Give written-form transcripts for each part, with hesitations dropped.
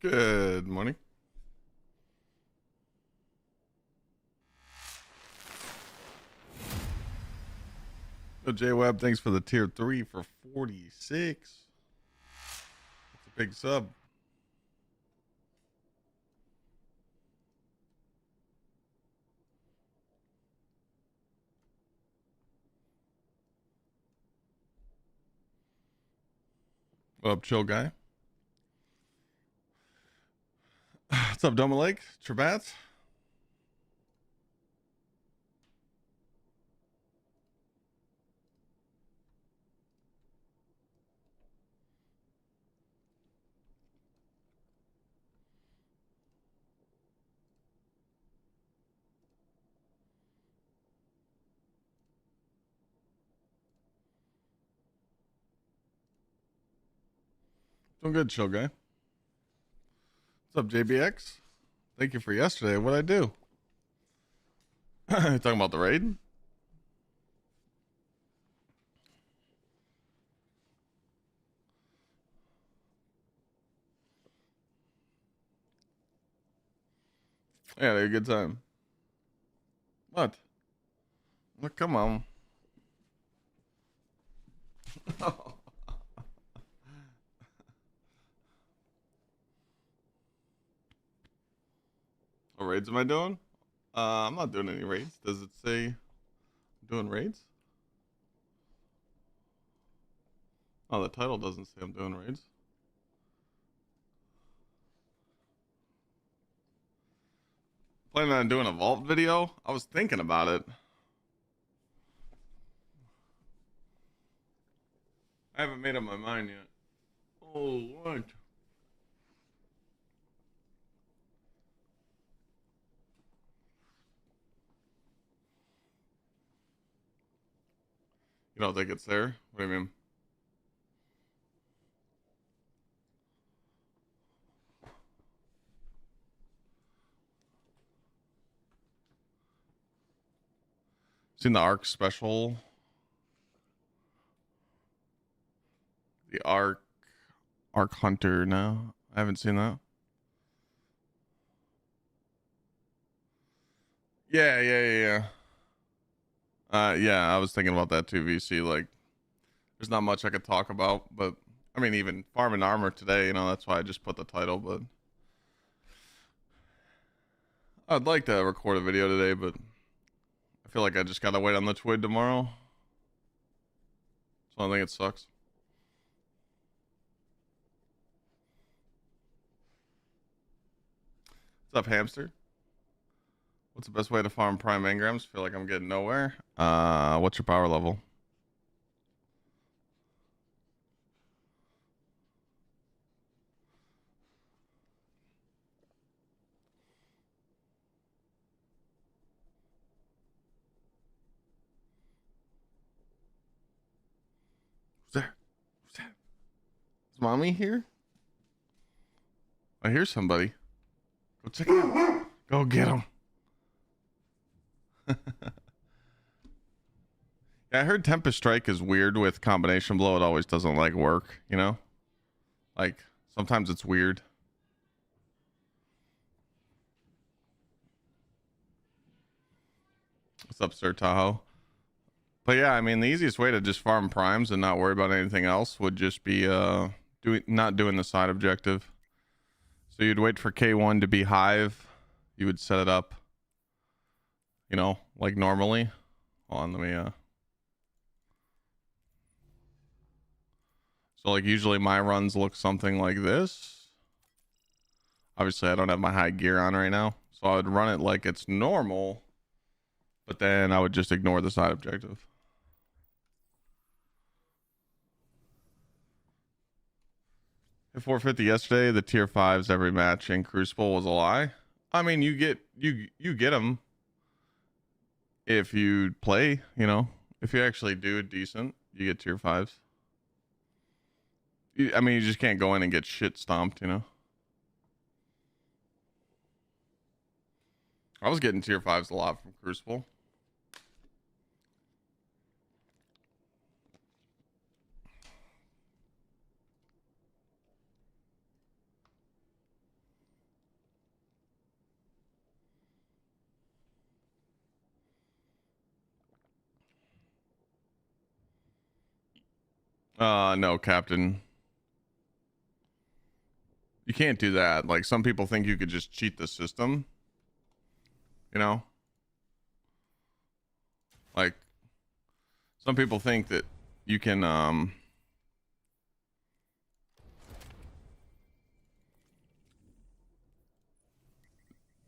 Good morning. J Webb, thanks for the tier 3 for 46. That's a big sub. What up, chill guy? What's up, Doma Lake? Trebats? Doing good, chill guy. What's up, JBX? Thank you for yesterday. What'd I do? You talking about the raid? Yeah, they had a good time. What? Well, come on. What raids am I doing? I'm not doing any raids. Does it say I'm doing raids? Oh, the title doesn't say I'm doing raids. Planning on doing a vault video? I was thinking about it. I haven't made up my mind yet. Oh, what? You don't think it's there? What do you mean? Seen the Arc special? The Arc Hunter? No, I haven't seen that. Yeah. Yeah, I was thinking about that too, VC. Like, there's not much I could talk about, but I mean, even farming armor today, that's why I just put the title, but I'd like to record a video today, but I feel like I just gotta wait on the TWID tomorrow. So I think it sucks. What's up, hamster? What's the best way to farm prime engrams? Feel like I'm getting nowhere. What's your power level? Who's there? Who's that? Is mommy here? I hear somebody. Go check it out. Go get him. Yeah, I heard Tempest Strike is weird with combination blow. It always doesn't like work, Like sometimes it's weird. What's up, Sir Tahoe? But yeah, I mean the easiest way to just farm primes and not worry about anything else would just be not doing the side objective. So you'd wait for K1 to be hive. You would set it up, like normally. Hold on, let me so like usually my runs look something like this. Obviously I don't have my high gear on right now, so I would run it like it's normal, but then I would just ignore the side objective. At 450 yesterday, the tier 5s every match in Crucible was a lie. I mean, you get them if you play, if you actually do decent, you get tier 5s. I mean, you just can't go in and get shit stomped, I was getting tier 5s a lot from Crucible. No, Captain. You can't do that. Like, some people think you could just cheat the system, you know? Like, some people think that you can,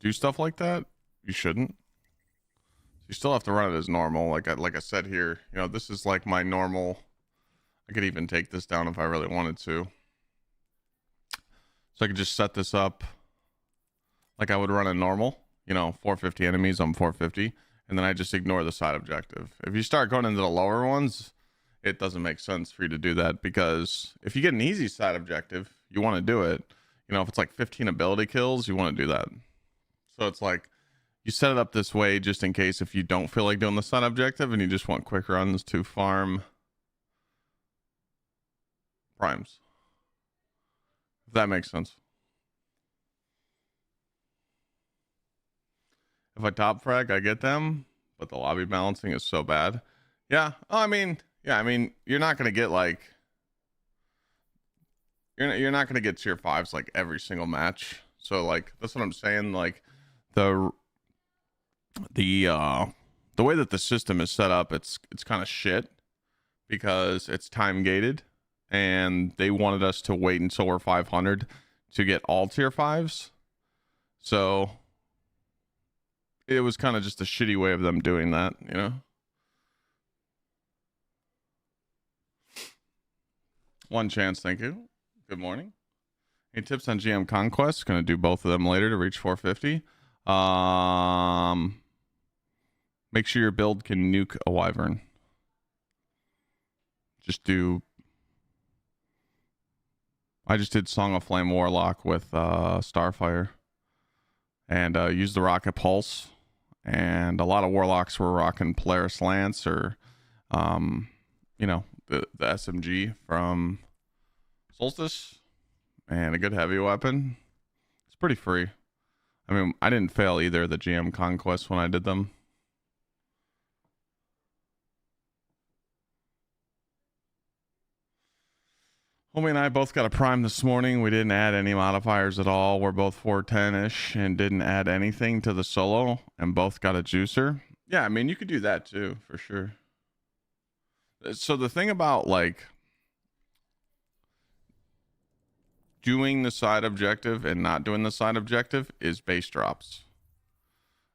do stuff like that. You shouldn't. You still have to run it as normal. Like I said here, you know, this is like my normal. I could even take this down if I really wanted to. So I could just set this up like I would run a normal, you know, 450 enemies on 450, and then I just ignore the side objective. If you start going into the lower ones, it doesn't make sense for you to do that, because if you get an easy side objective, you want to do it. You know, if it's like 15 ability kills, you want to do that. So it's like you set it up this way just in case if you don't feel like doing the side objective and you just want quick runs to farm primes. If that makes sense. If I top frag, I get them, but the lobby balancing is so bad. Yeah, I mean, you're not gonna get like you're not gonna get tier fives like every single match. So like that's what I'm saying. Like the the way that the system is set up, it's kind of shit because it's time gated, and they wanted us to wait until we're 500 to get all tier fives. So it was kind of just a shitty way of them doing that, you know? One chance, thank you. Good morning. Any tips on GM Conquest? Gonna do both of them later to reach 450. Make sure your build can nuke a wyvern. I just did Song of Flame Warlock with Starfire, and used the Rocket Pulse, and a lot of Warlocks were rocking Polaris Lance or you know, the SMG from Solstice, and a good heavy weapon. It's pretty free. I mean, I didn't fail either of the GM Conquests when I did them. Homie and I both got a prime this morning. We didn't add any modifiers at all. We're both 410-ish and didn't add anything to the solo, and both got a juicer. Yeah, I mean, you could do that too, for sure. So the thing about like doing the side objective and not doing the side objective is base drops.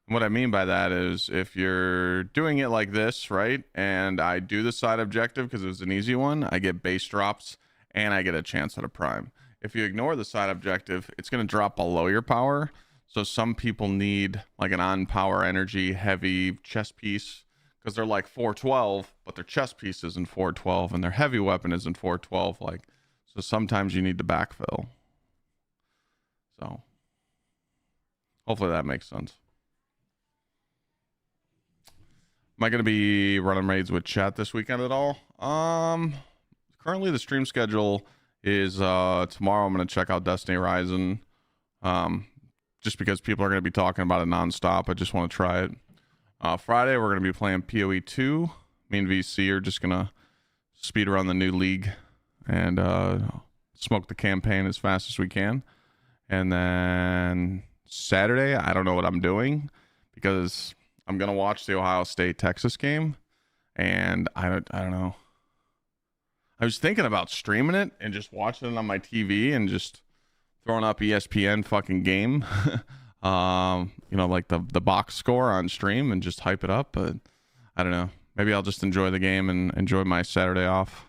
And what I mean by that is if you're doing it like this, right, and I do the side objective because it was an easy one, I get base drops and I get a chance at a prime. If you ignore the side objective, it's going to drop below your power. So some people need like an on power energy heavy chest piece because they're like 412, but their chest piece isn't 412 and their heavy weapon isn't 412. Like, so sometimes you need to backfill. So hopefully that makes sense. Am I going to be running raids with chat this weekend at all? Currently the stream schedule is tomorrow I'm going to check out Destiny Rising. Just because people are going to be talking about it nonstop. I just want to try it. Friday we're going to be playing PoE 2. Me and VC are just going to speed around the new league and smoke the campaign as fast as we can. And then Saturday, I don't know what I'm doing because I'm going to watch the Ohio State Texas game, and I don't know. I was thinking about streaming it and just watching it on my TV and just throwing up ESPN fucking game. You know, like the box score on stream and just hype it up, but I don't know. Maybe I'll just enjoy the game and enjoy my Saturday off.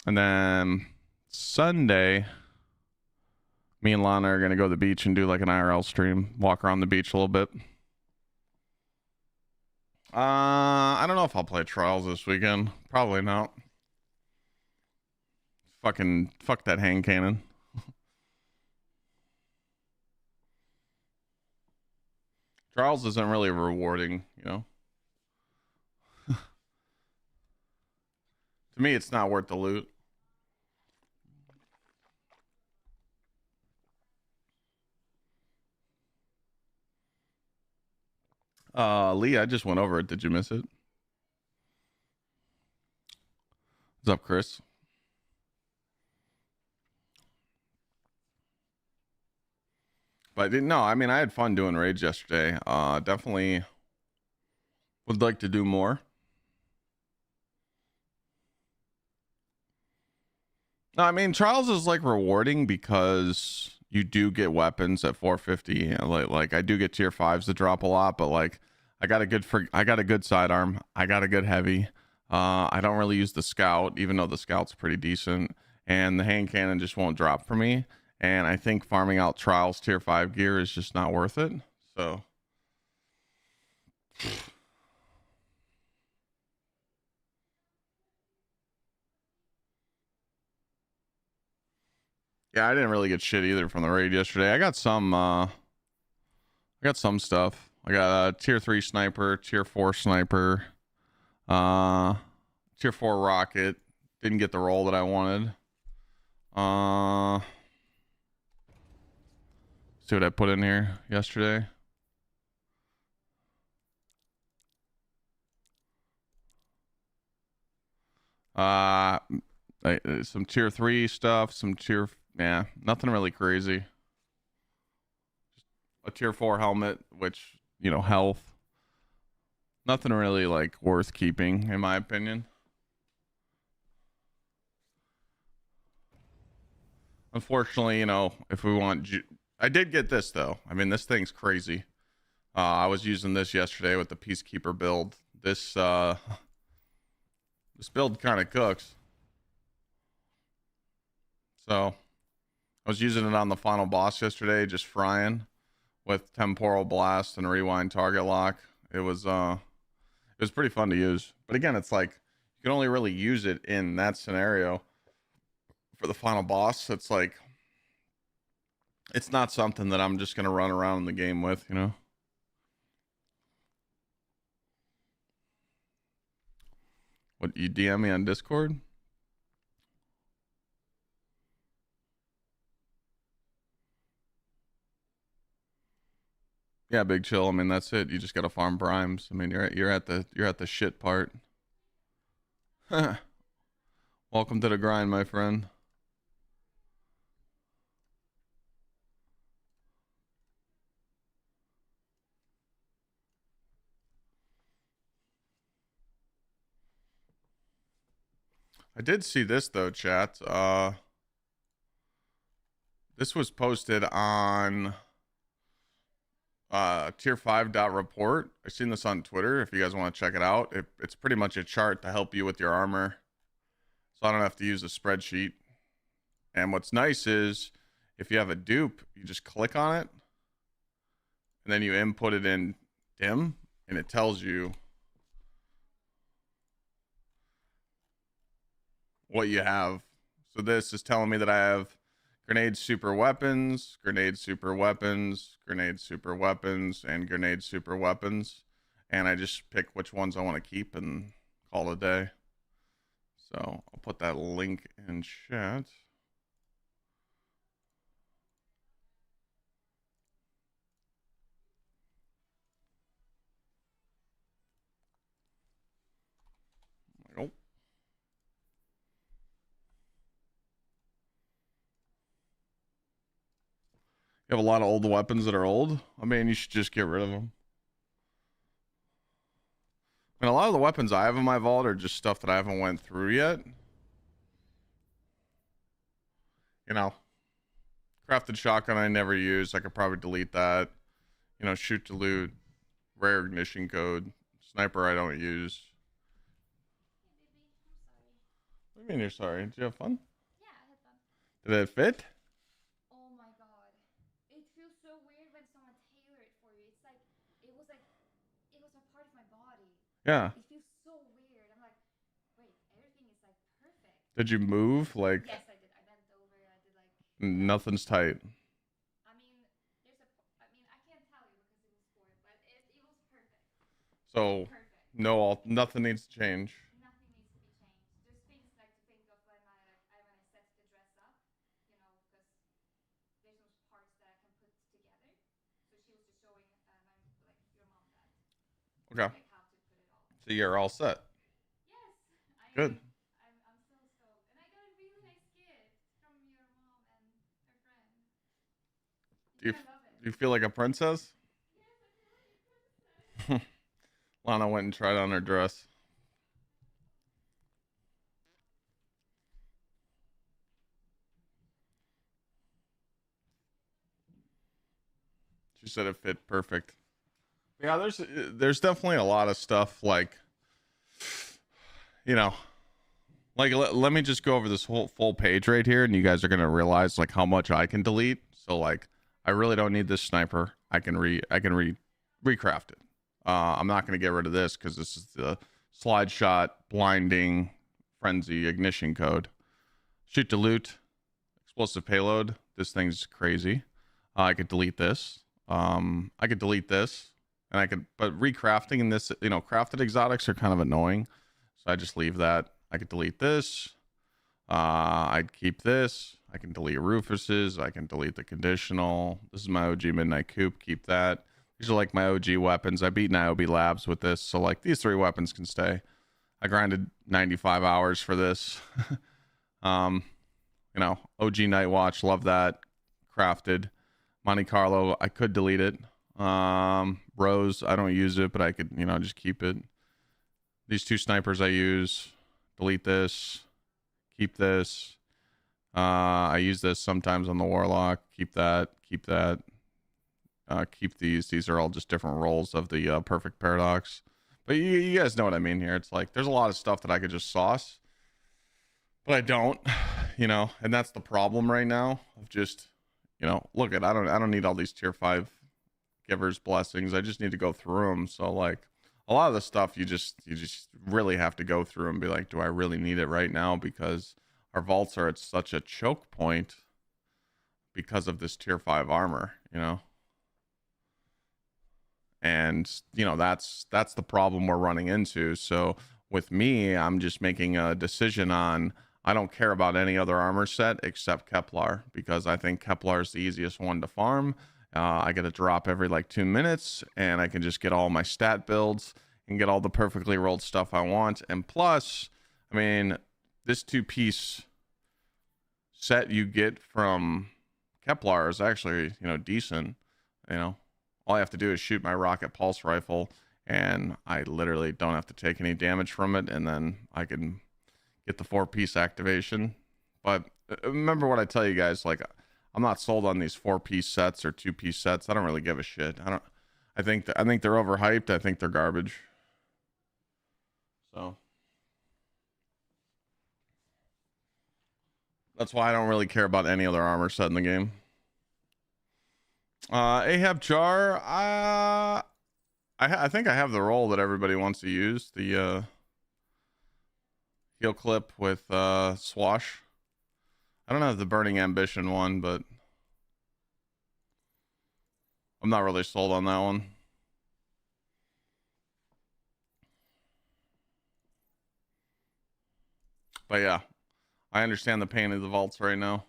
And then Sunday, me and Lana are going to go to the beach and do like an IRL stream, walk around the beach a little bit. I don't know if I'll play Trials this weekend. Probably not. Fuck that hand cannon. Trials isn't really rewarding, you know? To me, it's not worth the loot. Lee, I just went over it. Did you miss it? What's up, Chris? But no, I mean, I had fun doing raids yesterday. Definitely would like to do more. No, I mean, Trials is like rewarding because you do get weapons at 450. Like I do get tier fives to drop a lot, but like I got a good sidearm. I got a good heavy. I don't really use the scout, even though the scout's pretty decent, and the hand cannon just won't drop for me. And I think farming out Trials tier 5 gear is just not worth it. So yeah, I didn't really get shit either from the raid yesterday. I got some stuff. I got a tier 3 sniper, tier 4 sniper, uh tier 4 rocket. Didn't get the roll that I wanted. See what I put in here yesterday. Uh some tier 3 stuff, nothing really crazy. A tier 4 helmet, which, health. Nothing really like worth keeping in my opinion. Unfortunately, if we want I did get this though. I mean, this thing's crazy. I was using this yesterday with the Peacekeeper build. This build kind of cooks. So I was using it on the final boss yesterday, just frying with temporal blast and rewind target lock. It was pretty fun to use. But again, it's like you can only really use it in that scenario for the final boss. It's like it's not something that I'm just gonna run around in the game with. What, you DM me on Discord? Yeah, big chill. I mean, that's it. You just gotta farm primes. I mean, you're at the shit part. Welcome to the grind, my friend. I did see this though, chat. This was posted on tier 5.report. I've seen this on Twitter if you guys want to check it out. It's pretty much a chart to help you with your armor, so I don't have to use a spreadsheet. And what's nice is if you have a dupe, you just click on it and then you input it in dim and it tells you what you have. So this is telling me that I have grenade super weapons, grenade super weapons, grenade super weapons, and grenade super weapons. And I just pick which ones I want to keep and call it a day. So I'll put that link in chat. Oh. You have a lot of old weapons that are old. I mean, you should just get rid of them. And a lot of the weapons I have in my vault are just stuff that I haven't went through yet. Crafted shotgun I never use. I could probably delete that. Shoot to loot, rare ignition code, sniper I don't use. What do you mean you're sorry? Did you have fun? Yeah, I had fun. Did it fit? Oh my god. It feels so weird when someone tailor it for you. It was a part of my body. Yeah. It feels so weird. I'm like, wait, everything is like perfect. Did you move? Like, Yes, I did. I bent over. I did like nothing's tight. I mean, I mean, I can't tell you because it was scored, but it was perfect. So Perfect. nothing needs to change. Nothing needs to be changed. Just things like to think of when I set the dress up, because there's no parts that I can put together. So she was just showing your mom that. Okay. Like how to put it all. So you're all set. Yes, Good. I'm so You, I love it. you feel like a princess? Lana went and tried on her dress. She said it fit perfect. Yeah, there's definitely a lot of stuff like, you know, like let me just go over this whole full page right here, and you guys are gonna realize like how much I can delete. So like, I really don't need this sniper. I can recraft it. I'm not gonna get rid of this because this is the slide shot blinding frenzy ignition code. Shoot to loot, explosive payload. This thing's crazy. I could delete this. I could delete this, and I could, but recrafting in this, you know, crafted exotics are kind of annoying, so I just leave that. I could delete this. I'd keep this. I can delete Rufus's. I can delete the conditional. This is my OG Midnight Coupe. Keep that. These are like my OG weapons. I beat Niobe Labs with this, so like these 3 weapons can stay. I grinded 95 hours for this. You know, OG Night Watch, love that. Crafted. Monte Carlo, I could delete it. Rose, I don't use it, but I could, you know, just keep it. These 2 snipers I use. Delete this. Keep this. I use this sometimes on the Warlock. Keep that. Keep that. Keep these. These are all just different roles of the Perfect Paradox. But you guys know what I mean here. It's like there's a lot of stuff that I could just sauce, but I don't, you know, and that's the problem right now of just, you know, look at, I don't need all these tier 5 givers blessings. I just need to go through them. So like a lot of the stuff you just really have to go through and be like, do I really need it right now? Because our vaults are at such a choke point because of this tier 5 armor, you know. And you know, that's the problem we're running into. So with me, I'm just making a decision on, I don't care about any other armor set except Kepler, because I think Kepler is the easiest one to farm. I get a drop every like 2 minutes, and I can just get all my stat builds and get all the perfectly rolled stuff I want. And plus, I mean, this 2-piece set you get from Kepler is actually, you know, decent. You know, all I have to do is shoot my rocket pulse rifle, and I literally don't have to take any damage from it, and then I can get the 4-piece activation. But remember what I tell you guys, like, I'm not sold on these 4-piece sets or 2-piece sets. I don't really give a shit. I think they're overhyped. I think they're garbage. So that's why I don't really care about any other armor set in the game. Ahab Jar, I think I have the role that everybody wants to use, the heel clip with Swash. I don't have the Burning Ambition one, but I'm not really sold on that one. But yeah, I understand the pain of the vaults right now.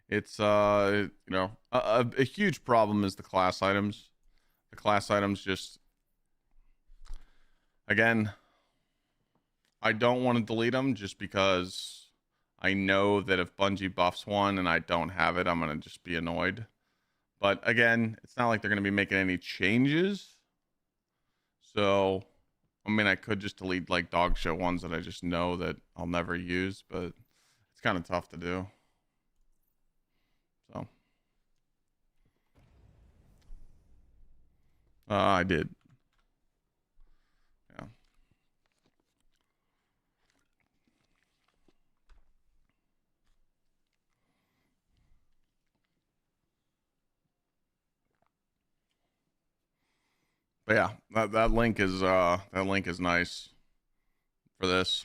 It's you know, a huge problem is the class items. The class items just, again, I don't want to delete them just because I know that if Bungie buffs one and I don't have it, I'm going to just be annoyed. But again, it's not like they're going to be making any changes. So, I mean, I could just delete like dog shit ones that I just know that I'll never use, but it's kind of tough to do. So, I did. Yeah. But yeah, that link is nice for this.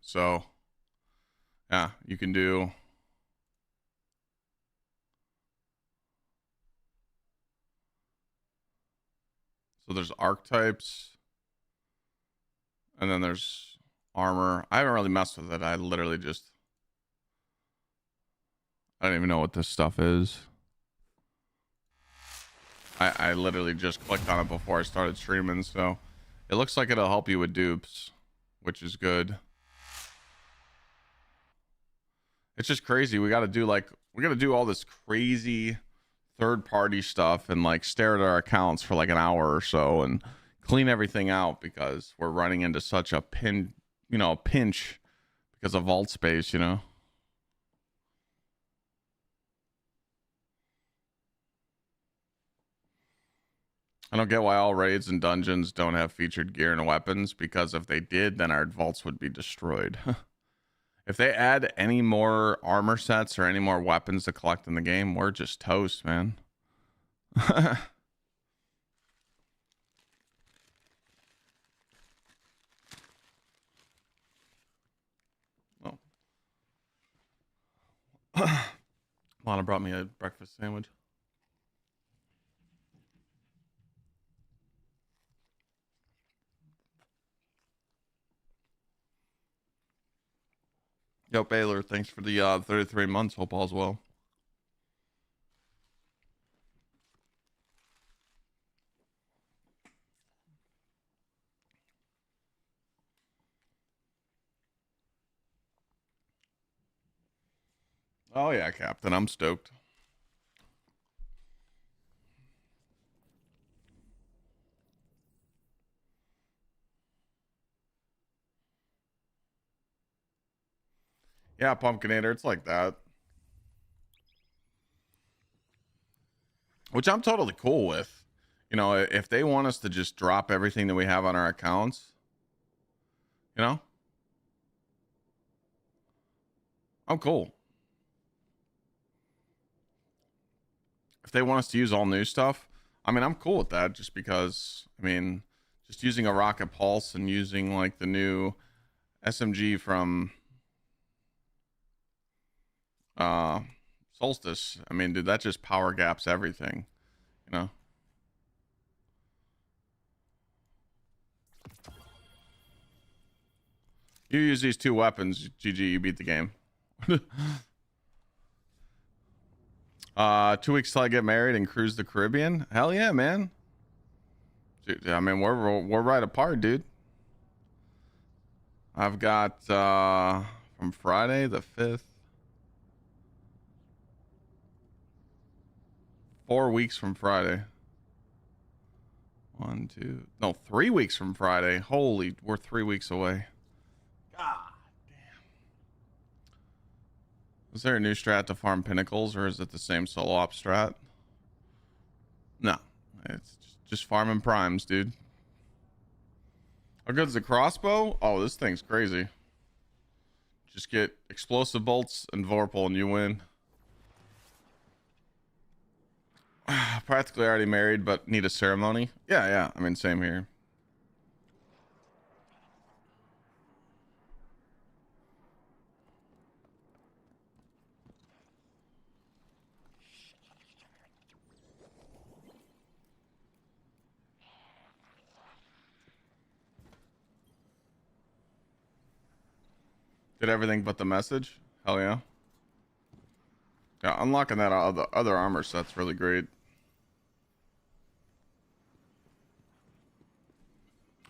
So, yeah, you can do. So there's archetypes, and then there's armor. I haven't really messed with it. I literally just, I don't even know what this stuff is. I literally just clicked on it before I started streaming, so it looks like it'll help you with dupes, which is good. It's just crazy. We got to do all this crazy third party stuff and like stare at our accounts for like an hour or so and clean everything out because we're running into such a pinch because of vault space, you know. I don't get why all raids and dungeons don't have featured gear and weapons, because if they did, then our vaults would be destroyed. If they add any more armor sets or any more weapons to collect in the game, we're just toast, man. Oh. Lana brought me a breakfast sandwich. Yo, Baylor, thanks for the 33 months. Hope all's well. Oh yeah, Captain, I'm stoked. Yeah, Pumpkinator, it's like that. Which I'm totally cool with. You know, if they want us to just drop everything that we have on our accounts, you know, I'm cool. If they want us to use all new stuff, I mean, I'm cool with that, just because, I mean, just using a rocket pulse and using like the new SMG from Solstice, I mean, dude, that just power gaps everything, you know. You use these two weapons, GG, you beat the game. 2 weeks till I get married and cruise the Caribbean. Hell yeah, man. Dude, I mean, we're right apart, dude. I've got from Friday the 5th, 4 weeks from Friday. 3 weeks from Friday. Holy, we're 3 weeks away. God damn. Is there a new strat to farm pinnacles, or is it the same solo op strat? No, it's just farming primes, dude. How good's the crossbow? Oh, this thing's crazy. Just get explosive bolts and Vorpal and you win. Practically already married, but need a ceremony. Yeah. I mean, same here. Did everything but the message. Hell yeah. Yeah, unlocking that other armor set's really great.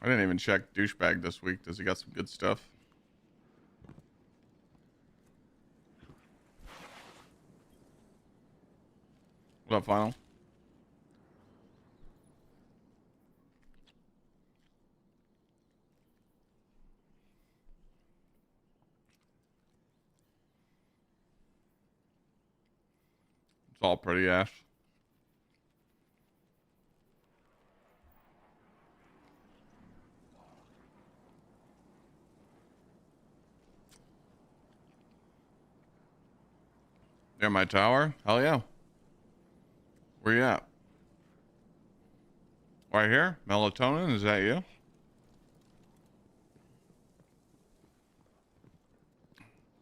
I didn't even check douchebag this week. Does he got some good stuff? What up, final? It's all pretty, Ash. Yeah, my tower? Hell yeah. Where you at? Right here? Melatonin? Is that you?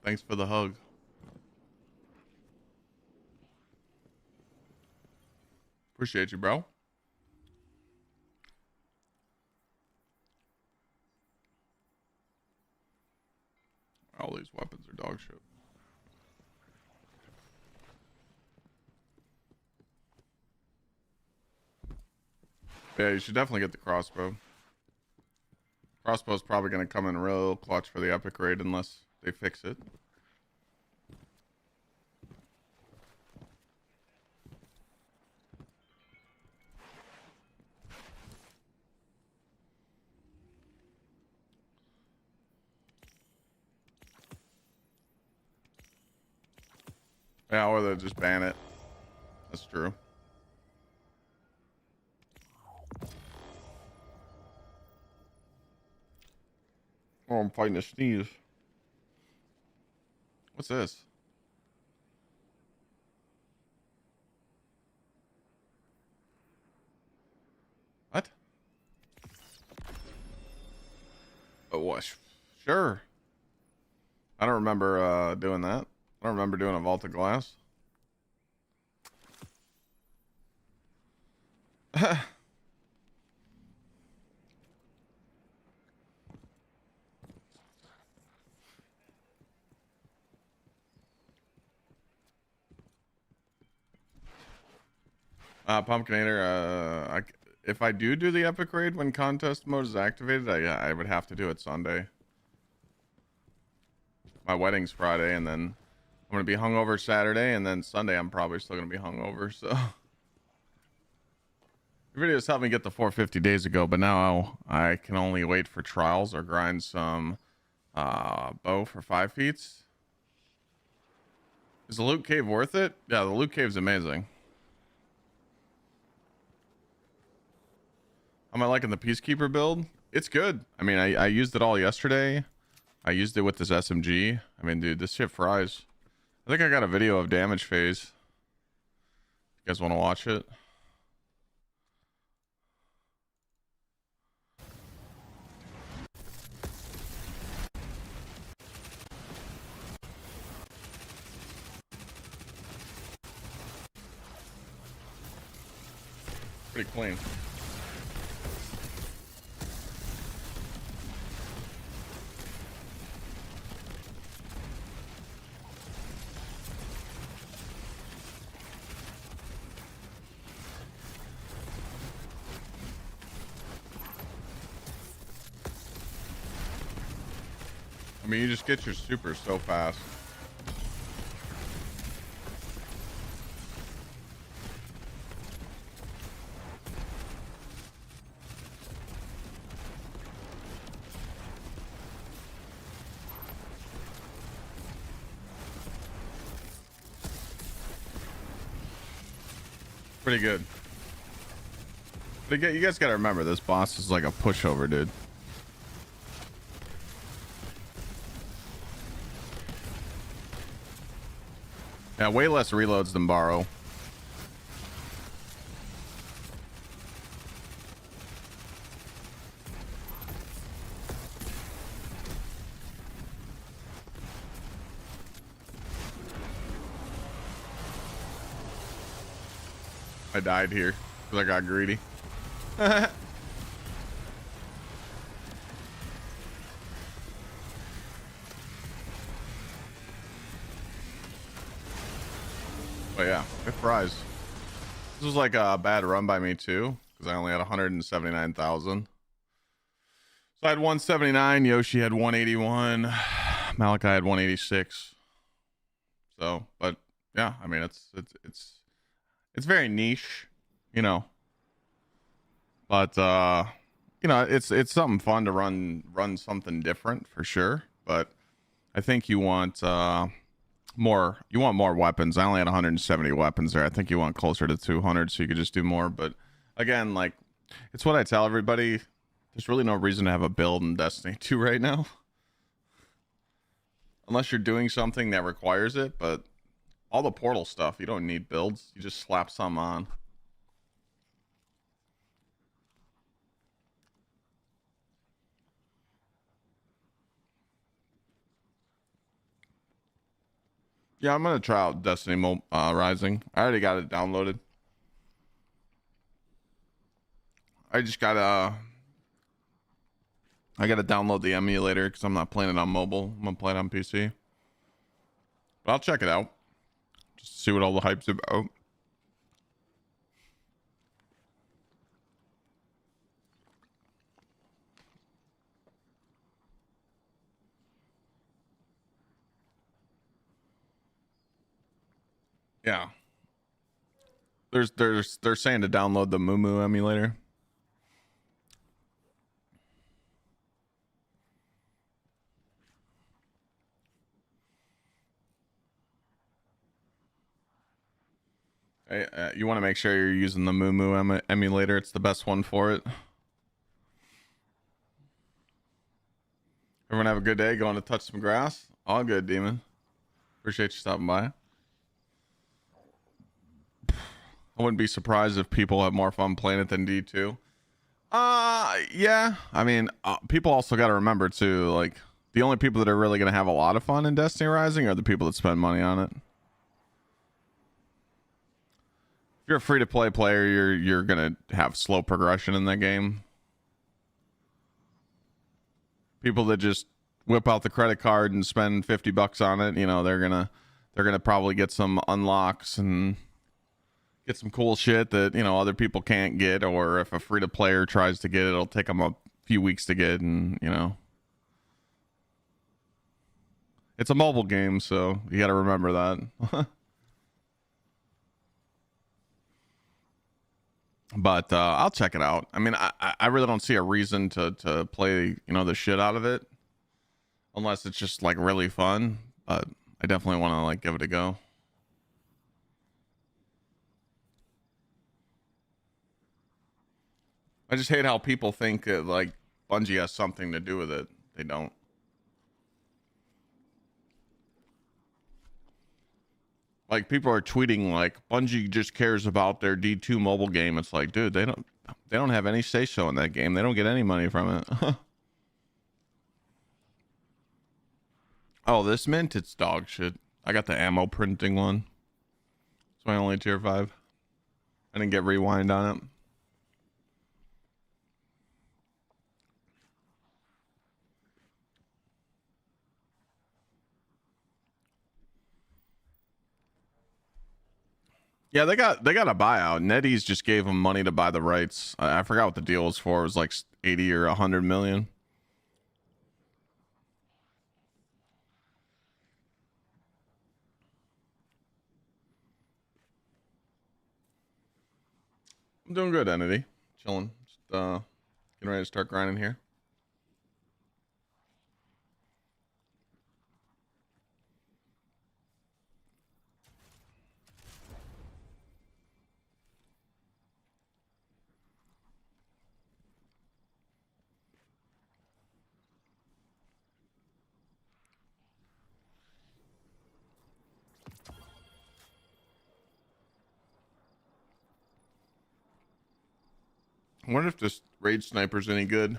Thanks for the hug. Appreciate you, bro. All these weapons are dog shit. Yeah, you should definitely get the crossbow. Crossbow's probably going to come in real clutch for the epic raid unless they fix it. Yeah, or they'll just ban it. That's true. Oh, I'm fighting a sneeze. What's this? What? Oh, what? Sure. I don't remember doing that. I don't remember doing a vault of glass. Pumpkinator, if I do the epic raid when contest mode is activated, I would have to do it Sunday. My wedding's Friday, and then I'm gonna be hungover Saturday, and then Sunday I'm probably still gonna be hungover. So the videos helped me get the 450 days ago, but now I can only wait for trials or grind some bow for 5 feet. Is the loot cave worth it? Yeah, the loot cave's amazing. Am I liking the Peacekeeper build? It's good. I mean, I used it all yesterday. I used it with this SMG. I mean, dude, this shit fries. I think I got a video of damage phase. You guys want to watch it? Pretty clean. I mean, you just get your super so fast. Pretty good. But you guys gotta remember, this boss is like a pushover, dude. Yeah, way less reloads than Borrow. I died here because I got greedy. But yeah, it fries. This was like a bad run by me too, because I only had 179,000. So I had 179. Yoshi had 181. Malachi had 186. So, but yeah, I mean, it's very niche, you know. But you know, it's something fun to run something different for sure. But I think you want more weapons. I only had 170 weapons there. I think you want closer to 200 so you could just do more. But again, like, it's what I tell everybody. There's really no reason to have a build in Destiny 2 right now. Unless you're doing something that requires it, but all the portal stuff, you don't need builds. You just slap some on. Yeah, I'm gonna try out Destiny Rising. I already got it downloaded. I gotta download the emulator because I'm not playing it on mobile. I'm gonna play it on PC. But I'll check it out. Just see what all the hype's about. Yeah. They're saying to download the Moo emulator. Hey, you want to make sure you're using the Moo Moo emulator. It's the best one for it. Everyone have a good day. Going to touch some grass. All good, Demon. Appreciate you stopping by. I wouldn't be surprised if people have more fun playing it than D2. Yeah. I mean, people also got to remember too, like, the only people that are really going to have a lot of fun in Destiny Rising are the people that spend money on it. If you're a free-to-play player, you're going to have slow progression in that game. People that just whip out the credit card and spend $50 on it, you know, they're gonna probably get some unlocks and get some cool shit that, you know, other people can't get, or if a free to player tries to get it, it'll take them a few weeks to get, and you know, it's a mobile game, so you got to remember that. But I'll check it out. I mean, I really don't see a reason to play, you know, the shit out of it, unless it's just like really fun. But I definitely want to like give it a go. I just hate how people think that like Bungie has something to do with it. They don't. Like people are tweeting like Bungie just cares about their D2 mobile game. It's like, dude, they don't have any say so in that game. They don't get any money from it. Oh, this mint, it's dog shit. I got the ammo printing one. It's my only tier 5. I didn't get rewind on it. Yeah, they got a buyout. NetEase just gave them money to buy the rights. I forgot what the deal was for. It was like 80 or 100 million. I'm doing good, Entity. Chilling. Just getting ready to start grinding here. I wonder if this raid sniper's any good.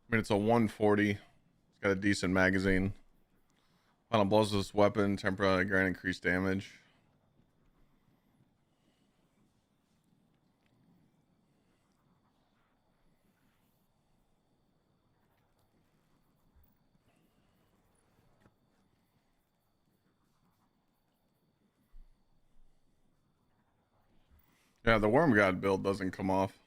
I mean, it's a 140. It's got a decent magazine. Final blows this weapon, temporarily grant increased damage. Yeah, the Worm God build doesn't come off.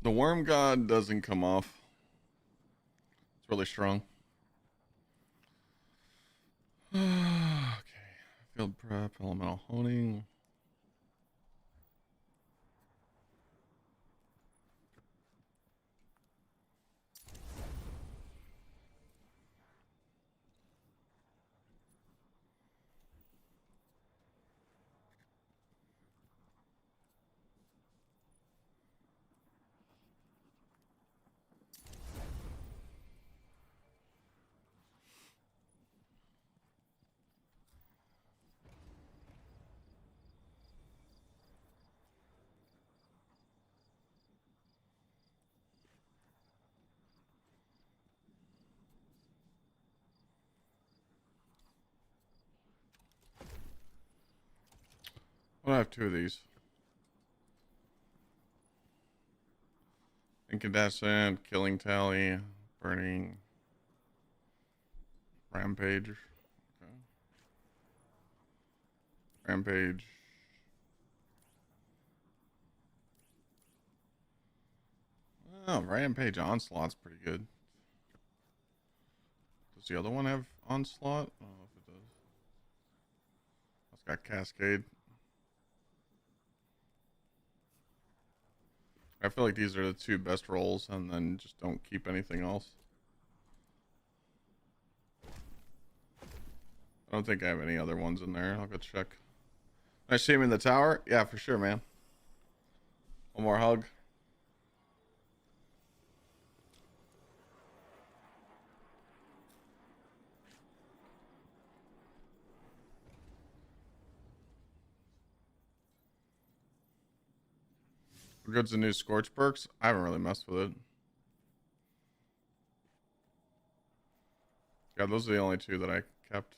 The Worm God doesn't come off. It's really strong. Okay. Field prep, elemental honing. Well, I have 2 of these. Incandescent, killing tally, burning, rampage. Okay. Rampage. Oh, Rampage Onslaught's pretty good. Does the other one have Onslaught? I don't know if it does. It's got Cascade. I feel like these are the two best rolls, and then just don't keep anything else. I don't think I have any other ones in there. I'll go check. Nice seeing you in the tower. Yeah, for sure, man. One more hug. What good's the new Scorch perks? I haven't really messed with it. Yeah, those are the only two that I kept.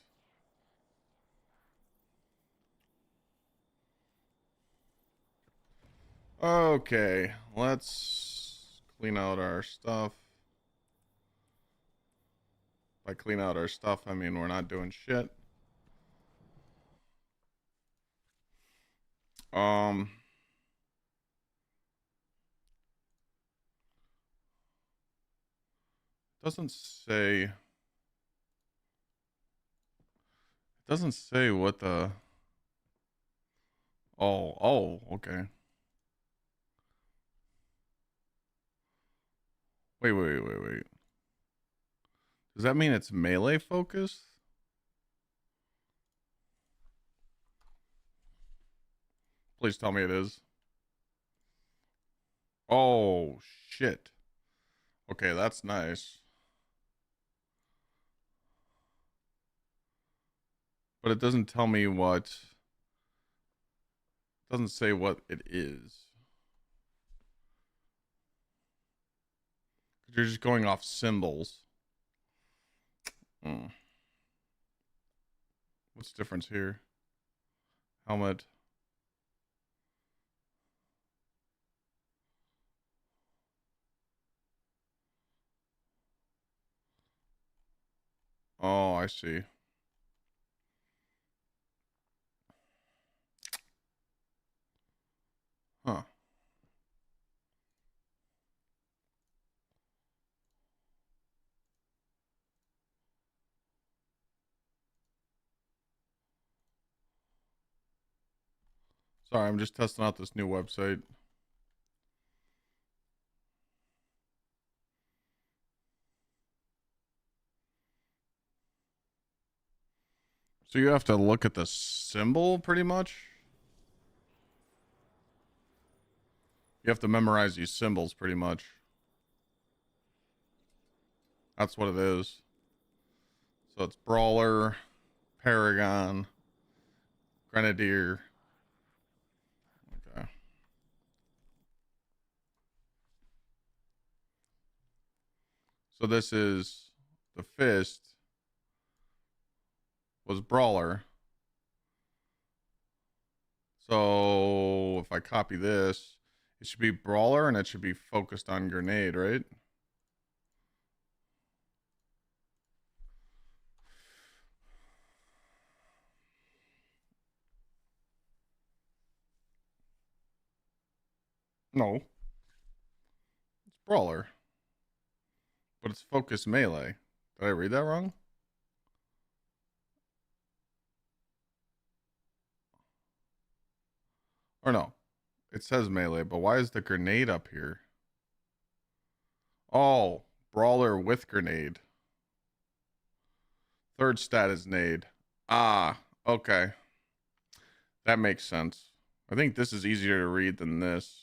Okay, let's clean out our stuff. By clean out our stuff, I mean we're not doing shit. Doesn't say. It doesn't say what the. Oh, okay. Wait. Does that mean it's melee focused? Please tell me it is. Oh, shit. Okay, that's nice. But it doesn't tell me what. It doesn't say what it is. You're just going off symbols. Hmm. What's the difference here? Helmet. Oh, I see. Huh. Sorry, I'm just testing out this new website. So you have to look at the symbol pretty much? You have to memorize these symbols pretty much. That's what it is. So it's Brawler, Paragon, Grenadier. Okay. So this is the fist was Brawler. So if I copy this, it should be Brawler and it should be focused on Grenade, right? No, it's Brawler. But it's focused melee. Did I read that wrong? Or no, it says melee, but why is the grenade up here? Oh, Brawler with grenade. Third stat is nade. Ah, okay. That makes sense. I think this is easier to read than this.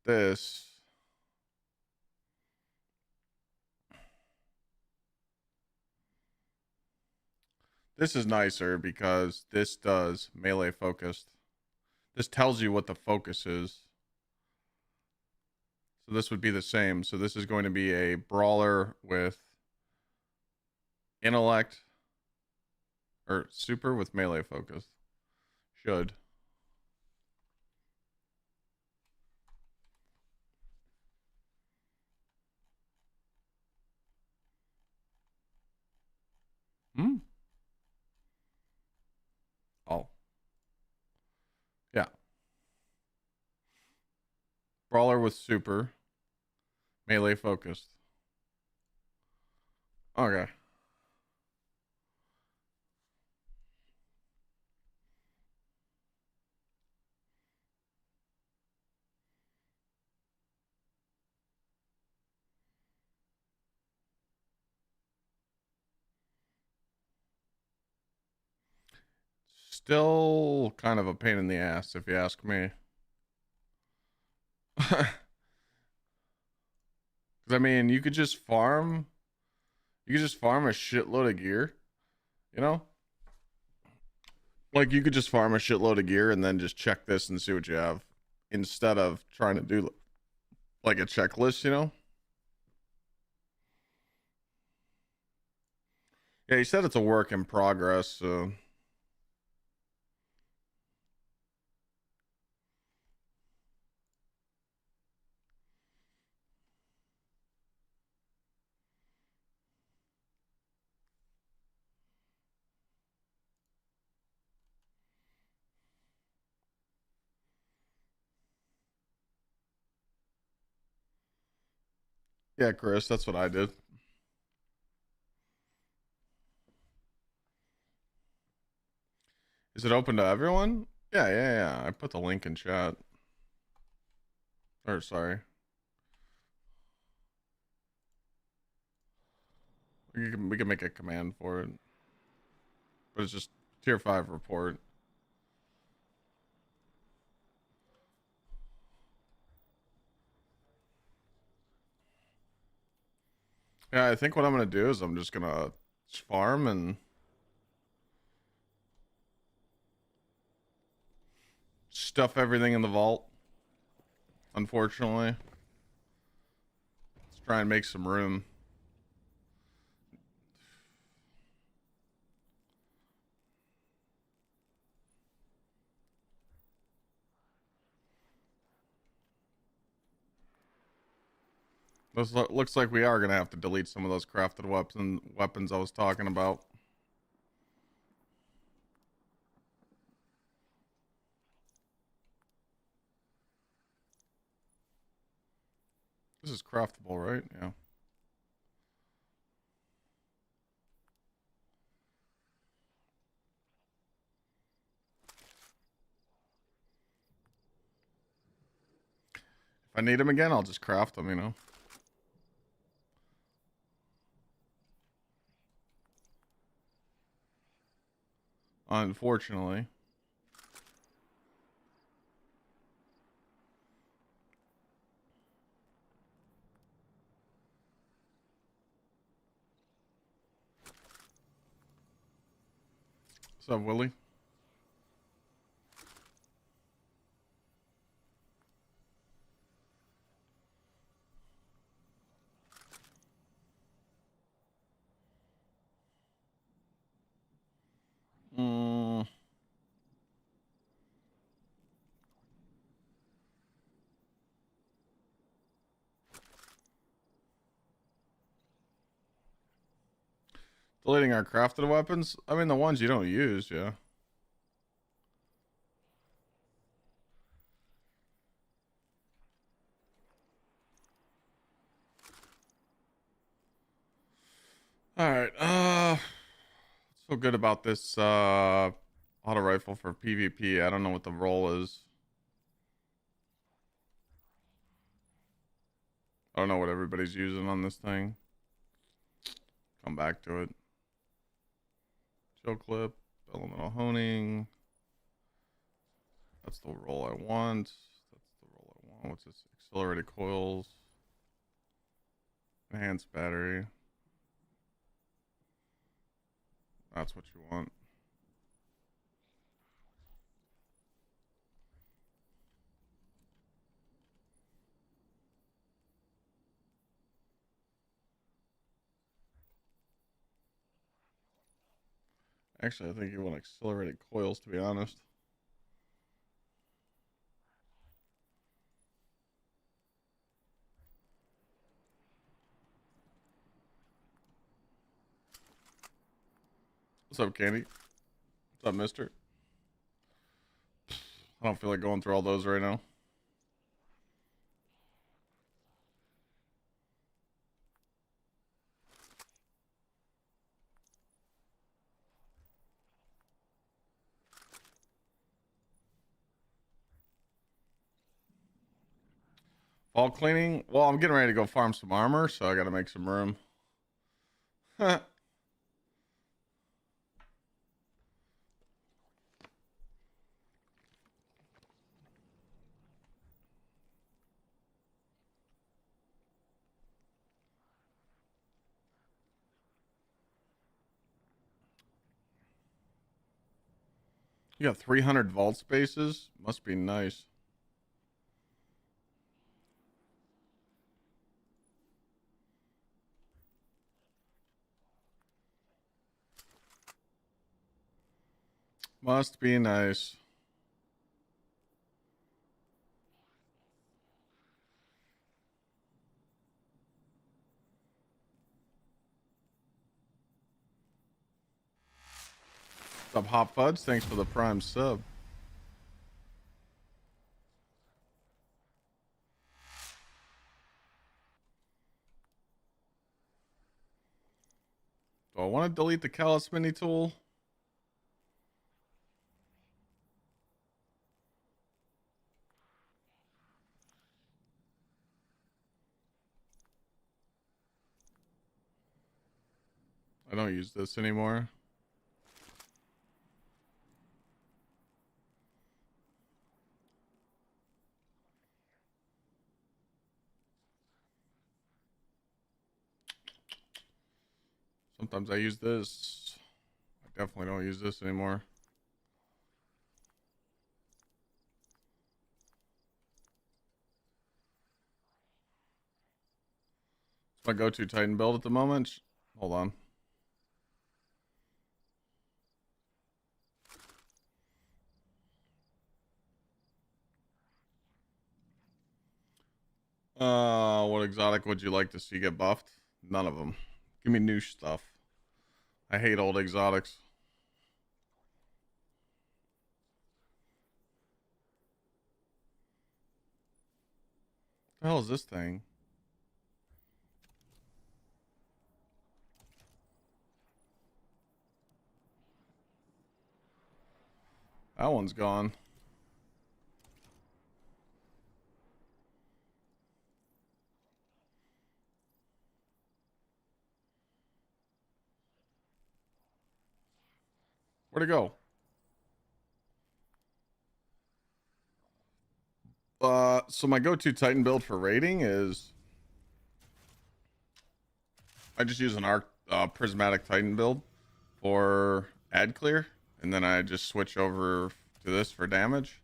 This. This is nicer because this does melee focused. This tells you what the focus is. So this would be the same. So this is going to be a brawler with intellect or super with melee focus. Should. Hmm. Brawler with super. Melee focused. Okay. Still kind of a pain in the ass, if you ask me. Because, I mean, you could just farm. You could just farm a shitload of gear, you know? Like, you could just farm a shitload of gear and then just check this and see what you have. Instead of trying to do, like, a checklist, you know? Yeah, you said it's a work in progress, so... Yeah, Chris, that's what I did. Is it open to everyone? Yeah. I put the link in chat. Or, sorry. We can make a command for it. But it's just tier 5 report. Yeah, I think what I'm gonna do is I'm just gonna farm and stuff everything in the vault. Unfortunately. Let's try and make some room. This looks like we are gonna have to delete some of those crafted weapons I was talking about. This is craftable, right? Yeah. If I need them again, I'll just craft them, you know? Unfortunately. What's up, Willie? Mm. Deleting our crafted weapons? I mean, the ones you don't use, yeah. Alright, let's feel good about this, auto rifle for PvP. I don't know what the role is. I don't know what everybody's using on this thing. Come back to it. Chill clip, elemental honing. That's the role I want. That's the role I want. What's this? Accelerated coils. Enhanced battery. That's what you want. Actually, I think you want accelerated coils, to be honest. What's up, Candy? What's up, mister? I don't feel like going through all those right now. Fall cleaning. Well, I'm getting ready to go farm some armor, so I got to make some room. You got 300 vault spaces? Must be nice. Must be nice. What's up, Hot Fudge? Thanks for the prime sub. Do I want to delete the Callus Mini tool? I don't use this anymore. Sometimes I use this. I definitely don't use this anymore. It's my go-to Titan build at the moment. Hold on. What exotic would you like to see get buffed? None of them. Give me new stuff. I hate old exotics. What the hell is this thing? That one's gone. Where'd it go? So my go-to Titan build for raiding is I just use an arc prismatic Titan build for ad clear, and then I just switch over to this for damage.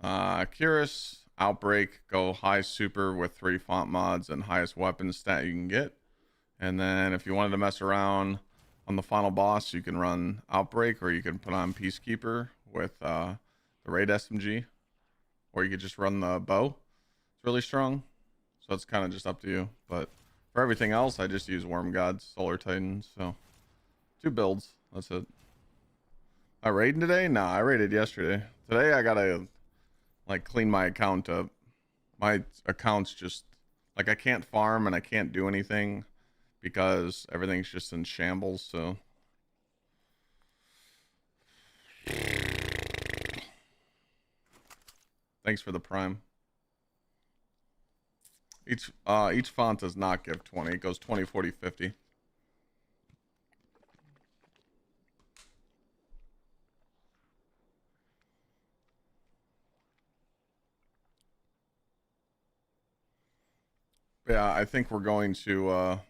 Curious, Outbreak, go high super with 3 font mods and highest weapon stat you can get. And then if you wanted to mess around on the final boss, you can run Outbreak, or you can put on Peacekeeper with the raid SMG, or you could just run the bow. It's really strong, so it's kind of just up to you. But for everything else, I just use Worm Gods, Solar Titans. So 2 builds. That's it. I raiding today? Nah, I raided yesterday. Today I gotta like clean my account up. My account's just like I can't farm and I can't do anything because everything's just in shambles. So thanks for the prime. Each font does not give 20. It goes 20, 40, 50. Yeah, I think we're going to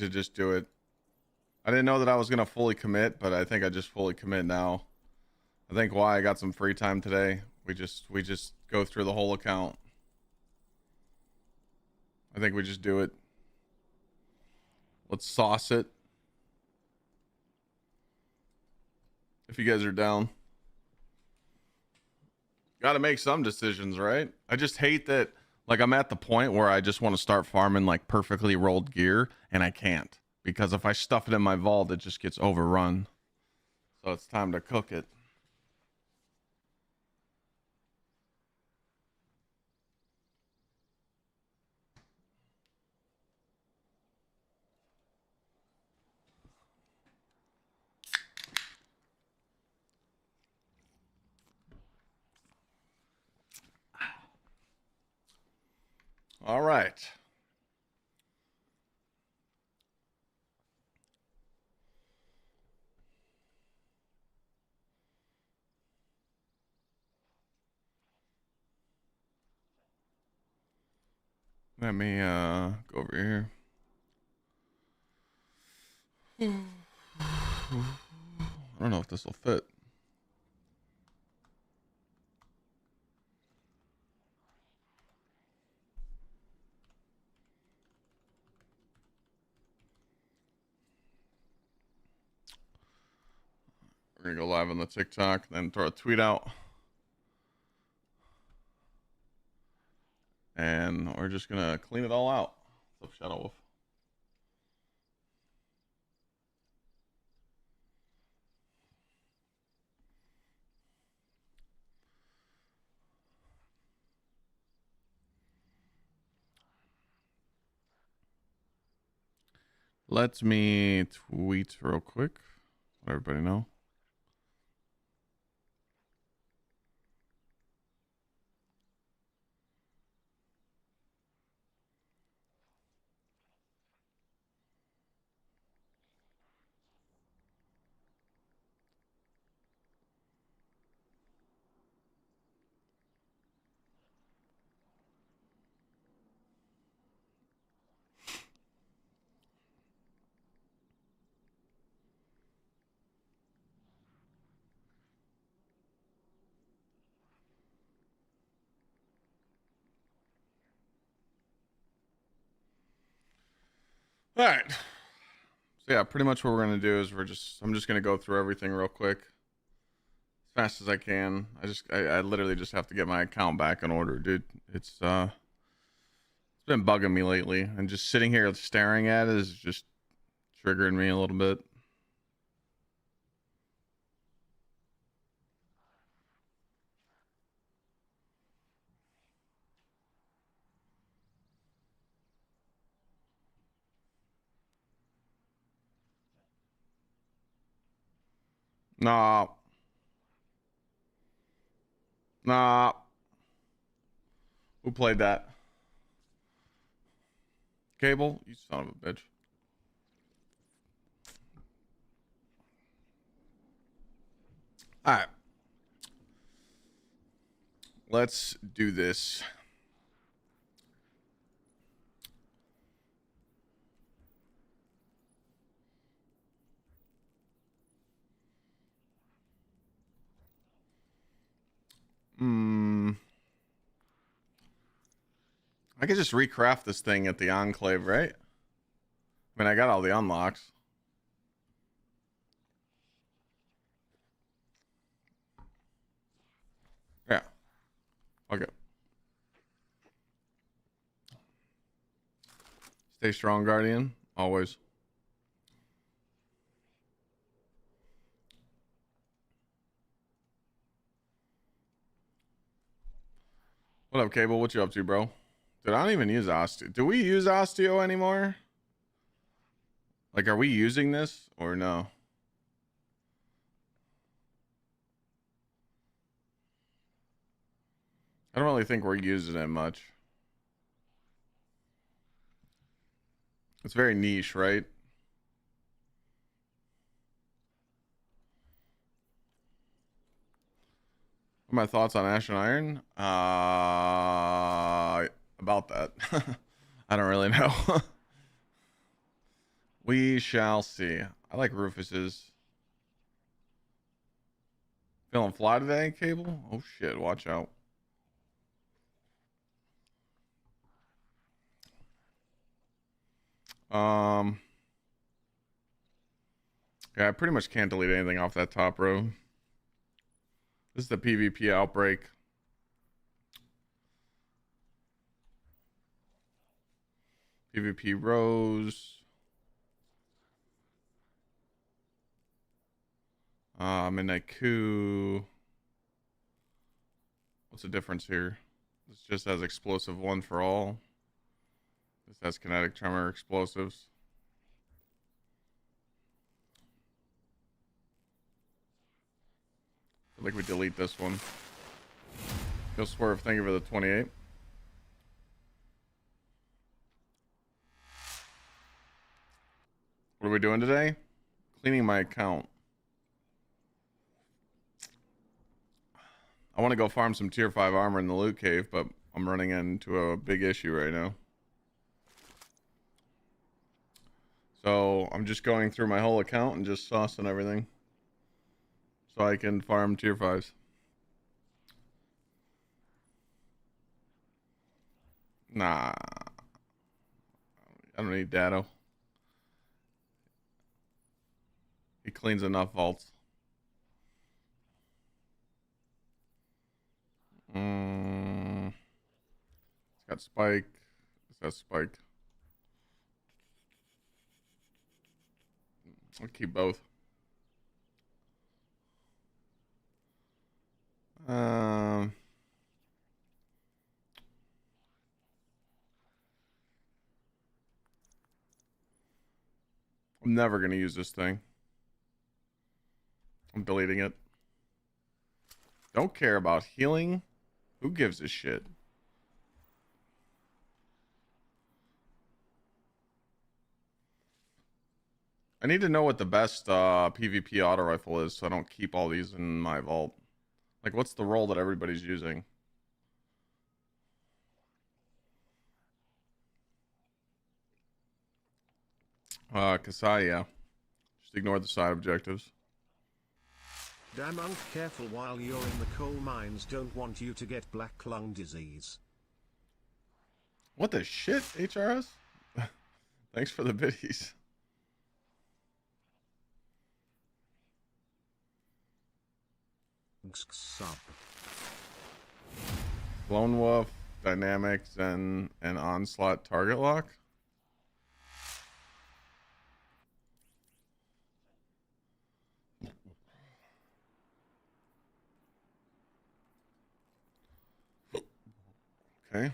just do it. I didn't know that I was gonna fully commit, but I think I just fully commit now. I think why I got some free time today. We just go through the whole account. I think we just do it. Let's sauce it. If you guys are down. Got to make some decisions, right? I just hate that like I'm at the point where I just want to start farming like perfectly rolled gear and I can't, because if I stuff it in my vault it just gets overrun. So it's time to cook it. All right. Let me go over here. I don't know if this will fit. We're gonna go live on the TikTok, then throw a tweet out. And we're just gonna clean it all out. What's up, Shadow Wolf? Let me tweet real quick. Let everybody know. All right. So yeah, pretty much what we're gonna do is I'm just gonna go through everything real quick, as fast as I can. I literally just have to get my account back in order, dude. It's been bugging me lately, and just sitting here staring at it is just triggering me a little bit. Nah. Nah. Who played that? Cable? You son of a bitch. All right. Let's do this. I could just recraft this thing at the Enclave, right? I mean, I got all the unlocks. Yeah. Okay. Stay strong, Guardian. Always. What up, Cable? What you up to, bro? Dude, I don't even use Osteo. Do we use Osteo anymore? Like, are we using this or no? I don't really think we're using it much. It's very niche, right? What are my thoughts on Ash and Iron? About that. I don't really know. We shall see. I like Rufus's. Feeling fly today, Cable? Oh shit, watch out. Yeah, I pretty much can't delete anything off that top row. This is the PvP outbreak. PvP rows. Midnight Coup. What's the difference here? This just has explosive one for all. This has kinetic tremor explosives. I think we delete this one. Go Swerve, thank you for the 28. What are we doing today? Cleaning my account. I want to go farm some tier 5 armor in the loot cave, but I'm running into a big issue right now. So I'm just going through my whole account and just saucing everything so I can farm tier 5s. Nah, I don't need Dado. He cleans enough vaults. It's got Spike. It's got Spike. I'll keep both. I'm never going to use this thing. I'm deleting it. Don't care about healing. Who gives a shit? I need to know what the best PvP auto rifle is so I don't keep all these in my vault. Like, what's the role that everybody's using? Kasai, yeah. Just ignore the side objectives. Damn, Unc, careful while you're in the coal mines. Don't want you to get black lung disease. What the shit, HRS? Thanks for the biddies. Sub. Lone Wolf, Dynamics, and an Onslaught target lock. Okay.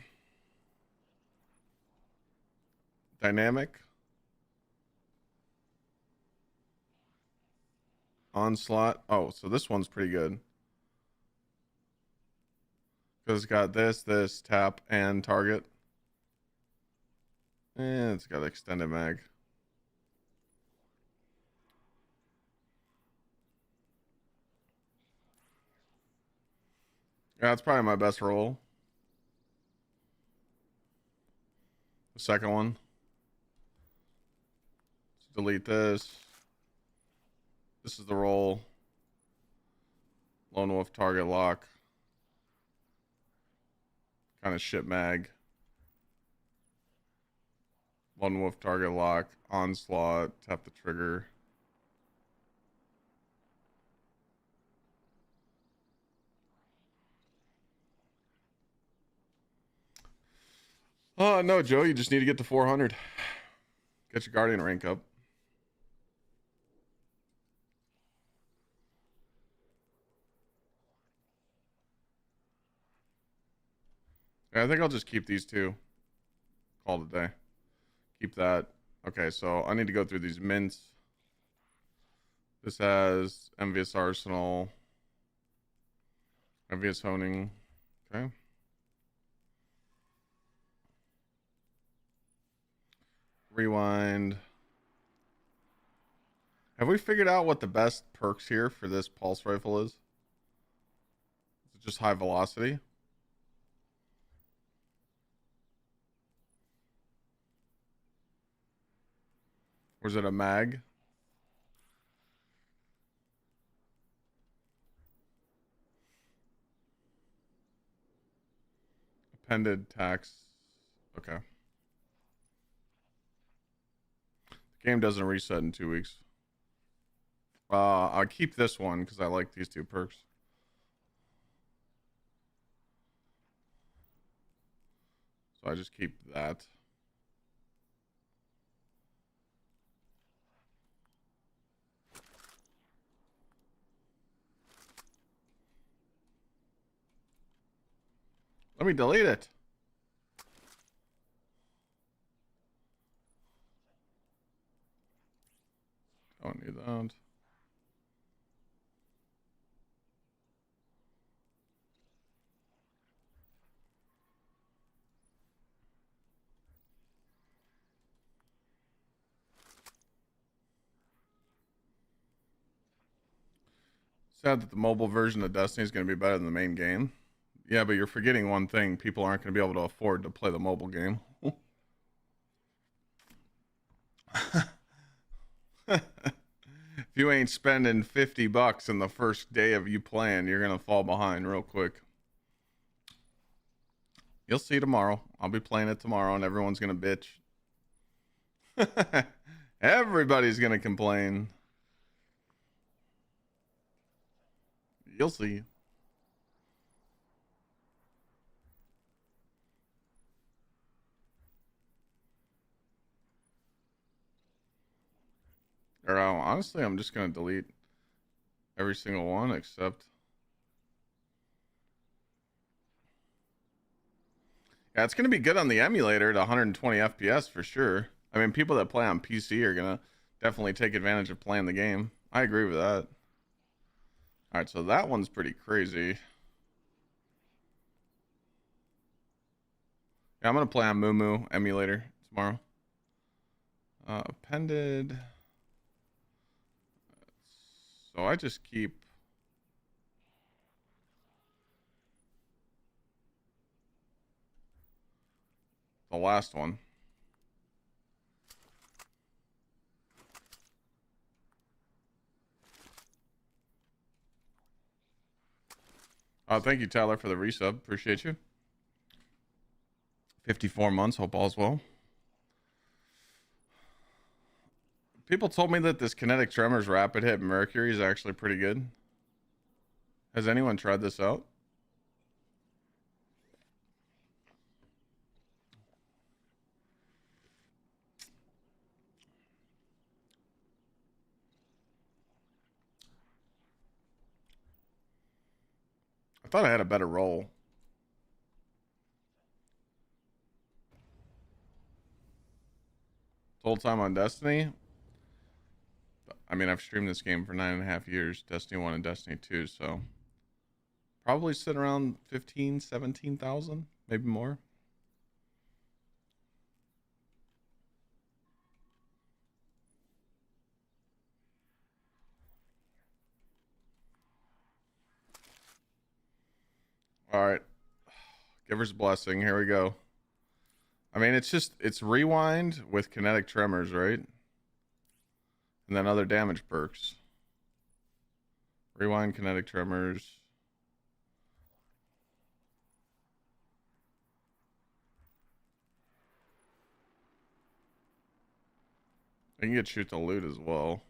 Dynamic. Onslaught. Oh, so this one's pretty good. Because it's got this, tap, and target. And it's got extended mag. Yeah, it's probably my best roll. The second one. Let's delete this. This is the roll. Lone Wolf target lock. Kind of shit mag. Lone Wolf target lock. Onslaught. Tap the trigger. Oh, no, Joe. You just need to get to 400. Get your Guardian rank up. Yeah, I think I'll just keep these two. Call it a day. Keep that. Okay, so I need to go through these mints. This has Envious Arsenal. Envious Honing. Okay. Rewind. Have we figured out what the best perks here for this pulse rifle is? Is it just high velocity? Or is it a mag? Appended tax. Okay. The game doesn't reset in 2 weeks. I'll keep this one because I like these two perks. So I just keep that. Let me delete it. Don't need that. Sad that the mobile version of Destiny is going to be better than the main game. Yeah, but you're forgetting one thing. People aren't going to be able to afford to play the mobile game. If you ain't spending $50 in the first day of you playing, you're going to fall behind real quick. You'll see tomorrow. I'll be playing it tomorrow and everyone's going to bitch. Everybody's going to complain. You'll see. Or honestly, I'm just going to delete every single one except... Yeah, it's going to be good on the emulator to 120 FPS for sure. I mean, people that play on PC are going to definitely take advantage of playing the game. I agree with that. All right, so that one's pretty crazy. Yeah, I'm going to play on Moo emulator tomorrow. Appended. So I just keep... the last one. Thank you, Tyler, for the resub. Appreciate you. 54 months. Hope all's well. People told me that this Kinetic Tremors Rapid Hit Mercury is actually pretty good. Has anyone tried this out? I thought I had a better roll. Whole time on Destiny. I mean, I've streamed this game for 9.5 years, Destiny 1 and Destiny 2, so probably sit around 15, 17,000, maybe more. All right. Giver's Blessing. Here we go. I mean, it's rewind with kinetic tremors, right? And then other damage perks. Rewind, kinetic tremors. I can get shoot to loot as well.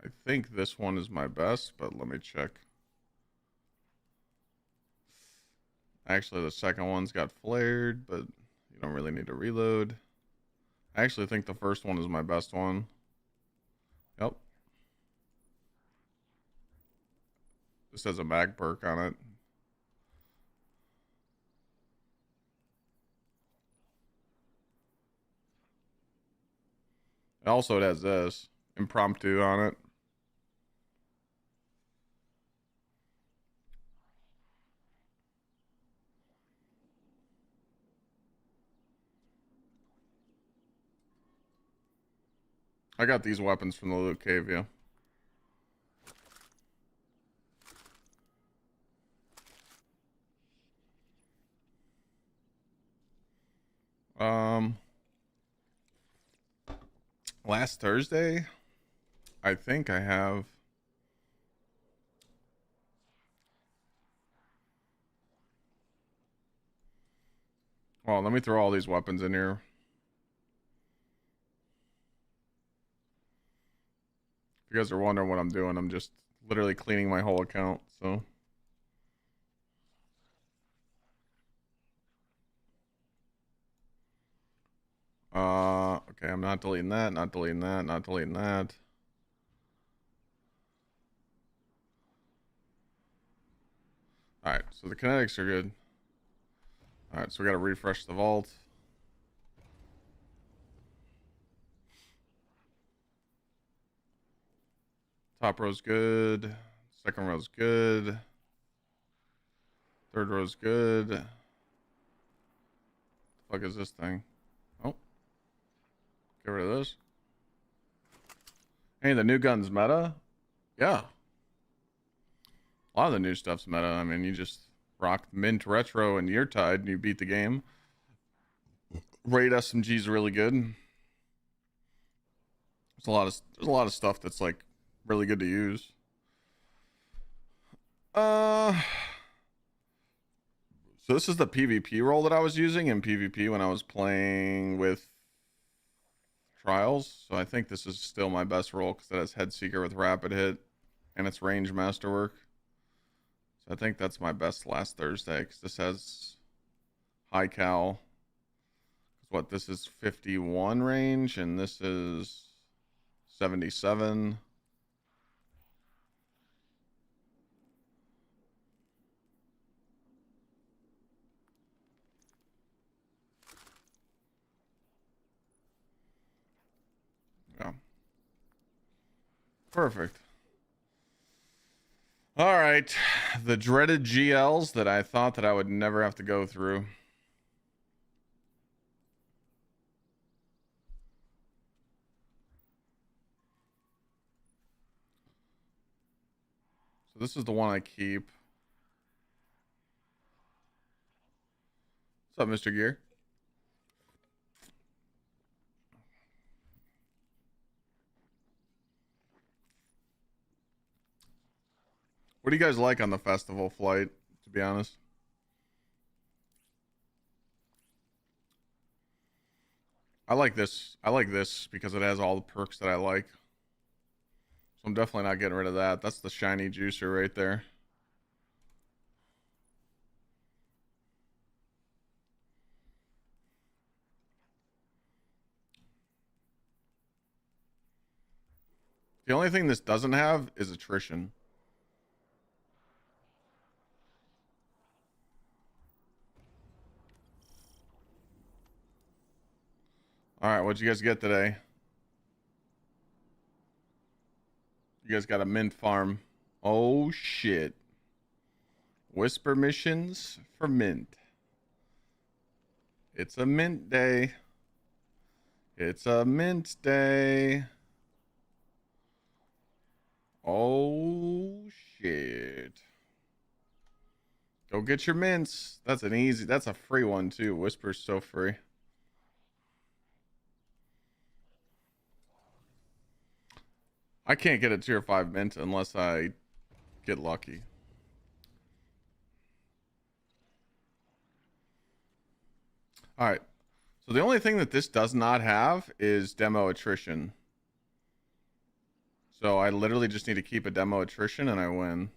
I think this one is my best, but let me check. Actually, the second one's got flared, but you don't really need to reload. I actually think the first one is my best one. Yep. This has a mag perk on it. Also, it has this impromptu on it. I got these weapons from the loot cave, yeah. Last Thursday, I think I have. Well, let me throw all these weapons in here. If you guys are wondering what I'm doing, I'm just literally cleaning my whole account, so. Okay, I'm not deleting that, not deleting that, not deleting that. Alright, so the kinetics are good. Alright, so we gotta refresh the vault. Top row's good. Second row's good. Third row's good. The fuck is this thing? Oh. Get rid of this. Hey, the new gun's meta? Yeah. A lot of the new stuff's meta. I mean, you just rock mint retro and year tide and you beat the game. Raid SMG is really good. There's a lot of stuff that's like really good to use. So this is the PvP role that I was using in PvP when I was playing with Trials. So I think this is still my best role because it has Head Seeker with Rapid Hit and it's range masterwork. So I think that's my best last Thursday because this has high cal. What, this is 51 range and this is 77. Yeah. Perfect. All right. The dreaded GLs that I thought that I would never have to go through. So this is the one I keep. What's up, Mr. Gear? What do you guys like on the festival flight, to be honest? I like this. I like this because it has all the perks that I like. So I'm definitely not getting rid of that. That's the shiny juicer right there. The only thing this doesn't have is attrition. All right, what'd you guys get today? You guys got a mint farm. Oh, shit. Whisper missions for mint. It's a mint day. It's a mint day. Oh, shit. Go get your mints. That's a free one, too. Whisper's so free. I can't get a tier 5 mint unless I get lucky. All right. So the only thing that this does not have is demo attrition. So I literally just need to keep a demo attrition and I win.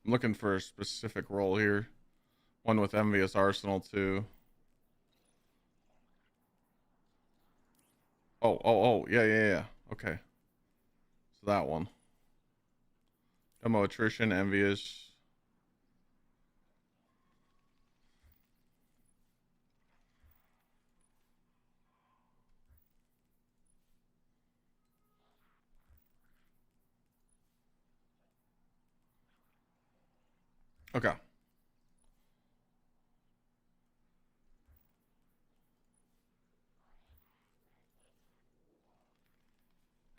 I'm looking for a specific role here. One with Envious Arsenal too. Oh, yeah. Okay. So that one. Demo attrition, Envious. Okay.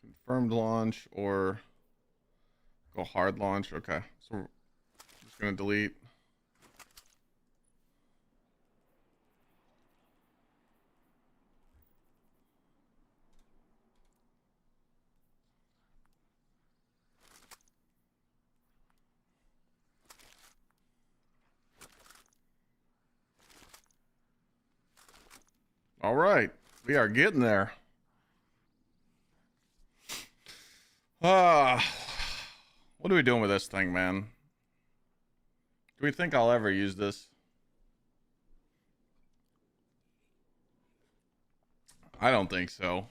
Confirmed launch or go hard launch. Okay. So we're just going to delete. All right. We are getting there. What are we doing with this thing, man? Do we think I'll ever use this? I don't think so.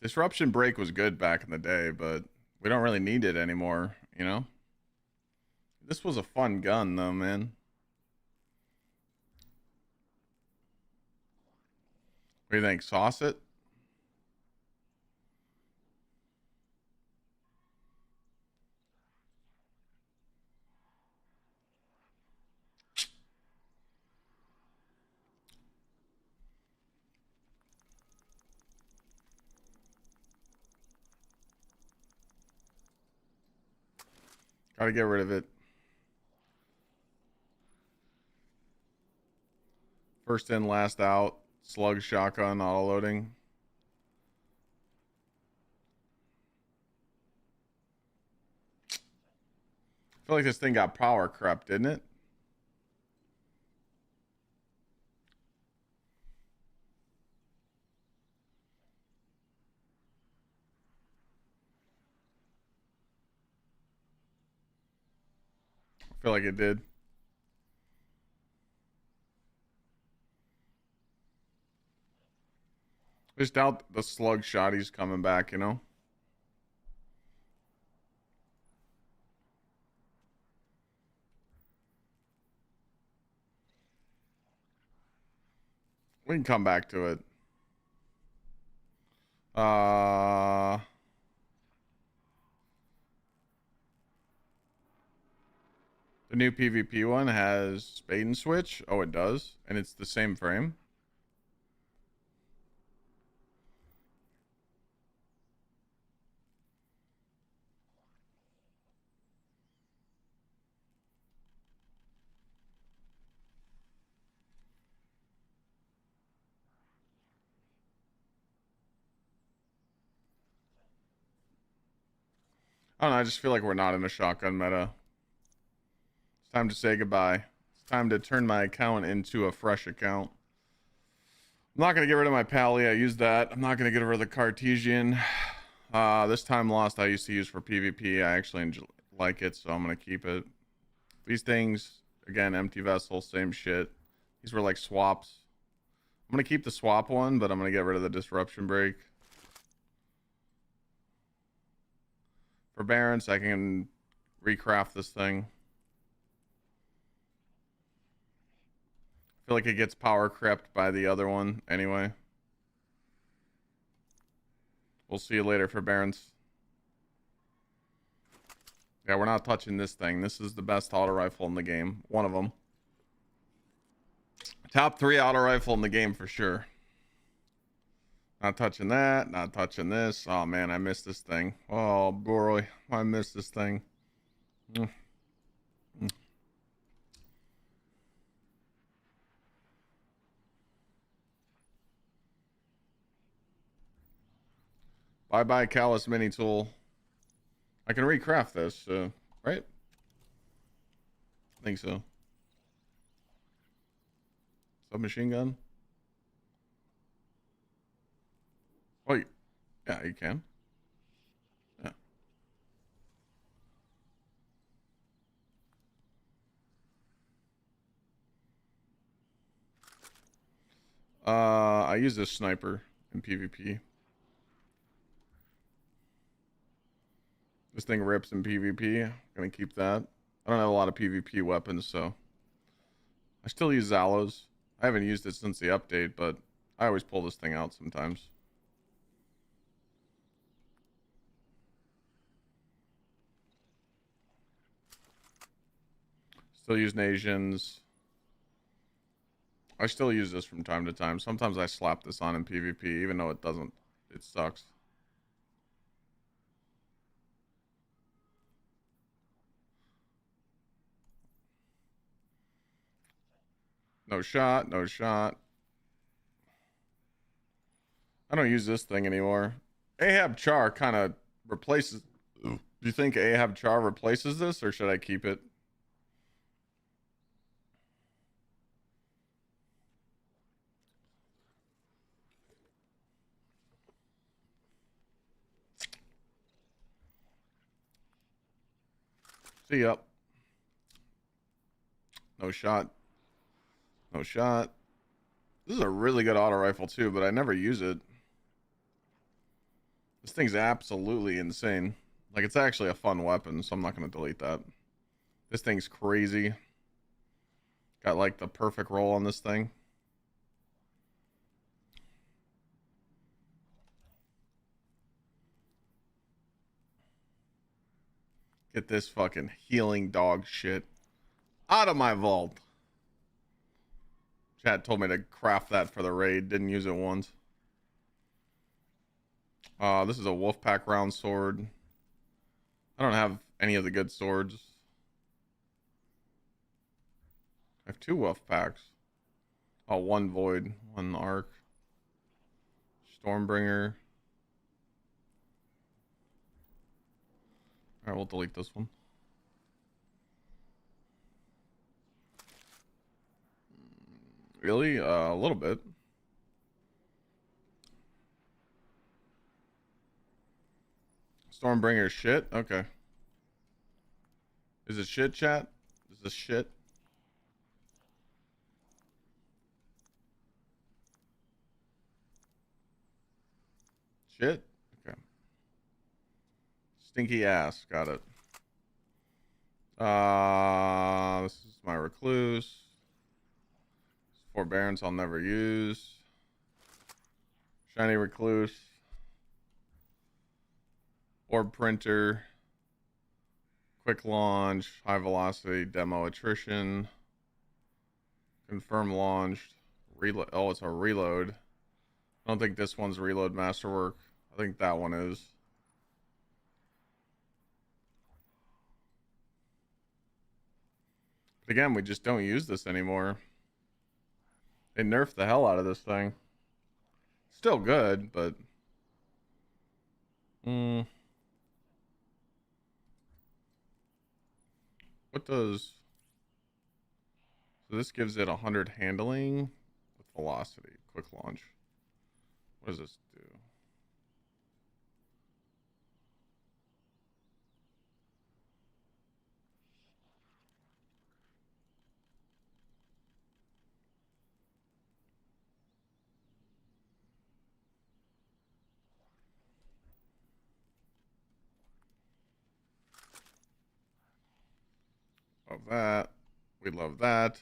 Disruption break was good back in the day, but we don't really need it anymore you know? This was a fun gun, though, man. What do you think? Sauce it? Gotta get rid of it. First in, last out. Slug shotgun auto loading. I feel like this thing got power crept, didn't it? I feel like it did. Just doubt the slug shotty's coming back, you know? We can come back to it. The new PvP one has bait and switch. Oh, it does. And it's the same frame. I don't know. I just feel like we're not in a shotgun meta. It's time to say goodbye. It's time to turn my account into a fresh account. I'm not going to get rid of my Pally. I used that. I'm not going to get rid of the Cartesian. This time lost I used to use for PvP. I actually like it, so I'm going to keep it. These things, again, empty vessel, same shit. These were like swaps. I'm going to keep the swap one, but I'm going to get rid of the disruption break. For Barents, I can recraft this thing. I feel like it gets power crept by the other one anyway. We'll see you later for Barents. Yeah, we're not touching this thing. This is the best auto rifle in the game. One of them. Top 3 auto rifle in the game for sure. Not touching that. Not touching this. Oh, man, I missed this thing. Oh, boy. I missed this thing. Bye-bye, Callus Mini Tool. I can recraft this, right? I think so. Submachine gun? Oh, yeah, you can. Yeah. I use this sniper in PvP. This thing rips in PvP. Gonna keep that. I don't have a lot of PvP weapons, so I still use Zalos. I haven't used it since the update, but I always pull this thing out sometimes. Still use Asians. I still use this from time to time. Sometimes I slap this on in PvP, even though it doesn't. It sucks. No shot, no shot. I don't use this thing anymore. Ahab Char kind of replaces... Do you think Ahab Char replaces this, or should I keep it? See ya. No shot. No shot. This is a really good auto rifle too, but I never use it. This thing's absolutely insane. Like, it's actually a fun weapon, so I'm not going to delete that. This thing's crazy. Got, like, the perfect roll on this thing. Get this fucking healing dog shit out of my vault. Chat told me to craft that for the raid. Didn't use it once. This is a Wolfpack round sword. I don't have any of the good swords. I have 2 Wolfpacks. Oh, 1 Void, 1 Arc. Stormbringer. Alright, we'll delete this one. Really? A little bit. Stormbringer shit? Okay. Is it shit, chat? Is this shit? Shit? Okay. Stinky ass. Got it. This is my recluse. Forbearance I'll never use. Shiny recluse. Orb printer. Quick launch. High velocity. Demo attrition. Confirm launched. Reload. Oh, it's a reload. I don't think this one's reload masterwork. I think that one is. But again, we just don't use this anymore. They nerfed the hell out of this thing. Still good, but... What does... So this gives it 100 handling with velocity. Quick launch. What does this do? Love that. We love that.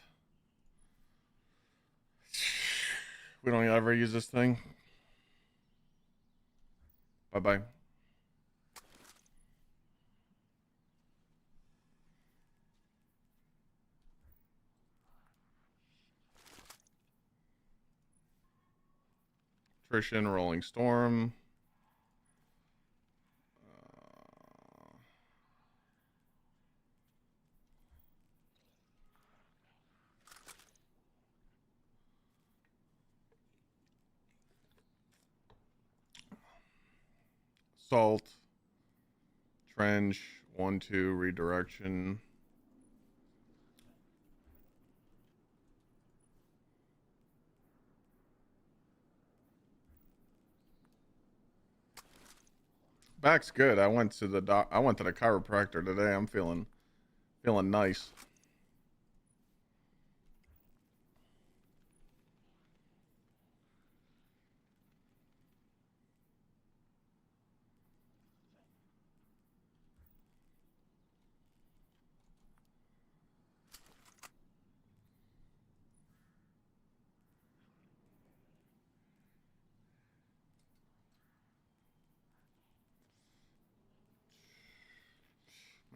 We don't ever use this thing. Bye-bye. Attrition, Rolling Storm. Salt. Trench. 1-2 redirection. Back's good. I went to the chiropractor today. I'm feeling nice.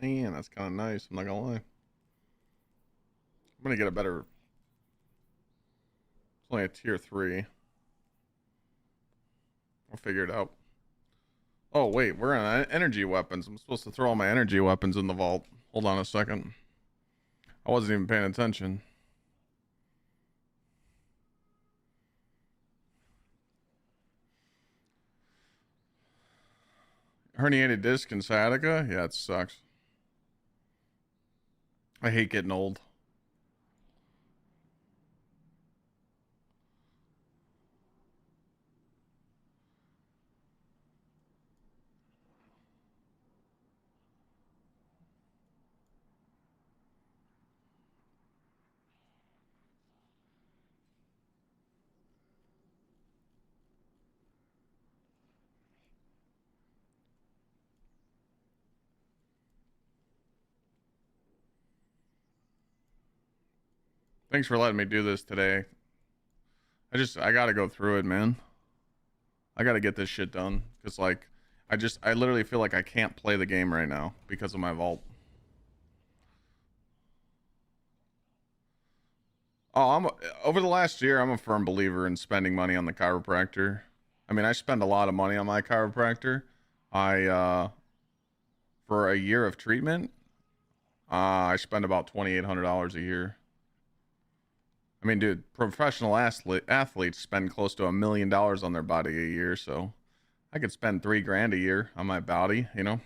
Man, that's kind of nice. I'm not gonna lie. I'm gonna get a better. It's only a tier 3. I'll figure it out. Oh wait, we're on energy weapons. I'm supposed to throw all my energy weapons in the vault. Hold on a second. I wasn't even paying attention. Herniated disc and sciatica? Yeah, it sucks. I hate getting old. Thanks for letting me do this today. I gotta go through it, man. I gotta get this shit done. Cause like, I literally feel like I can't play the game right now because of my vault. Over the last year, I'm a firm believer in spending money on the chiropractor. I mean, I spend a lot of money on my chiropractor. For a year of treatment, I spend about $2,800 a year. I mean, dude, professional athletes spend close to $1 million on their body a year, so I could spend $3,000 a year on my body, you know?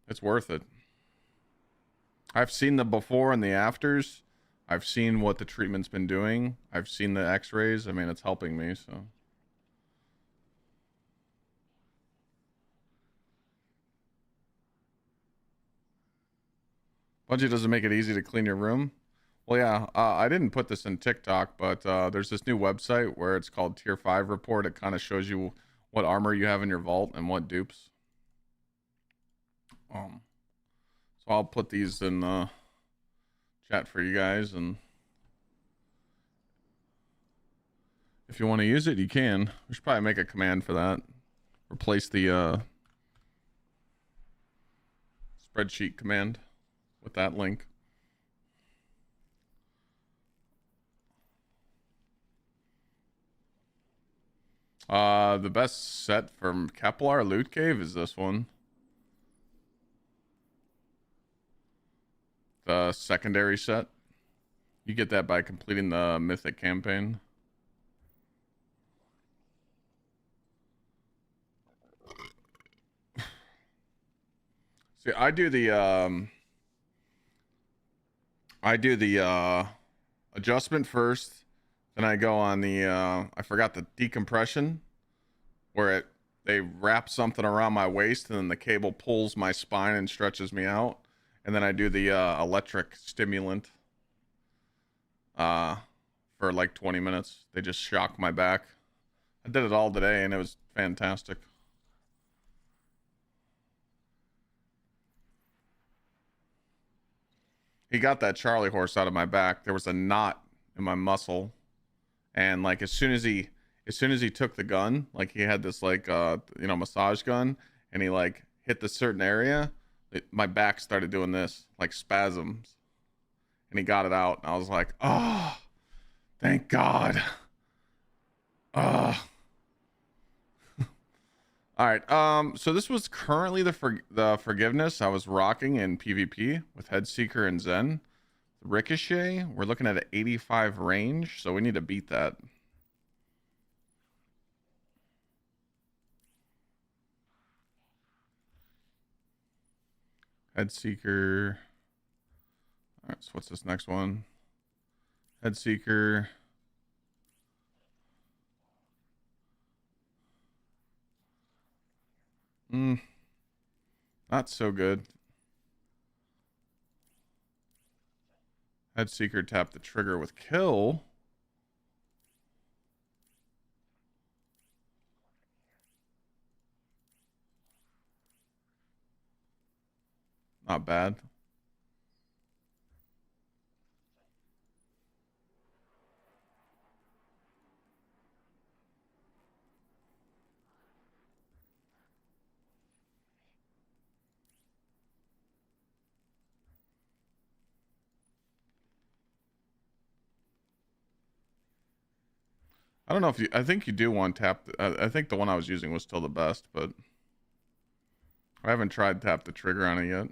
It's worth it. I've seen the before and the afters. I've seen what the treatment's been doing. I've seen the x-rays. I mean, it's helping me, so. Bungie doesn't make it easy to clean your room. Well, yeah, I didn't put this in TikTok, but there's this new website where it's called Tier 5 Report. It kind of shows you what armor you have in your vault and what dupes. So I'll put these in the chat for you guys, and if you want to use it, you can. We should probably make a command for that. Replace the spreadsheet command with that link. The best set from Kepler Loot Cave is this one. The secondary set. You get that by completing the Mythic campaign. See, I do the adjustment first, then I go on the I forgot the decompression, where they wrap something around my waist and then the cable pulls my spine and stretches me out, and then I do the electric stimulant for like 20 minutes. They just shock my back. I did it all today and it was fantastic. He got that Charlie horse out of my back. There was a knot in my muscle, and like as soon as he took the gun, like he had this like massage gun, and he like hit the certain area, my back started doing this like spasms, and he got it out, and I was like, oh, thank God. All right. So this was currently the forgiveness I was rocking in PvP with Headseeker and Zen. Ricochet, we're looking at an 85 range, so we need to beat that. Headseeker. All right, so what's this next one? Headseeker. Not so good. Headseeker tapped the trigger with kill. Not bad. I don't know if you, I think you do want tap. I think the one I was using was still the best, but I haven't tried tap the trigger on it yet.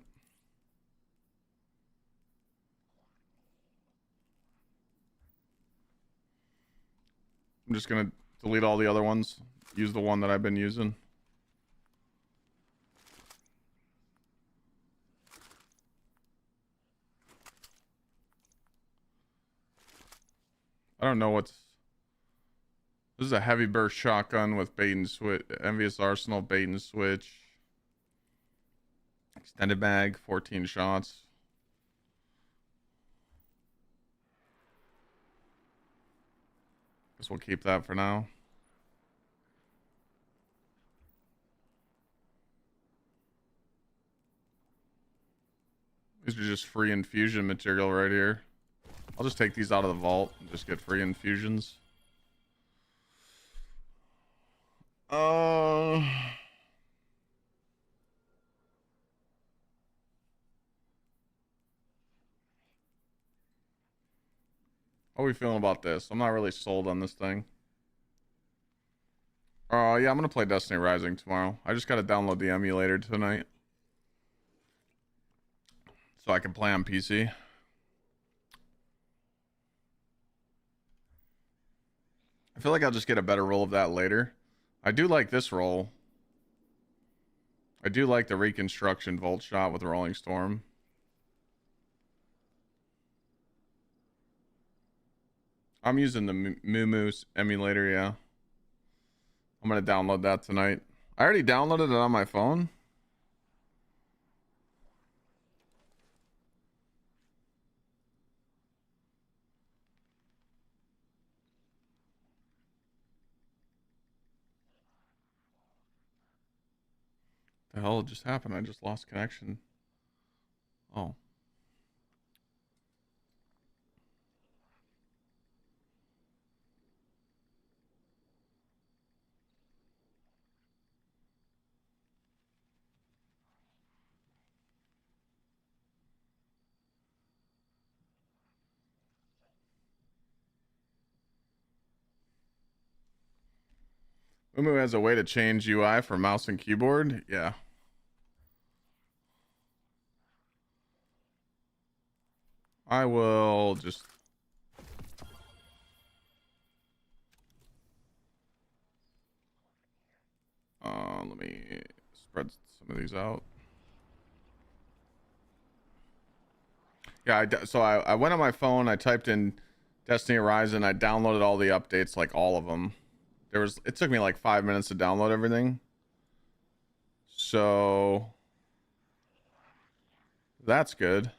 I'm just going to delete all the other ones. Use the one that I've been using. I don't know what's... This is a heavy burst shotgun with bait and switch. Envious Arsenal, bait and switch. Extended mag, 14 shots. Guess we'll keep that for now. These are just free infusion material right here. I'll just take these out of the vault and just get free infusions. How are we feeling about this? I'm not really sold on this thing. Yeah, I'm gonna play Destiny Rising tomorrow. I just gotta download the emulator tonight so I can play on PC. I feel like I'll just get a better roll of that later. I do like this roll. I do like the reconstruction vault shot with Rolling Storm. I'm using the Moo emulator, yeah. I'm gonna download that tonight. I already downloaded it on my phone. The hell just happened? I just lost connection. Oh. Umu has a way to change UI for mouse and keyboard. Yeah. I will just... let me spread some of these out. Yeah, so I went on my phone, I typed in Destiny Horizon, I downloaded all the updates, like all of them. It took me like 5 minutes to download everything. So that's good.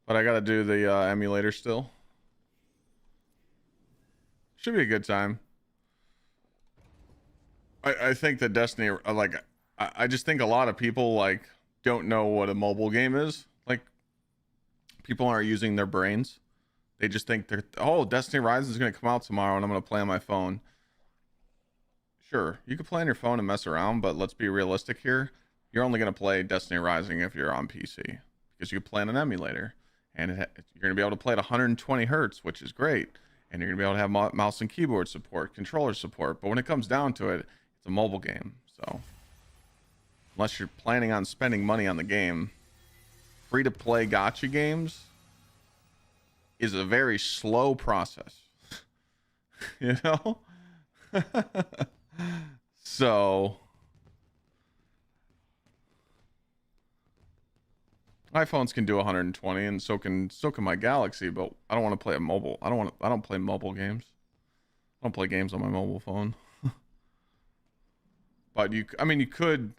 But I gotta do the emulator still. Should be a good time. I think that Destiny, like, I just think a lot of people, like, don't know what a mobile game is. Like, people aren't using their brains. They just think oh, Destiny Rising is going to come out tomorrow and I'm going to play on my phone. Sure, you can play on your phone and mess around, but let's be realistic here. You're only going to play Destiny Rising if you're on PC because you can play on an emulator and you're going to be able to play at 120 hertz, which is great. And you're going to be able to have mouse and keyboard support, controller support. But when it comes down to it, it's a mobile game. So unless you're planning on spending money on the game, free to play gacha games is a very slow process. You know? So iPhones can do 120 and so can my Galaxy, but I don't want to play a mobile. I don't play mobile games. I don't play games on my mobile phone. But you could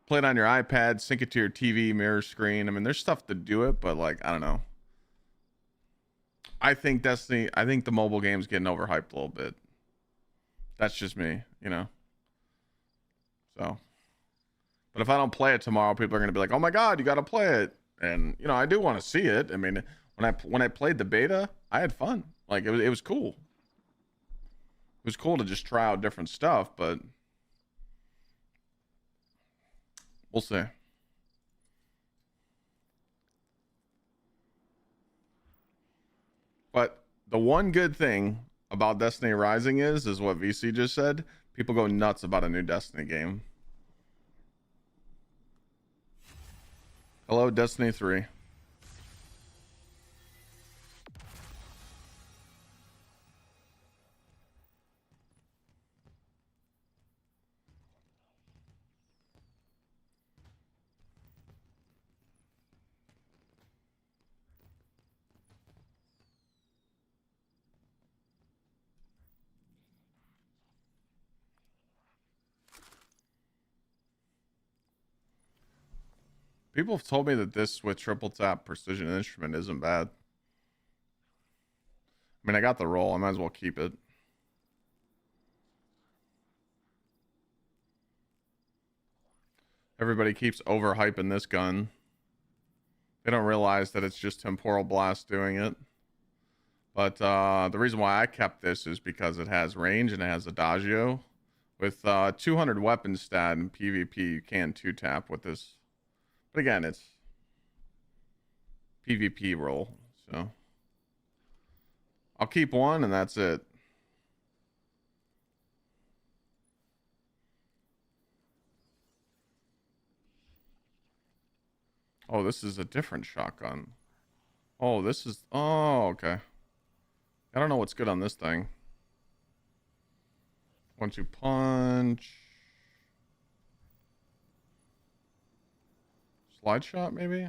play it on your iPad, sync it to your TV mirror screen. I mean, there's stuff to do it, but like, I don't know. I think the mobile game's getting overhyped a little bit. That's just me, you know. So, but if I don't play it tomorrow, people are going to be like, "Oh my God, you got to play it!" And you know, I do want to see it. I mean, when I played the beta, I had fun. Like it was cool. It was cool to just try out different stuff, but we'll see. But the one good thing about Destiny Rising is what VC just said. People go nuts about a new Destiny game. Hello, Destiny 3. People have told me that this with triple tap precision instrument isn't bad. I mean, I got the roll. I might as well keep it. Everybody keeps overhyping this gun. They don't realize that it's just Temporal Blast doing it. But the reason why I kept this is because it has range and it has Adagio. With 200 weapon stat in PvP, you can 2-tap with this. But again, it's PvP roll, so I'll keep one and that's it. Oh, this is a different shotgun. Oh, this is... Oh, okay. I don't know what's good on this thing. 1-2 punch. Slide shot, maybe?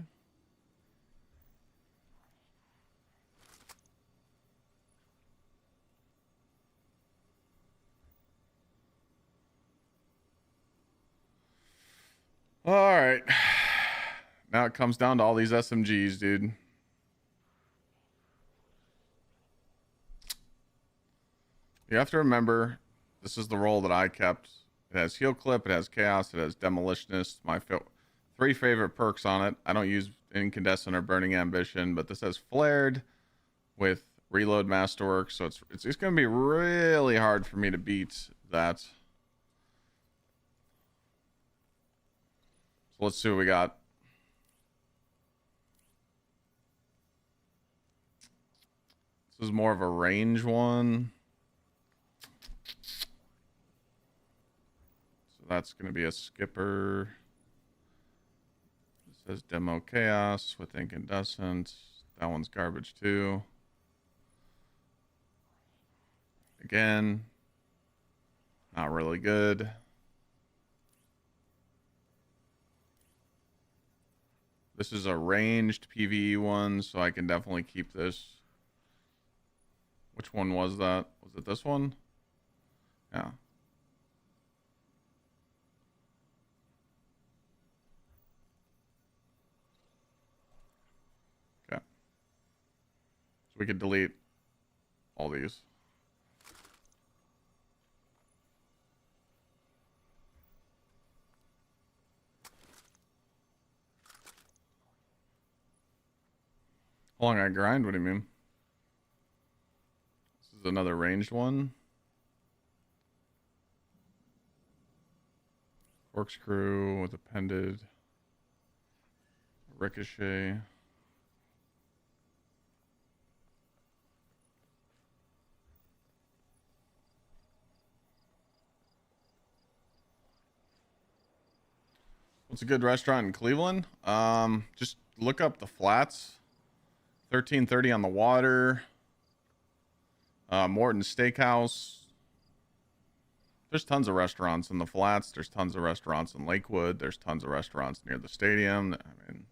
Alright. Now it comes down to all these SMGs, dude. You have to remember, this is the role that I kept. It has Heal Clip, it has Chaos, it has Demolitionist. My 3 favorite perks on it. I don't use Incandescent or Burning Ambition, but this has Flared with Reload Masterwork, so it's going to be really hard for me to beat that. So let's see what we got. This is more of a range one. So that's going to be a skipper. It says Demo Chaos with Incandescent. That one's garbage too. Again, not really good. This is a ranged PvE one, so I can definitely keep this. Which one was that? Was it this one? Yeah. Okay. So we could delete all these. How long I grind? What do you mean? This is another ranged one. Corkscrew with appended. Ricochet. What's a good restaurant in Cleveland? Just look up the Flats. 1330 on the water. Morton Steakhouse. There's tons of restaurants in the Flats. There's tons of restaurants in Lakewood. There's tons of restaurants near the stadium. I mean,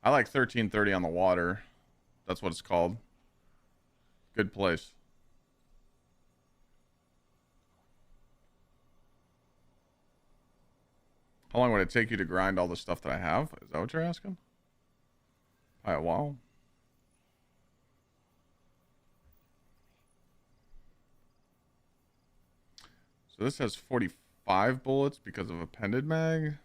I like 1330 on the water. That's what it's called. Good place. How long would it take you to grind all the stuff that I have? Is that what you're asking? By a while. So this has 45 bullets because of appended mag. Is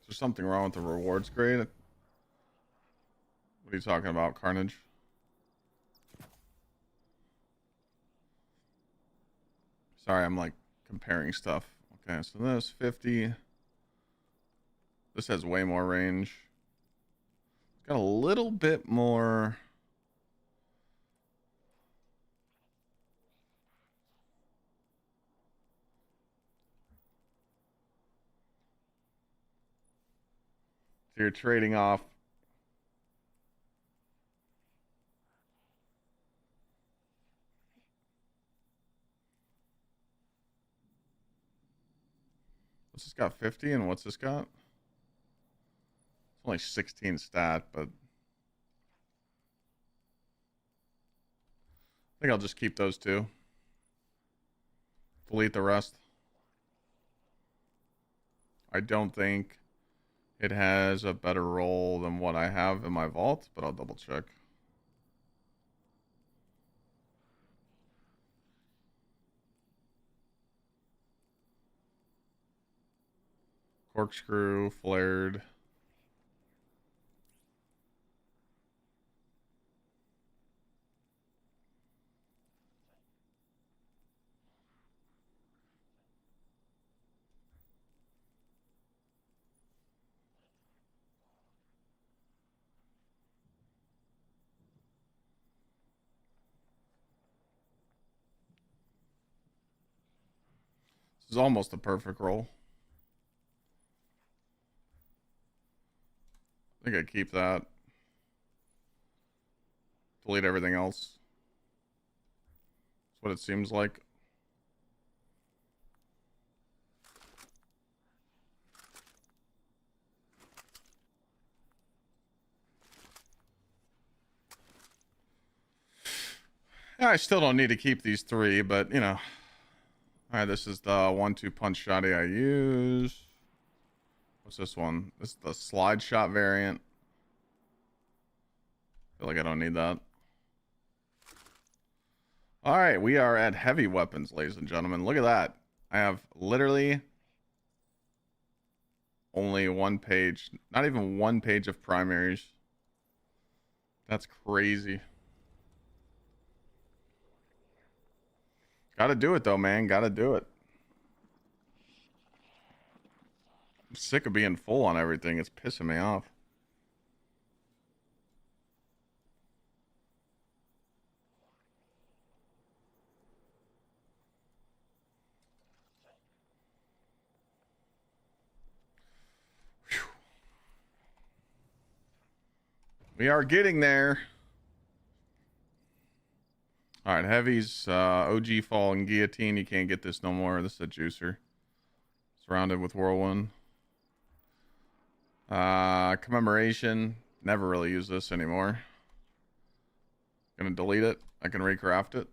there something wrong with the rewards grade? What are you talking about, Carnage? Sorry, I'm like comparing stuff. Okay, so this 50. This has way more range. It's got a little bit more. So you're trading off. What's this got? 50, and what's this got? It's only 16 stat, but I think I'll just keep those two. Delete the rest. I don't think it has a better roll than what I have in my vault, but I'll double check. Corkscrew, flared. This is almost a perfect roll. I think I keep that. Delete everything else. That's what it seems like. Yeah, I still don't need to keep these three, but you know. Alright, this is the 1-2 punch shotty I use. What's this one? This is the slide shot variant. Feel like I don't need that. Alright, we are at heavy weapons, ladies and gentlemen. Look at that. I have literally only one page, not even one page of primaries. That's crazy. Gotta do it though, man. Gotta do it. I'm sick of being full on everything. It's pissing me off. Whew. We are getting there. All right, heavies, OG fall and guillotine. You can't get this no more. This is a juicer. Surrounded with whirlwind. Commemoration. Never really use this anymore. Gonna delete it. I can recraft it.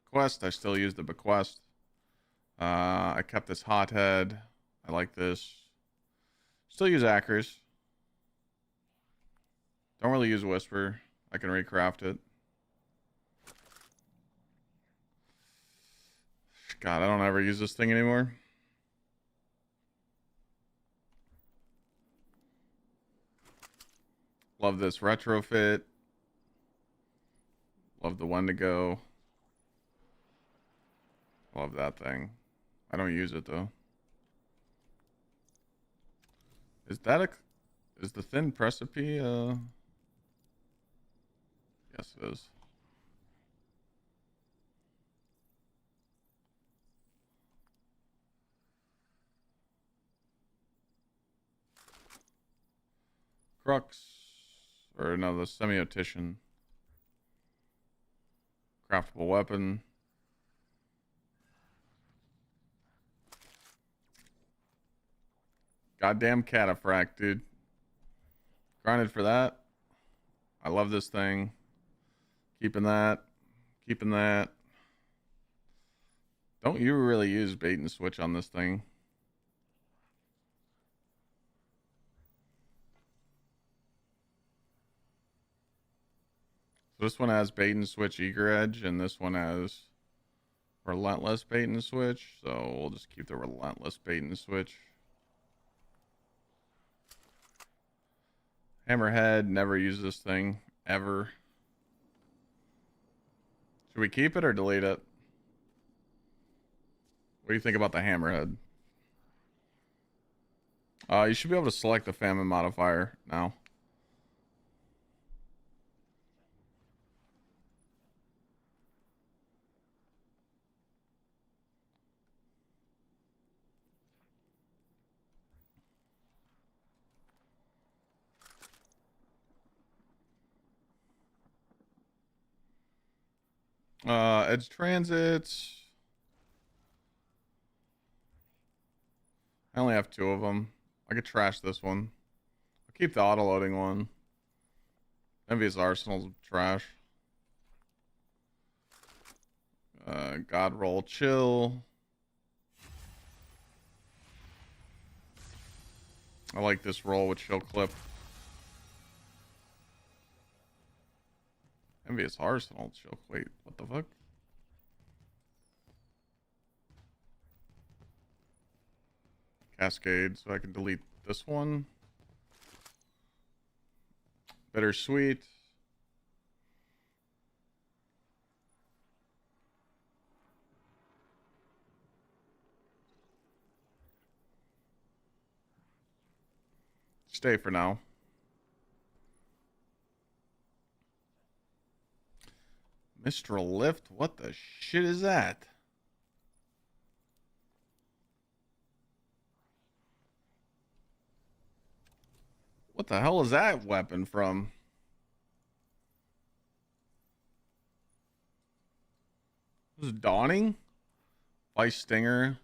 Bequest. I still use the bequest. I kept this hothead. I like this. Still use Acres. Don't really use Whisper. I can recraft it. God, I don't ever use this thing anymore. Love this retrofit. Love the Wendigo. Love that thing. I don't use it though. Is that a... Is the thin precipice, Yes, it is. Crux. Or no, the Semiotician. Craftable weapon. Goddamn cataphract, dude. Grinded for that. I love this thing. Keeping that. Keeping that. Don't you really use bait and switch on this thing? So this one has bait and switch eager edge, and this one has relentless bait and switch. So we'll just keep the relentless bait and switch. Hammerhead, never use this thing ever. Should we keep it or delete it? What do you think about the hammerhead? You should be able to select the famine modifier now. Edge transits. I only have 2 of them. I could trash this one. I'll keep the auto-loading one. Envious Arsenal's trash. God roll chill. I like this roll with chill clip. Envious Arsenal chill. Wait, what the fuck? Cascade, so I can delete this one. Bittersweet. Stay for now. Mistral Lift? What the shit is that? What the hell is that weapon from? This is Dawning? Vice Stinger.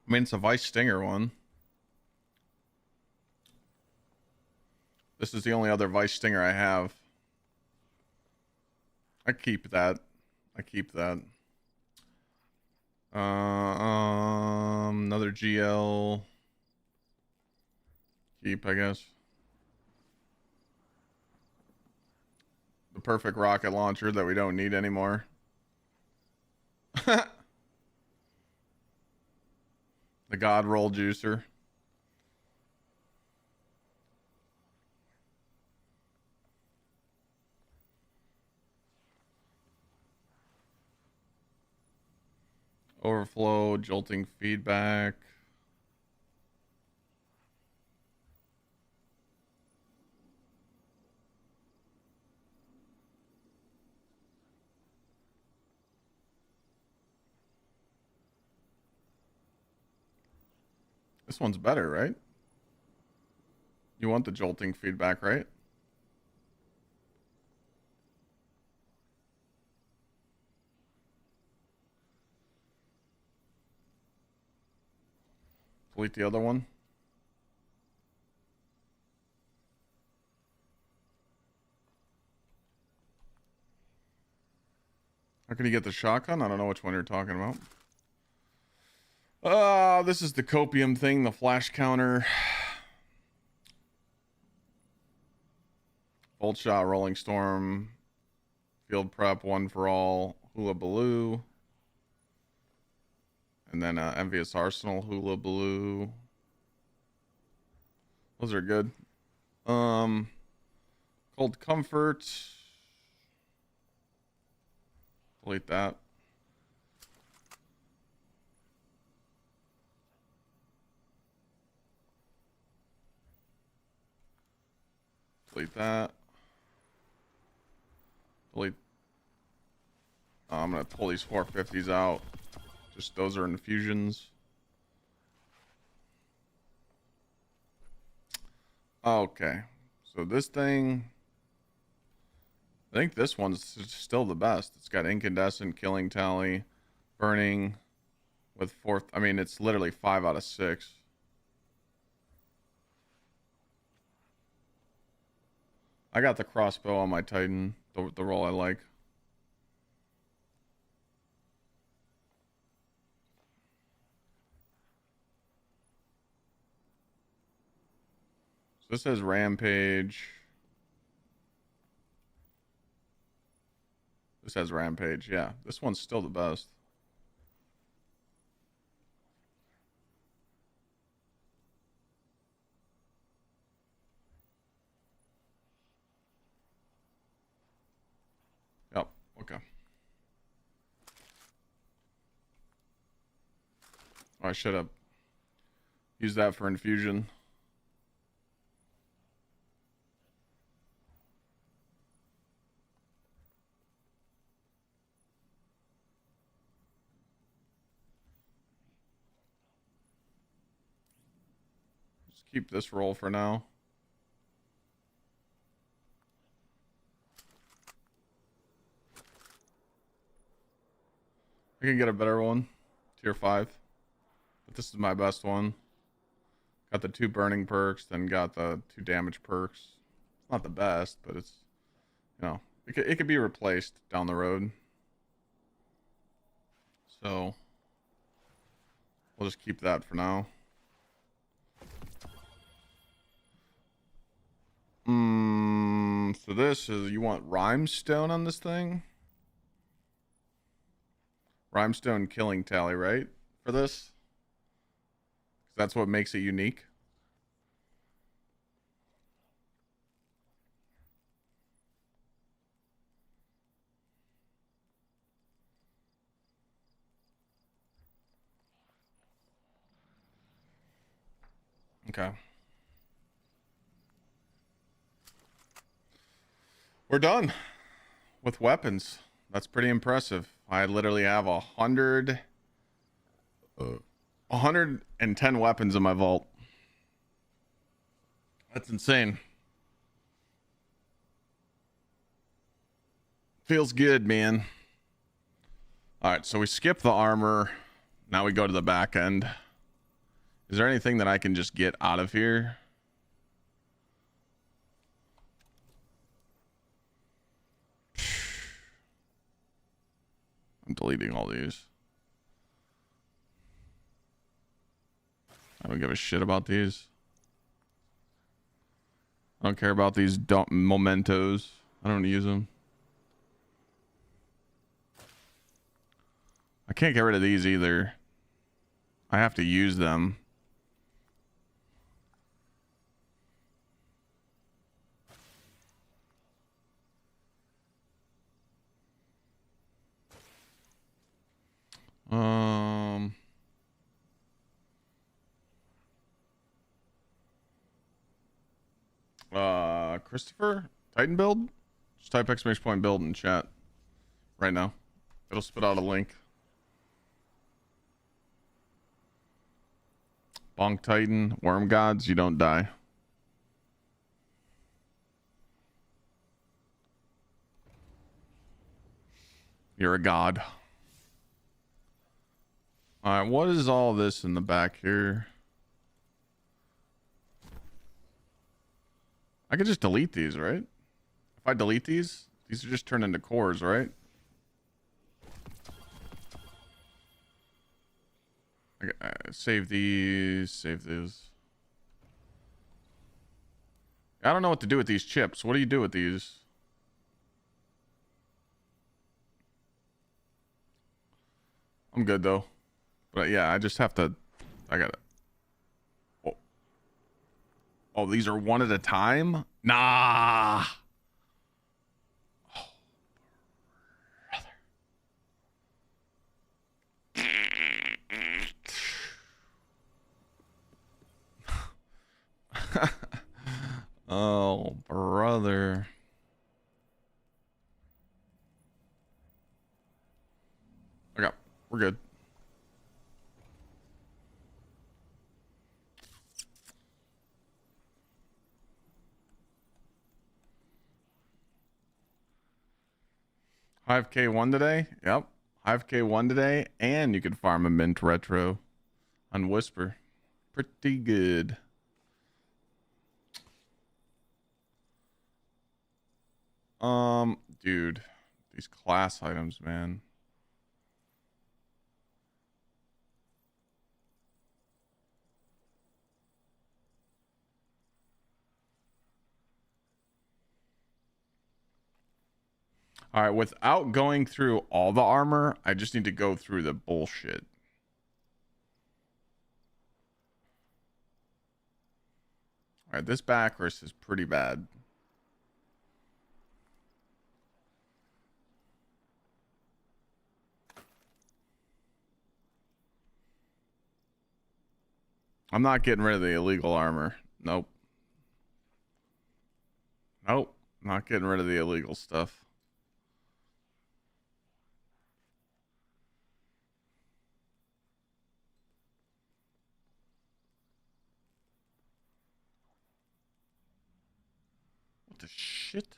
I mean, it's a Vice Stinger one. This is the only other Vice Stinger I have. I keep that. I keep that. Another GL. Keep, I guess. The perfect rocket launcher that we don't need anymore. The God Roll Juicer. Overflow, jolting feedback. This one's better, right? You want the jolting feedback, right? Delete the other one. How can you get the shotgun? I don't know which one you're talking about. This is the copium thing, the flash counter. Bolt shot, rolling storm, field prep, one for all, hula baloo, and then envious arsenal, hula baloo. Those are good. Cold comfort. Delete that. Delete that. Delete. I'm gonna pull these 450s out. Just those are infusions. Okay. So this thing, I think this one's still the best. It's got incandescent, killing tally, burning with fourth. I mean, it's literally 5 out of 6. I got the crossbow on my Titan, the roll I like. So this says Rampage. This has Rampage, yeah. This one's still the best. Yep, okay. Oh, I should have used that for infusion. Just keep this roll for now. I can get a better one. Tier 5. But this is my best one. Got the 2 burning perks, then got the 2 damage perks. It's not the best, but it's, you know, it could be replaced down the road. So we'll just keep that for now. So this is, you want rhymestone on this thing? Rhymestone killing tally, right? For this? That's what makes it unique. Okay. We're done with weapons. That's pretty impressive. I literally have 110 weapons in my vault. That's insane. Feels good, man. All right, so we skip the armor. Now we go to the back end. Is there anything that I can just get out of here? I'm deleting all these. I don't give a shit about these. I don't care about these mementos. I don't use them. I can't get rid of these either. I have to use them. Christopher, Titan build? Just type exclamation point build in chat right now. It'll spit out a link. Bonk Titan, Worm Gods, you don't die. You're a god. Alright, what is all this in the back here? I could just delete these, right? If I delete these are just turned into cores, right? Save these, save these. I don't know what to do with these chips. What do you do with these? I'm good though. But yeah, I just have to, I gotta. Oh, these are one at a time? Nah. Oh, brother. Oh, brother. Okay, we're good. $5K1 today? Yep. $5K1 today, and you can farm a mint retro on Whisper. Pretty good. Dude, these class items, man. All right, without going through all the armor, I just need to go through the bullshit. All right, this backrest is pretty bad. I'm not getting rid of the illegal armor. Nope. Nope. Not getting rid of the illegal stuff. What the shit?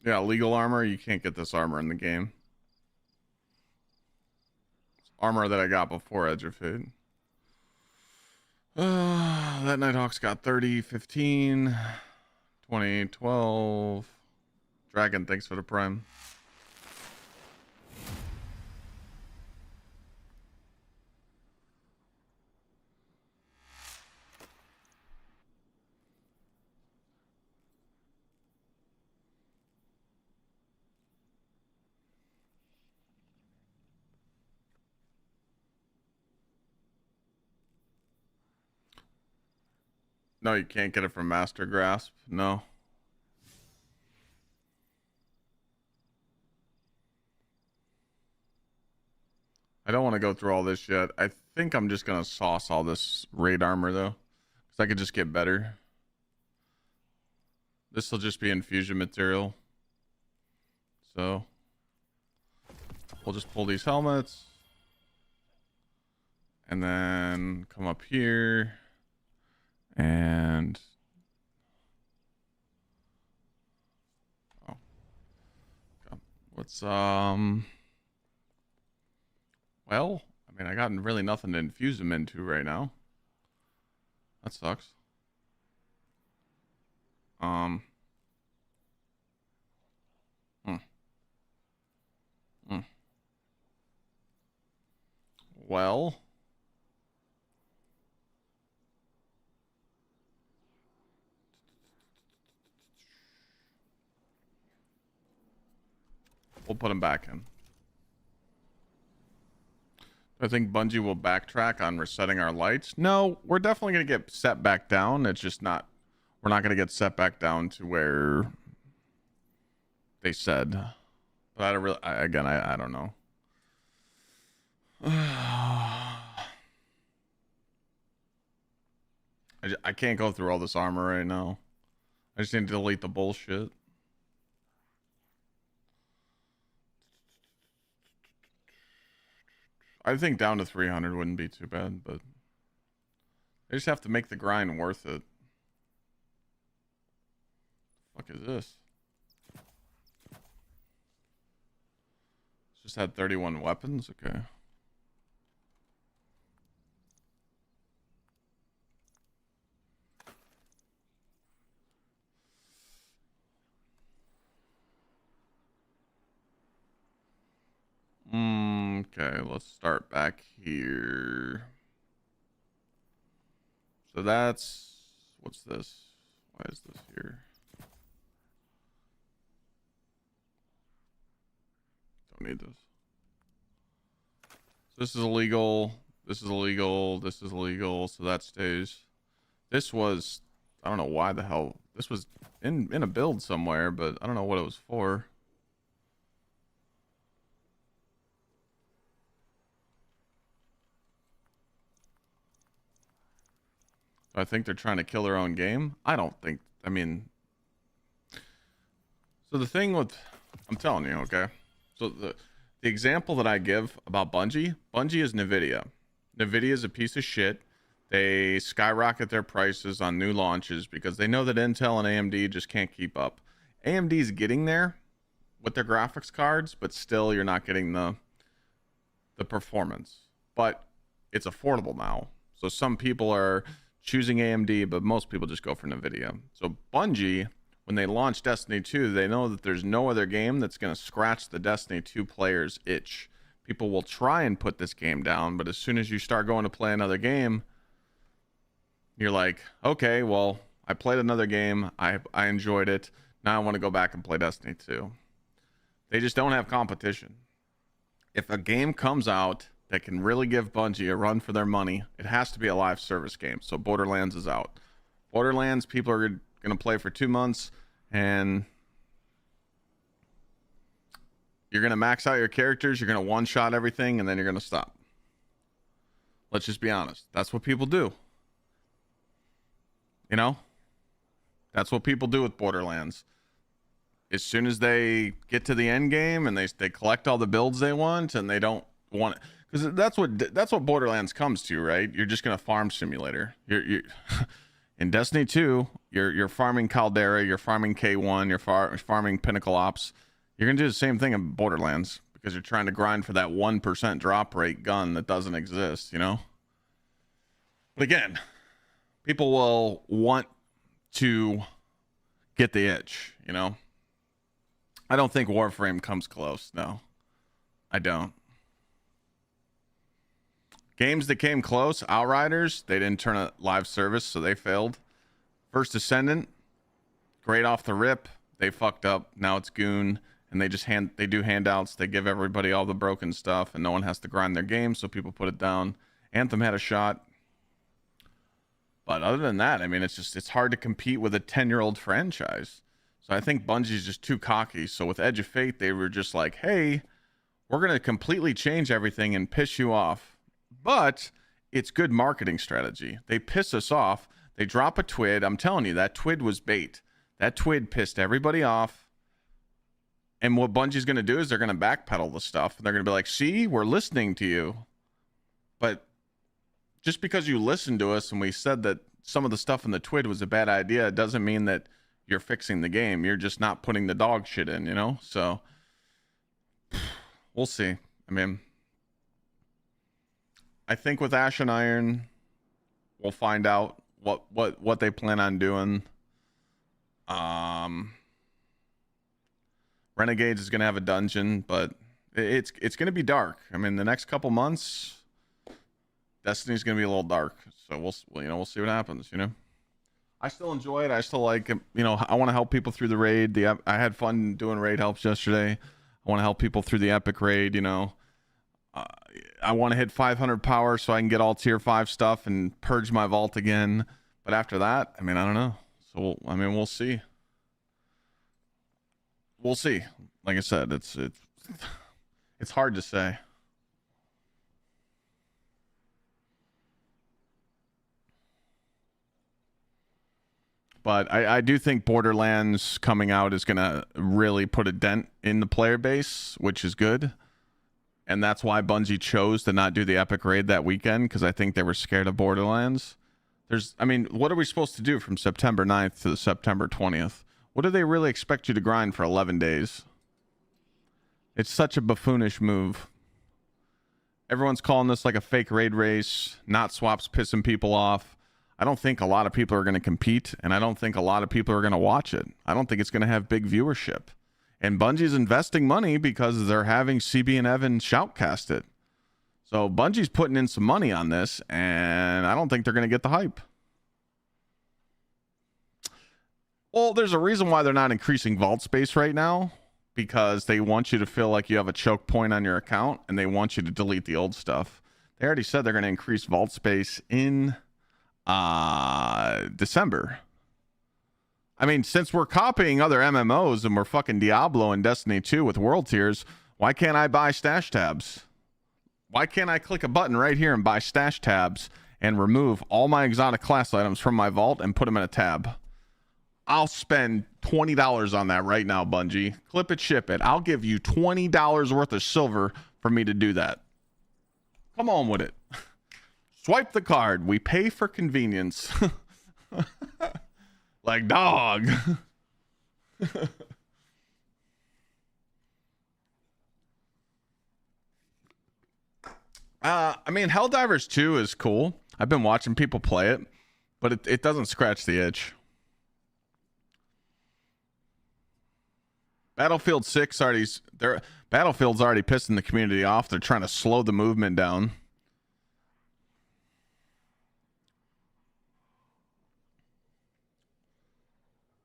Yeah, legal armor. You can't get this armor in the game. It's armor that I got before Edge of Fate. That Nighthawk's got 30, 15, 20, 12. Dragon, thanks for the prime. No, you can't get it from Master Grasp. No. I don't want to go through all this yet. I think I'm just going to sauce all this raid armor, though. Because I could just get better. This will just be infusion material. So we'll just pull these helmets. And then come up here. And... oh. What's, well, I mean, I got really nothing to infuse them into right now. That sucks. Hmm. Well. We'll put them back in. I think Bungie will backtrack on resetting our lights. No, we're definitely going to get set back down. It's just not, we're not going to get set back down to where they said. But I don't really, again, I don't know. I can't go through all this armor right now. I just need to delete the bullshit. I think down to 300 wouldn't be too bad, but I just have to make the grind worth it. What the fuck is this? Just had 31 weapons? Okay. Okay, let's start back here. So that's, what's this? Why is this here? Don't need this. So this is illegal. This is illegal. This is illegal. So that stays. This was, I don't know why the hell. This was in a build somewhere, but I don't know what it was for. I think they're trying to kill their own game. I don't think, I mean, so the thing with, I'm telling you, okay? So the example that I give about Bungie is Nvidia. Nvidia is a piece of shit. They skyrocket their prices on new launches because they know that Intel and AMD just can't keep up. AMD's getting there with their graphics cards, but still you're not getting the performance. But it's affordable now. So some people are choosing AMD, but most people just go for Nvidia. So Bungie, when they launch Destiny 2, they know that there's no other game that's going to scratch the Destiny 2 players' itch. People will try and put this game down, but as soon as you start going to play another game, you're like, okay, well, I played another game. I enjoyed it. Now I want to go back and play Destiny 2. They just don't have competition. If a game comes out that can really give Bungie a run for their money, it has to be a live service game. So Borderlands is out. Borderlands, people are going to play for 2 months, and you're going to max out your characters, you're going to one-shot everything, and then you're going to stop. Let's just be honest. That's what people do. You know? That's what people do with Borderlands. As soon as they get to the end game and they collect all the builds they want, and they don't want it, because that's what Borderlands comes to, right? You're just gonna farm simulator. You're in Destiny 2, you're farming Caldera, you're farming K1, you're farming Pinnacle Ops. You're gonna do the same thing in Borderlands because you're trying to grind for that 1% drop rate gun that doesn't exist, you know? But again, people will want to get the itch, you know? I don't think Warframe comes close. No, I don't. Games that came close, Outriders, they didn't turn a live service, so they failed. First Descendant, great off the rip. They fucked up. Now it's Goon, and they do handouts. They give everybody all the broken stuff, and no one has to grind their game, so people put it down. Anthem had a shot. But other than that, I mean, it's hard to compete with a 10-year-old franchise. So I think Bungie's just too cocky. So with Edge of Fate, they were just like, hey, we're going to completely change everything and piss you off. But it's good marketing strategy. They piss us off. They drop a TWID. I'm telling you, that TWID was bait. That TWID pissed everybody off. And what Bungie's going to do is they're going to backpedal the stuff. They're going to be like, see, we're listening to you. But just because you listened to us and we said that some of the stuff in the TWID was a bad idea, it doesn't mean that you're fixing the game. You're just not putting the dog shit in, you know? So we'll see. I mean, I think with Ash and Iron, we'll find out what they plan on doing. Renegades is going to have a dungeon, but it's going to be dark. I mean, the next couple months, Destiny's going to be a little dark. So we'll see what happens, you know? I still enjoy it. I still like it. You know, I want to help people through the raid. I had fun doing raid helps yesterday. I want to help people through the epic raid, you know. I want to hit 500 power so I can get all tier 5 stuff and purge my vault again. But after that, I mean, I don't know. So, I mean, we'll see. We'll see. Like I said, it's hard to say. But I do think Borderlands coming out is going to really put a dent in the player base, which is good. And that's why Bungie chose to not do the epic raid that weekend, because I think they were scared of Borderlands. I mean, what are we supposed to do from September 9th to September 20th? What do they really expect you to grind for 11 days? It's such a buffoonish move. Everyone's calling this like a fake raid race. Not swaps pissing people off. I don't think a lot of people are going to compete, and I don't think a lot of people are going to watch it. I don't think it's going to have big viewership. And Bungie's investing money because they're having CB and Evan shoutcast it. So Bungie's putting in some money on this, and I don't think they're going to get the hype. Well, there's a reason why they're not increasing vault space right now, because they want you to feel like you have a choke point on your account, and they want you to delete the old stuff. They already said they're going to increase vault space in December. I mean, since we're copying other MMOs and we're fucking Diablo and Destiny 2 with world tiers, why can't I buy stash tabs? Why can't I click a button right here and buy stash tabs and remove all my exotic class items from my vault and put them in a tab? I'll spend $20 on that right now, Bungie. Clip it, ship it. I'll give you $20 worth of silver for me to do that. Come on with it. Swipe the card. We pay for convenience. Like, dog. I mean, Helldivers 2 is cool. I've been watching people play it, but it doesn't scratch the itch. Battlefield 6 Battlefield's already pissing the community off. They're trying to slow the movement down.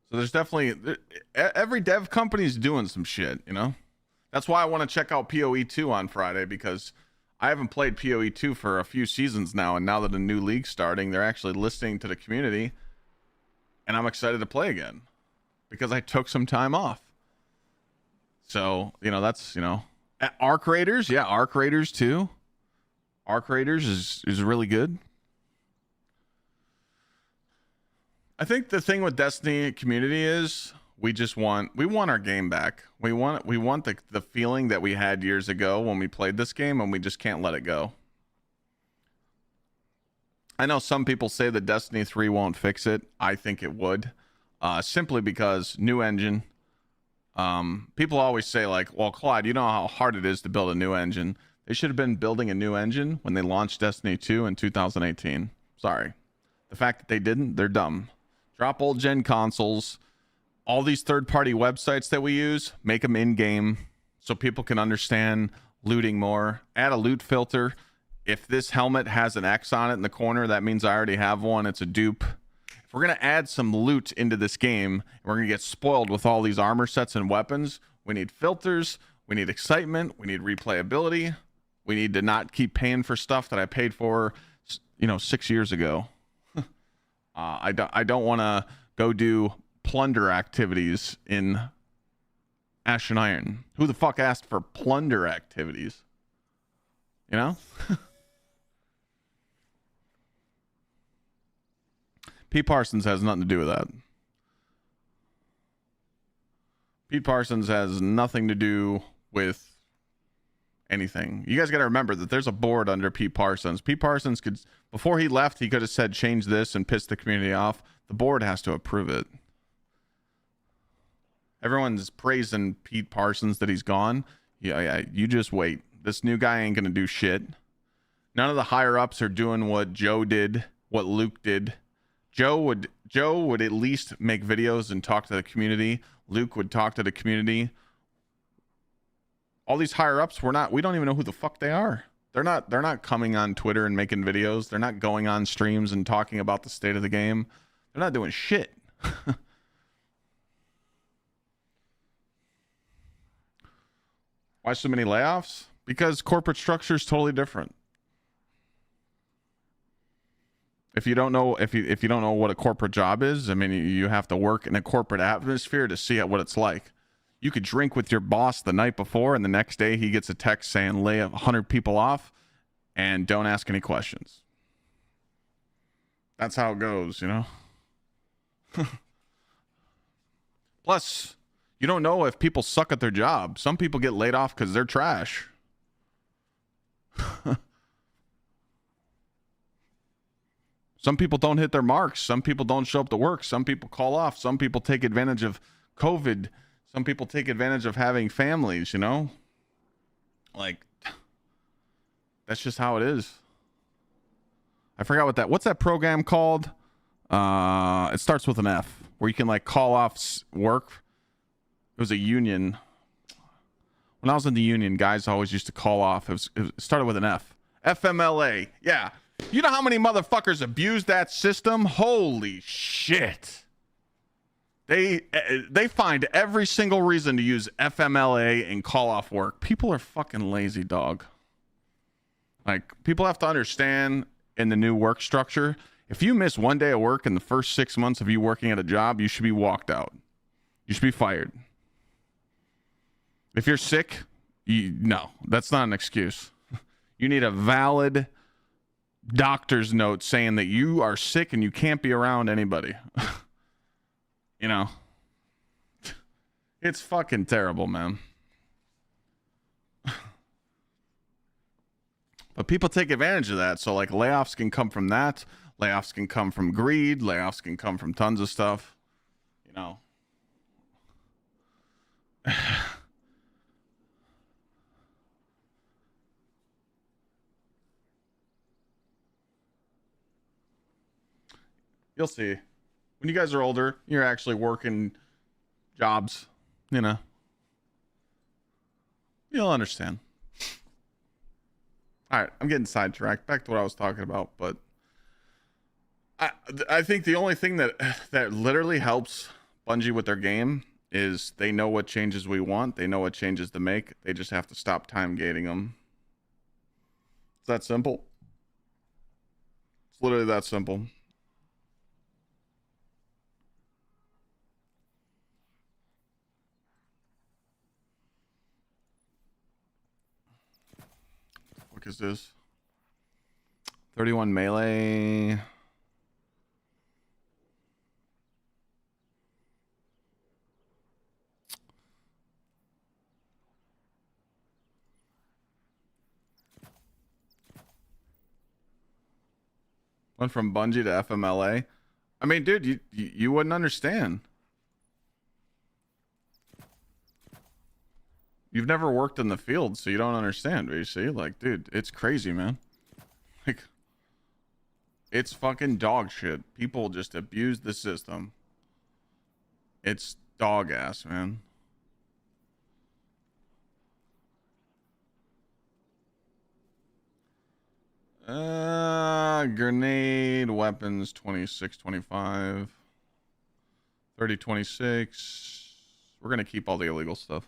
So there's definitely every dev company's doing some shit, you know? That's why I want to check out PoE 2 on Friday, because I haven't played PoE 2 for a few seasons now, and now that a new league's starting, they're actually listening to the community, and I'm excited to play again because I took some time off. So, you know, that's, you know, Arc Raiders, yeah, Arc Raiders 2. Arc Raiders is really good. I think the thing with Destiny community is we want our game back. We want the feeling that we had years ago when we played this game, and we just can't let it go. I know some people say that Destiny 3 won't fix it. I think it would, simply because new engine. People always say, like, well, Clyde, you know how hard it is to build a new engine. They should have been building a new engine when they launched Destiny 2 in 2018. Sorry. The fact that they didn't, they're dumb. Drop old gen consoles. All these third-party websites that we use, make them in-game so people can understand looting more. Add a loot filter. If this helmet has an X on it in the corner, that means I already have one. It's a dupe. If we're going to add some loot into this game, and we're going to get spoiled with all these armor sets and weapons, we need filters, we need excitement, we need replayability, we need to not keep paying for stuff that I paid for, 6 years ago. I don't want to go do plunder activities in Ash and Iron. Who the fuck asked for plunder activities? You know? Pete Parsons has nothing to do with that. Pete Parsons has nothing to do with anything. You guys got to remember that there's a board under Pete Parsons. Pete Parsons could, before he left, he could have said change this and pissed the community off. The board has to approve it. Everyone's praising Pete Parsons that he's gone. Yeah, you just wait. This new guy ain't gonna do shit. None of the higher ups are doing what Joe did, what Luke did. Joe would at least make videos and talk to the community. Luke would talk to the community. All these higher ups, we don't even know who the fuck they are. They're not coming on Twitter and making videos. They're not going on streams and talking about the state of the game. They're not doing shit. Why so many layoffs? Because corporate structure is totally different. If you don't know what a corporate job is, I mean, you have to work in a corporate atmosphere to see what it's like. You could drink with your boss the night before, and the next day he gets a text saying lay 100 people off and don't ask any questions. That's how it goes, you know? Plus, you don't know if people suck at their job. Some people get laid off because they're trash. Some people don't hit their marks. Some people don't show up to work. Some people call off. Some people take advantage of COVID. Some people take advantage of having families, you know? Like, that's just how it is. I forgot what's that program called? It starts with an F, where you can like call off work. It was a union. When I was in the union, guys always used to call off. It started with an F. FMLA. Yeah. You know how many motherfuckers abuse that system? Holy shit. They find every single reason to use FMLA and call off work. People are fucking lazy, dog. Like, people have to understand in the new work structure, if you miss one day of work in the first 6 months of you working at a job, you should be walked out. You should be fired. If you're sick, no, that's not an excuse. You need a valid doctor's note saying that you are sick and you can't be around anybody. You know, it's fucking terrible, man. But people take advantage of that. So like layoffs can come from that. Layoffs can come from greed. Layoffs can come from tons of stuff. You know. You'll see. When you guys are older, you're actually working jobs, you know. You'll understand. All right, I'm getting sidetracked. Back to what I was talking about, but I think the only thing that literally helps Bungie with their game is they know what changes we want. They know what changes to make. They just have to stop time gating them. It's that simple. It's literally that simple. What is this? 31 melee. Went from Bungie to FMLA. I mean, dude, you wouldn't understand. You've never worked in the field, so you don't understand, you see? Like, dude, it's crazy, man. Like, it's fucking dog shit. People just abuse the system. It's dog ass, man. Grenade, weapons, 26, 25. 30, 26. We're gonna keep all the illegal stuff.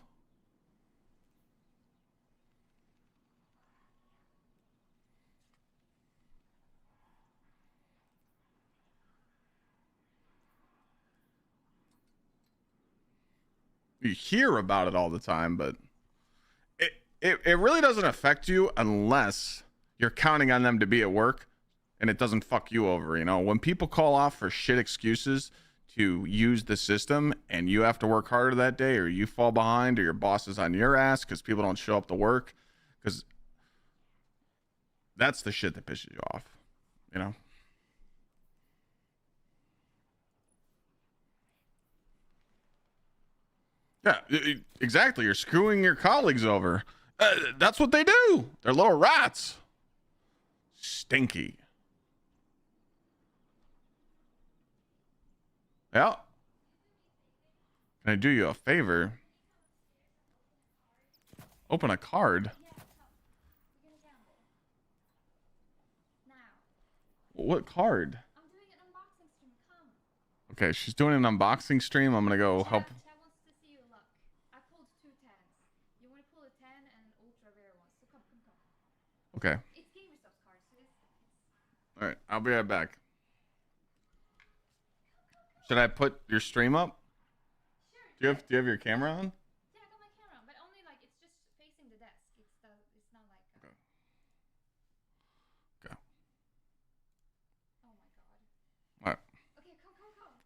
you hear about it all the time, but it really doesn't affect you unless you're counting on them to be at work and it doesn't fuck you over. You know, when people call off for shit excuses to use the system and you have to work harder that day, or you fall behind, or your boss is on your ass because people don't show up to work, because that's the shit that pisses you off, you know? Yeah, exactly. You're screwing your colleagues over. That's what they do. They're little rats. Stinky. Yeah. Can I do you a favor? Open a card. Yeah, come. We're gonna gamble. Now. What card? I'm doing an unboxing stream. Come. Okay, she's doing an unboxing stream. I'm gonna go help. Chad wants to see your luck. I pulled 2 10s. You want to pull a 10 and an ultra rare one. So come. Okay. It's GsxrClyde cards, so it's All right. I'll be right back. Should I put your stream up? sure. Do you have your camera on? Yeah, I got my camera on, but only like it's just facing the desk. It's not like. Okay. Okay. Oh my god. All right. Okay, come.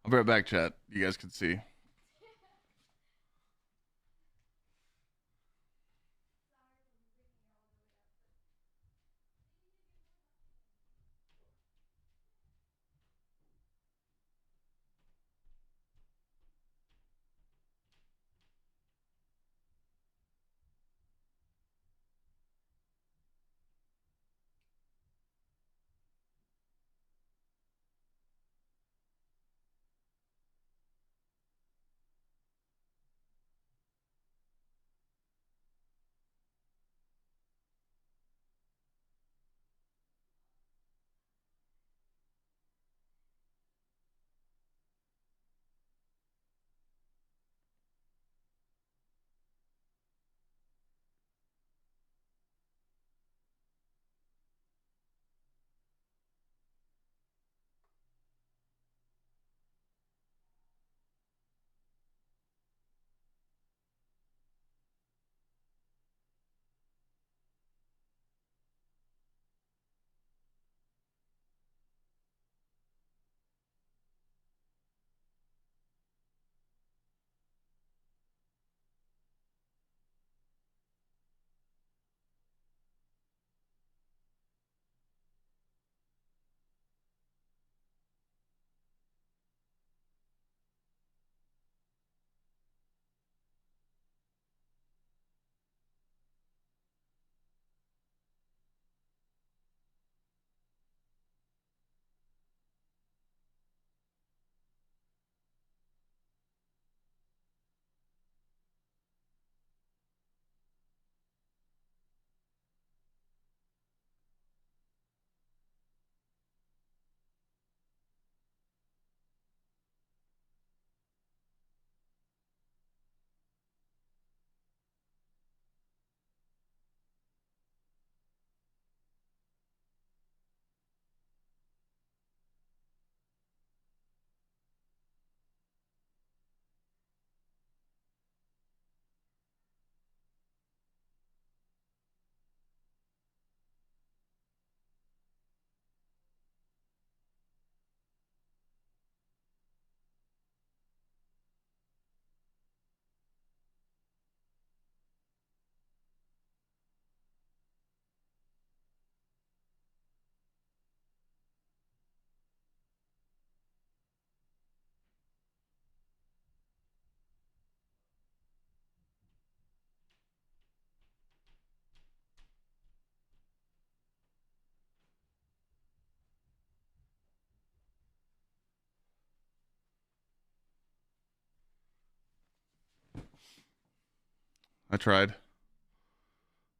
I'll be right back, chat. You guys can see. I tried.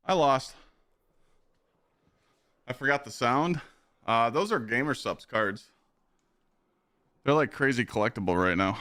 I lost. I forgot the sound. Those are gamer subs cards. They're like crazy collectible right now.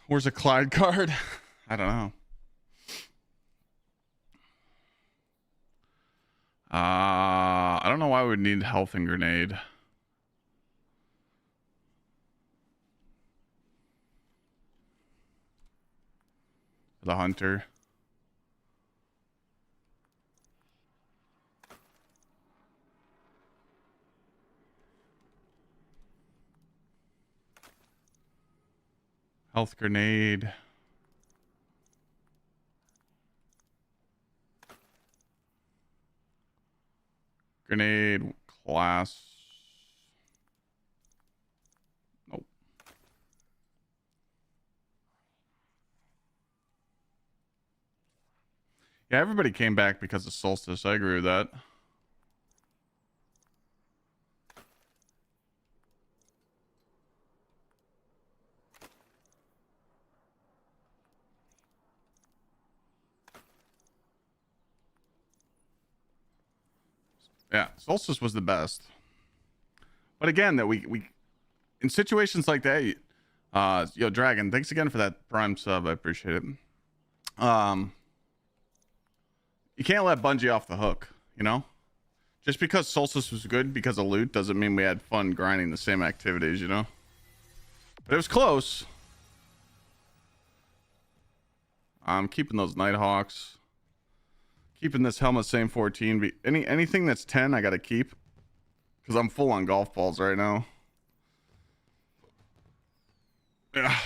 Where's a Clyde card? I don't know. I don't know why we would need health and grenade. The hunter. Health grenade. Grenade class. Nope. Yeah, everybody came back because of Solstice. I agree with that. Yeah, Solstice was the best. But again, that we in situations like that, yo, Dragon, thanks again for that Prime sub. I appreciate it. You can't let Bungie off the hook, you know? Just because Solstice was good because of loot doesn't mean we had fun grinding the same activities, you know? But it was close. I'm keeping those Nighthawks. Keeping this helmet same 14. Anything that's 10, I gotta keep. Because I'm full on golf balls right now. Yeah.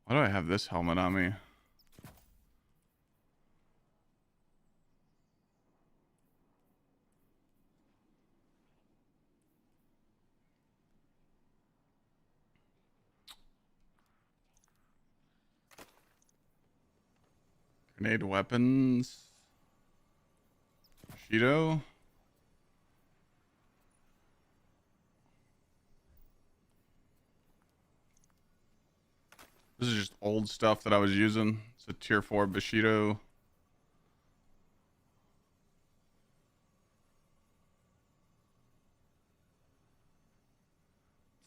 Why do I have this helmet on me? Grenade weapons. Shido. This is just old stuff that I was using. It's a tier 4 Bushido.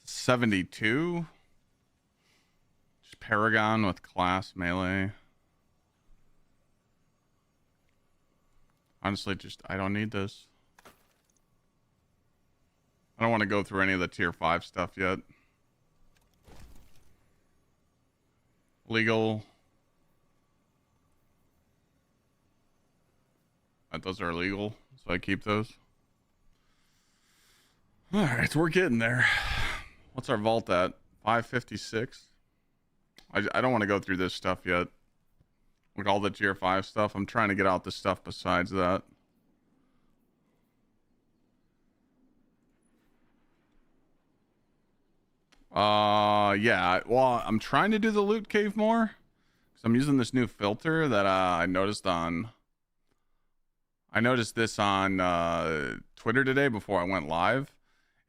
$72. Just Paragon with class melee. Honestly, just I don't need this. I don't want to go through any of the tier 5 stuff yet. Legal. Those are illegal, so I keep those. All right, we're getting there. What's our vault at? 556. I don't want to go through this stuff yet. Like all the tier 5 stuff. I'm trying to get out the stuff besides that. Yeah. Well, I'm trying to do the loot cave more. Because I'm using this new filter that I noticed on... I noticed this on Twitter today before I went live.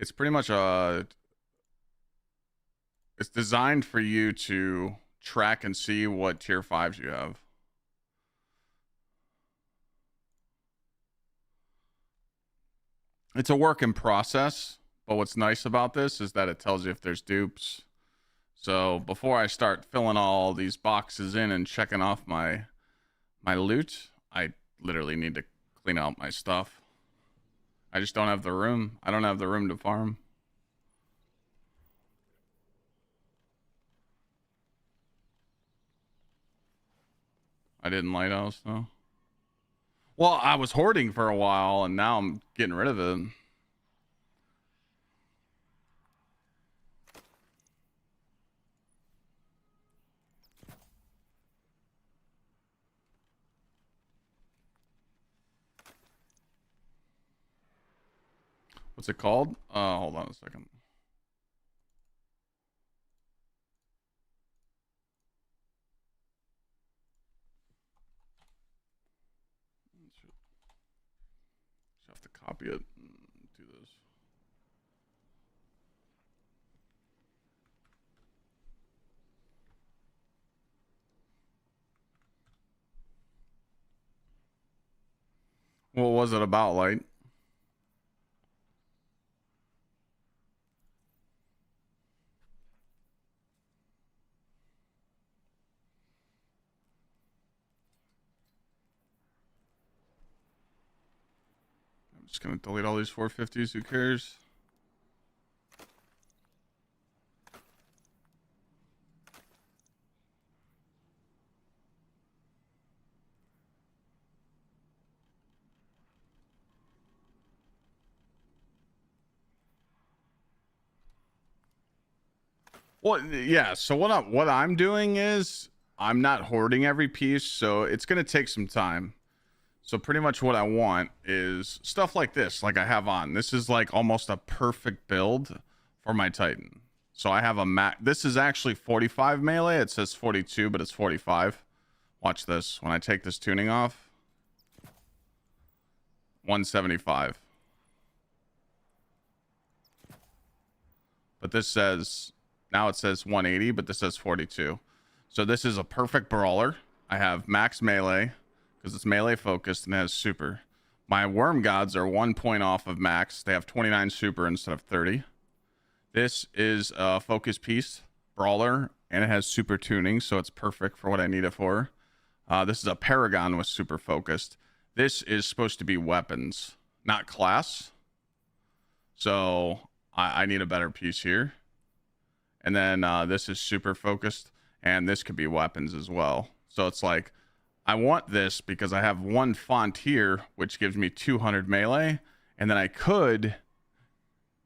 It's pretty much it's designed for you to track and see what tier 5s you have. It's a work in process, but what's nice about this is that it tells you if there's dupes. So before I start filling all these boxes in and checking off my loot, I literally need to clean out my stuff. I just don't have the room. I don't have the room to farm. I didn't lighthouse though. Well, I was hoarding for a while and now I'm getting rid of it. What's it called? Hold on a second. Just have to copy it and do this. What was it about, Light? I'm just gonna delete all these 450s. Who cares? Well, yeah. So what I'm doing is I'm not hoarding every piece, so it's gonna take some time. So pretty much what I want is stuff like this, like I have on. This is like almost a perfect build for my Titan. So I have a this is actually 45 melee. It says 42, but it's 45. Watch this. When I take this tuning off, 175. But this says, now it says 180, but this says 42. So this is a perfect brawler. I have max melee because it's melee focused and has super. My worm gods are 1 point off of max. They have 29 super instead of 30. This is a focus piece brawler and it has super tuning, so it's perfect for what I need it for. This is a paragon with super focused. This is supposed to be weapons, not class. So I need a better piece here. And then this is super focused, and this could be weapons as well. So it's like, I want this because I have one font here, which gives me 200 melee, and then I could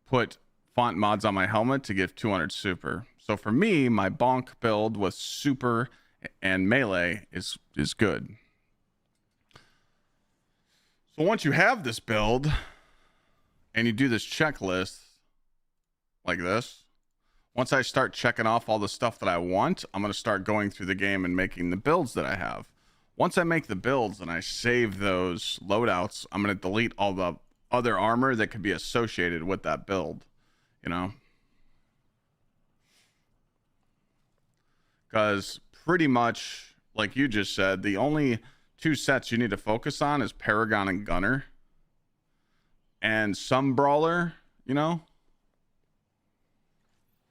put font mods on my helmet to give 200 super. So for me, my bonk build with super and melee is good. So once you have this build and you do this checklist like this, once I start checking off all the stuff that I want, I'm going to start going through the game and making the builds that I have. Once I make the builds and I save those loadouts, I'm going to delete all the other armor that could be associated with that build, you know? Because pretty much, like you just said, the only two sets you need to focus on is Paragon and Gunner. And some Brawler, you know?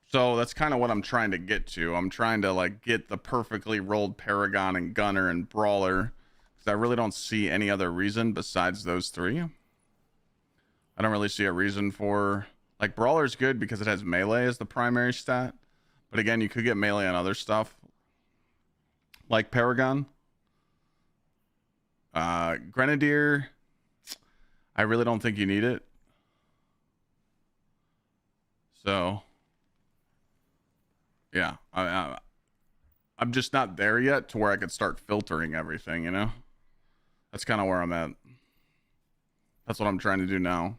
So that's kind of what I'm trying to get to. I'm trying to like get the perfectly rolled Paragon and Gunner and Brawler, because I really don't see any other reason besides those three. I don't really see a reason for, like, Brawler's good because it has melee as the primary stat, but again, you could get melee on other stuff like Paragon. Grenadier, I really don't think you need it. So yeah, I'm just not there yet to where I could start filtering everything, you know? That's kind of where I'm at. That's what I'm trying to do now.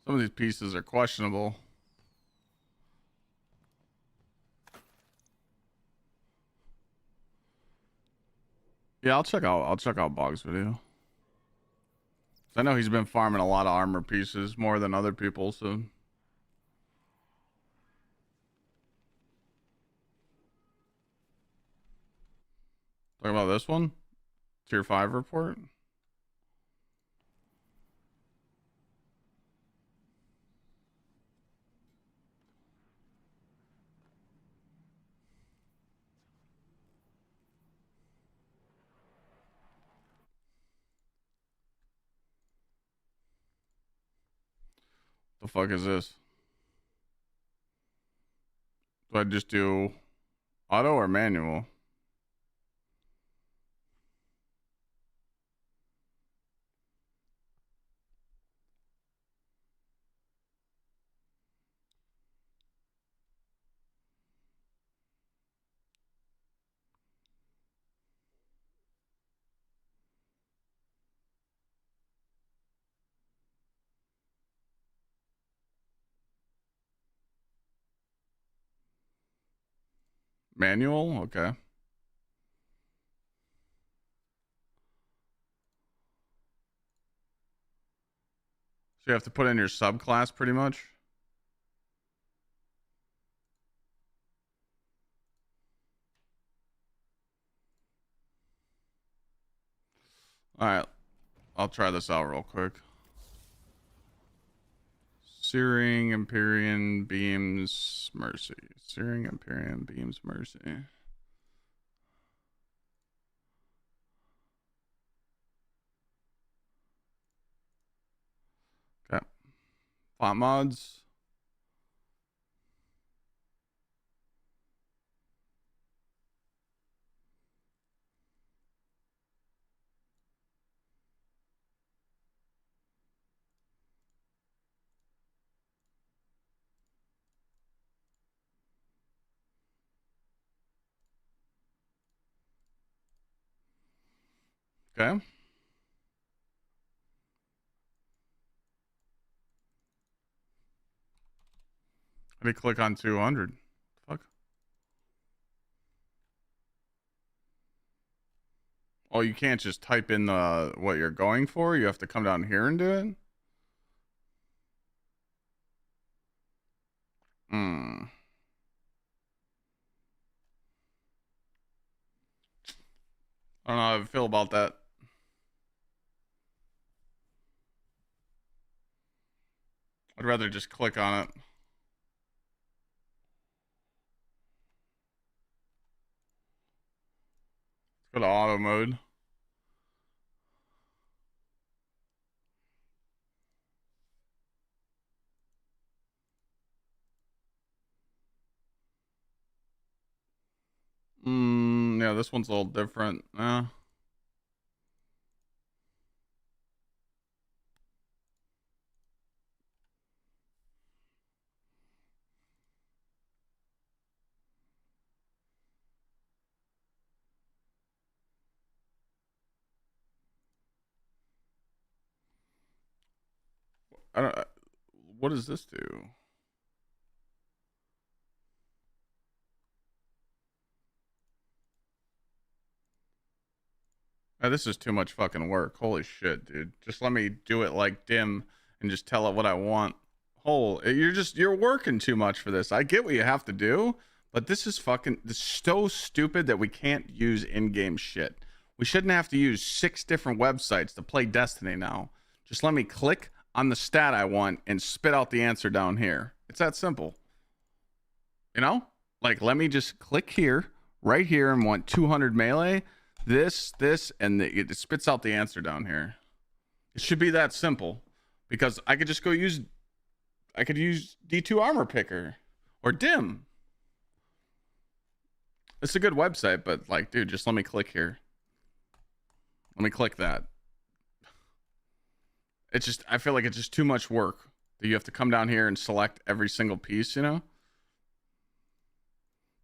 Some of these pieces are questionable. Yeah, I'll check out Bog's video. I know he's been farming a lot of armor pieces more than other people, so talking about this one, tier 5 report. The The fuck is this? Do I just do auto or manual? Manual? Okay. So you have to put in your subclass pretty much? Alright. I'll try this out real quick. Searing, Empyrean, Beams, Mercy. Searing, Empyrean, Beams, Mercy. Okay. Font mods. Okay. How do you click on 200? Fuck. Oh, you can't just type in the what you're going for? You have to come down here and do it? Hmm. I don't know how I feel about that. I'd rather just click on it. Go to auto mode. Yeah, this one's a little different. I don't. What does this do? This is too much fucking work. Holy shit, dude. Just let me do it like dim and just tell it what I want. You're working too much for this. I get what you have to do, but this is so stupid that we can't use in-game shit. We shouldn't have to use 6 different websites to play Destiny now. Just let me click on the stat I want and spit out the answer down here. It's that simple. You know? Like, let me just click here, right here, and want 200 melee. This, and it spits out the answer down here. It should be that simple, because I could just use D2 armor picker or dim. It's a good website, but like, dude, just let me click here. Let me click that. It's just, I feel like it's just too much work that you have to come down here and select every single piece, you know?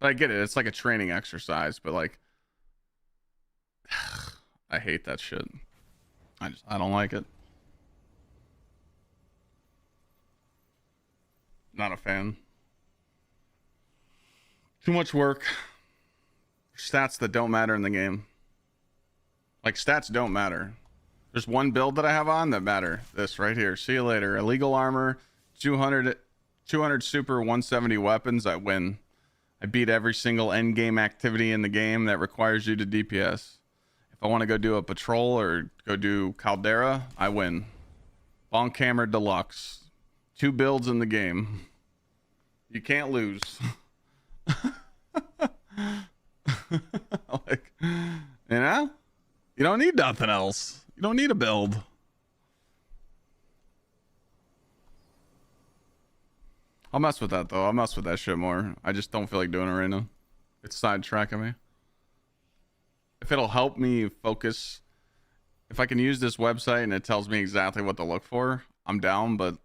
But I get it. It's like a training exercise, but like, I hate that shit. I don't like it. Not a fan. Too much work. Stats that don't matter in the game. Like, stats don't matter. There's one build that I have on that matter. This right here. See you later. Illegal armor, 200 super, 170 weapons. I win. I beat every single end game activity in the game that requires you to DPS. If I want to go do a patrol or go do Caldera, I win. Bonk Hammer Deluxe. 2 builds in the game. You can't lose. Like, you know? You don't need nothing else. You don't need a build. I'll mess with that though. I'll mess with that shit more. I just don't feel like doing it right now. It's sidetracking me. If it'll help me focus, if I can use this website and it tells me exactly what to look for, I'm down, but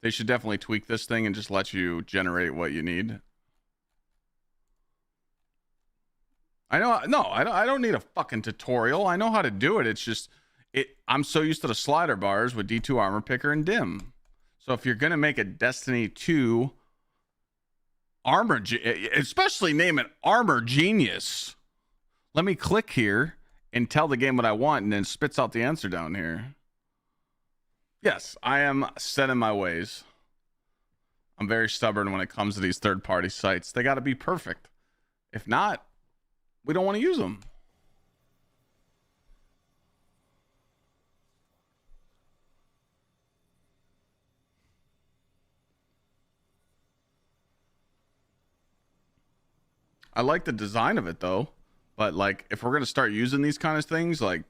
they should definitely tweak this thing and just let you generate what you need. I know, no, I don't need a fucking tutorial. I know how to do it. It's just, I'm so used to the slider bars with D2 Armor Picker and Dim. So if you're going to make a Destiny 2 Armor, especially name it Armor Genius, let me click here and tell the game what I want and then spits out the answer down here. Yes, I am set in my ways. I'm very stubborn when it comes to these third-party sites. They got to be perfect. If not, we don't want to use them. I like the design of it though, but like if we're going to start using these kind of things, like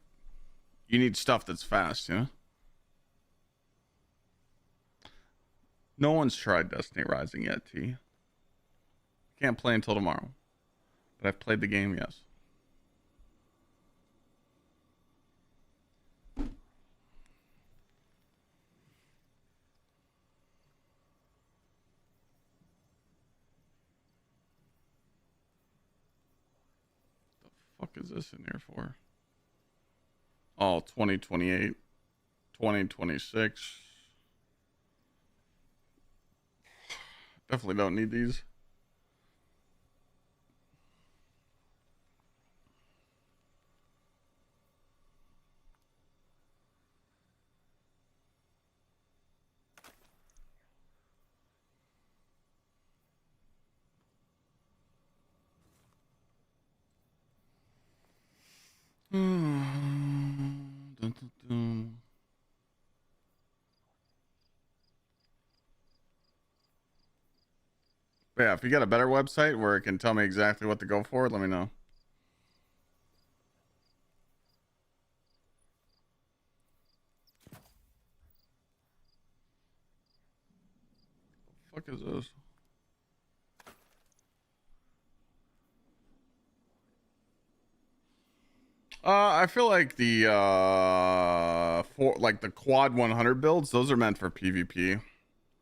you need stuff that's fast, you know? No one's tried Destiny Rising yet, T. Can't play until tomorrow. But I've played the game, yes. What the fuck is this in here for? Oh, 2028, 2026. Definitely don't need these. Dun, dun, dun. But yeah, if you got a better website where it can tell me exactly what to go for, let me know. What the fuck is this? I feel like the the quad 100 builds, those are meant for PvP.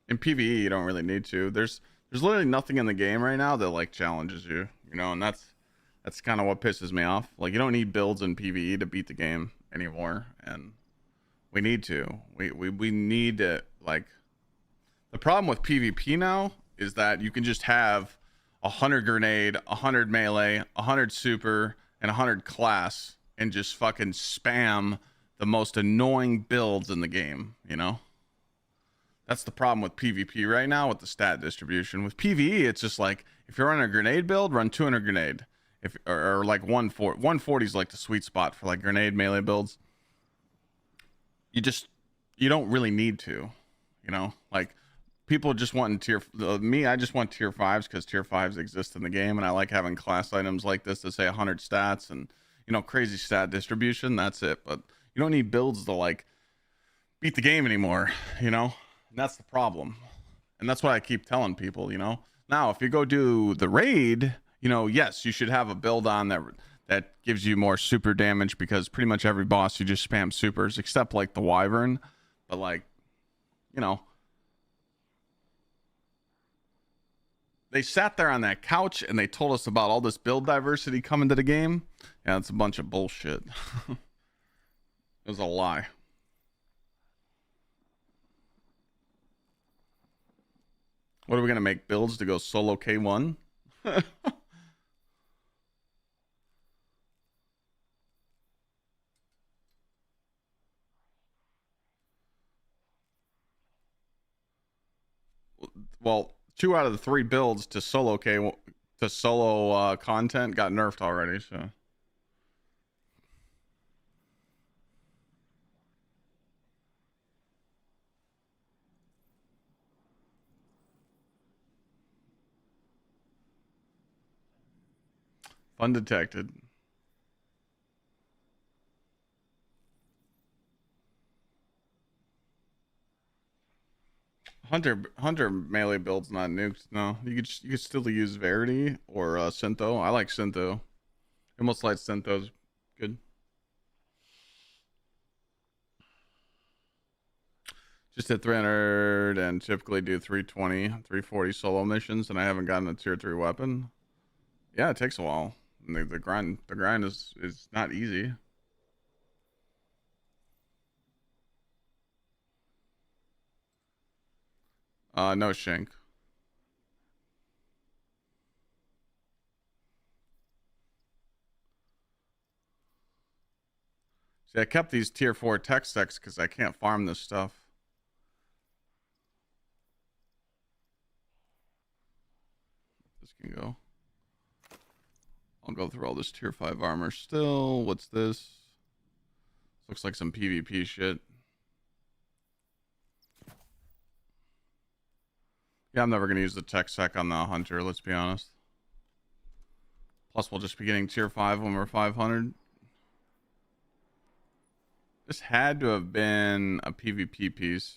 In PvE, you don't really need to. There's literally nothing in the game right now that like challenges you, you know, and that's kind of what pisses me off. Like you don't need builds in PvE to beat the game anymore, and we need to. We need to, like, the problem with PvP now is that you can just have 100 grenade, 100 melee, 100 super, and 100 class and just fucking spam the most annoying builds in the game, you know? That's the problem with PvP right now with the stat distribution. With PvE, it's just like, if you're running a grenade build, run 200 grenade. Or like 140 is like the sweet spot for like grenade melee builds. You don't really need to, you know? Like, people just want I just want tier 5s because tier 5s exist in the game, and I like having class items like this that say 100 stats and, you know, crazy stat distribution. That's it. But you don't need builds to like beat the game anymore, you know? And that's the problem. And that's what I keep telling people, you know? Now, if you go do the raid, you know, yes, you should have a build on that gives you more super damage, because pretty much every boss you just spam supers, except like the Wyvern. But like, you know, they sat there on that couch and they told us about all this build diversity coming to the game. Yeah, it's a bunch of bullshit. It was a lie. What are we going to make builds to go solo K1? Well, 2 out of the 3 builds to solo content got nerfed already, so. Fun detected. Hunter melee build's not nuked. No, you could still use Verity or Syntho. I like Syntho. Almost like Syntho's good. Just hit 300 and typically do 320, 340 solo missions, and I haven't gotten a tier 3 weapon. Yeah, it takes a while. And the grind is not easy. No shank. See, I kept these tier 4 tech stacks because I can't farm this stuff. This can go. I'll go through all this tier 5 armor still. What's this? Looks like some PvP shit. Yeah, I'm never going to use the tech sec on the hunter, let's be honest. Plus, we'll just be getting tier 5 when we're 500. This had to have been a PvP piece.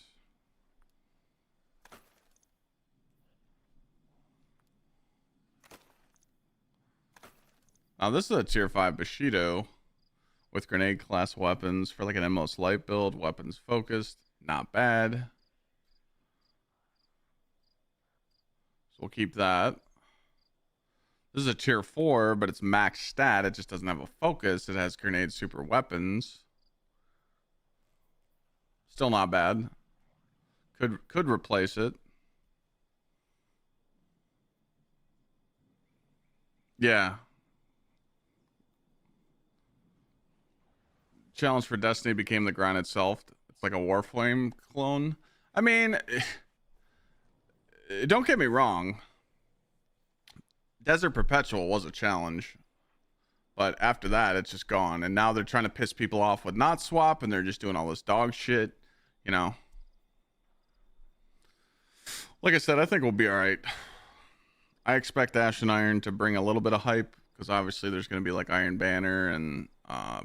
Now, this is a tier 5 Bushido with grenade class weapons for like an Emos light build. Weapons focused. Not bad. So we'll keep that. This is a tier 4, but it's max stat. It just doesn't have a focus. It has grenade super weapons. Still not bad. Could replace it. Yeah. Challenge for Destiny became the grind itself. It's like a Warflame clone. I mean, don't get me wrong. Desert Perpetual was a challenge. But after that, it's just gone. And now they're trying to piss people off with not swap, and they're just doing all this dog shit. You know. Like I said, I think we'll be all right. I expect Ash and Iron to bring a little bit of hype, because obviously there's going to be like Iron Banner and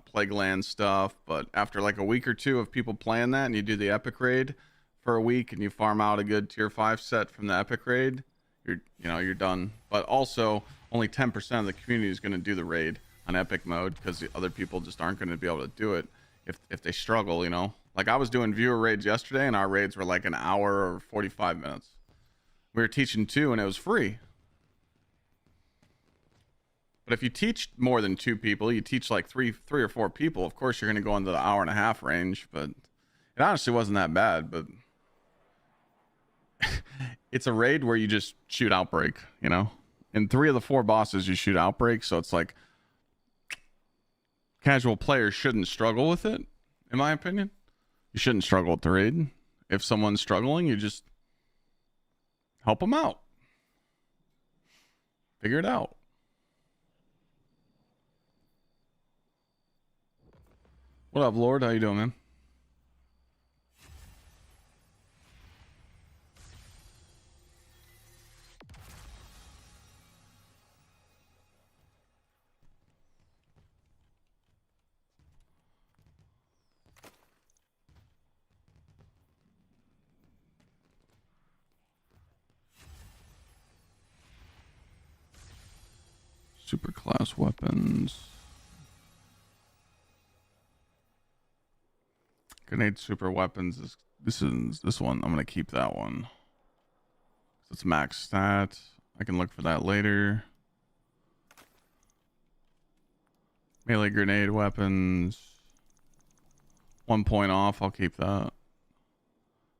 Plague Land stuff. But after like a week or two of people playing that, and you do the Epic Raid for a week, and you farm out a good tier 5 set from the Epic Raid, you're done. But also, only 10% of the community is going to do the raid on Epic mode, because the other people just aren't going to be able to do it if they struggle, you know. Like I was doing viewer raids yesterday, and our raids were like an hour or 45 minutes. We were teaching 2, and it was free. But if you teach more than 2 people, you teach like three or 4 people, of course you're going to go into the hour and a half range. But it honestly wasn't that bad. But it's a raid where you just shoot Outbreak, you know. In 3 of the 4 bosses, you shoot Outbreak, so it's like casual players shouldn't struggle with it, in my opinion. You shouldn't struggle with the raid. If someone's struggling, you just help them out. Figure it out. What up, Lord? How you doing, man? Super class weapons. Grenade super weapons is this one. I'm gonna keep that one. It's max stat. I can look for that later. Melee grenade weapons. 1 point off. I'll keep that.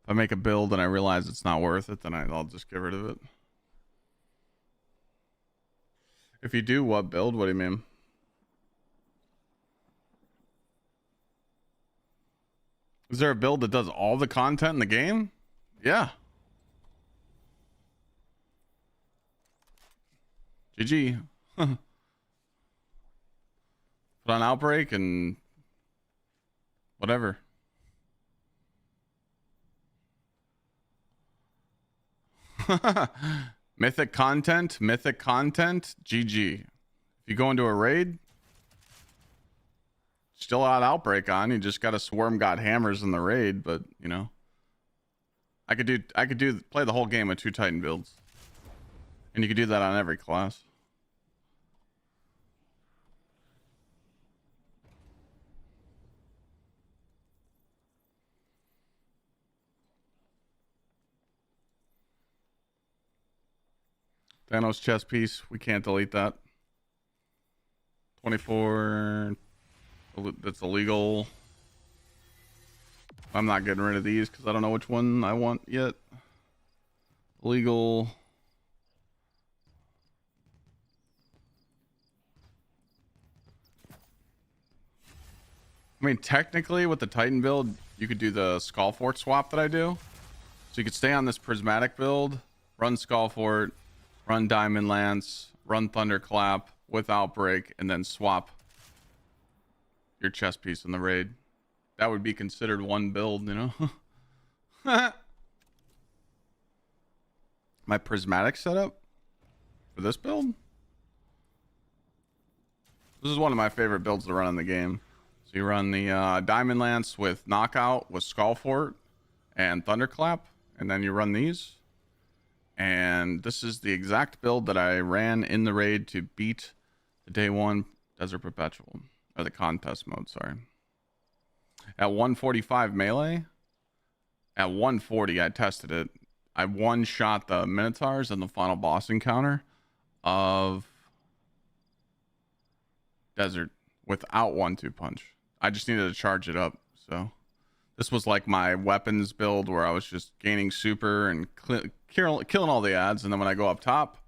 If I make a build and I realize it's not worth it, then I'll just get rid of it. If you do what build? What do you mean? Is there a build that does all the content in the game? Yeah. GG. Put on Outbreak and whatever. Mythic content, GG. If you go into a raid, still out Outbreak on. You just got a Swarm got hammers in the raid, but you know, I could play the whole game with 2 Titan builds. And you could do that on every class. Thanos chess piece. We can't delete that. 24. That's illegal. I'm not getting rid of these because I don't know which one I want yet. Illegal. I mean, technically with the Titan build, you could do the Skullfort swap that I do. So you could stay on this prismatic build, run Skullfort, run Diamond Lance, run Thunderclap with Outbreak, and then swap your chess piece in the raid. That would be considered one build, you know? My prismatic setup for this build? This is one of my favorite builds to run in the game. So you run the Diamond Lance with Knockout, with Skullfort, and Thunderclap, and then you run these. And this is the exact build that I ran in the raid to beat the day 1 Desert Perpetual. Or the contest mode, sorry. At 145 melee, at 140 I tested it. I one-shot the Minotaurs in the final boss encounter of Desert without 1-2 punch. I just needed to charge it up. So this was like my weapons build where I was just gaining super and killing all the ads. And then when I go up top,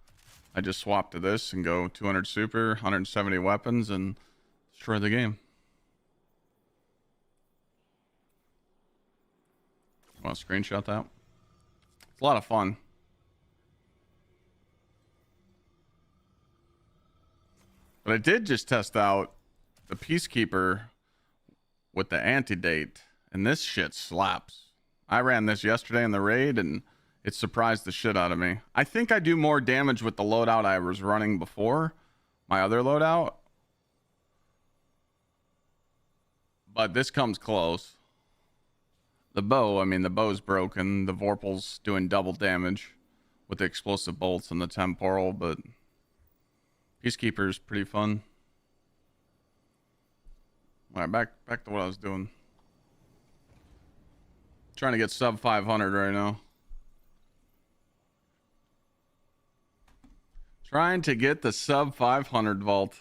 I just swap to this and go 200 super, 170 weapons, and destroy the game. Want to screenshot that? It's a lot of fun. But I did just test out the Peacekeeper with the Antidate, and this shit slaps. I ran this yesterday in the raid, and it surprised the shit out of me. I think I do more damage with the loadout I was running before, my other loadout. But this comes close. The bow, I mean, the bow's broken. The Vorpal's doing double damage with the explosive bolts and the temporal, but Peacekeeper's pretty fun. All right, back to what I was doing. Trying to get sub 500 right now. Trying to get the sub 500 vault.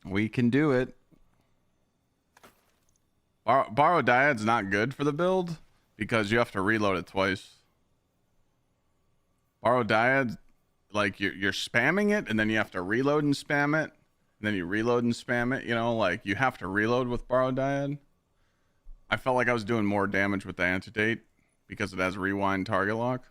We can do it. Borrow Dyad's not good for the build because you have to reload it twice. Borrow Dyad, like you're spamming it and then you have to reload and spam it. And then you reload and spam it, you know, like you have to reload with Borrow Dyad. I felt like I was doing more damage with the Antidate because it has rewind target lock.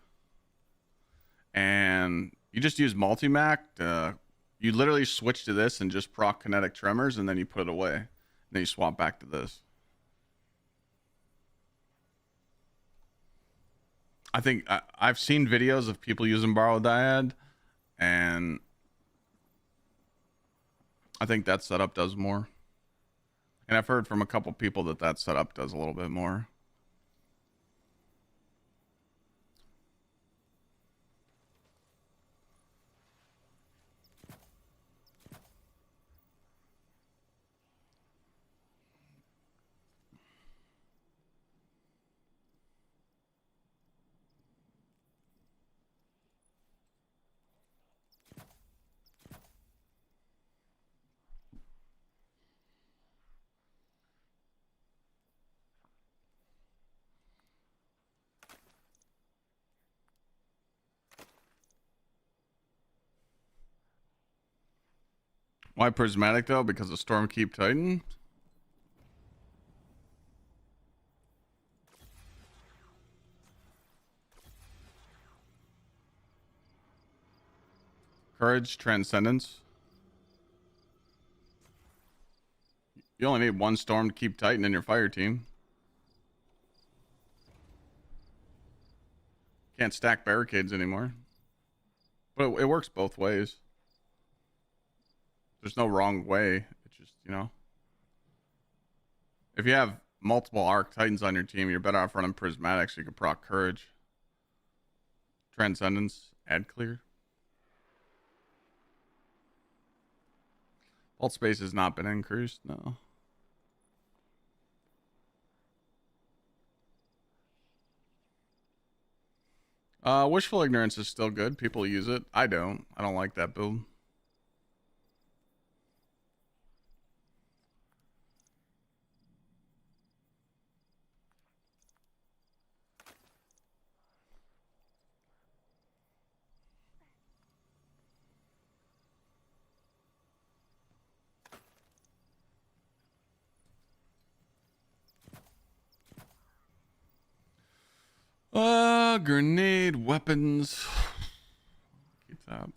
And you just use Multimac. You literally switch to this and just proc kinetic tremors, and then you put it away. And then you swap back to this. I think I've seen videos of people using Borrow Dyad, and I think that setup does more. And I've heard from a couple people that setup does a little bit more. Why prismatic though? Because of Stormkeep Titan? Courage, Transcendence. You only need one Storm to keep Titan in your fire team. Can't stack barricades anymore. But it works both ways. There's no wrong way. It's just, you know. If you have multiple arc titans on your team, you're better off running prismatics. You could proc courage, transcendence, add clear. Vault space has not been increased, no. Wishful ignorance is still good. People use it. I don't like that build. Grenade, weapons. Keep that.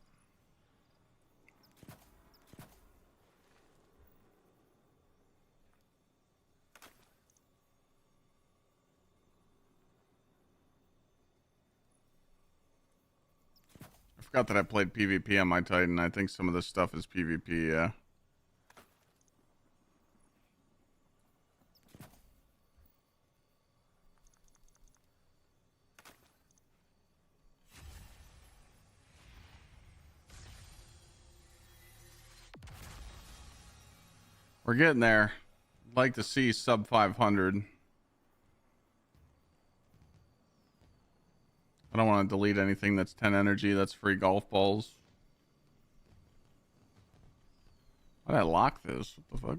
I forgot that I played PvP on my Titan. I think some of this stuff is PvP, yeah. We're getting there. I'd like to see sub 500. I don't want to delete anything that's 10 energy. That's free golf balls. Why did I lock this? What the fuck?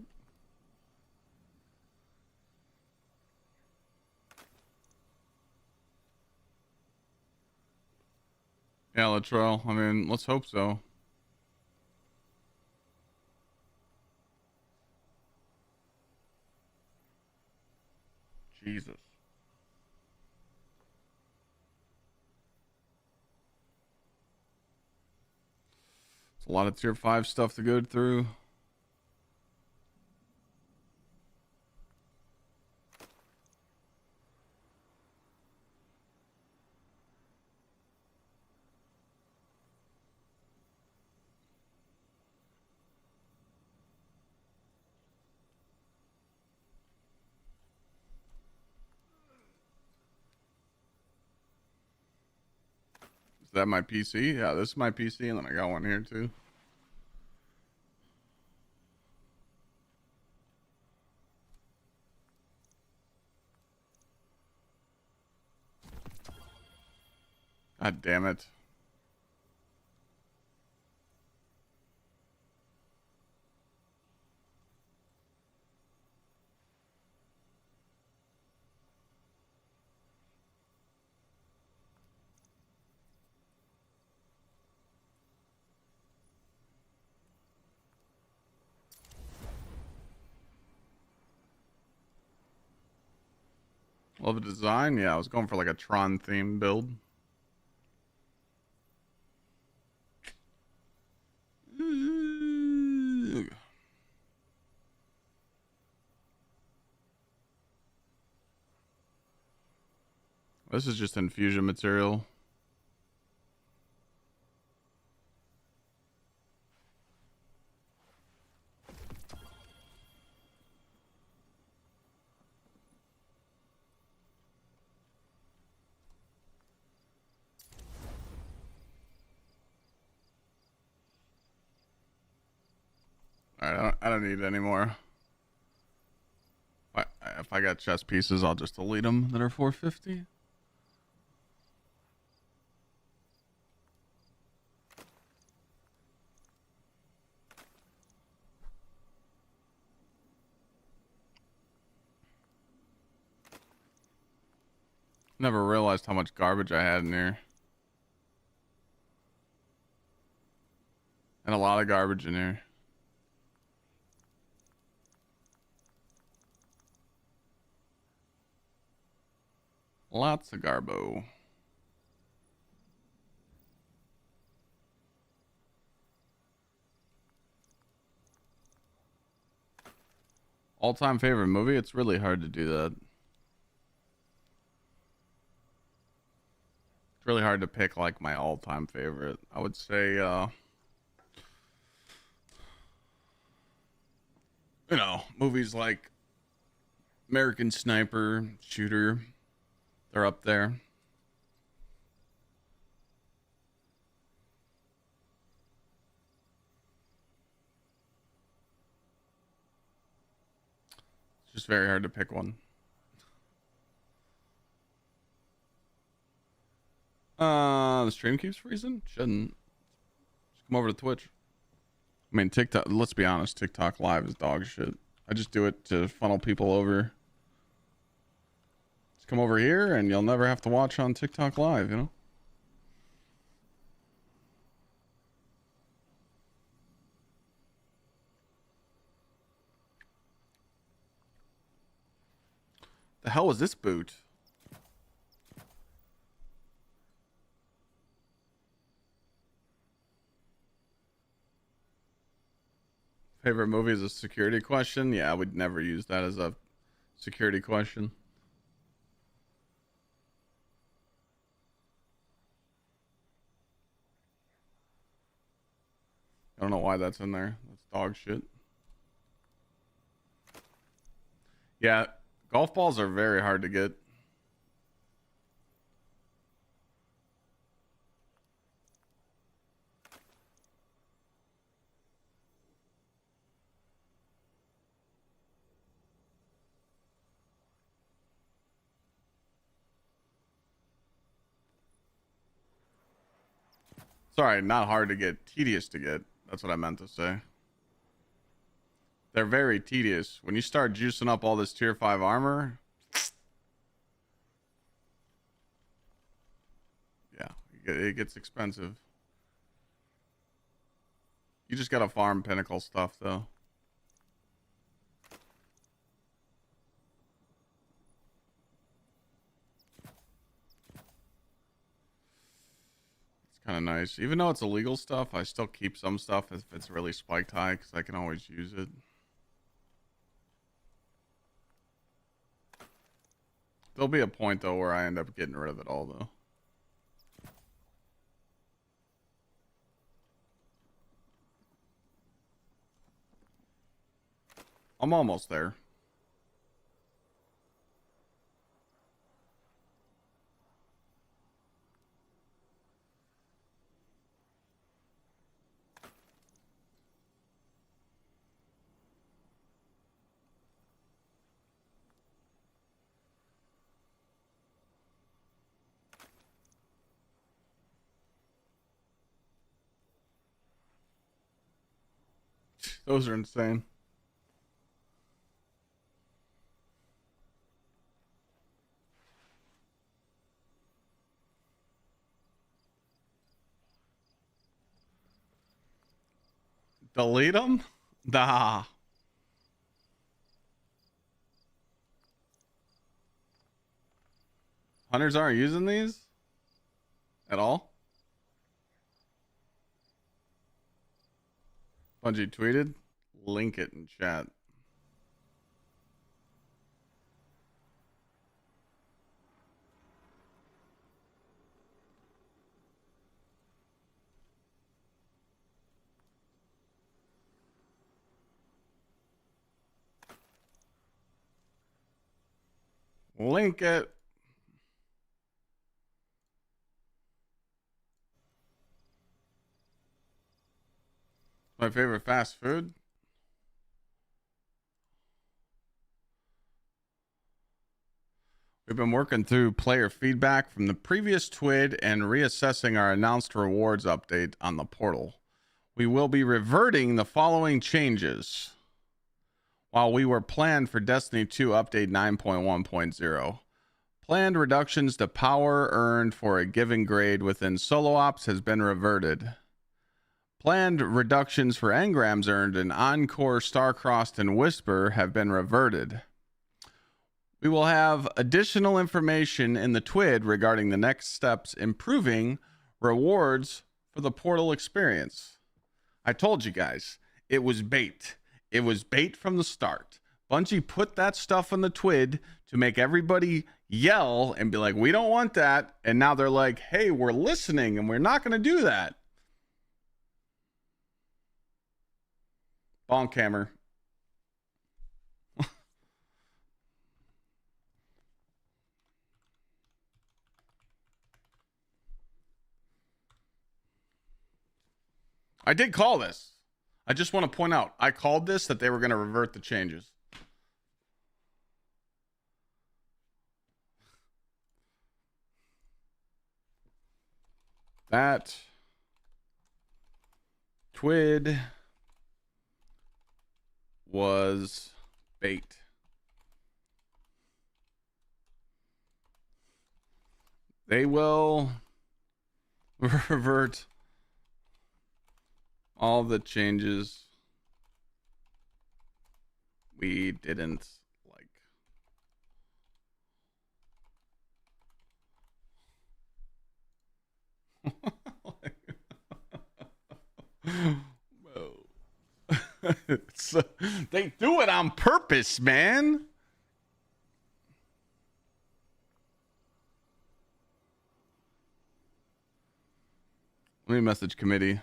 Yeah, Latrell. I mean, let's hope so. Jesus. It's a lot of tier 5 stuff to go through. Is that my PC? Yeah, this is my PC, and then I got one here too. God damn it. Love the design. Yeah, I was going for like a Tron theme build. This is just infusion material. Alright, I don't need it anymore. If I got chess pieces, I'll just delete them that are 450. Never realized how much garbage I had in here. And a lot of garbage in here. Lots of garbo. All-time favorite movie? It's really hard to do that. It's really hard to pick like my all-time favorite. I would say you know, movies like American Sniper, Shooter. They're up there. It's just very hard to pick one. The stream keeps freezing? Shouldn't. Just come over to Twitch. I mean, TikTok, let's be honest, TikTok Live is dog shit. I just do it to funnel people over. Just come over here and you'll never have to watch on TikTok Live, you know? The hell was this boot? Favorite movie is a security question? Yeah, I would never use that as a security question. I don't know why that's in there. That's dog shit. Yeah, golf balls are very hard to get. Sorry, not hard to get, tedious to get. That's what I meant to say. They're very tedious. When you start juicing up all this tier 5 armor, yeah, it gets expensive. You just gotta farm pinnacle stuff, though. Kind of nice. Even though it's illegal stuff, I still keep some stuff if it's really spiked high because I can always use it. There'll be a point, though, where I end up getting rid of it all, though. I'm almost there. Those are insane. Delete them? Nah. Hunters aren't using these? At all? Bungie tweeted? Link it in chat. Link it. My favorite fast food? We've been working through player feedback from the previous TWID and reassessing our announced rewards update on the portal. We will be reverting the following changes. While we were planned for Destiny 2 update 9.1.0, planned reductions to power earned for a given grade within solo ops has been reverted. Planned reductions for engrams earned in Encore, Starcrossed, and Whisper have been reverted. We will have additional information in the TWID regarding the next steps improving rewards for the portal experience. I told you guys, it was bait. It was bait from the start. Bungie put that stuff on the TWID to make everybody yell and be like, we don't want that. And now they're like, hey, we're listening and we're not going to do that. Bonkhammer. I did call this. I just want to point out, I called this that they were going to revert the changes. That TWID was bait. They will revert all the changes we didn't like. They do it on purpose, man. Let me message committee.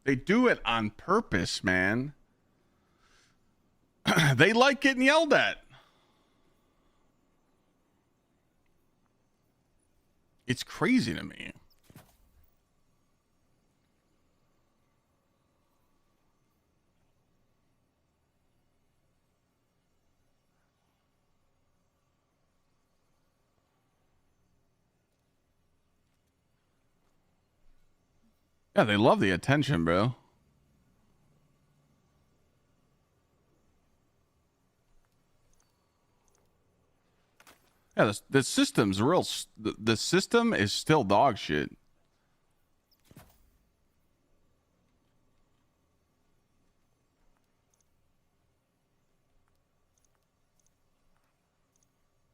They do it on purpose, man. They like getting yelled at. It's crazy to me. Yeah, they love the attention, bro. Yeah, the system's real. The system is still dog shit.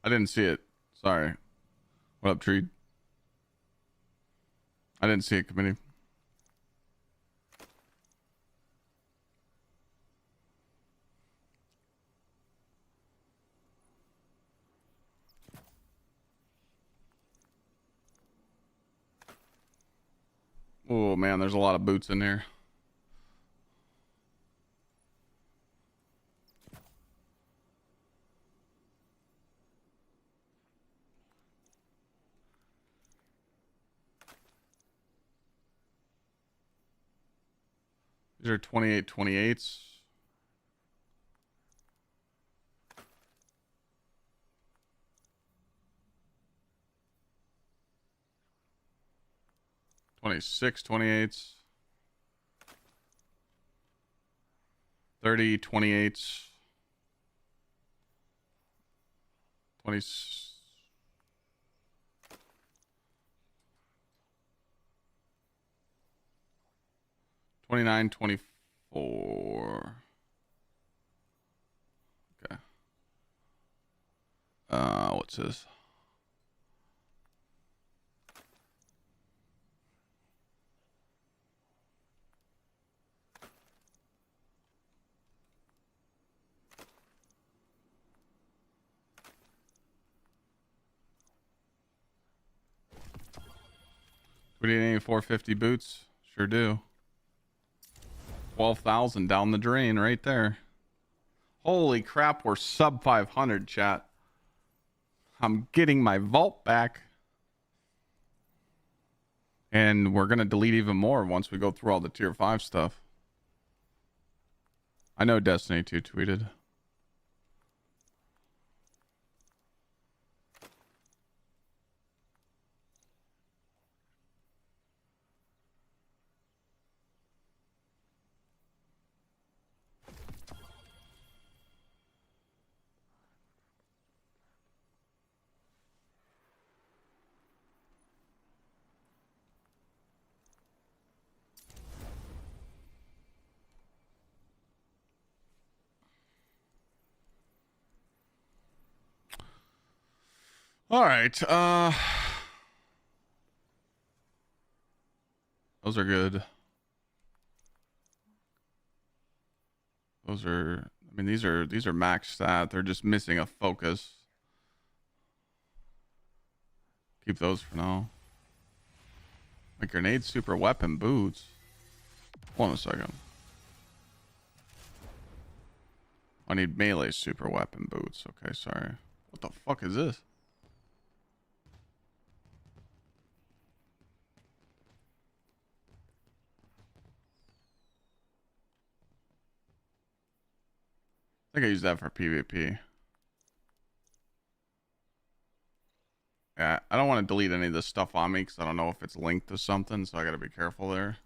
I didn't see it. Sorry. What up, Treat? I didn't see it, committee. Oh man, there's a lot of boots in there. These are 28/28s. Twenty-six 28s. 30 28s. 20. 29 24. Okay. What's this? We need any 450 boots? Sure do. 12,000 down the drain right there. Holy crap, we're sub 500, chat. I'm getting my vault back. And we're going to delete even more once we go through all the tier 5 stuff. I know Destiny 2 tweeted. All right. Those are good. Those are, I mean, these are maxed out. They're just missing a focus. Keep those for now. My grenade super weapon boots. Hold on a second. I need melee super weapon boots. Okay, sorry. What the fuck is this? think I use that for PvP. Yeah, I don't want to delete any of this stuff on me because I don't know if it's linked to something, so I got to be careful there.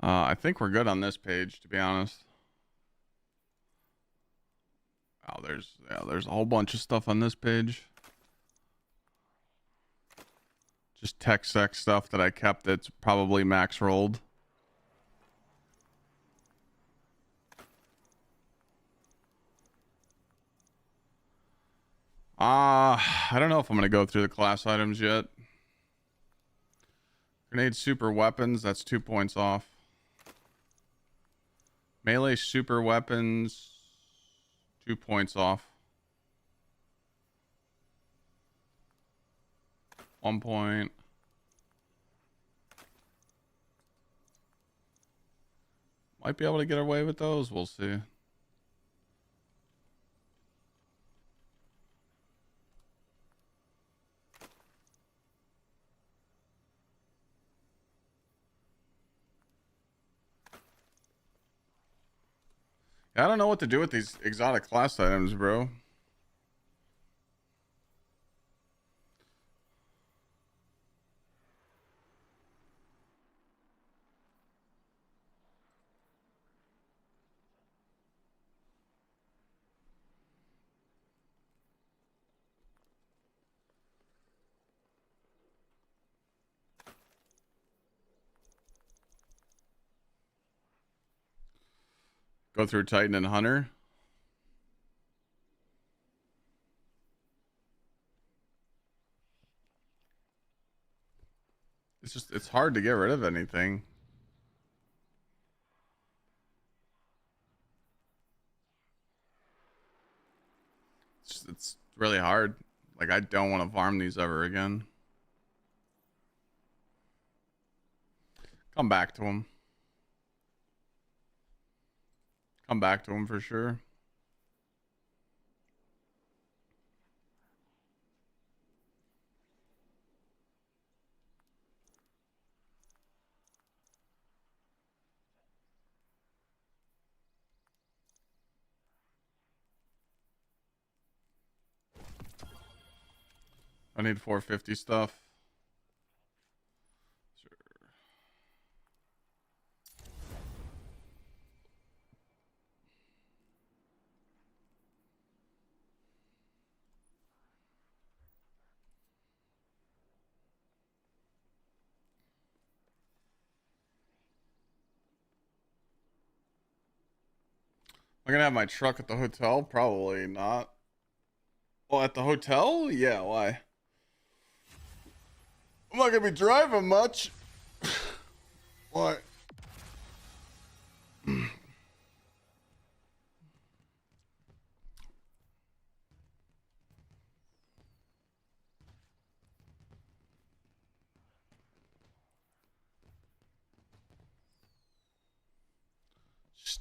I think we're good on this page, to be honest. Oh, there's a whole bunch of stuff on this page. Just tech sec stuff that I kept that's probably max rolled. I don't know if I'm going to go through the class items yet. Grenade super weapons, that's 2 points off. Melee super weapons, 2 points off. 1 point. Might be able to get away with those, we'll see. I don't know what to do with these exotic class items, bro. Go through Titan and Hunter. It's hard to get rid of anything. It's really hard. Like, I don't want to farm these ever again. Come back to them. Come back to them for sure. I need 450 stuff. Sure. I'm gonna have my truck at the hotel? Probably not. Well, at the hotel? Yeah, why? I'm not gonna be driving much. What?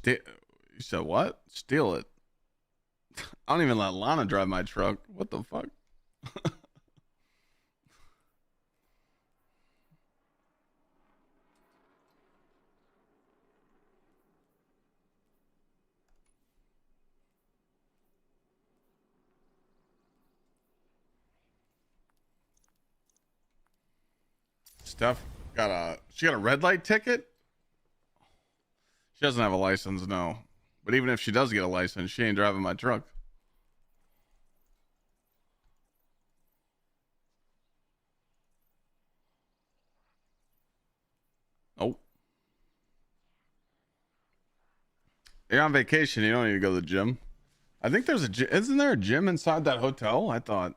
You said what? Steal it. I don't even let Lana drive my truck. What the fuck? Steph she got a red light ticket? She doesn't have a license, no. But even if she does get a license, she ain't driving my truck. Oh. You're on vacation, you don't need to go to the gym. I think there's a gym. Isn't there a gym inside that hotel? I thought.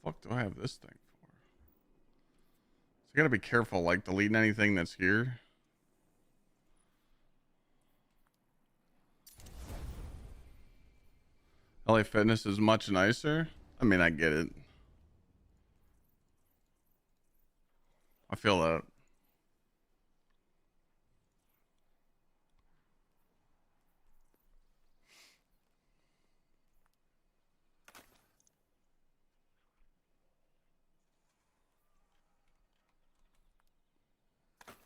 Fuck do I have this thing for? So you gotta be careful, like deleting anything that's here. LA Fitness is much nicer. I mean, I get it. I feel that.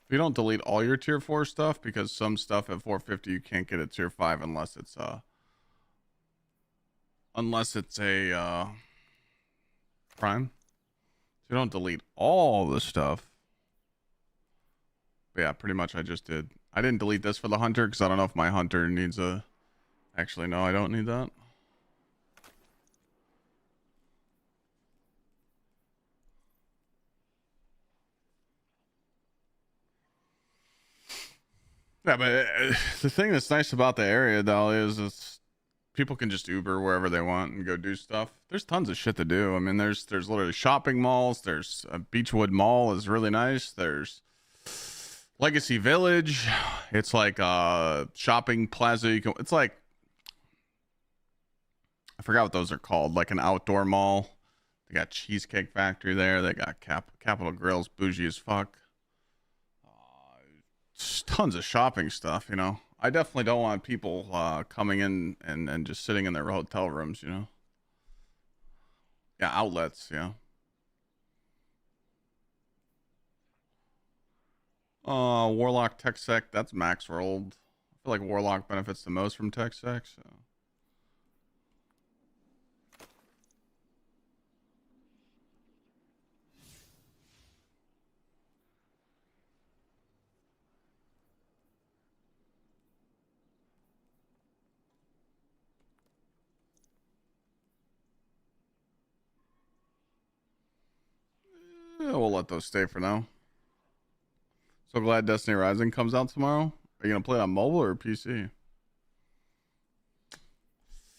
You don't delete all your tier 4 stuff because some stuff at 450 you can't get at tier 5 unless it's a prime. So you don't delete all the stuff. But yeah, pretty much I just did. I didn't delete this for the hunter because I don't know if my hunter needs a... Actually, no, I don't need that. Yeah, but the thing that's nice about the area, though, is it's people can just Uber wherever they want and go do stuff. There's tons of shit to do. I mean, there's literally shopping malls. There's Beechwood Mall is really nice. There's Legacy Village. It's like a shopping plaza. It's like, I forgot what those are called. Like an outdoor mall. They got Cheesecake Factory there. They got Capital Grille's bougie as fuck. Tons of shopping stuff, you know. I definitely don't want people coming in and just sitting in their hotel rooms, you know. Yeah, outlets, yeah. Warlock Tech Sec, that's Max Rolled. I feel like Warlock benefits the most from Tech Sec, so. Yeah, we'll let those stay for now. So glad Destiny Rising comes out tomorrow. Are you gonna play it on mobile or PC?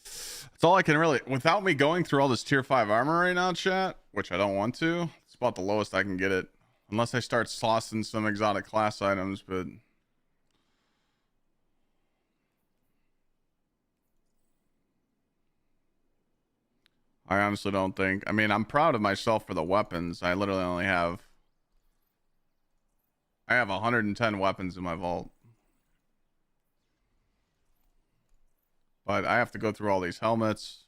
That's all I can really, without me going through all this tier 5 armor right now, chat, which I don't want to. It's about the lowest I can get it. Unless I start saucing some exotic class items, but I honestly don't think. I mean, I'm proud of myself for the weapons. I literally only have 110 weapons in my vault. But I have to go through all these helmets,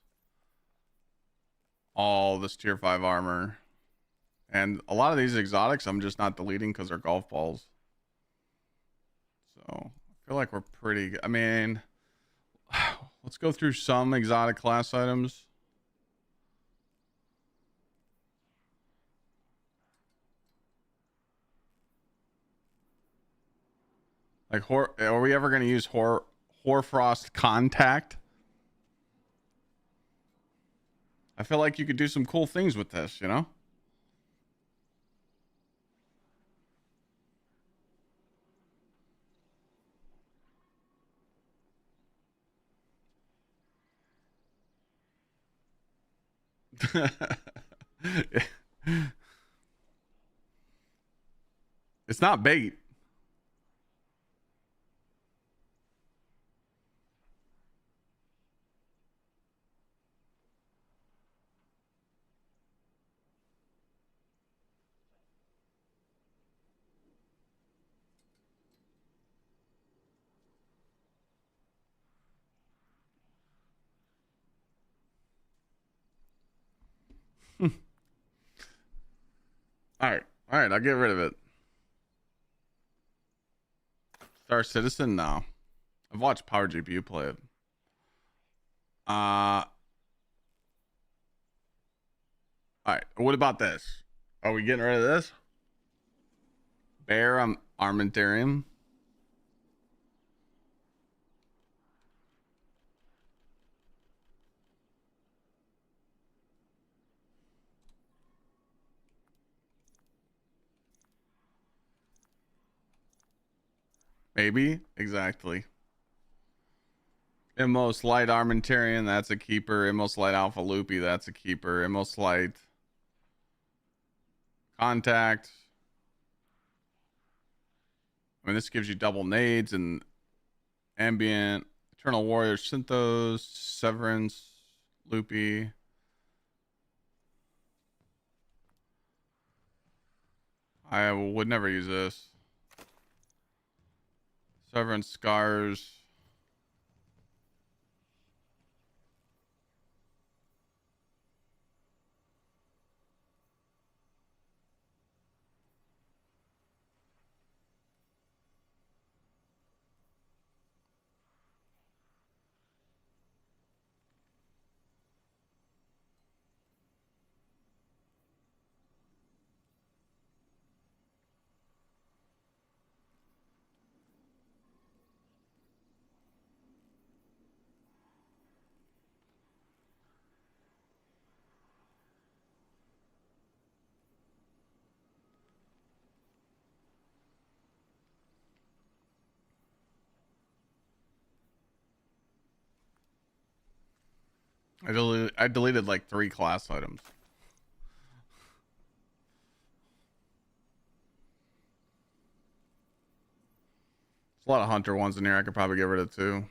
all this tier 5 armor, and a lot of these exotics I'm just not deleting because they're golf balls. So I feel like we're pretty good. I mean, let's go through some exotic class items. Like, are we ever going to use Hoarfrost Contact? I feel like you could do some cool things with this, you know? It's not bait. All right, I'll get rid of it. Star Citizen? No. I've watched Power GPU play it. All right, what about this? Are we getting rid of this? Bear Armentarium. Maybe. Exactly. Immos Light Armentarian, that's a keeper. Immos Light Alpha Loopy, that's a keeper. Immos Light Contact. I mean, this gives you double nades and ambient. Eternal Warrior, Synthos, Severance, Loopy. I would never use this. Severance Scars. I deleted like 3 class items. There's a lot of hunter ones in here. I could probably get rid of 2.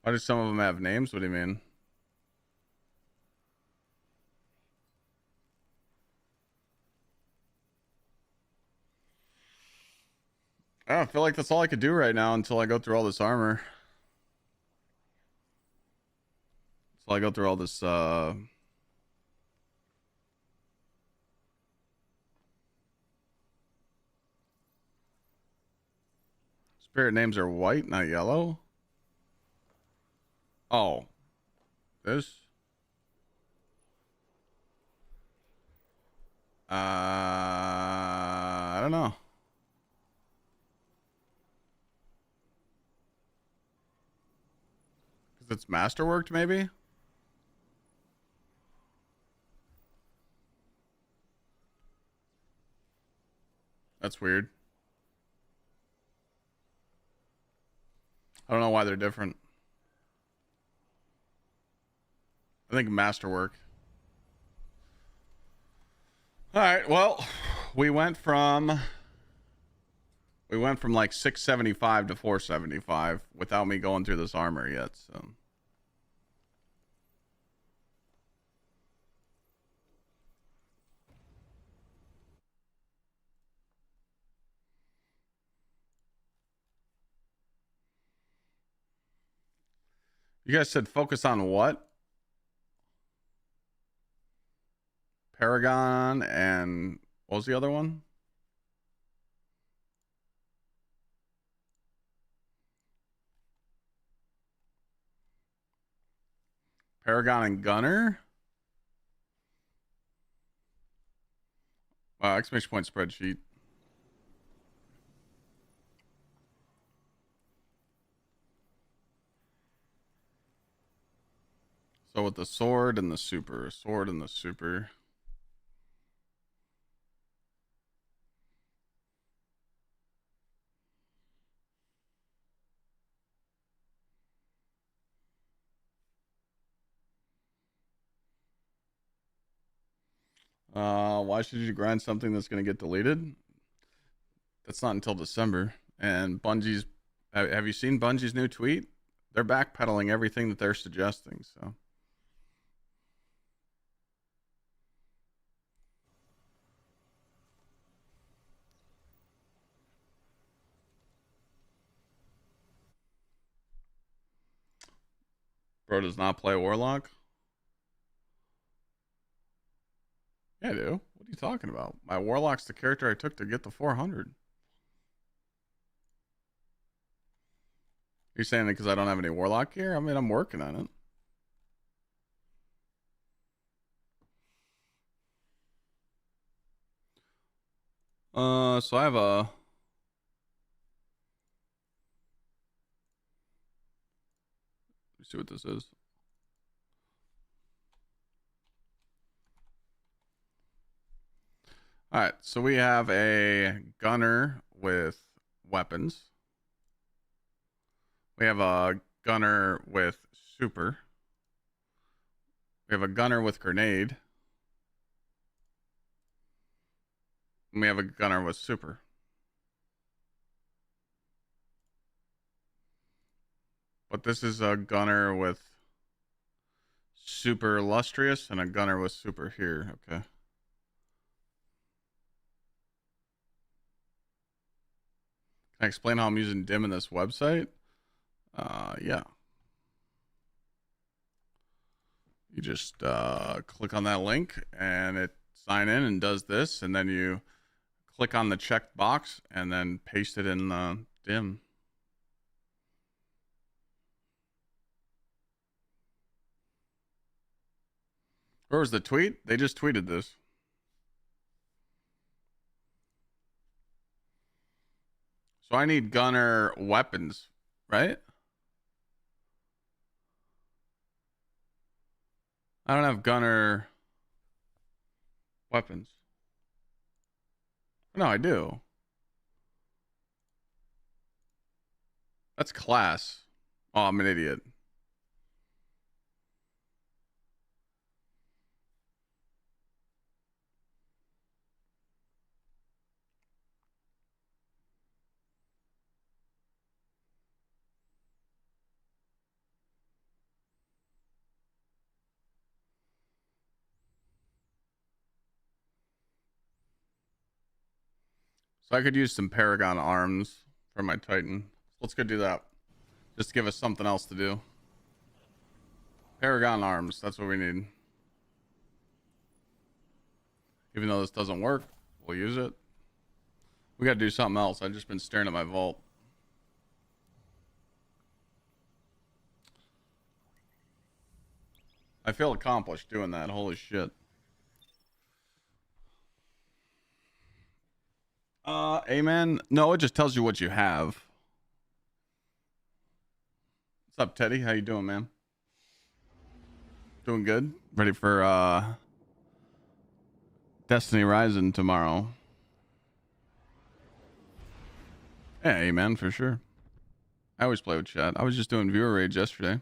Why do some of them have names? What do you mean? I don't feel like that's all I could do right now until I go through all this armor. Until I go through all this, spirit names are white, not yellow. Oh, this. I don't know. Because it's masterworked, maybe? That's weird. I don't know why they're different. I think masterwork. All right, well, we went from like 675 to 475 without me going through this armor yet, so. You guys said focus on what? Paragon and what was the other one? Paragon and Gunner? Exclamation point spreadsheet. So with the sword and the super. Sword and the super. Why should you grind something that's going to get deleted? That's not until December. And Bungie's, have you seen Bungie's new tweet? They're backpedaling everything that they're suggesting, so. Bro does not play Warlock? Yeah, I do. What are you talking about? My Warlock's the character I took to get the 400. You're saying it because I don't have any Warlock gear? I mean, I'm working on it. So I have a... Let's see what this is. All right, so we have a gunner with weapons. We have a gunner with super. We have a gunner with grenade. And we have a gunner with super. But this is a gunner with super illustrious and a gunner with super here. Okay. Can I explain how I'm using dim in this website? Yeah. You just click on that link and it sign in and does this, and then you click on the checked box and then paste it in dim. Where was the tweet? They just tweeted this. So I need gunner weapons, right? I don't have gunner weapons. No, I do. That's class. Oh, I'm an idiot. So I could use some Paragon arms for my Titan. Let's go do that. Just to give us something else to do. Paragon arms. That's what we need. Even though this doesn't work, we'll use it. We got to do something else. I've just been staring at my vault. I feel accomplished doing that. Holy shit. Amen. No, it just tells you what you have. What's up, Teddy? How you doing, man? Doing good? Ready for Destiny Rising tomorrow? Yeah, amen, for sure. I always play with chat. I was just doing viewer rage yesterday.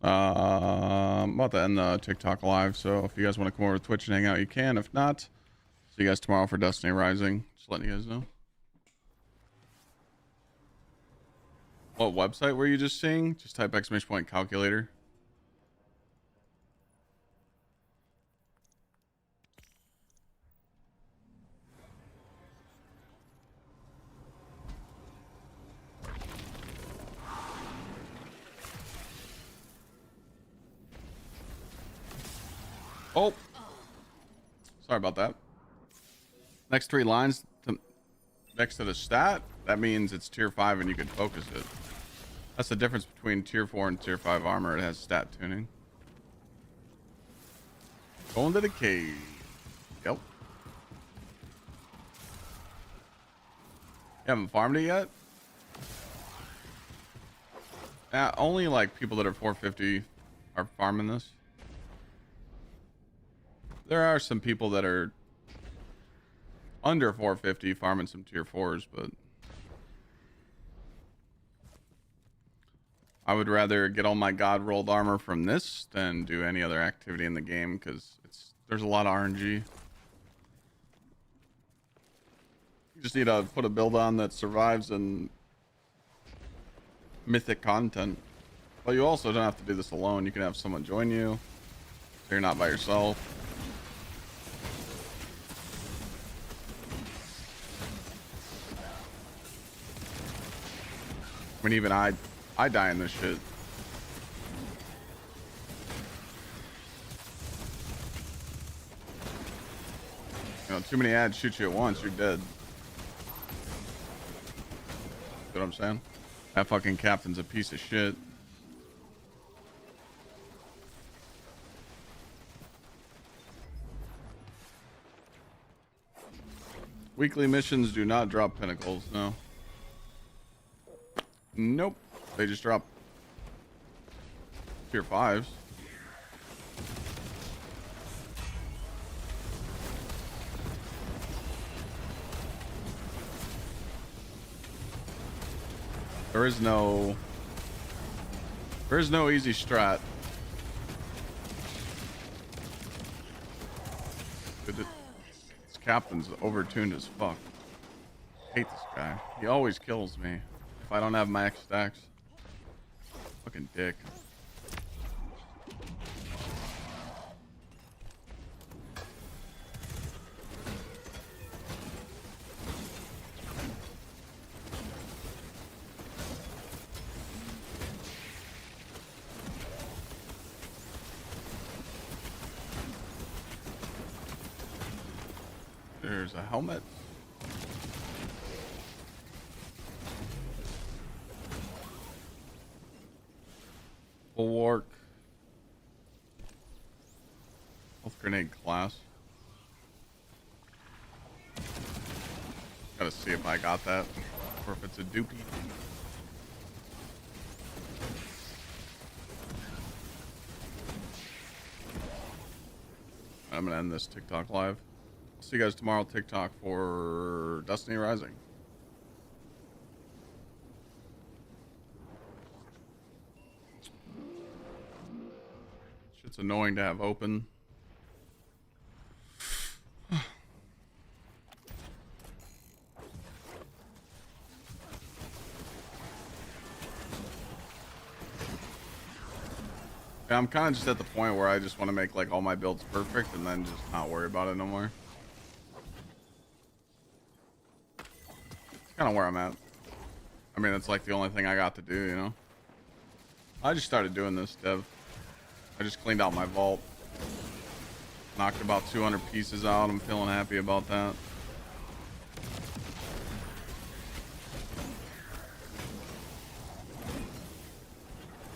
I'm about to end the TikTok live, so if you guys want to come over to Twitch and hang out, you can. If not, see you guys tomorrow for Destiny Rising. Just letting you guys know. What website were you just seeing? Just type !point calculator. Oh, sorry about that. Next 3 lines next to the stat, that means it's tier 5 and you can focus it. That's the difference between tier 4 and tier 5 armor. It has stat tuning. Going to the cave. Yep. You haven't farmed it yet? Only like people that are 450 are farming this. There are some people that are under 450 farming some tier 4s, but I would rather get all my god rolled armor from this than do any other activity in the game, because there's a lot of RNG. You just need to put a build on that survives in mythic content. But you also don't have to do this alone. You can have someone join you, so you're not by yourself. I mean, even I die in this shit. You know, too many ads shoot you at once, you're dead. You know what I'm saying? That fucking captain's a piece of shit. Weekly missions do not drop pinnacles, no. Nope. They just drop tier 5s. There is no easy strat. This captain's overtuned as fuck. I hate this guy. He always kills me if I don't have max stacks. Fucking dick. There's a helmet. Bulwark. Health grenade class. Gotta see if I got that or if it's a dupie. I'm gonna end this TikTok live. See you guys tomorrow TikTok for Destiny Rising. Shit's annoying to have open. Yeah, I'm kind of just at the point where I just want to make like all my builds perfect and then just not worry about it no more. It's kind of where I'm at. I mean, it's like the only thing I got to do, you know? I just started doing this, Dev. I just cleaned out my vault. Knocked about 200 pieces out. I'm feeling happy about that.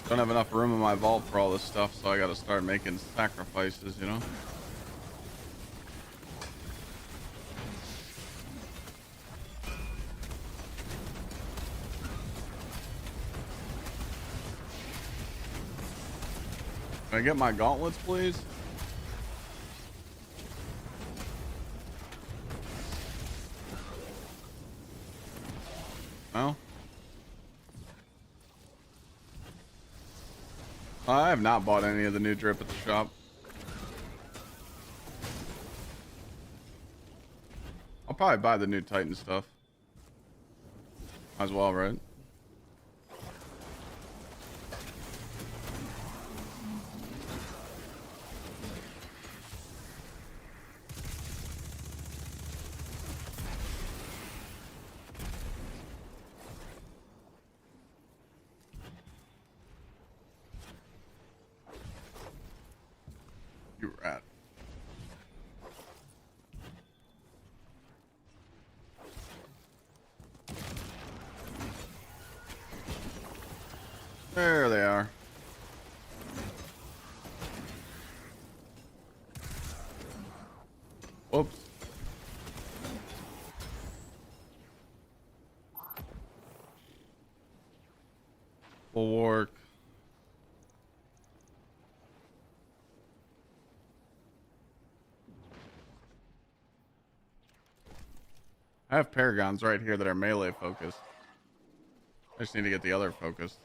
Don't have enough room in my vault for all this stuff, so I gotta start making sacrifices, you know? Can I get my gauntlets, please? No? I have not bought any of the new drip at the shop. I'll probably buy the new Titan stuff. Might as well, right? You rat. There they are. Whoops. Bulwark. I have paragons right here that are melee focused. I just need to get the other focused.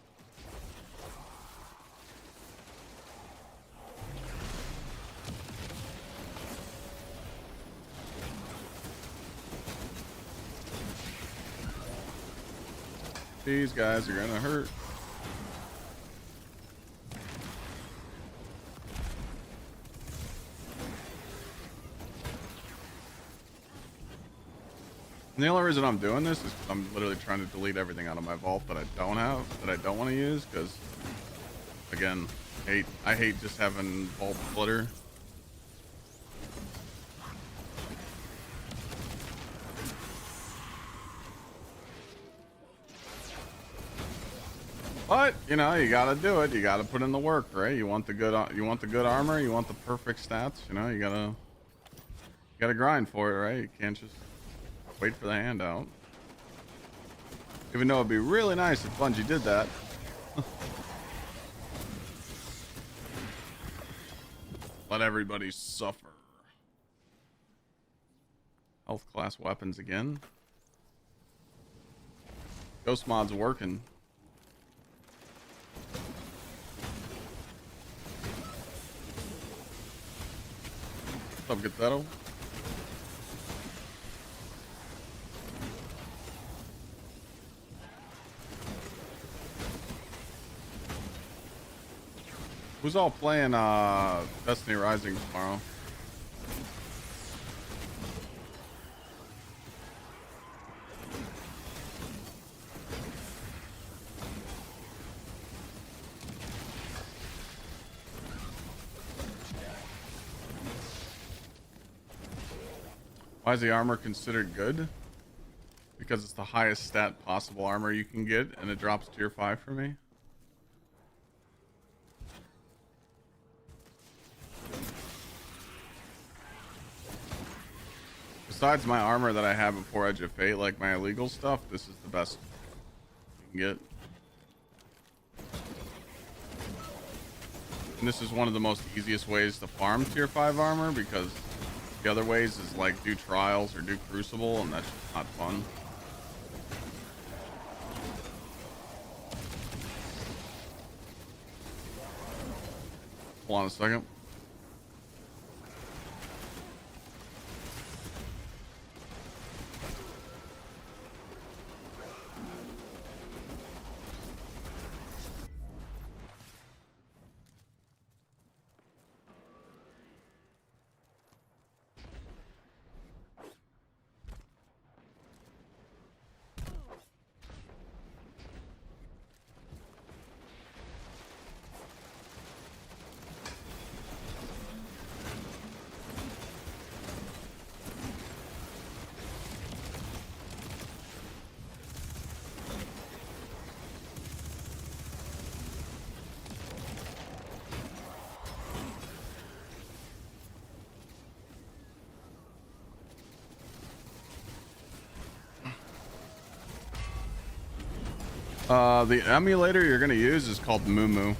These guys are gonna hurt. And the only reason I'm doing this is 'cause I'm literally trying to delete everything out of my vault that I don't have, that I don't want to use, because again, I hate just having vault flitter. But you know, you gotta do it. You gotta put in the work, right? You want the good armor. You want the perfect stats. You know, you gotta grind for it, right? You can't just wait for the handout. Even though it'd be really nice if Bungie did that. Let everybody suffer. Health class weapons again. Ghost mod's working. What's up, Gazzetto? Who's all playing Destiny Rising tomorrow? Why is the armor considered good? Because it's the highest stat possible armor you can get, and it drops tier 5 for me. Besides my armor that I have before Edge of Fate, like my illegal stuff, this is the best you can get. And this is one of the most easiest ways to farm tier 5 armor, because The other ways is like do trials or do Crucible, and that's just not fun. Hold on a second. The emulator you're gonna use is called Moo.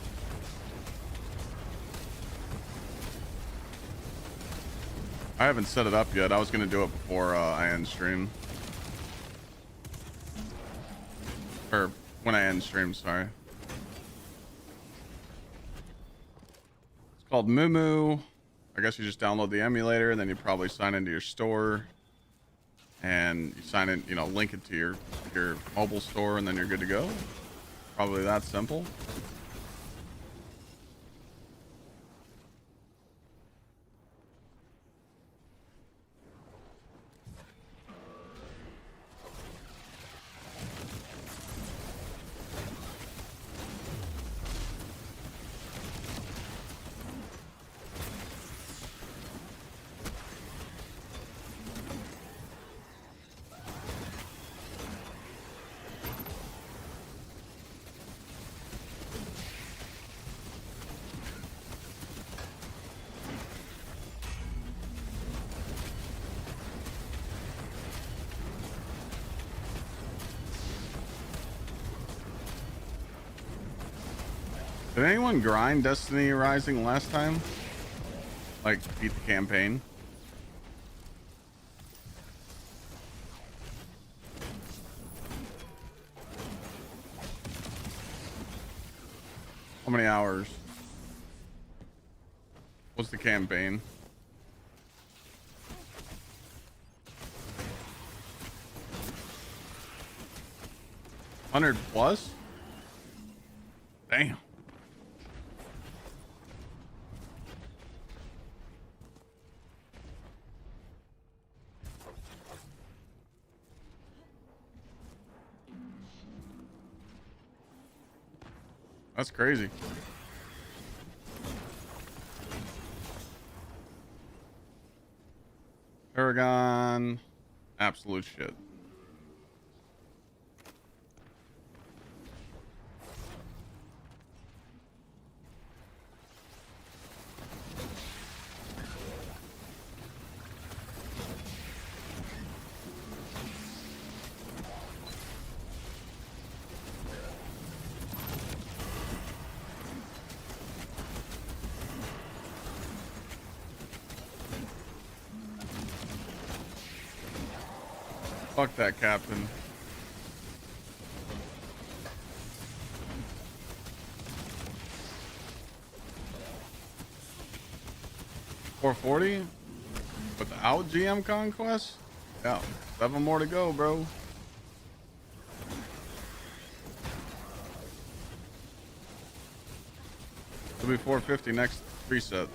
I haven't set it up yet. I was gonna do it before I end stream. Or when I end stream, sorry. It's called Moo. I guess you just download the emulator and then you probably sign into your store. And you sign in, you know, link it to your mobile store, and then you're good to go. Probably that simple. Did anyone grind Destiny Rising last time? Like, beat the campaign? How many hours? What's the campaign? $100 plus? Damn. That's crazy. Paragon, absolute shit. Fuck that captain. $440 without GM conquest? Yeah, 7 more to go, bro. It'll be $450 next reset.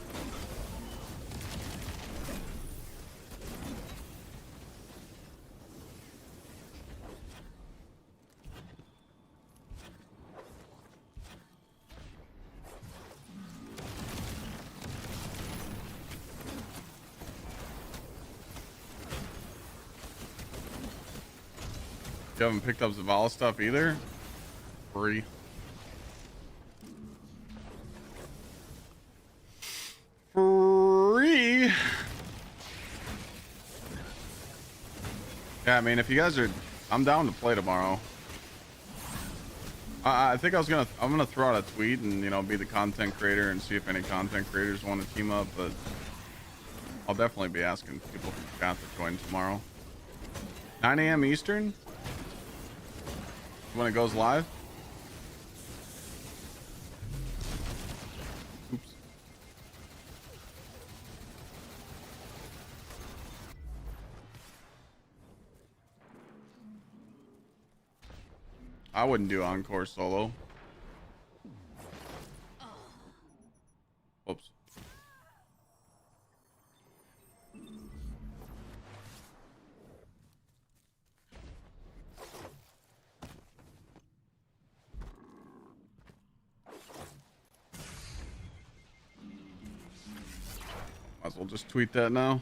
You haven't picked up Zavala stuff either? Free. Free. Yeah, I mean, if you guys are, I'm down to play tomorrow. I think I'm gonna throw out a tweet and, you know, be the content creator and see if any content creators want to team up, but I'll definitely be asking people from chat to join tomorrow. 9 a.m. Eastern? When it goes live? Oops. I wouldn't do Encore solo. Oops. Might as well just tweet that now.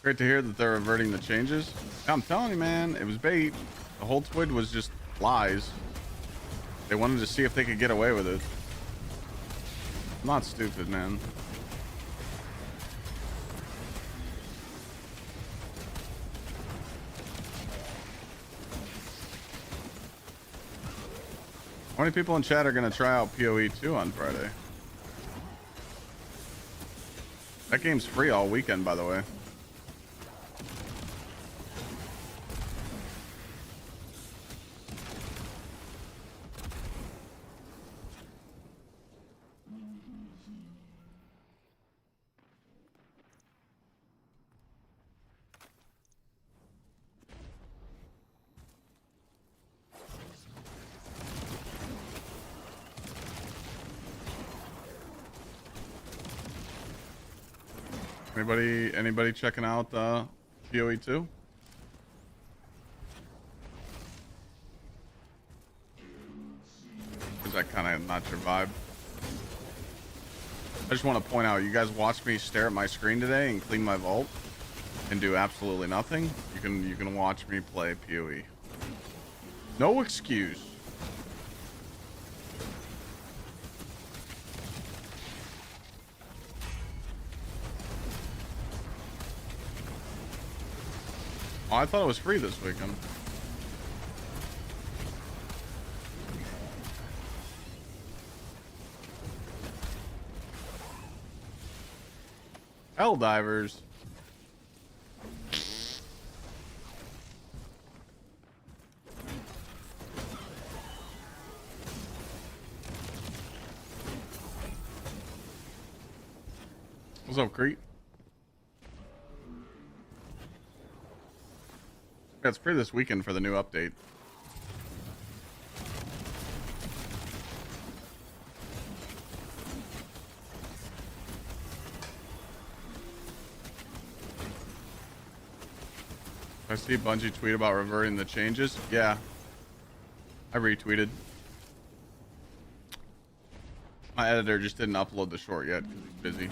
Great to hear that they're reverting the changes. Yeah, I'm telling you, man, it was bait. The whole twid was just lies. They wanted to see if they could get away with it. I'm not stupid, man. How many people in chat are going to try out PoE 2 on Friday? That game's free all weekend, by the way. Anybody checking out PoE 2? Is that kind of not your vibe? I just want to point out, you guys watched me stare at my screen today and clean my vault and do absolutely nothing. You can watch me play PoE. No excuse. Oh, I thought it was free this weekend. Helldivers. What's up, Crete? Yeah, it's free this weekend for the new update. I see Bungie tweet about reverting the changes. Yeah, I retweeted. My editor just didn't upload the short yet because he's busy.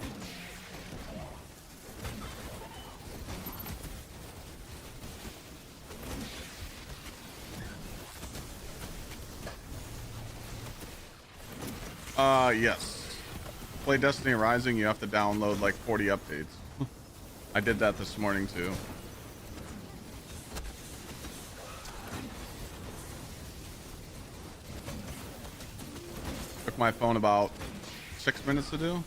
Yes. Play Destiny Rising, you have to download like 40 updates. I did that this morning too. Took my phone about 6 minutes to do.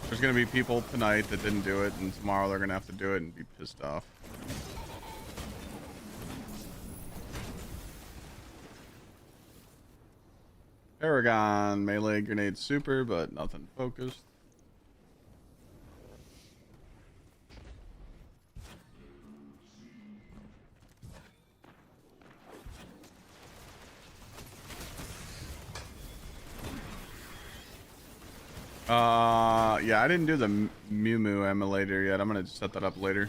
There's gonna be people tonight that didn't do it, and tomorrow they're gonna have to do it and be pissed off. Paragon melee grenade super, but nothing focused. Yeah, I didn't do the Mew Mew emulator yet. I'm gonna set that up later.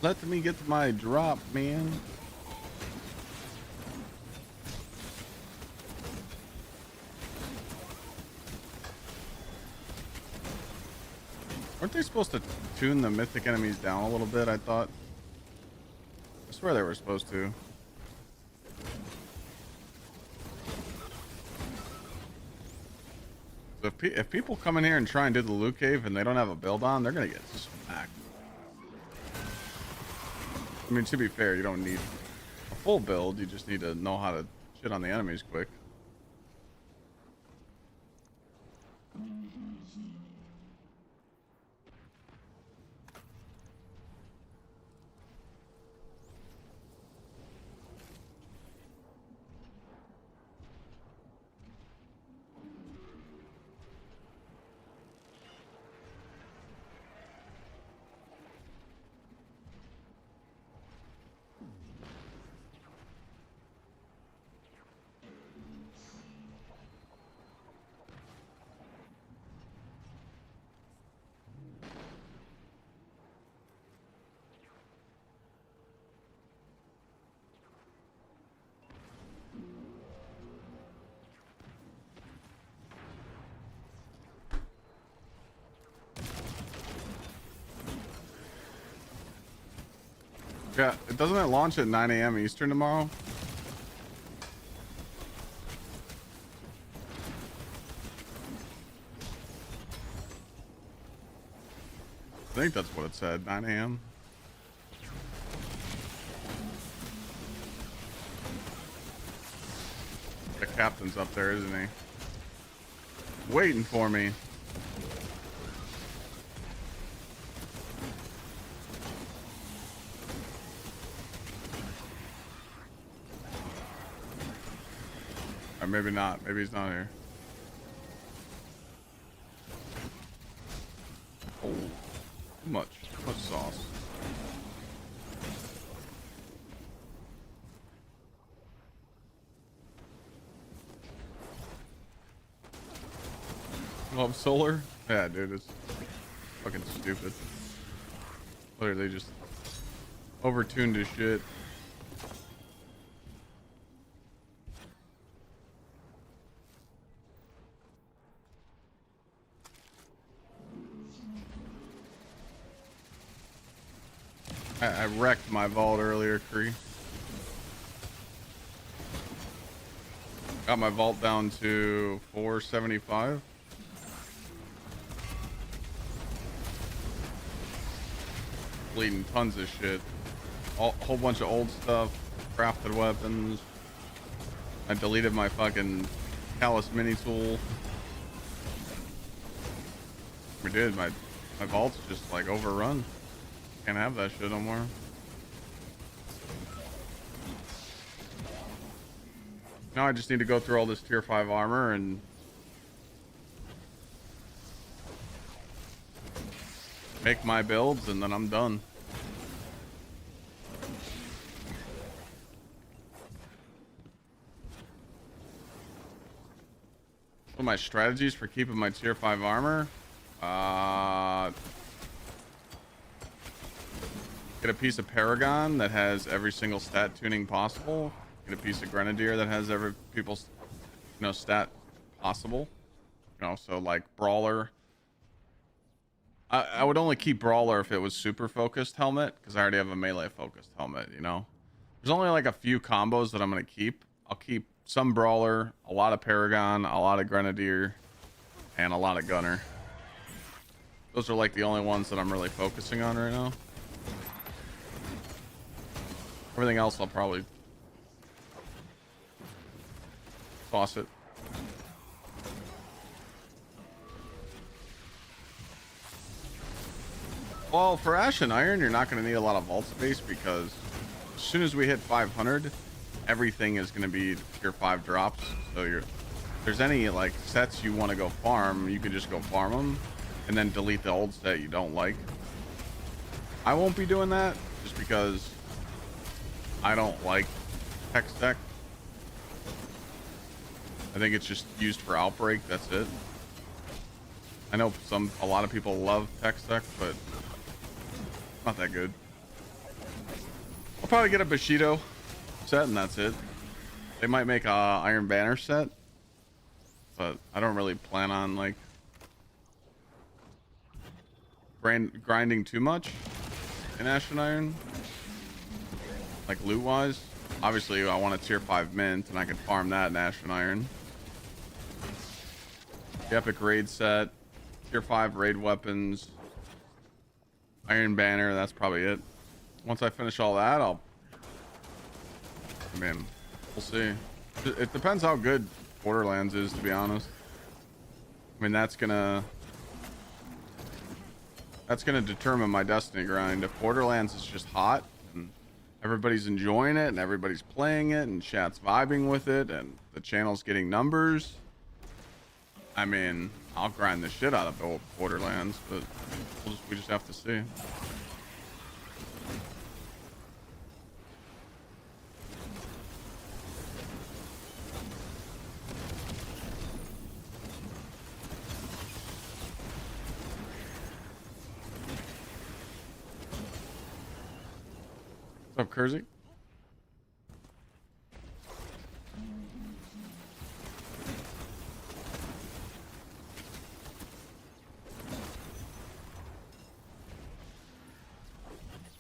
Let me get my drop, man. Weren't they supposed to tune the mythic enemies down a little bit, I thought? I swear they were supposed to. So if people come in here and try and do the loot cave and they don't have a build on, they're gonna get smacked. I mean, to be fair, you don't need a full build. You just need to know how to shit on the enemies quick. Yeah, doesn't it launch at 9 a.m. Eastern tomorrow? I think that's what it said, 9 a.m. The captain's up there, isn't he? Waiting for me. Or maybe not. Maybe he's not here. Oh, too much. Too much sauce. Love solar? Yeah, dude, it's fucking stupid. Literally just overtuned his shit. I wrecked my vault earlier, Kree. Got my vault down to 475. Bleeding tons of shit. A whole bunch of old stuff. Crafted weapons. I deleted my fucking Callus mini tool. We did. My vault's just like overrun. Can't have that shit no more. Now I just need to go through all this tier 5 armor and make my builds, and then I'm done. What are my strategies for keeping my tier 5 armor? Get a piece of Paragon that has every single stat tuning possible. Get a piece of Grenadier that has every people's, stat possible. So like Brawler. I would only keep Brawler if it was super focused helmet, because I already have a melee focused helmet, There's only like a few combos that I'm going to keep. I'll keep some Brawler, a lot of Paragon, a lot of Grenadier, and a lot of Gunner. Those are like the only ones that I'm really focusing on right now. Everything else I'll probably toss it. Well, for Ash and Iron, you're not going to need a lot of vault space because soon as we hit 500, everything is going to be tier 5 drops. So if there's any like sets you want to go farm, you can just go farm them and then delete the old set you don't like. I won't be doing that just because I don't like tech deck. I think it's just used for outbreak. That's it. I know a lot of people love tech deck, but not that good. I'll probably get a Bushido set and that's it. They might make a Iron Banner set, but I don't really plan on like grinding too much in Ash and Iron, like loot wise. Obviously I want a tier 5 mint and I can farm that in Ash and Iron. The epic raid set, tier 5 raid weapons, Iron Banner, that's probably it. Once I finish all that, I mean, we'll see. It depends how good Borderlands is, to be honest. I mean, that's gonna determine my Destiny grind. If Borderlands is just hot and everybody's enjoying it and everybody's playing it and chat's vibing with it and the channel's getting numbers, I mean, I'll grind the shit out of Borderlands, but we just have to see. What's up, Kersey?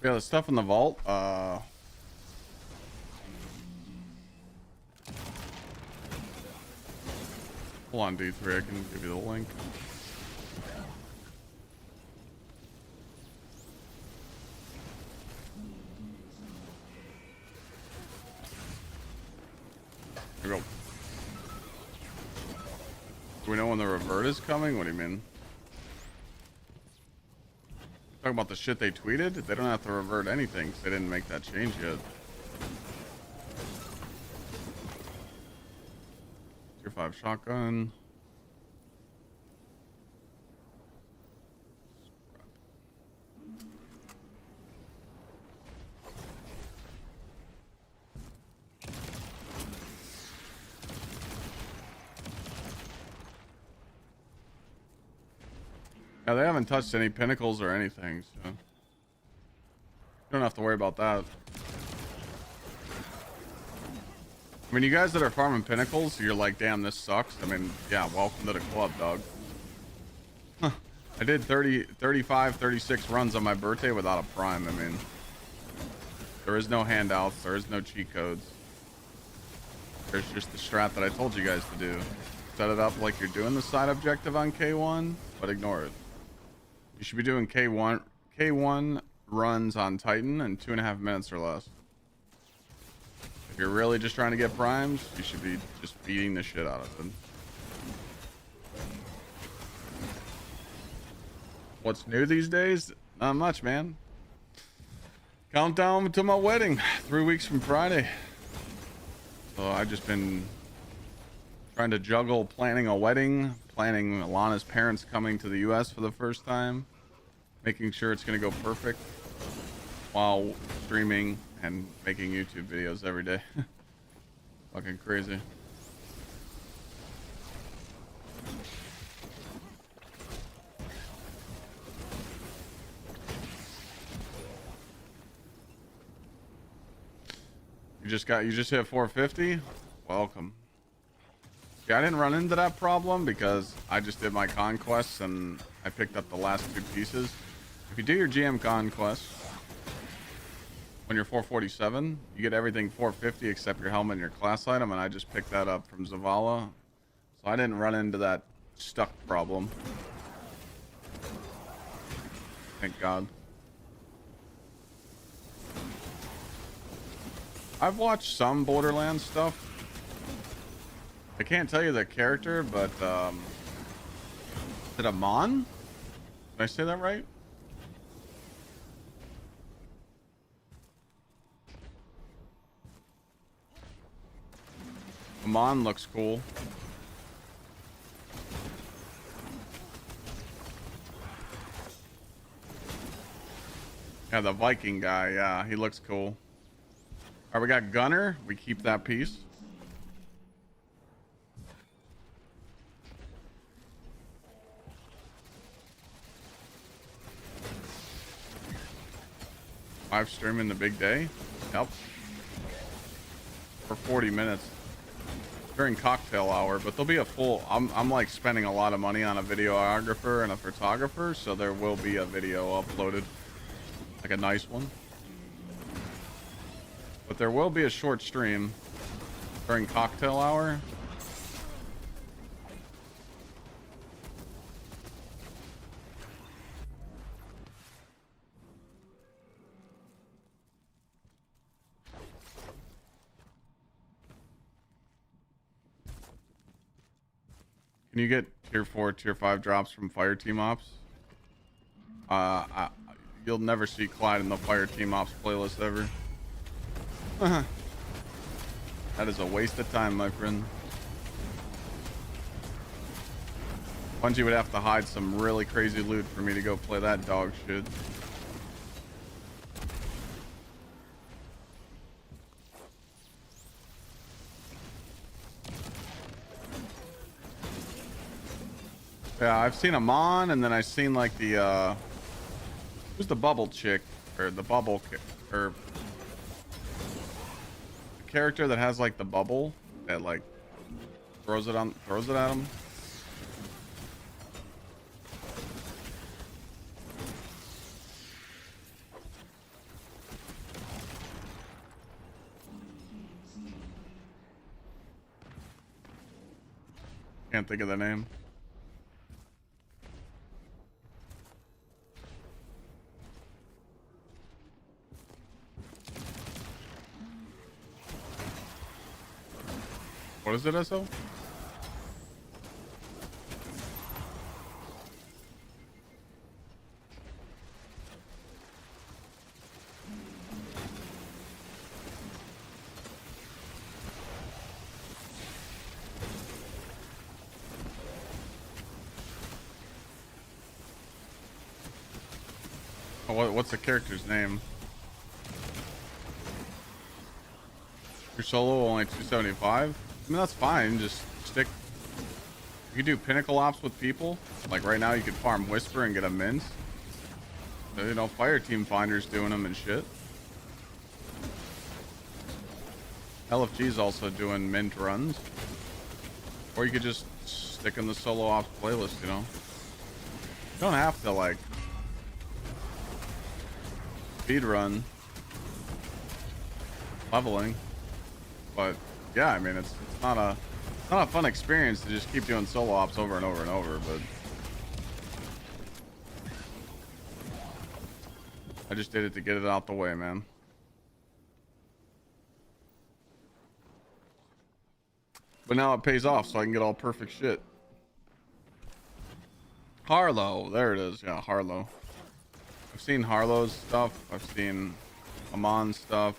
Yeah, the stuff in the vault, hold on, D3, I can give you the link. Here we go. Do we know when the revert is coming? What do you mean? Talking about the shit they tweeted? They don't have to revert anything because they didn't make that change yet. Tier 5 shotgun. Yeah, they haven't touched any pinnacles or anything, so you don't have to worry about that. I mean, you guys that are farming pinnacles, you're like, damn, this sucks. I mean, yeah, welcome to the club, dog. I did 35, 36 runs on my birthday without a prime. I mean, there is no handouts. There is no cheat codes. There's just the strat that I told you guys to do. Set it up like you're doing the side objective on K1, but ignore it. You should be doing K1 runs on Titan in 2.5 minutes or less. If you're really just trying to get primes, you should be just beating the shit out of them. What's new these days? Not much, man. Countdown to my wedding, 3 weeks from Friday. So I've just been trying to juggle planning a wedding, planning Alana's parents coming to the US for the first time, making sure it's going to go perfect while streaming and making YouTube videos every day. Fucking crazy. You just hit 450? Welcome. Yeah, I didn't run into that problem because I just did my conquests and I picked up the last 2 pieces. If you do your GM conquest, when you're 447, you get everything 450 except your helmet and your class item, and I just picked that up from Zavala. So I didn't run into that stuck problem. Thank God. I've watched some Borderlands stuff. I can't tell you the character, but is it Amon? Did I say that right? Amon looks cool. Yeah, the Viking guy. Yeah, he looks cool. All right, we got Gunner. We keep that piece. Live streaming the big day. Yep. For 40 minutes during cocktail hour, but there'll be a full. I'm like spending a lot of money on a videographer and a photographer, so there will be a video uploaded, like a nice one. But there will be a short stream during cocktail hour. Can you get tier 4, tier 5 drops from fire team ops? You'll never see Clyde in the fire team ops playlist ever. That is a waste of time, my friend. Bungie would have to hide some really crazy loot for me to go play that dog shit. Yeah, I've seen Amon, and then I've seen like the who's the bubble chick, or the bubble, or the character that has like the bubble that like throws it at him. Can't think of the name. What is it, SO? What's the character's name? Your solo only 275? I mean, that's fine. Just stick. You can do pinnacle ops with people. Like right now, you could farm Whisper and get a mint. So, you know, fire team finders doing them and shit. LFG's also doing mint runs. Or you could just stick in the solo ops playlist, you know. You don't have to like speed run leveling, but yeah, I mean it's not a fun experience to just keep doing solo ops over and over and over, but I just did it to get it out the way, man. But now it pays off, so I can get all perfect shit. Harlow, there it is. Yeah, Harlow. I've seen Harlow's stuff. I've seen Amon's stuff.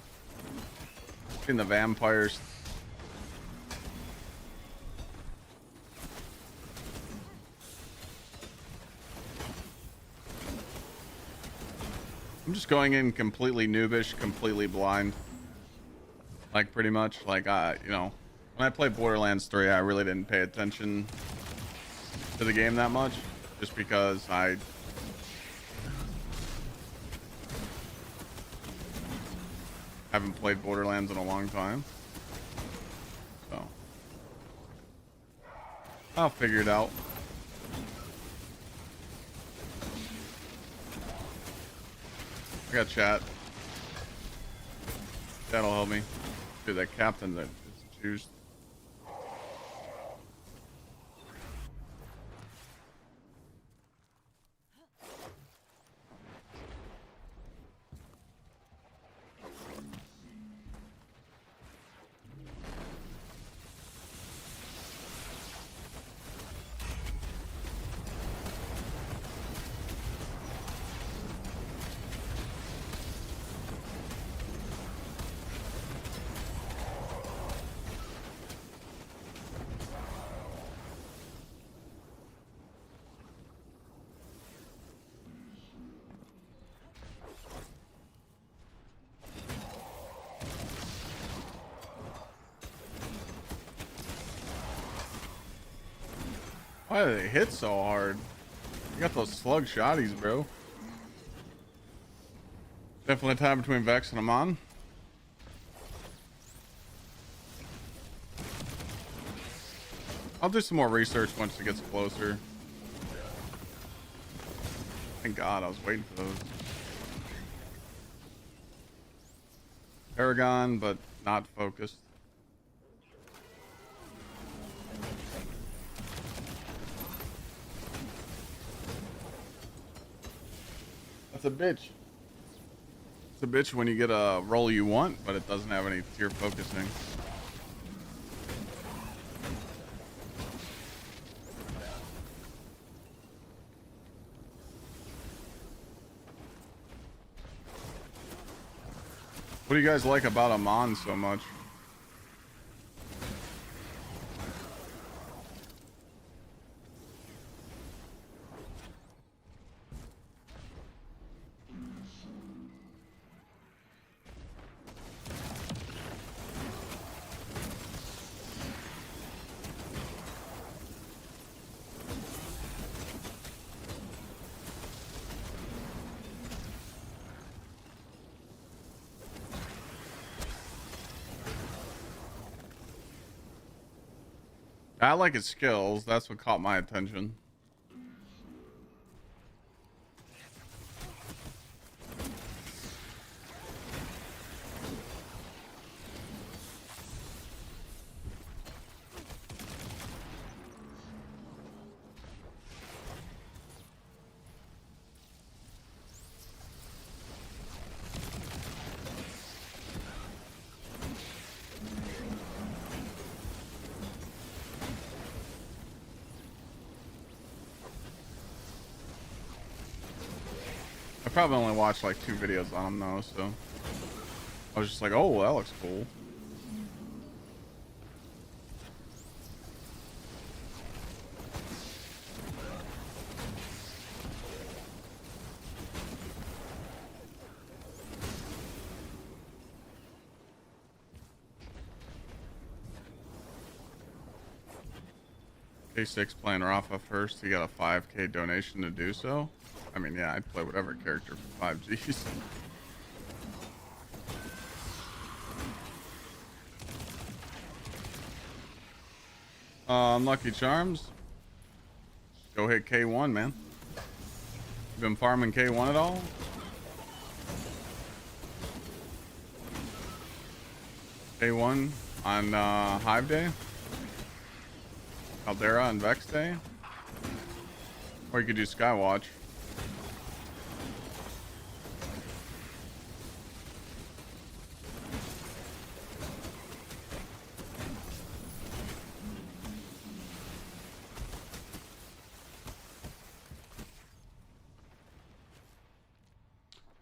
I've seen the vampires. I'm just going in completely noobish, completely blind. Like pretty much, like you know, when I played Borderlands 3, I really didn't pay attention to the game that much, just because I haven't played Borderlands in a long time. So I'll figure it out. I got chat. That'll help me. Dude, that captain that is juiced. Why do they hit so hard? You got those slug shotties, bro. Definitely a time between Vex and Amon. I'll do some more research once it gets closer. Thank God, I was waiting for those. Paragon, but not focused. That's a bitch. It's a bitch when you get a roll you want, but it doesn't have any tier focusing. What do you guys like about Amon so much? I like his skills. That's what caught my attention. I probably only watched like 2 videos on him though, so I was just like, oh, that looks cool. K6 playing Rafa first. He got a 5K donation to do so. I mean, yeah, I'd play whatever character for 5 Gs. Unlucky Charms. Go hit K1, man. You been farming K1 at all? K1 on Hive Day? Caldera and Vex Day? Or you could do Skywatch.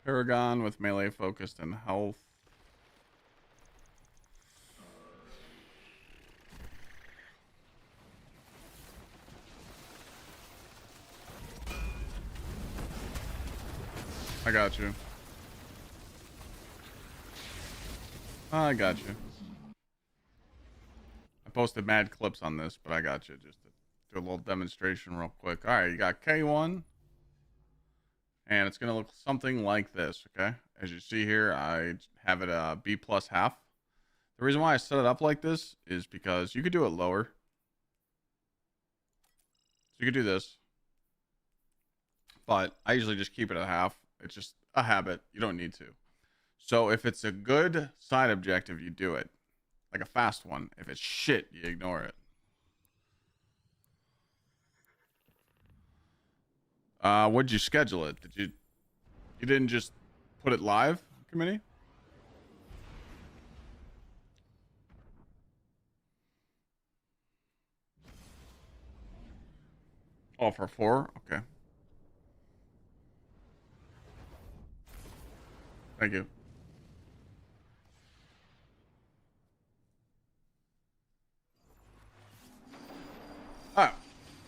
Paragon with melee focused and health. I got you. I got you. I posted mad clips on this, but I got you just to do a little demonstration real quick. All right, you got K1. And it's going to look something like this, okay? As you see here, I have it B plus half. The reason why I set it up like this is because you could do it lower. So you could do this. But I usually just keep it at half. It's just a habit. You don't need to. So if it's a good side objective, you do it. Like a fast one. If it's shit, you ignore it. What'd you schedule it? You didn't just put it live, committee? Oh, for 4? Okay. Thank you. All right.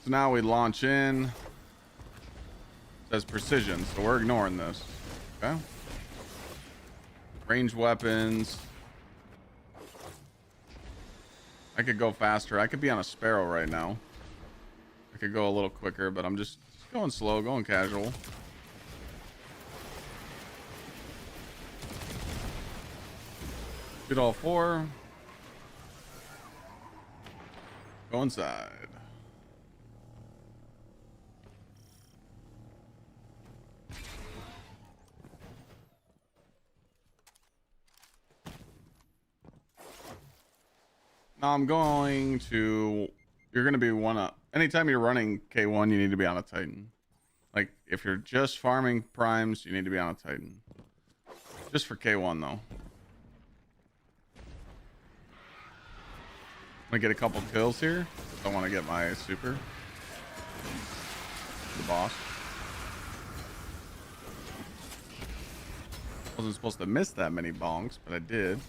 So now we launch in. Says precision, so we're ignoring this. Okay. Range weapons. I could go faster. I could be on a Sparrow right now. I could go a little quicker, but I'm just going slow, going casual. Get all 4. Go inside. Now I'm going to... You're going to be one up. Anytime you're running K1, you need to be on a Titan. Like, if you're just farming primes, you need to be on a Titan. Just for K1, though. I'm going to get a couple kills here. I want to get my super. The boss. Wasn't supposed to miss that many bonks, but I did.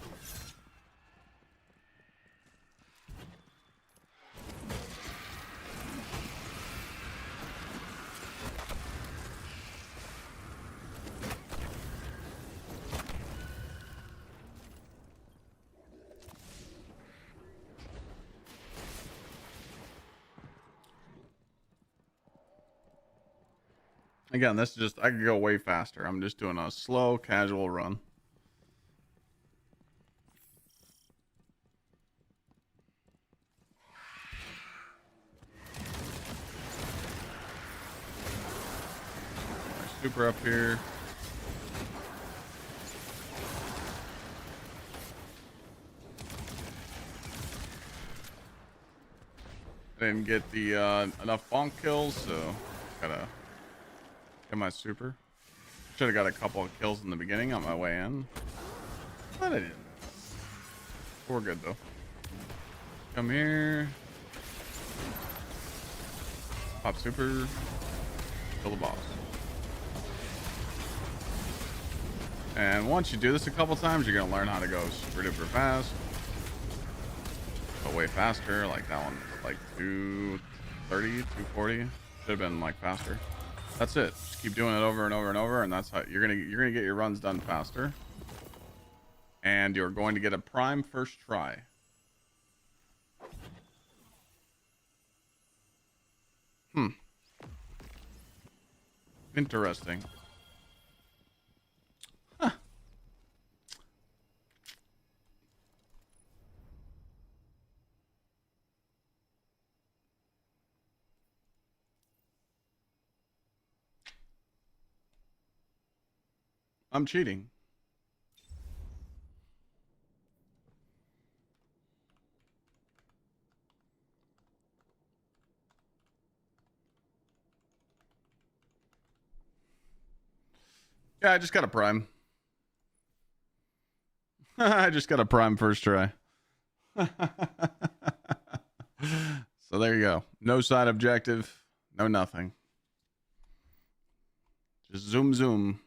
Again, this is just, I could go way faster. I'm just doing a slow, casual run. Super up here. I didn't get the enough bonk kills, so gotta get my super. Should have got a couple of kills in the beginning on my way in, but I didn't. We're good though. Come here. Pop super. Kill the boss. And once you do this a couple times, you're gonna learn how to go super duper fast. But way faster. Like that one was like 230, 240. Should have been like faster. That's it. Just keep doing it over and over and over, and that's how you're gonna get your runs done faster. And you're going to get a prime first try. Interesting. Huh. I'm cheating. Yeah, I just got a prime. I just got a prime first try. So there you go. No side objective. No nothing. Just zoom zoom.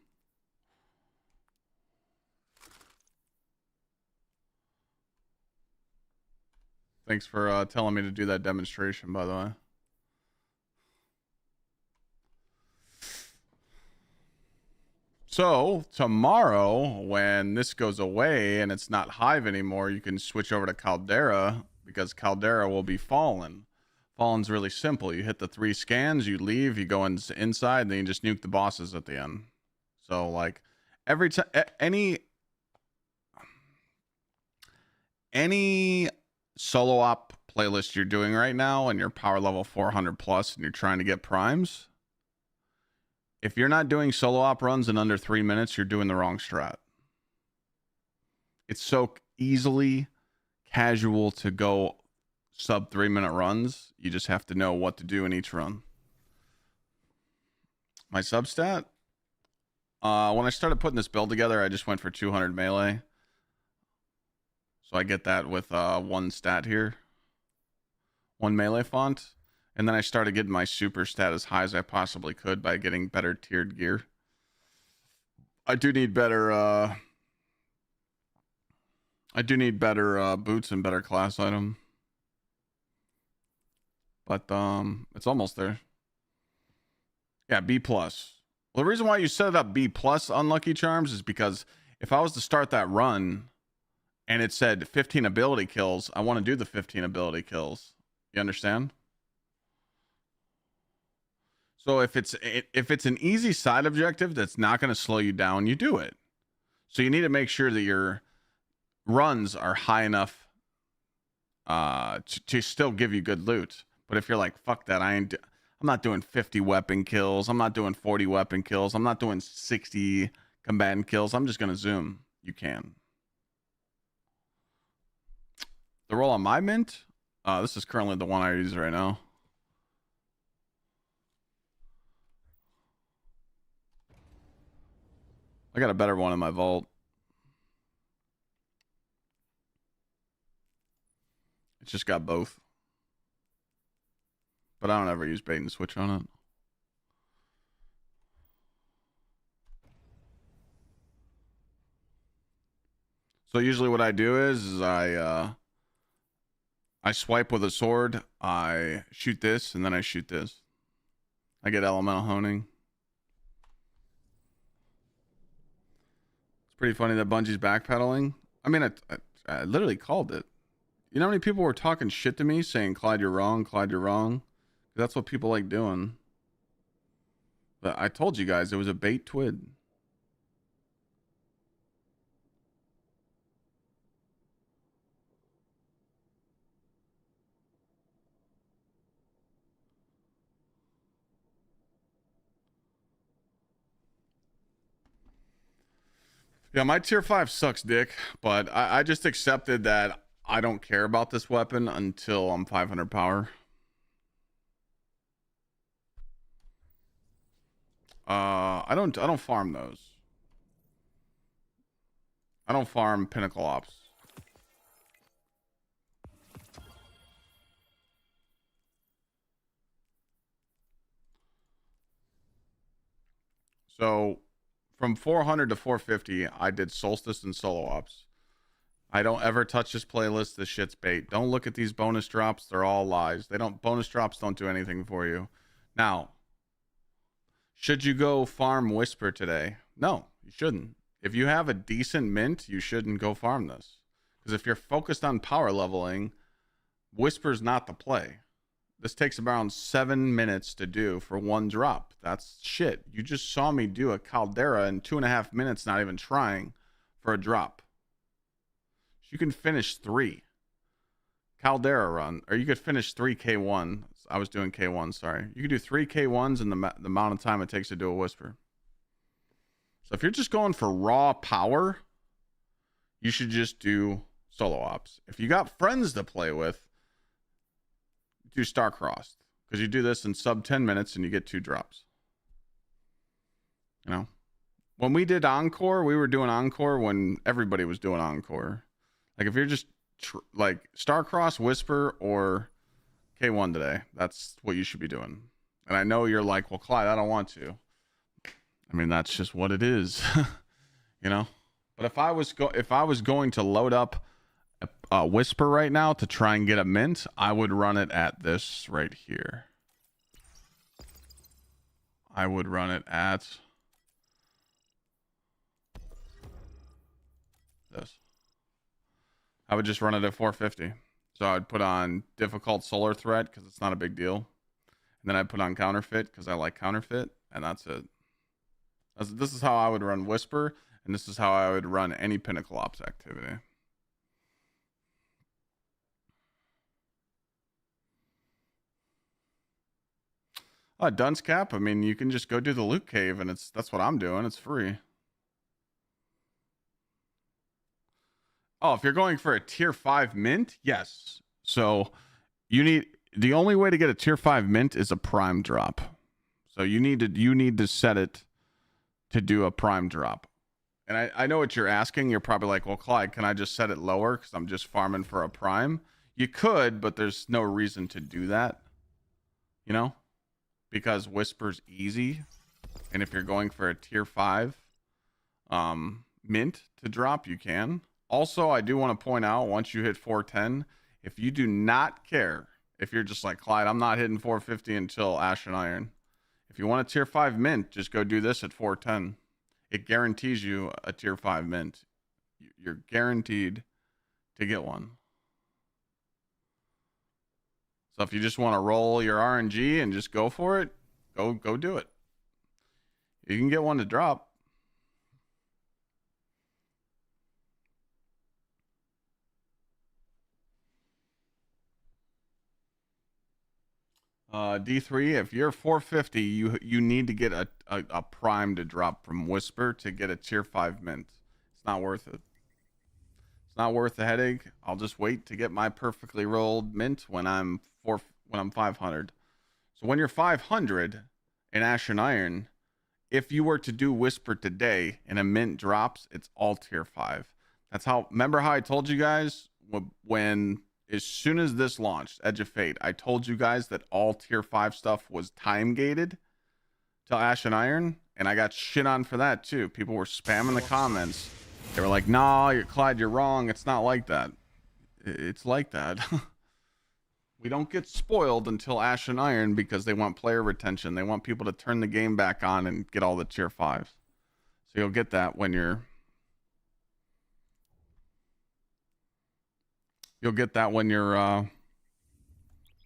Thanks for telling me to do that demonstration, by the way. So tomorrow, when this goes away and it's not Hive anymore, you can switch over to Caldera, because Caldera will be Fallen. Fallen's really simple. You hit the 3 scans, you leave, you go inside, and then you just nuke the bosses at the end. So like every time, any solo op playlist you're doing right now and you're power level 400 plus and you're trying to get primes, if you're not doing solo op runs in under 3 minutes, you're doing the wrong strat. It's so easily casual to go sub 3 minute runs. You just have to know what to do in each run. My substat, when I started putting this build together, I just went for 200 melee. So I get that with 1 stat here. 1 melee font. And then I started getting my super stat as high as I possibly could by getting better tiered gear. I do need better boots and better class item. But it's almost there. Yeah, B+. Well, the reason why you set it up B+ Unlucky Charms is because if I was to start that run and it said 15 ability kills, I want to do the 15 ability kills. You understand? So if it's an easy side objective that's not going to slow you down, you do it. So you need to make sure that your runs are high enough to still give you good loot. But if you're like, fuck that, I'm not doing 50 weapon kills. I'm not doing 40 weapon kills. I'm not doing 60 combatant kills. I'm just going to zoom. You can. The roll on my mint. This is currently the one I use right now. I got a better one in my vault. It's just got both. But I don't ever use bait and switch on it. So usually what I do is I swipe with a sword, I shoot this, and then I shoot this. I get elemental honing. It's pretty funny that Bungie's backpedaling. I mean, I literally called it. You know how many people were talking shit to me saying, Clyde, you're wrong, Clyde, you're wrong? That's what people like doing. But I told you guys it was a bait twid. Yeah, my tier 5 sucks dick, but I just accepted that I don't care about this weapon until I'm 500 power. I don't farm those. I don't farm pinnacle ops. So from 400 to 450, I did solstice and solo ops. I don't ever touch this playlist. This shit's bait. Don't look at these bonus drops. They're all lies. Bonus drops don't do anything for you. Now, should you go farm Whisper today? No, you shouldn't. If you have a decent mint, you shouldn't go farm this. Because if you're focused on power leveling, Whisper's not the play. This takes around 7 minutes to do for one drop. That's shit. You just saw me do a Caldera in 2.5 minutes, not even trying, for a drop. You can finish 3 Caldera run, or you could finish 3 K1. I was doing K1, sorry. You could do 3 K1s in the amount of time it takes to do a Whisper. So if you're just going for raw power, you should just do solo ops. If you got friends to play with, do star-crossed, because you do this in sub 10 minutes and you get 2 drops. You know, when we did Encore, we were doing Encore when everybody was doing Encore. Like if you're just like star-cross, Whisper, or K1 today, that's what you should be doing. And I know you're like, well, Clyde, I don't want to. I mean, that's just what it is, you know. But if I was going to load up a Whisper right now to try and get a mint, I would run it at this right here. I would run it at this. I would just run it at 450. So I'd put on difficult solar threat because it's not a big deal. And then I'd put on counterfeit because I like counterfeit. And that's it. This is how I would run Whisper. And this is how I would run any Pinnacle Ops activity. Dunce Cap, I mean, you can just go do the loot cave, and that's what I'm doing. It's free. Oh, if you're going for a tier 5 mint, yes. So the only way to get a tier 5 mint is a prime drop. So you need to set it to do a prime drop. And I know what you're asking. You're probably like, well, Clyde, can I just set it lower because I'm just farming for a prime? You could, but there's no reason to do that. You know? Because Whisper's easy. And if you're going for a tier 5 mint to drop, you can. Also, I do want to point out, once you hit 410, if you do not care, if you're just like, Clyde, I'm not hitting 450 until Ash and Iron. If you want a tier 5 mint, just go do this at 410. It guarantees you a tier 5 mint. You're guaranteed to get one. So if you just want to roll your RNG and just go for it, Go do it. You can get one to drop. D3, if you're 450, you need to get a prime to drop from Whisper to get a tier 5 mint. It's not worth it. It's not worth the headache. I'll just wait to get my perfectly rolled mint when I'm 500. So when you're 500 in Ash and Iron, if you were to do Whisper today and a mint drops, it's all tier 5. That's how. Remember how I told you guys when as soon as this launched, Edge of Fate, I told you guys that all tier 5 stuff was time gated to Ash and Iron, and I got shit on for that too. People were spamming the comments. They were like, "No, Clyde, you're wrong. It's not like that." It's like that. We don't get spoiled until Ash and Iron because they want player retention. They want people to turn the game back on and get all the tier 5s. So you'll get that when you're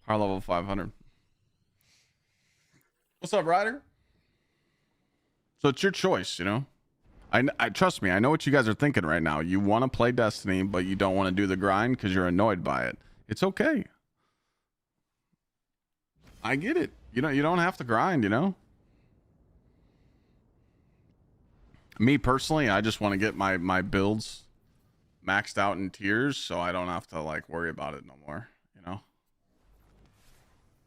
power level 500. What's up, Ryder? So it's your choice, you know. I trust me. I know what you guys are thinking right now. You want to play Destiny, but you don't want to do the grind because you're annoyed by it. It's okay. I get it. You don't have to grind, you know. Me personally, I just want to get my builds maxed out in tiers so I don't have to like worry about it no more, you know.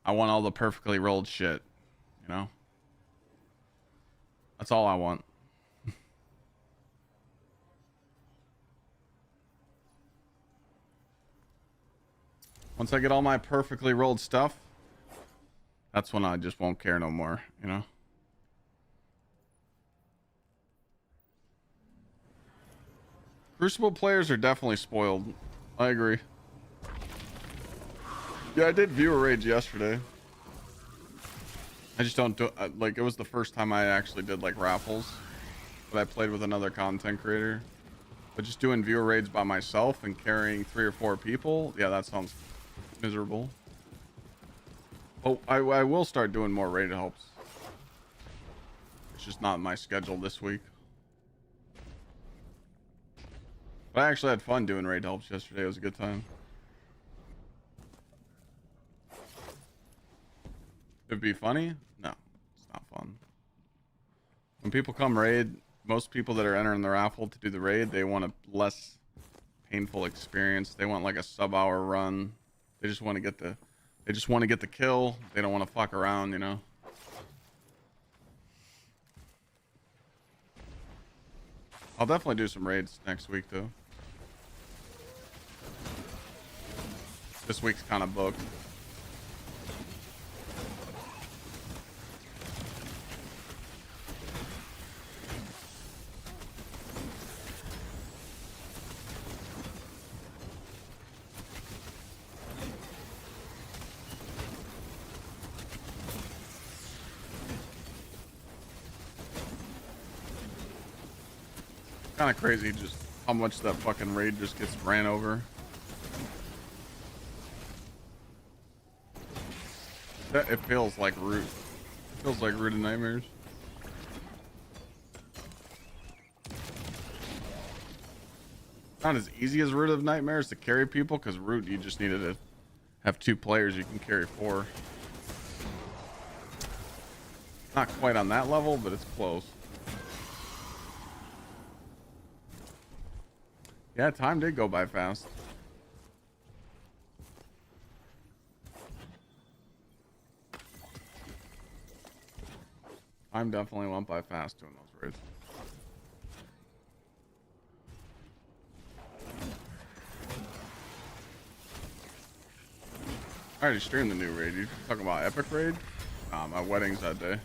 I want all the perfectly rolled shit, you know. That's all I want. Once I get all my perfectly rolled stuff, that's when I just won't care no more, you know. Crucible players are definitely spoiled. I agree. Yeah, I did viewer raids yesterday. I just don't do like, it was the first time I actually did like raffles, but I played with another content creator. But just doing viewer raids by myself and carrying 3 or 4 people, yeah, that sounds miserable. Oh, I will start doing more raid helps. It's just not my schedule this week. But I actually had fun doing raid helps yesterday. It was a good time. It'd be funny? No, it's not fun. When people come raid, most people that are entering the raffle to do the raid, they want a less painful experience. They want like a sub-hour run. They just want to get the kill. They don't want to fuck around, you know. I'll definitely do some raids next week though. This week's kind of booked. Kind of crazy just how much that fucking raid just gets ran over. It feels like Root. It feels like Root of Nightmares. Not as easy as Root of Nightmares to carry people, because Root, you just needed to have 2 players. You can carry 4. Not quite on that level, but it's close. Yeah, time did go by fast. Time definitely went by fast doing those raids. I already streamed the new raid. You talking about Epic Raid? My wedding's that day.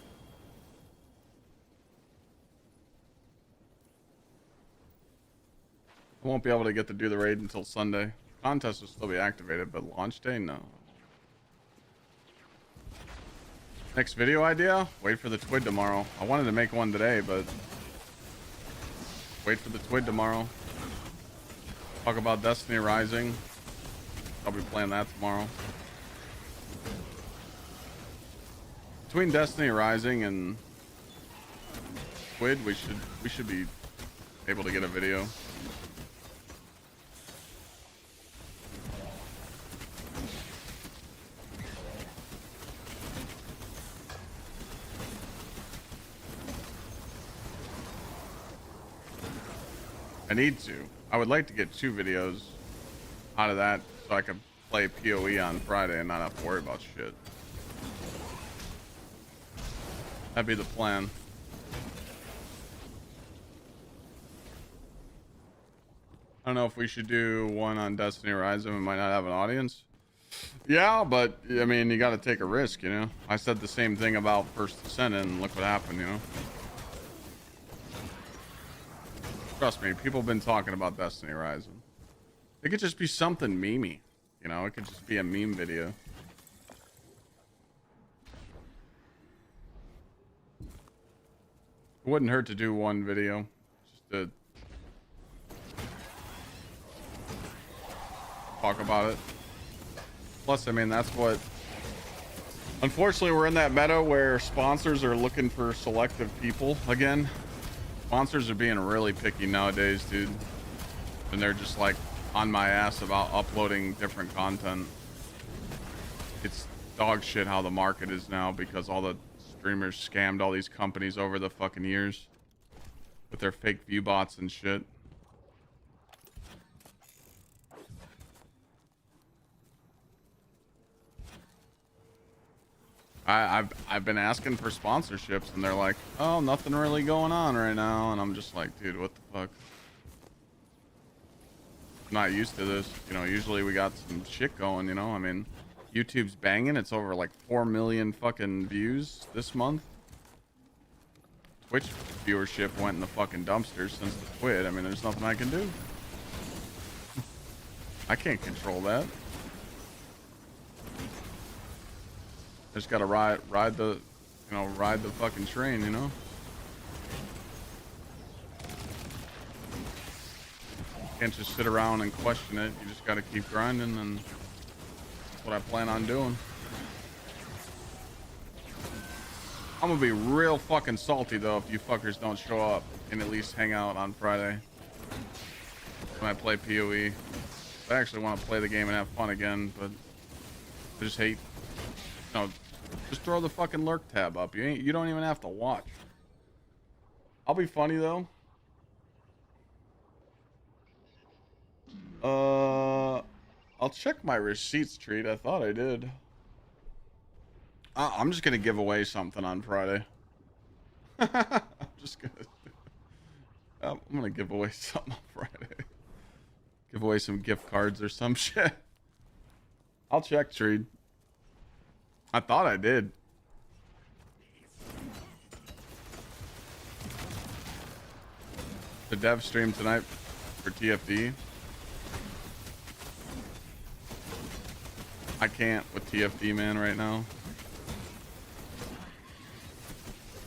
I won't be able to get to do the raid until Sunday. Contest will still be activated, but launch day, no. Next video idea? Wait for the TWID tomorrow. I wanted to make one today, but wait for the TWID tomorrow. Talk about Destiny Rising. I'll be playing that tomorrow. Between Destiny Rising and Squid, we should be able to get a video. I need to. I would like to get 2 videos out of that so I can play PoE on Friday and not have to worry about shit. That'd be the plan. I don't know if we should do one on Destiny Rising. We might not have an audience. Yeah, but I mean, you got to take a risk, you know. I said the same thing about First Ascent, and look what happened, you know. Trust me, people have been talking about Destiny Rising. It could just be something memey, you know. It could just be a meme video. It wouldn't hurt to do one video, just to talk about it. Plus, I mean, that's what... Unfortunately, we're in that meta where sponsors are looking for selective people again. Sponsors are being really picky nowadays, dude. And they're just like on my ass about uploading different content. It's dog shit how the market is now because all the streamers scammed all these companies over the fucking years with their fake view bots and shit. I've been asking for sponsorships and they're like, oh, nothing really going on right now, and I'm just like, dude, what the fuck? I'm not used to this, you know. Usually we got some shit going, you know. I mean, YouTube's banging. It's over like 4 million fucking views this month. Twitch viewership went in the fucking dumpster since the quit. I mean, there's nothing I can do. I can't control that. I just gotta ride the, you know, ride the fucking train, you know. Can't just sit around and question it. You just gotta keep grinding, and that's what I plan on doing. I'm gonna be real fucking salty though if you fuckers don't show up and at least hang out on Friday when I play PoE. I actually want to play the game and have fun again, but I just hate. No, just throw the fucking lurk tab up. You don't even have to watch. I'll be funny though. I'll check my receipts, Treat. I thought I did. I'm just gonna give away something on Friday. I'm gonna give away something on Friday. Give away some gift cards or some shit. I'll check, Treat. I thought I did. The dev stream tonight for TFD. I can't with TFD, man, right now.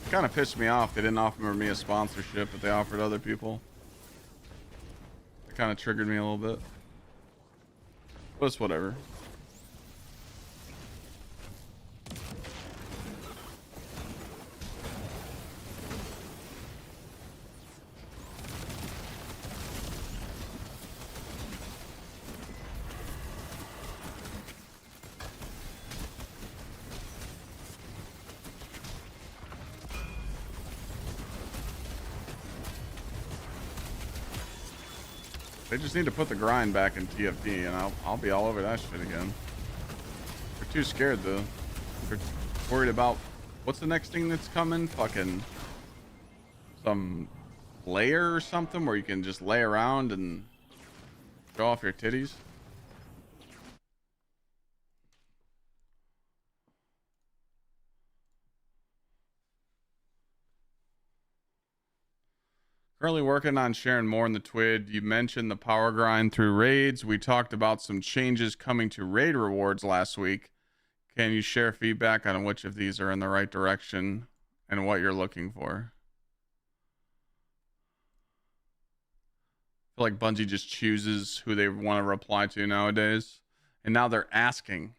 It kind of pissed me off. They didn't offer me a sponsorship, but they offered other people. It kind of triggered me a little bit. But it's whatever. They just need to put the grind back in TFD, and I'll be all over that shit again. They're too scared though. They're worried about what's the next thing that's coming? Fucking some layer or something where you can just lay around and show off your titties. Currently working on sharing more in the TWID. You mentioned the power grind through raids. We talked about some changes coming to raid rewards last week. Can you share feedback on which of these are in the right direction and what you're looking for? I feel like Bungie just chooses who they want to reply to nowadays. And now they're asking.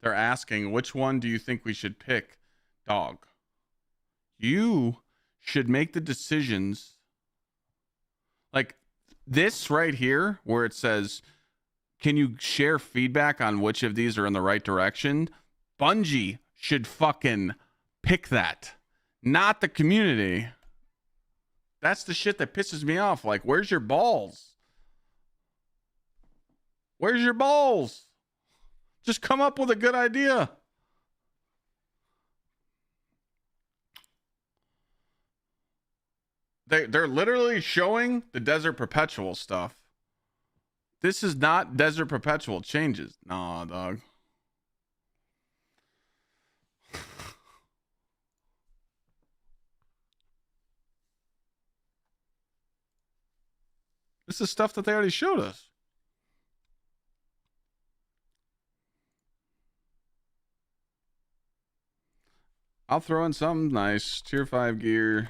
They're asking, which one do you think we should pick? Dog. You should make the decisions. Like this right here, where it says, can you share feedback on which of these are in the right direction? Bungie should fucking pick that, not the community. That's the shit that pisses me off. Like, where's your balls? Where's your balls? Just come up with a good idea. They're literally showing the Desert Perpetual stuff. This is not Desert Perpetual changes. Nah, dog. This is stuff that they already showed us. I'll throw in something nice. Tier 5 gear.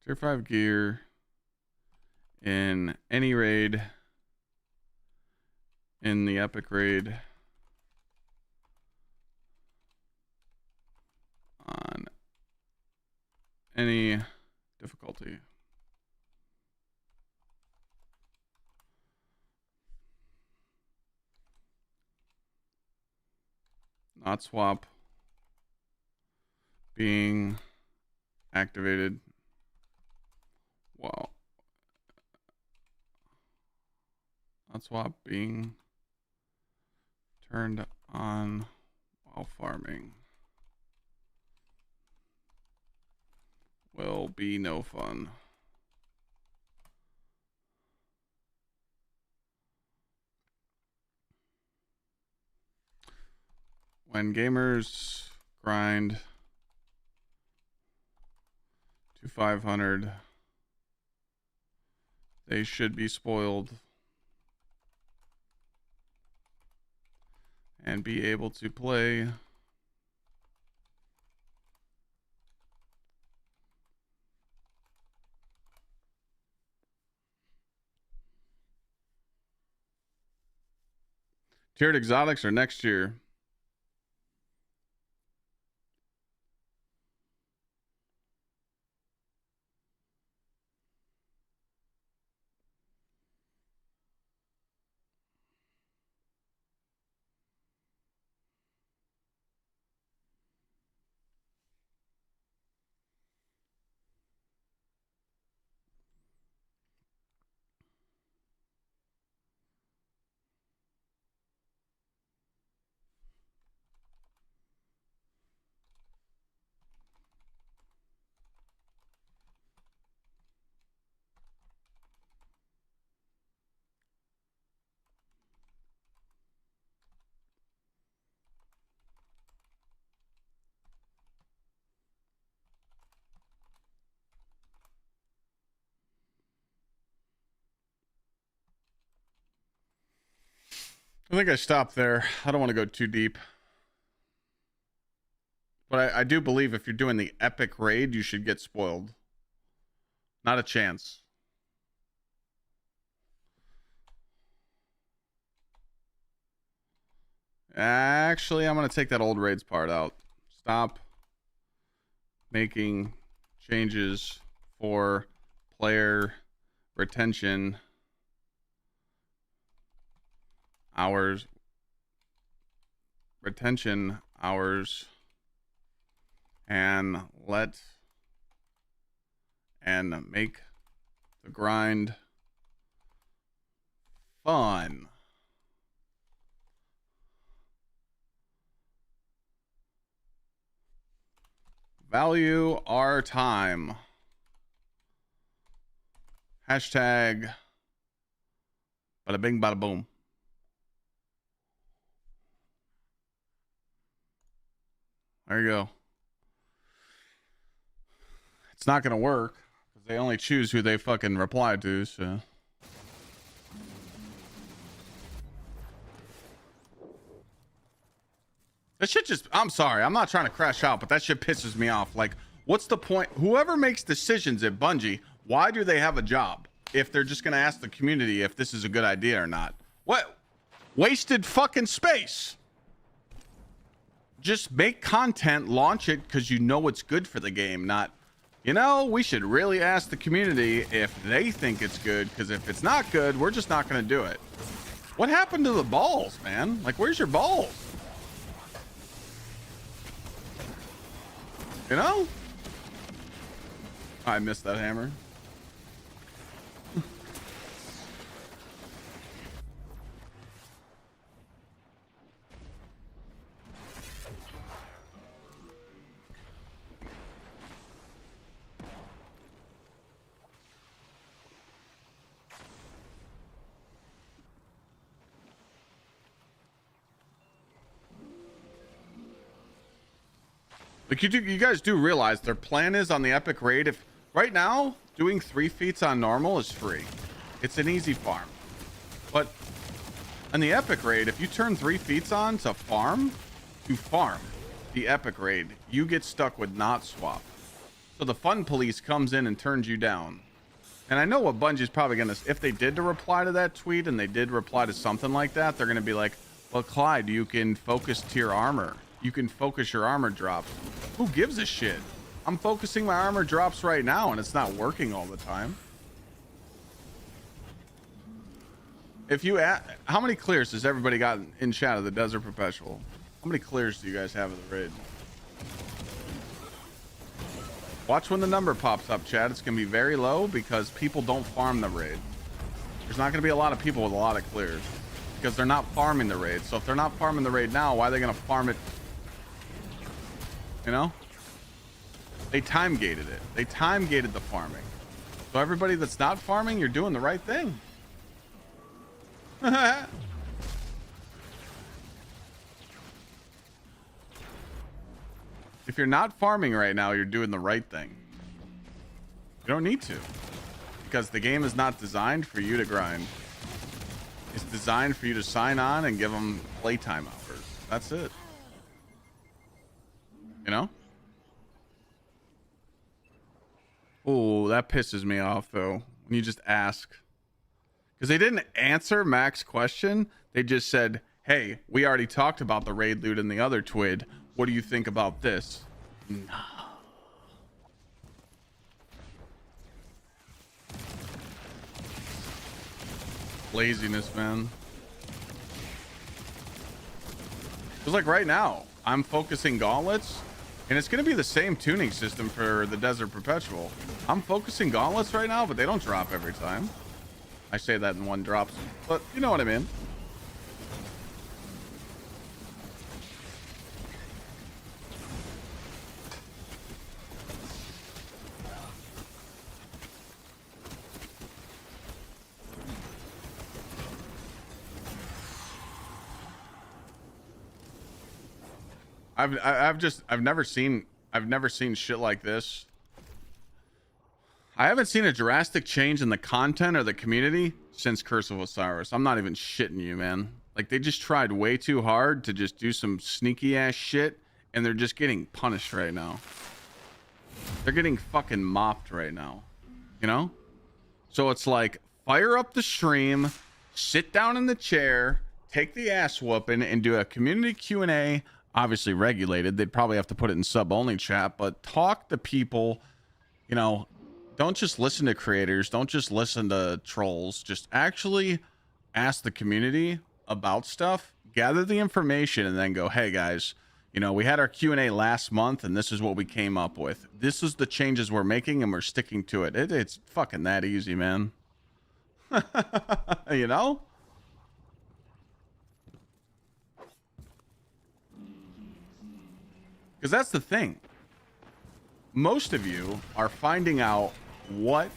Tier 5 gear in any raid, in the epic raid, on any difficulty. Not swap being activated. Wow. Not swap being turned on while farming. Will be no fun. When gamers grind to 500, they should be spoiled and be able to play tiered exotics or next year. I think I stopped there. I don't want to go too deep. But I do believe if you're doing the epic raid, you should get spoiled. Not a chance. Actually, I'm going to take that old raids part out. Stop making changes for player retention hours. Retention hours. And make the grind fun. Value our time. Hashtag bada bing bada boom. There you go. It's not going to work because they only choose who they fucking reply to, so. That shit just, I'm sorry, I'm not trying to crash out, but that shit pisses me off. Like, what's the point? Whoever makes decisions at Bungie, why do they have a job if they're just going to ask the community if this is a good idea or not? What? Wasted fucking space. Just make content, launch it because you know it's good for the game, not, you know, we should really ask the community if they think it's good, because if it's not good, we're just not going to do it. What happened to the balls, man? Like, where's your balls? You know? I missed that hammer. Like you guys do realize their plan is on the epic raid. If right now doing 3 feats on normal is free, it's an easy farm. But on the epic raid, if you turn 3 feats on to farm the epic raid, you get stuck with not swap. So the fun police comes in and turns you down. And I know what Bungie's probably gonna, if they did to reply to that tweet and they did reply to something like that, they're gonna be like, well, Clyde, you can focus tier armor. You can focus your armor drops. Who gives a shit? I'm focusing my armor drops right now and it's not working all the time. If you how many clears has everybody got in chat of the Desert Perpetual? How many clears do you guys have of the raid? Watch when the number pops up, chat. It's gonna be very low because people don't farm the raid. There's not gonna be a lot of people with a lot of clears because they're not farming the raid. So if they're not farming the raid now, why are they gonna farm it? You know, they time gated it. They time gated the farming. So everybody that's not farming, you're doing the right thing. If you're not farming right now, you're doing the right thing. You don't need to, because the game is not designed for you to grind. It's designed for you to sign on and give them playtime hours. That's it. You know? Oh, that pisses me off though when you just ask, because they didn't answer Mac's question. They just said, hey, we already talked about the raid loot in the other twid. What do you think about this? No. Laziness, man. It's like right now I'm focusing gauntlets and it's going to be the same tuning system for the Desert Perpetual. I'm focusing gauntlets right now, but they don't drop every time. I say that in one drops, but you know what I mean. I've never seen shit like this. I haven't seen a drastic change in the content or the community since Curse of Osiris. I'm not even shitting you, man. Like, they just tried way too hard to just do some sneaky ass shit, and they're just getting punished right now. They're getting fucking mopped right now, you know? So it's like, fire up the stream, sit down in the chair, take the ass whooping, and do a community Q&A. Obviously regulated. They'd probably have to put it in sub only chat, but talk to people. You know, don't just listen to creators, don't just listen to trolls, just actually ask the community about stuff, gather the information, and then go, hey guys, you know, we had our Q&A last month and this is what we came up with. This is the changes we're making and we're sticking to it. It's fucking that easy, man. You know? Because that's the thing. Most of you are finding out the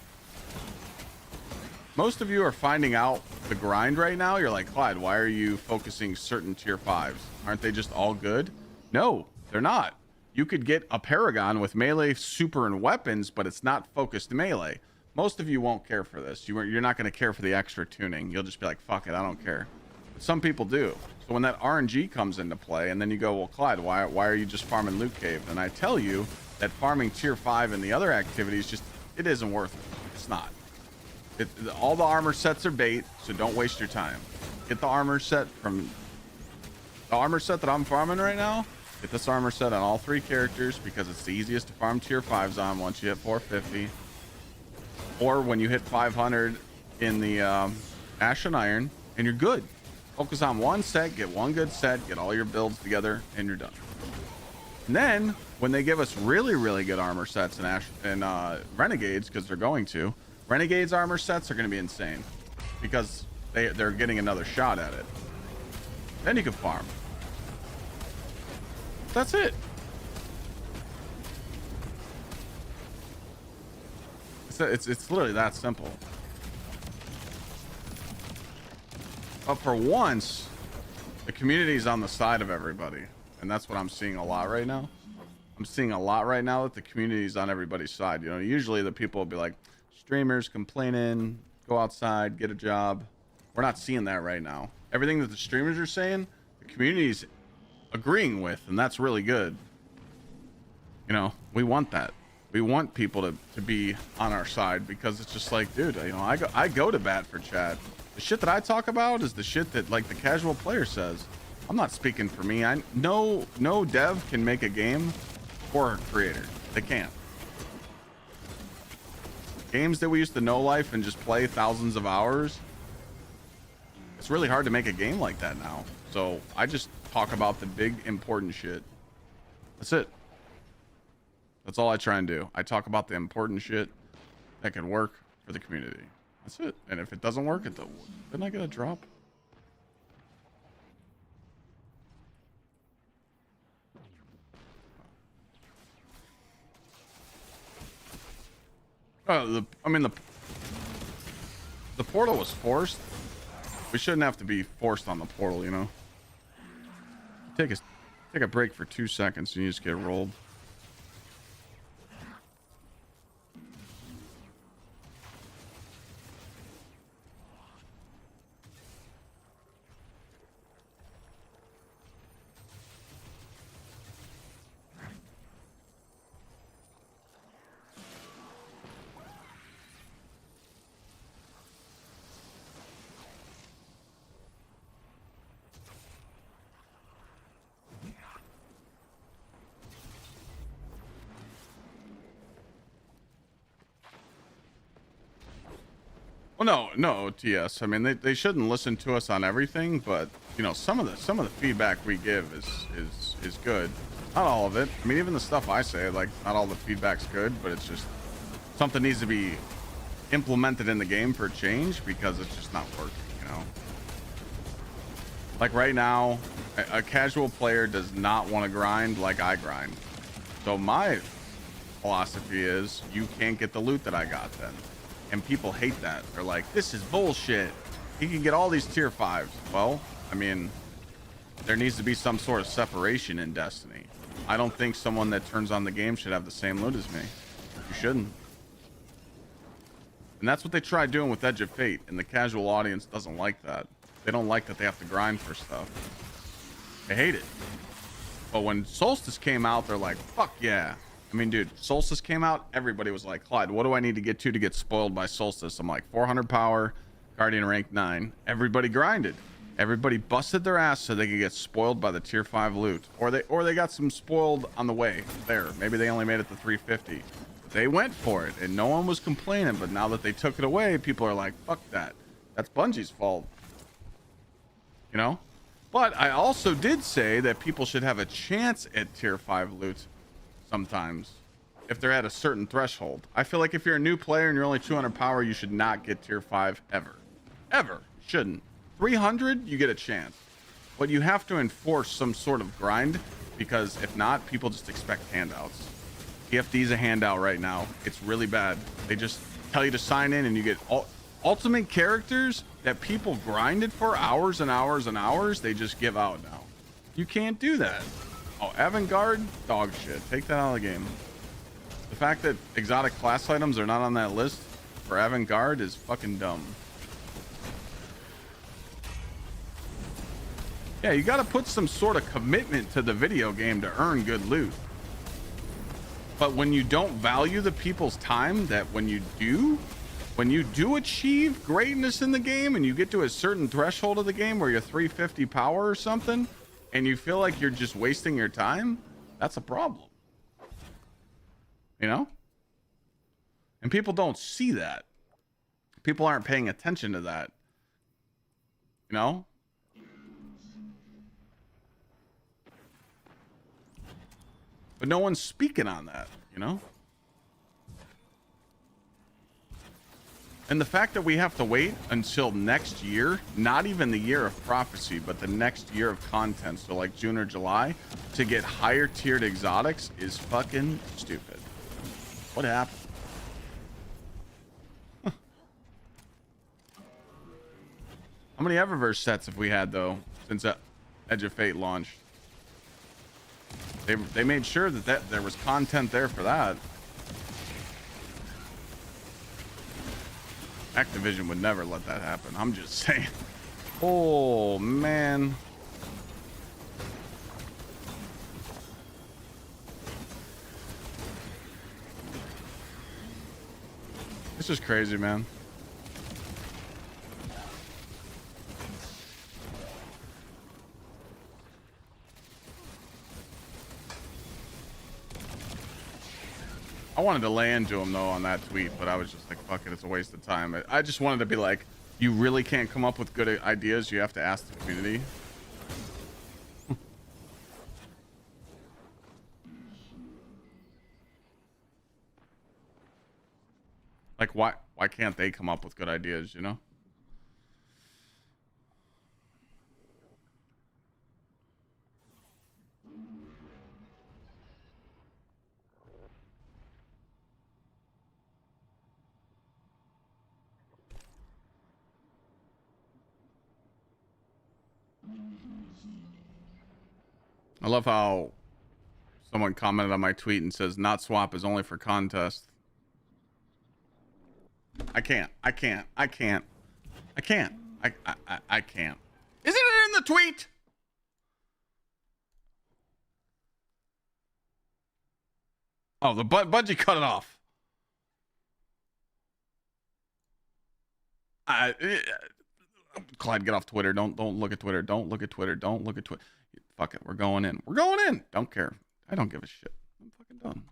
grind right now. You're like, Clyde, why are you focusing certain tier 5s? Aren't they just all good? No, they're not. You could get a Paragon with melee, super, and weapons, but it's not focused melee. Most of you won't care for this. You're not going to care for the extra tuning. You'll just be like, fuck it, I don't care. But some people do. So when that RNG comes into play, and then you go, well, Clyde, why are you just farming Loot Cave? And I tell you that farming tier 5 and the other activities, just, it isn't worth it. It's not. All the armor sets are bait, so don't waste your time. Get the armor set from the armor set that I'm farming right now. Get this armor set on all 3 characters because it's the easiest to farm tier 5s on once you hit 450. Or when you hit 500 in the Ash and Iron, and you're good. Focus on one set, get one good set, get all your builds together, and you're done. And then when they give us really, really good armor sets in Ash and Renegades, because they're going to, Renegades armor sets are going to be insane because they're getting another shot at it. Then you can farm. That's it. It's literally that simple. But for once, the community's on the side of everybody, and that's what I'm seeing a lot right now. I'm seeing a lot right now that the community's on everybody's side. You know, usually the people will be like, streamers complaining, go outside, get a job. We're not seeing that right now. Everything that the streamers are saying, the community's agreeing with, and that's really good. You know, we want that. We want people to be on our side because it's just like, dude, you know, I go to bat for chat. The shit that I talk about is the shit that like the casual player says. I'm not speaking for me. No dev can make a game for a creator. They can't. Games that we used to know life and just play thousands of hours, it's really hard to make a game like that now. So I just talk about the big important shit. That's it. That's all I try and do. I talk about the important shit that can work for the community. That's it. And if it doesn't work, then I get a drop. The portal was forced. We shouldn't have to be forced on the portal, you know. Take a break for 2 seconds and you just get rolled. Well, no, TS. I mean, they shouldn't listen to us on everything, but you know, some of the feedback we give is good. Not all of it. I mean, even the stuff I say, like, not all the feedback's good, but it's just something needs to be implemented in the game for change because it's just not working, you know. Like right now, a casual player does not want to grind like I grind. So my philosophy is you can't get the loot that I got then. And people hate that. They're like, this is bullshit. He can get all these tier 5s. Well, I mean, there needs to be some sort of separation in Destiny. I don't think someone that turns on the game should have the same loot as me. You shouldn't. And that's what they tried doing with Edge of Fate, and the casual audience doesn't like that. They don't like that they have to grind for stuff. They hate it. But when Solstice came out, they're like, fuck yeah. I mean, dude, Solstice came out, everybody was like, Clyde, what do I need to get spoiled by Solstice? I'm like, 400 power, Guardian rank 9. Everybody grinded. Everybody busted their ass so they could get spoiled by the tier 5 loot. Or they got some spoiled on the way there. Maybe they only made it to 350. They went for it, and no one was complaining, but now that they took it away, people are like, fuck that. That's Bungie's fault. You know? But I also did say that people should have a chance at tier 5 loot sometimes if they're at a certain threshold. I feel like if you're a new player and you're only 200 power, you should not get tier 5 ever. Shouldn't. 300, you get a chance, but you have to enforce some sort of grind, because if not, people just expect handouts. TFD is a handout right now. It's really bad. They just tell you to sign in and you get ultimate characters that people grinded for hours and hours and hours. They just give out now. You can't do that. Oh, Avant-Garde, dog shit. Take that out of the game. The fact that exotic class items are not on that list for Avant-Garde is fucking dumb. Yeah, you got to put some sort of commitment to the video game to earn good loot. But when you don't value the people's time, that when you do achieve greatness in the game and you get to a certain threshold of the game where you're 350 power or something, and you feel like you're just wasting your time, that's a problem. You know? And people don't see that. People aren't paying attention to that. You know? But no one's speaking on that, you know? And the fact that we have to wait until next year, not even the year of prophecy, but the next year of content, so like June or July, to get higher tiered exotics is fucking stupid. What happened? Huh. How many Eververse sets have we had, though, since Edge of Fate launched? They made sure that there was content there for that. Activision would never let that happen. I'm just saying. Oh, man. This is crazy, man. I wanted to lay into him, though, on that tweet, but I was just like, fuck it, it's a waste of time. I just wanted to be like, you really can't come up with good ideas. You have to ask the community. Like, why can't they come up with good ideas, you know? I love how someone commented on my tweet and says, not swap is only for contest. I can't. I can't. Isn't it in the tweet? Oh, the Budgie cut it off. Clyde, get off Twitter. Don't look at Twitter. Don't look at Twitter. Don't look at Twitter. Fuck it. We're going in. We're going in. Don't care. I don't give a shit. I'm fucking done.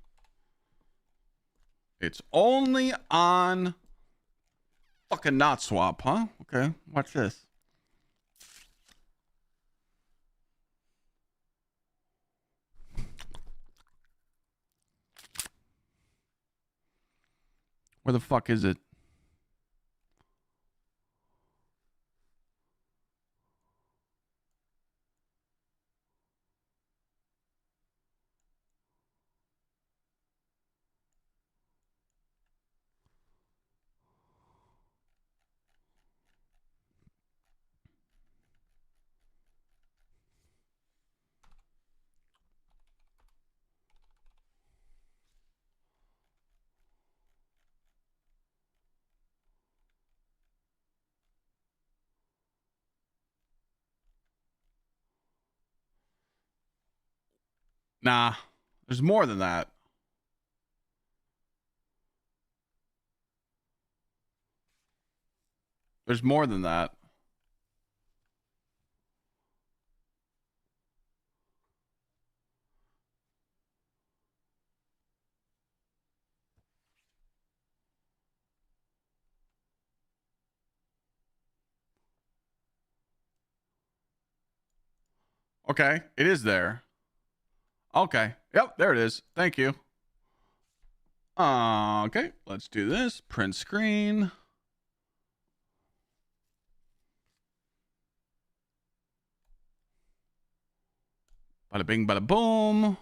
It's only on fucking not swap, huh? Okay. Watch this. Where the fuck is it? Nah, there's more than that. There's more than that. Okay, it is there. Okay, yep, there it is. Thank you. Okay, let's do this. Print screen. Bada bing, bada boom.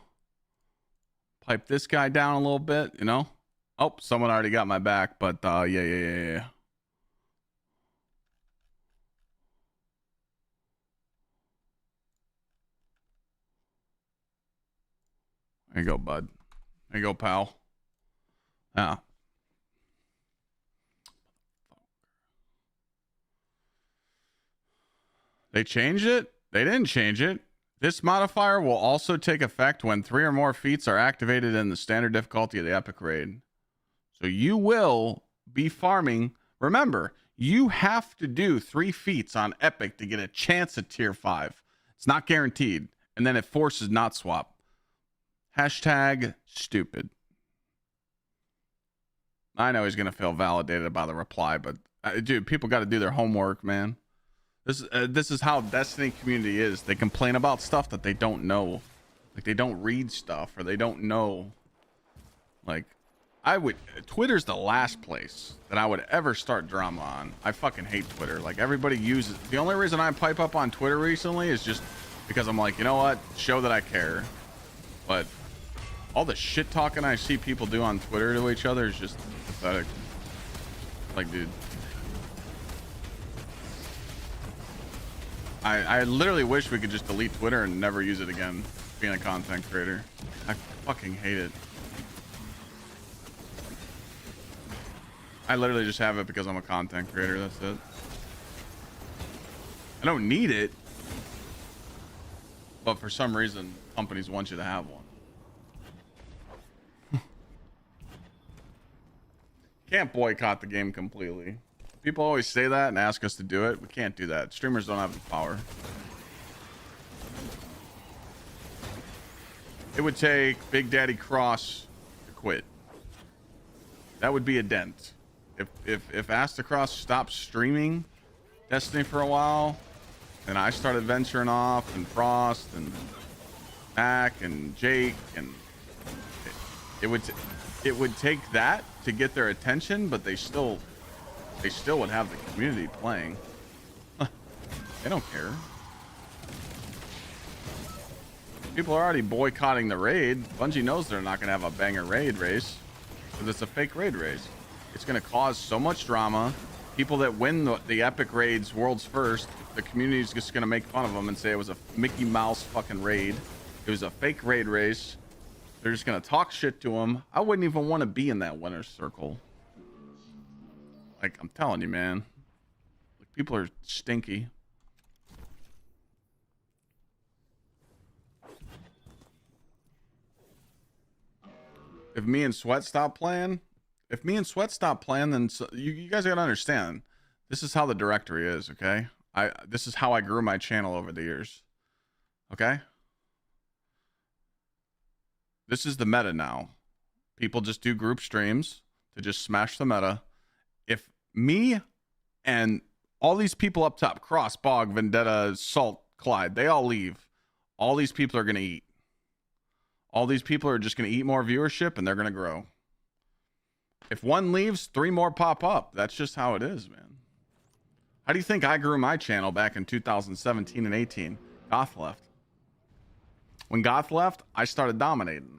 Pipe this guy down a little bit, you know. Oh, someone already got my back, but yeah. There you go, bud. There you go, pal. Yeah. They changed it? They didn't change it. This modifier will also take effect when 3 or more feats are activated in the standard difficulty of the epic raid. So you will be farming. Remember, you have to do 3 feats on epic to get a chance at tier 5. It's not guaranteed. And then it forces not swap. Hashtag stupid. I know he's going to feel validated by the reply, but dude, people got to do their homework, man. This is how Destiny community is. They complain about stuff that they don't know. Like they don't read stuff or they don't know. Like Twitter's the last place that I would ever start drama on. I fucking hate Twitter. Like everybody uses, the only reason I pipe up on Twitter recently is just because I'm like, you know what? Show that I care. But all the shit talking I see people do on Twitter to each other is just pathetic. Like, dude. I literally wish we could just delete Twitter and never use it again being a content creator. I fucking hate it. I literally just have it because I'm a content creator. That's it. I don't need it. But for some reason, companies want you to have one. Can't boycott the game completely. People always say that and ask us to do it. We can't do that. Streamers don't have the power. It would take Big Daddy Cross to quit. That would be a dent. If Astacross stopped streaming Destiny for a while, and I started venturing off, and Frost and Mac and Jake, and it would take that to get their attention, but they still would have the community playing. They don't care. People are already boycotting the raid. Bungie knows they're not going to have a banger raid race because it's a fake raid race. It's going to cause so much drama. People that win the epic raids world's first, the community is just going to make fun of them and say it was a Mickey Mouse fucking raid. It was a fake raid race. They're just going to talk shit to them. I wouldn't even want to be in that winner's circle. Like, I'm telling you, man. Like, people are stinky. If me and Sweat stop playing, then you guys gotta understand. This is how the directory is, okay? This is how I grew my channel over the years. Okay? This is the meta now. People just do group streams to just smash the meta. If me and all these people up top, Cross, Bog, Vendetta, Salt, Clyde, they all leave, all these people are going to eat. All these people are just going to eat more viewership and they're going to grow. If one leaves, 3 more pop up. That's just how it is, man. How do you think I grew my channel back in 2017 and 18? Goth left. When Goth left, I started dominating.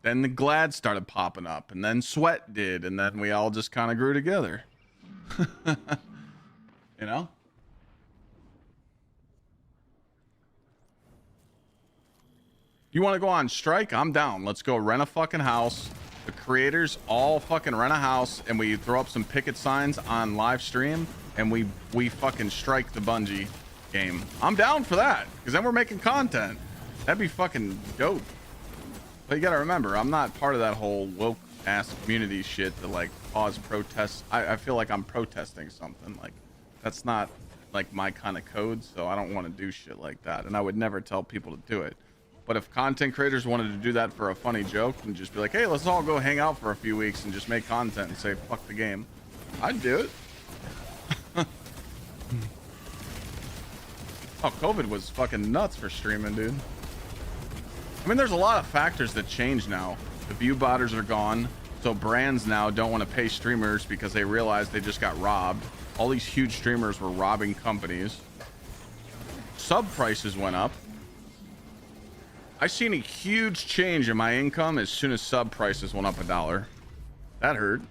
Then the Glad started popping up, and then Sweat did, and then we all just kind of grew together. You know? You want to go on strike? I'm down. Let's go rent a fucking house. The creators all fucking rent a house, and we throw up some picket signs on live stream, and we fucking strike the Bungie game. I'm down for that, because then we're making content. That'd be fucking dope. But you gotta remember, I'm not part of that whole woke ass community shit to like cause protests. I feel like I'm protesting something. Like that's not like my kind of code, so I don't want to do shit like that. And I would never tell people to do it. But if content creators wanted to do that for a funny joke and just be like, hey, let's all go hang out for a few weeks and just make content and say fuck the game, I'd do it. Oh, COVID was fucking nuts for streaming, dude. I mean, there's a lot of factors that change now. The view botters are gone, so brands now don't want to pay streamers because they realize they just got robbed. All these huge streamers were robbing companies. Sub prices went up. I seen a huge change in my income as soon as sub prices went up $1. That hurt.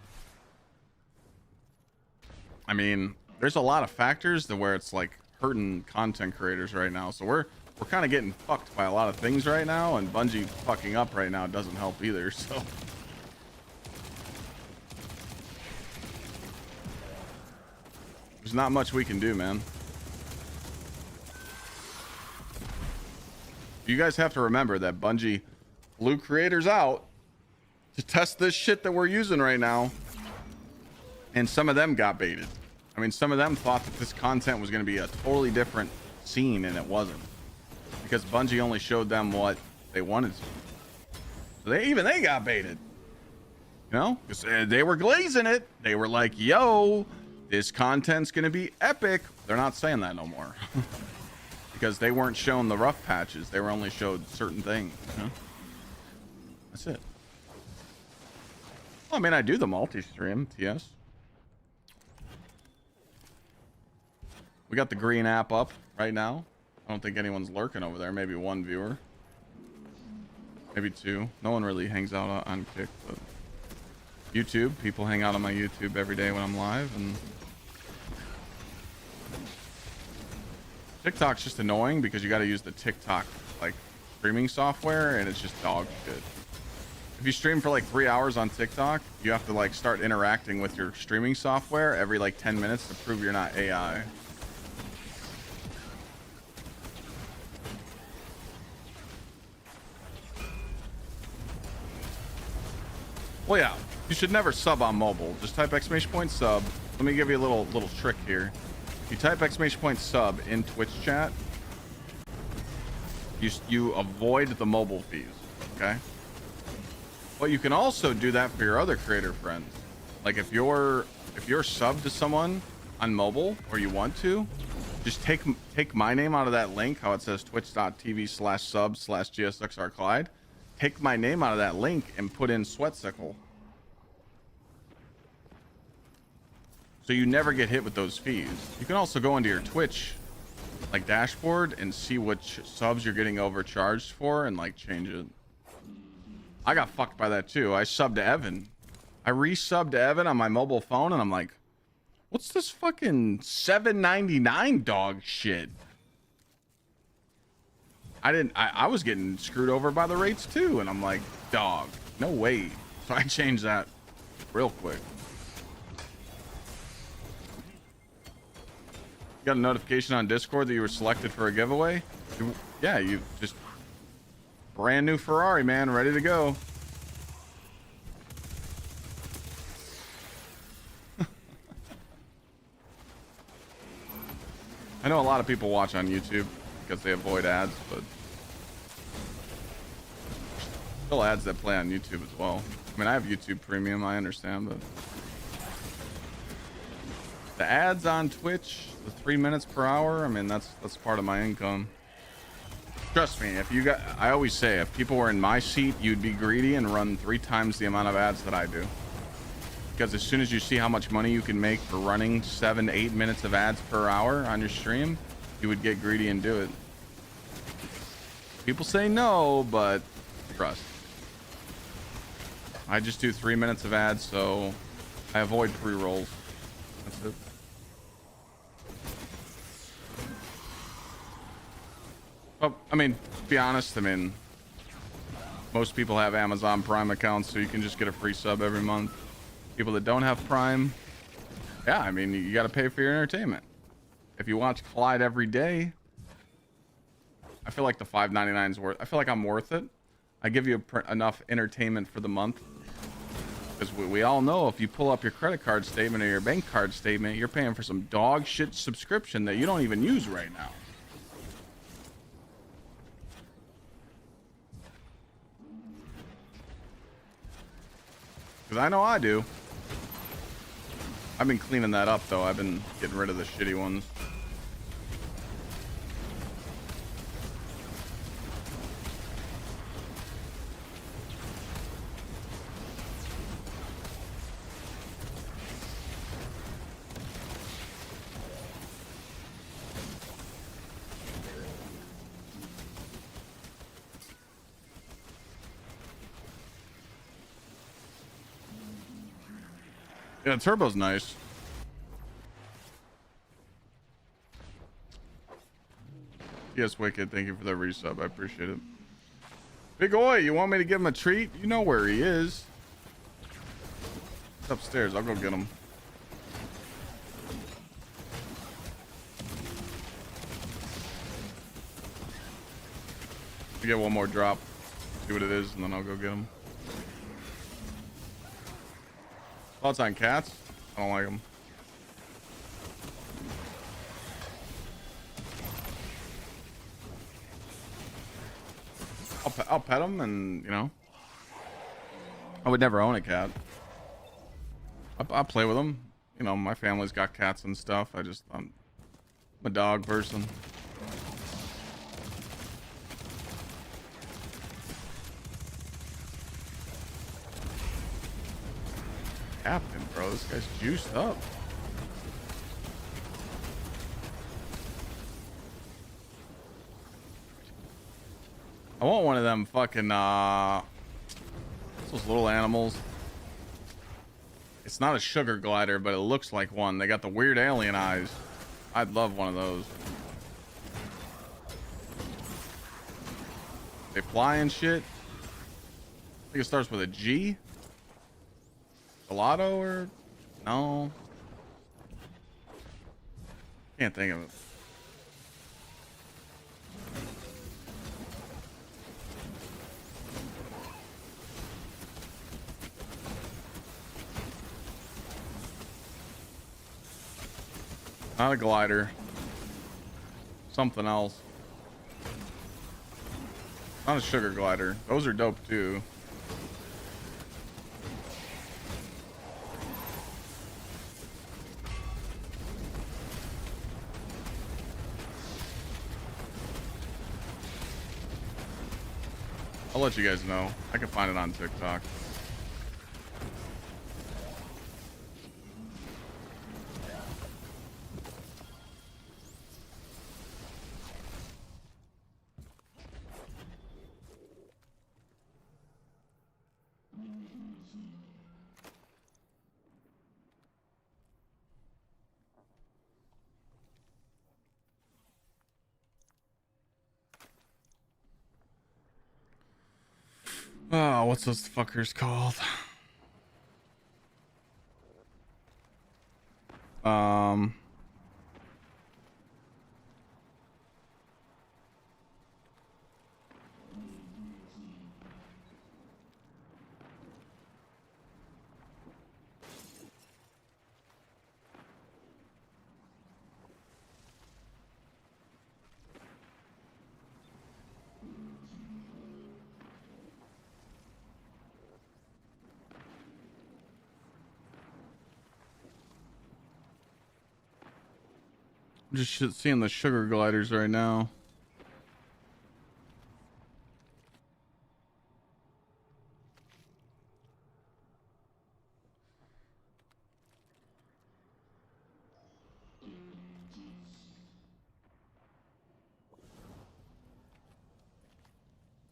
I mean, there's a lot of factors to where it's like hurting content creators right now. So we're kind of getting fucked by a lot of things right now, and Bungie fucking up right now doesn't help either. So there's not much we can do, man. You guys have to remember that Bungie flew creators out to test this shit that we're using right now. And some of them got baited. I mean, some of them thought that this content was going to be a totally different scene, and it wasn't. Because Bungie only showed them what they wanted to. So they got baited. You know? Because they were glazing it. They were like, yo, this content's going to be epic. They're not saying that no more. Because they weren't shown the rough patches. They were only showed certain things. You know? That's it. Well, I mean, I do the multi-stream, TS. We got the green app up right now. I don't think anyone's lurking over there. Maybe one viewer. Maybe two. No one really hangs out on Kick, but YouTube. People hang out on my YouTube every day when I'm live, and TikTok's just annoying because you got to use the TikTok like streaming software, and it's just dog shit. If you stream for like 3 hours on TikTok, you have to like start interacting with your streaming software every like 10 minutes to prove you're not AI. Well, yeah, you should never sub on mobile. Just type !sub. Let me give you a little trick here. You type !sub in Twitch chat. You avoid the mobile fees, okay? But you can also do that for your other creator friends. Like if you're subbed to someone on mobile, or you want to, just take my name out of that link, how it says twitch.tv/sub/GsxrClyde. Take my name out of that link and put in Sweatsickle. So you never get hit with those fees. You can also go into your Twitch like dashboard and see which subs you're getting overcharged for and like change it. I got fucked by that too. I subbed to Evan. I resubbed to Evan on my mobile phone, and I'm like, what's this fucking $7.99 dog shit? I was getting screwed over by the rates too, and I'm like, dog, no way. So I changed that real quick. You got a notification on Discord that you were selected for a giveaway? Yeah, you just brand new Ferrari, man, ready to go. I know a lot of people watch on YouTube because they avoid ads, but still ads that play on YouTube as well. I mean, I have YouTube Premium, I understand, but the ads on Twitch, the 3 minutes per hour, I mean, that's part of my income. Trust me, I always say, if people were in my seat, you'd be greedy and run 3 times the amount of ads that I do. Because as soon as you see how much money you can make for running 7 to 8 minutes of ads per hour on your stream, you would get greedy and do it. People say no, but trust. I just do 3 minutes of ads, so I avoid pre-rolls. That's it. Well, I mean, to be honest, I mean, most people have Amazon Prime accounts, so you can just get a free sub every month. People that don't have Prime, yeah, I mean, you got to pay for your entertainment. If you watch Clyde every day, I feel like the $5.99 is worth. I feel like I'm worth it. I give you enough entertainment for the month, because we all know if you pull up your credit card statement or your bank card statement, you're paying for some dog shit subscription that you don't even use right now. Because I know I do. I've been cleaning that up, though. I've been getting rid of the shitty ones. Yeah, turbo's nice. Yes, Wicked, thank you for the resub. I appreciate it. Big Oi, you want me to give him a treat? You know where he is. He's upstairs. I'll go get him. You get one more drop, see what it is, and then I'll go get him. Thoughts on cats? I don't like them. I'll pet them, and you know, I would never own a cat. I play with them. You know, my family's got cats and stuff. I'm a dog person. Captain, bro, this guy's juiced up. I want one of them fucking those little animals. It's not a sugar glider, but it looks like one. They got the weird alien eyes. I'd love one of those. They fly and shit. I think it starts with a G. Gelato or no? Can't think of it. Not a glider. Something else. Not a sugar glider. Those are dope too. I'll let you guys know. I can find it on TikTok. Oh, what's those fuckers called? I'm just seeing the sugar gliders right now.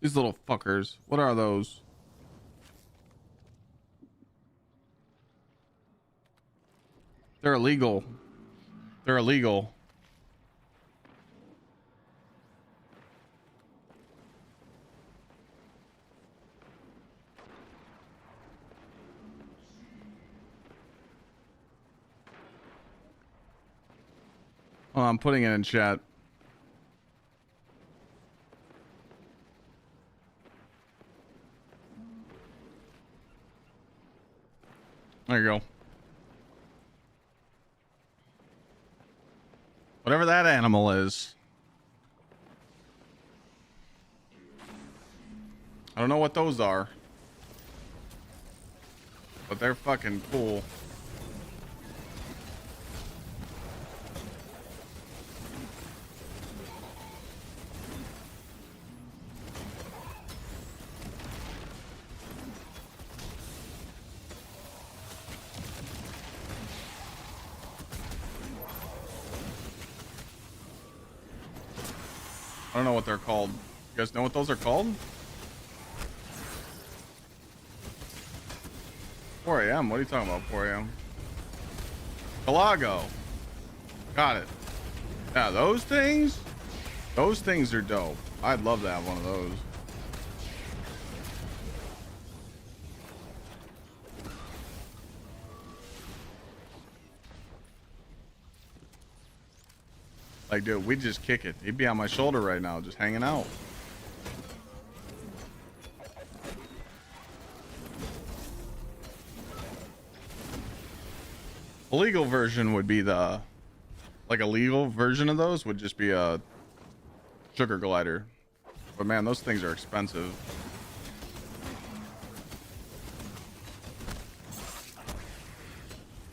These little fuckers. What are those? They're illegal. They're illegal. Oh, I'm putting it in chat. There you go. Whatever that animal is. I don't know what those are. But they're fucking cool. I don't know what they're called. You guys know what those are called? 4 a.m. What are you talking about? 4 a.m. Galago. Got it. Yeah, those things? Those things are dope. I'd love to have one of those. Like, dude, we just kick it. He'd be on my shoulder right now, just hanging out. A legal version would be the, like a legal version of those would just be a sugar glider. But man, those things are expensive.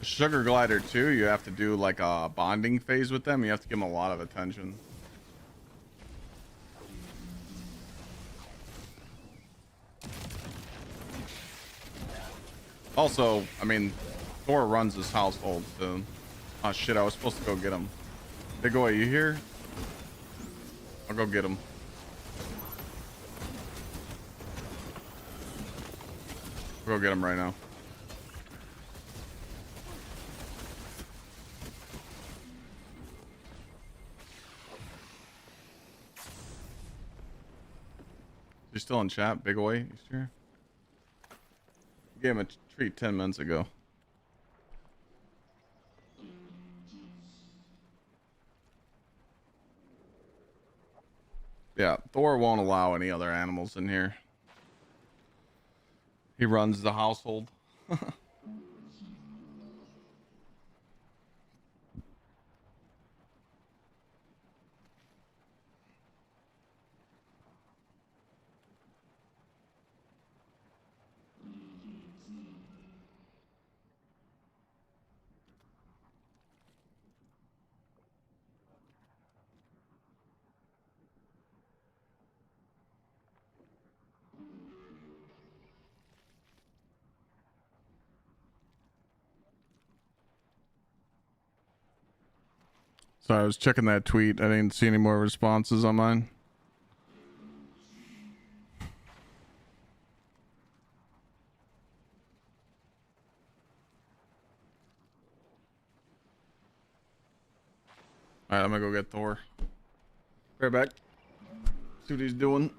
Sugar glider too, you have to do like a bonding phase with them. You have to give them a lot of attention. Also, I mean, Thor runs his household, so... Oh shit, I was supposed to go get him. Big boy, you here? I'll go get him. I'll go get him right now. You still in chat, Big Boy? You sure? Gave him a treat 10 minutes ago. Yeah, Thor won't allow any other animals in here. He runs the household. Sorry, I was checking that tweet. I didn't see any more responses on mine. Alright, I'm gonna go get Thor. Right back. See what he's doing.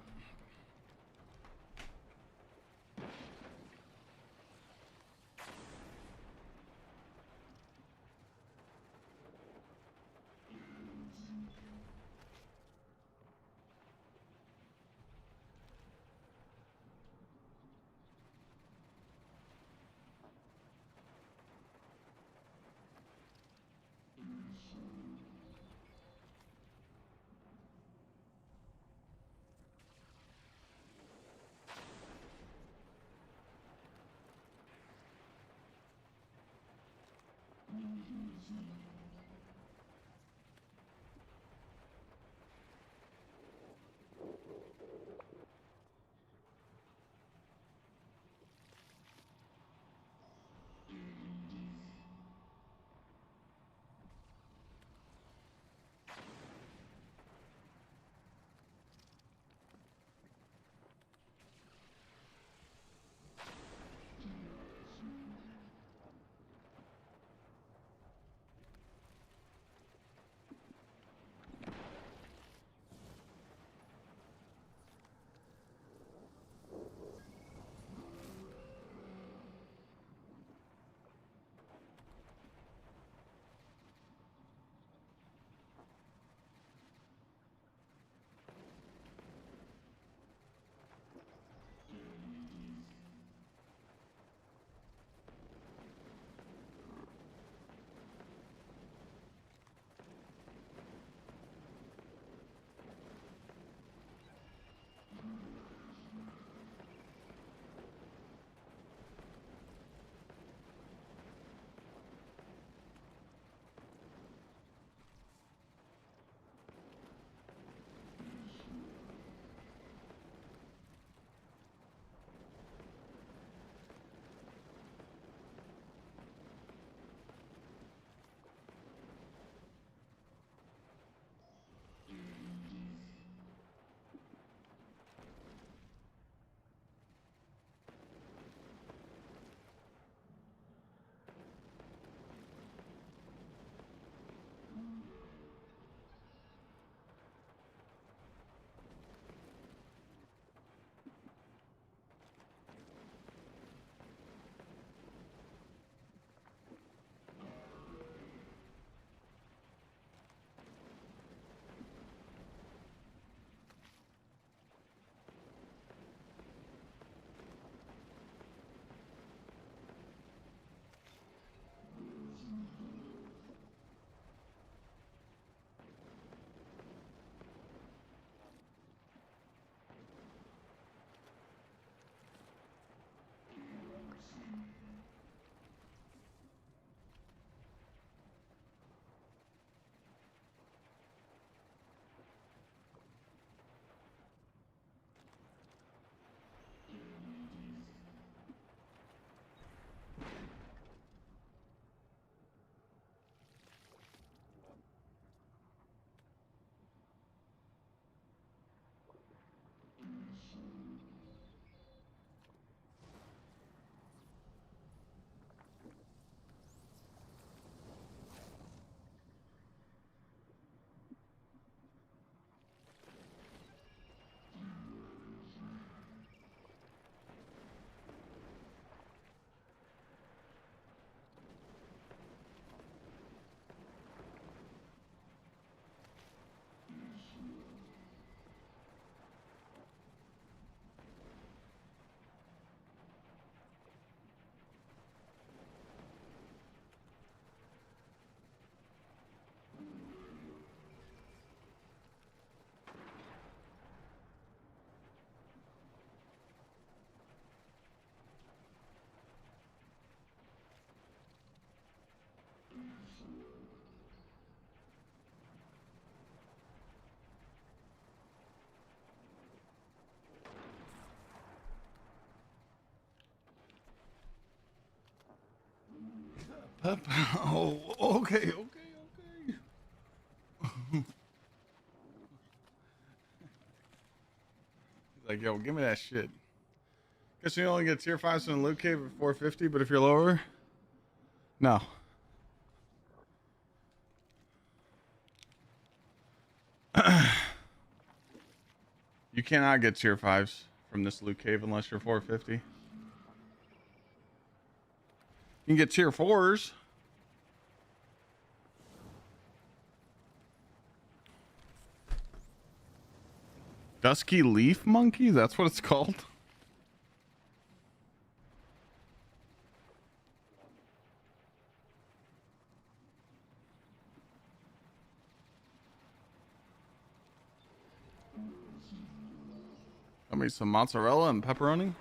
Pep. Oh, okay. He's like, yo, give me that shit. Guess you only get tier 5s in the loot cave at 450, but if you're lower, no. You cannot get tier 5s from this loot cave unless you're 450. You can get tier 4s. Dusky leaf monkey? That's what it's called? Got me some mozzarella and pepperoni.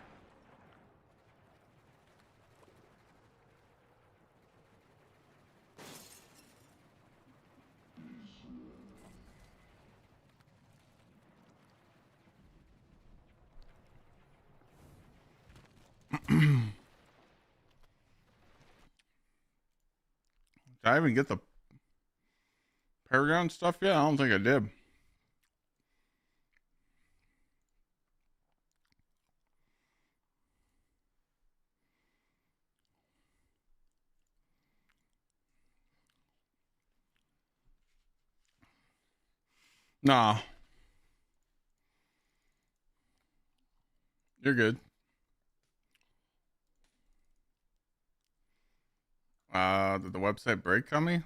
Did I even get the Paragon stuff yet? I don't think I did. Nah. You're good. Did the website break on me?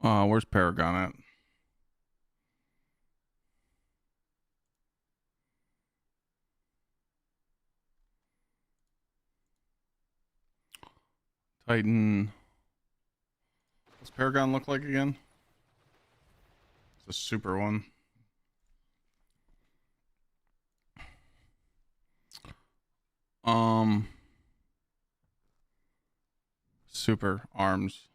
Where's Paragon at? Titan. What's Paragon look like again? It's a super one. Super arms.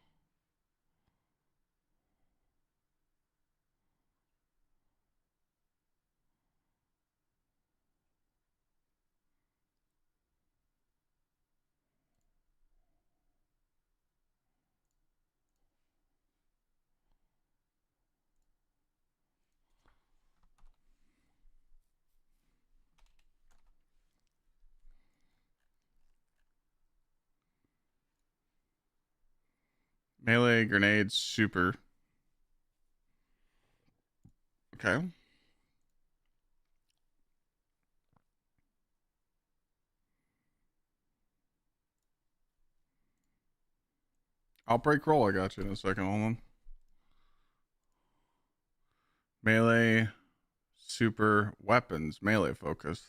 Melee grenades, super. Okay. Outbreak roll, I got you in a second. Hold on. Melee, super weapons, melee focus.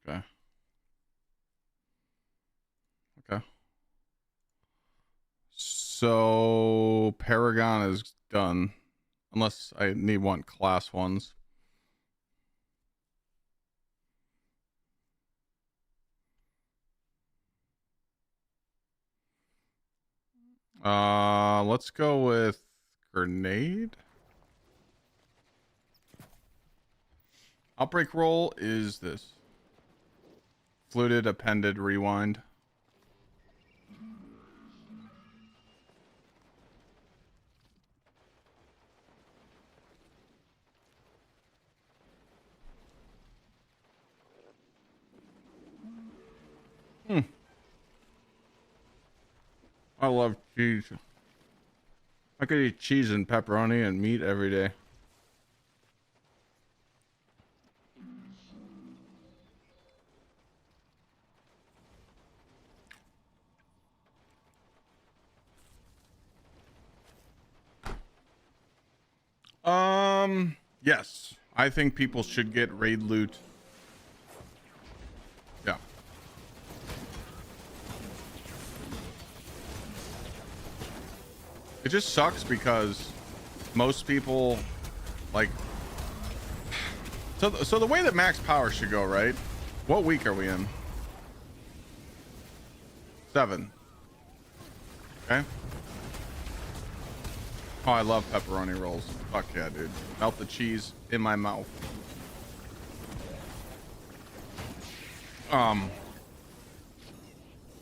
Okay. Okay. So Paragon is done. Unless I need one class ones. Let's go with grenade. Outbreak roll is this. Fluted, appended, rewind. I love cheese. I could eat cheese and pepperoni and meat every day. Yes. I think people should get raid loot. Yeah. It just sucks because most people like so the way that max power should go, right? What week are we in? 7. Okay. Oh, I love pepperoni rolls. Fuck yeah, dude. Melt the cheese in my mouth. I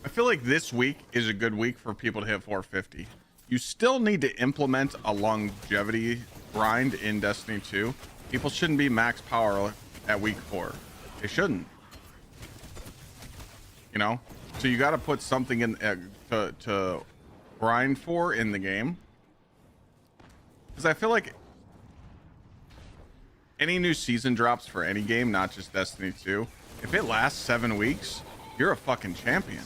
feel like this week is a good week for people to hit 450. You still need to implement a longevity grind in Destiny 2. People shouldn't be max power at week 4. They shouldn't. You know? So you got to put something in to grind for in the game. Because I feel like any new season drops for any game, not just Destiny 2, if it lasts 7 weeks, you're a fucking champion.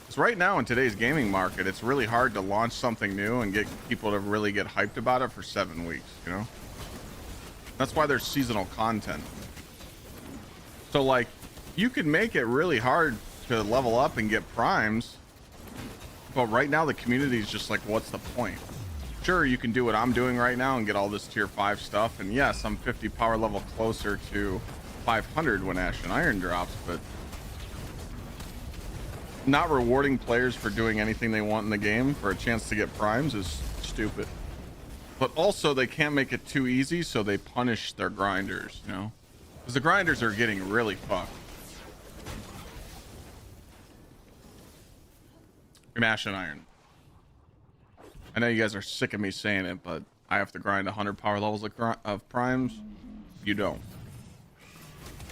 Because right now in today's gaming market, it's really hard to launch something new and get people to really get hyped about it for 7 weeks, you know? That's why there's seasonal content. So like, you can make it really hard to level up and get primes, but right now the community is just like, what's the point? Sure, you can do what I'm doing right now and get all this tier 5 stuff, and yes, I'm 50 power level closer to 500 when Ash and Iron drops, but not rewarding players for doing anything they want in the game for a chance to get primes is stupid. But also they can't make it too easy, so they punish their grinders, you know, because the grinders are getting really fucked. Ash and Iron. I know you guys are sick of me saying it, but I have to grind 100 power levels of primes. You don't.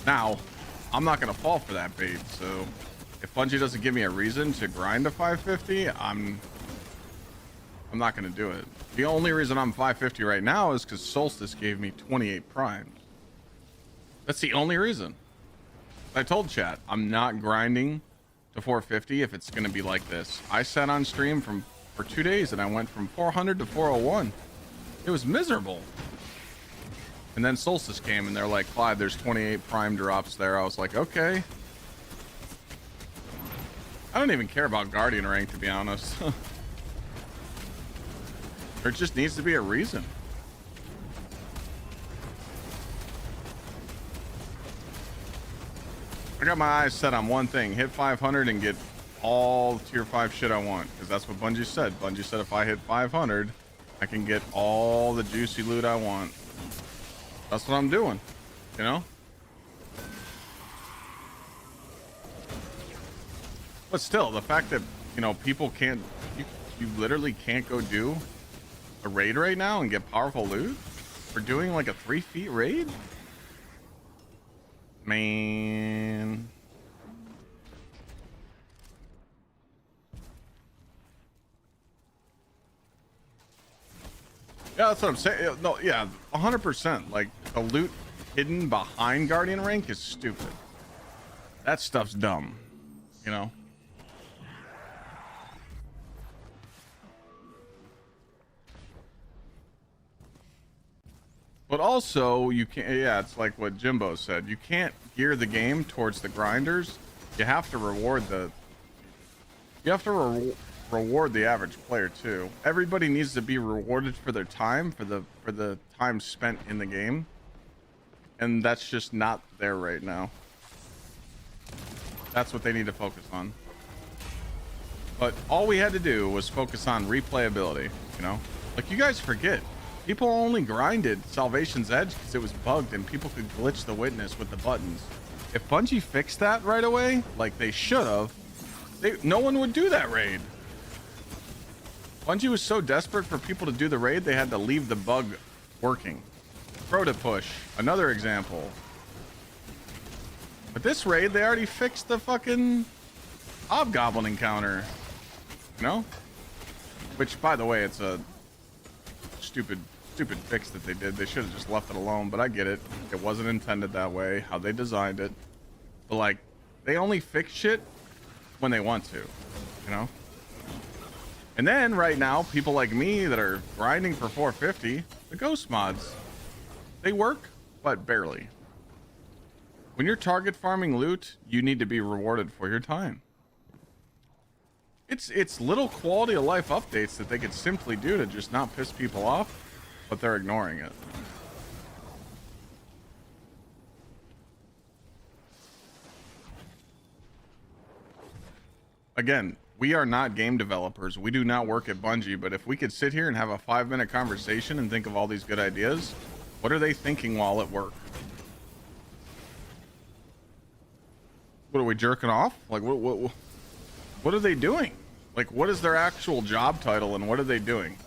Now, I'm not gonna fall for that bait, so if Bungie doesn't give me a reason to grind to 550, I'm not gonna do it. The only reason I'm 550 right now is because Solstice gave me 28 primes. That's the only reason. I told chat, I'm not grinding to 450 if it's gonna be like this. I sat on stream for 2 days and I went from 400 to 401. It was miserable. And then Solstice came and they're like, Clyde, there's 28 prime drops there. I was like, okay. I don't even care about Guardian rank, to be honest. There just needs to be a reason. I got my eyes set on one thing: hit 500 and get all tier 5 shit I want, because that's what Bungie said. Bungie said if I hit 500, I can get all the juicy loot I want. That's what I'm doing, you know? But still, the fact that, you know, people can't, you literally can't go do a raid right now and get powerful loot for doing like a 3 feet raid? Man. Yeah, that's what I'm saying. No, yeah, 100%. Like, the loot hidden behind Guardian rank is stupid. That stuff's dumb, you know? But also, you can't, yeah, it's like what Jimbo said. You can't gear the game towards the grinders. You have to reward reward the average player too. Everybody needs to be rewarded for their time, for the time spent in the game. And that's just not there right now. That's what they need to focus on. But all we had to do was focus on replayability, you know? Like, you guys forget. People only grinded Salvation's Edge because it was bugged and people could glitch the witness with the buttons. If Bungie fixed that right away, like they should have, no one would do that raid. Bungie was so desperate for people to do the raid, they had to leave the bug working. Crota push, another example. But this raid, they already fixed the fucking Hobgoblin encounter. You know? Which, by the way, it's a stupid fix that they did. They should have just left it alone, but I get it. It wasn't intended that way, how they designed it. But like, they only fix shit when they want to, you know? And then right now, people like me that are grinding for 450, the ghost mods, they work, but barely. When you're target farming loot, you need to be rewarded for your time. It's little quality of life updates that they could simply do to just not piss people off, but they're ignoring it. Again, we are not game developers. We do not work at Bungie, but if we could sit here and have a 5-minute conversation and think of all these good ideas, what are they thinking while at work? What are we jerking off? Like, what are they doing? Like, what is their actual job title and what are they doing?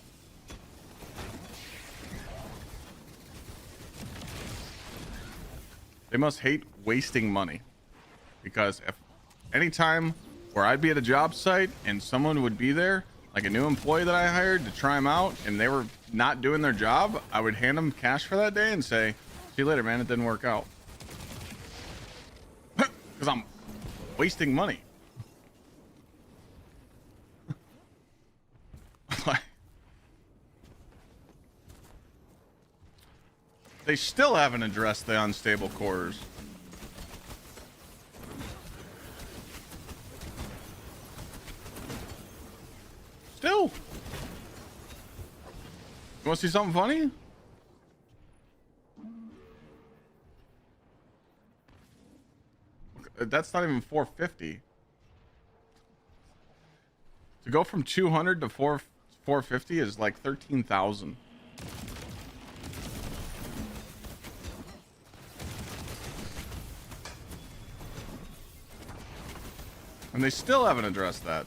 They must hate wasting money, because if anytime where I'd be at a job site and someone would be there, like a new employee that I hired to try them out, and they were not doing their job, I would hand them cash for that day and say, see you later, man, it didn't work out. Because I'm wasting money. They still haven't addressed the unstable cores. Still. You want to see something funny? That's not even 450. To go from 200 to 450 is like 13,000. And they still haven't addressed that.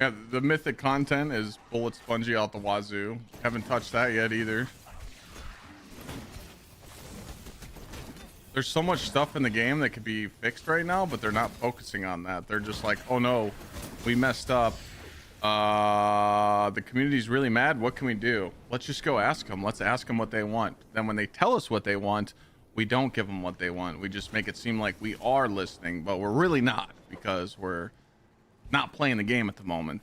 Yeah, the mythic content is bullet spongy out the wazoo. Haven't touched that yet either. There's so much stuff in the game that could be fixed right now, but they're not focusing on that. They're just like, oh no, we messed up. The community's really mad. What can we do? Let's just go ask them. Let's ask them what they want. Then when they tell us what they want, we don't give them what they want. We just make it seem like we are listening, but we're really not, because we're not playing the game at the moment.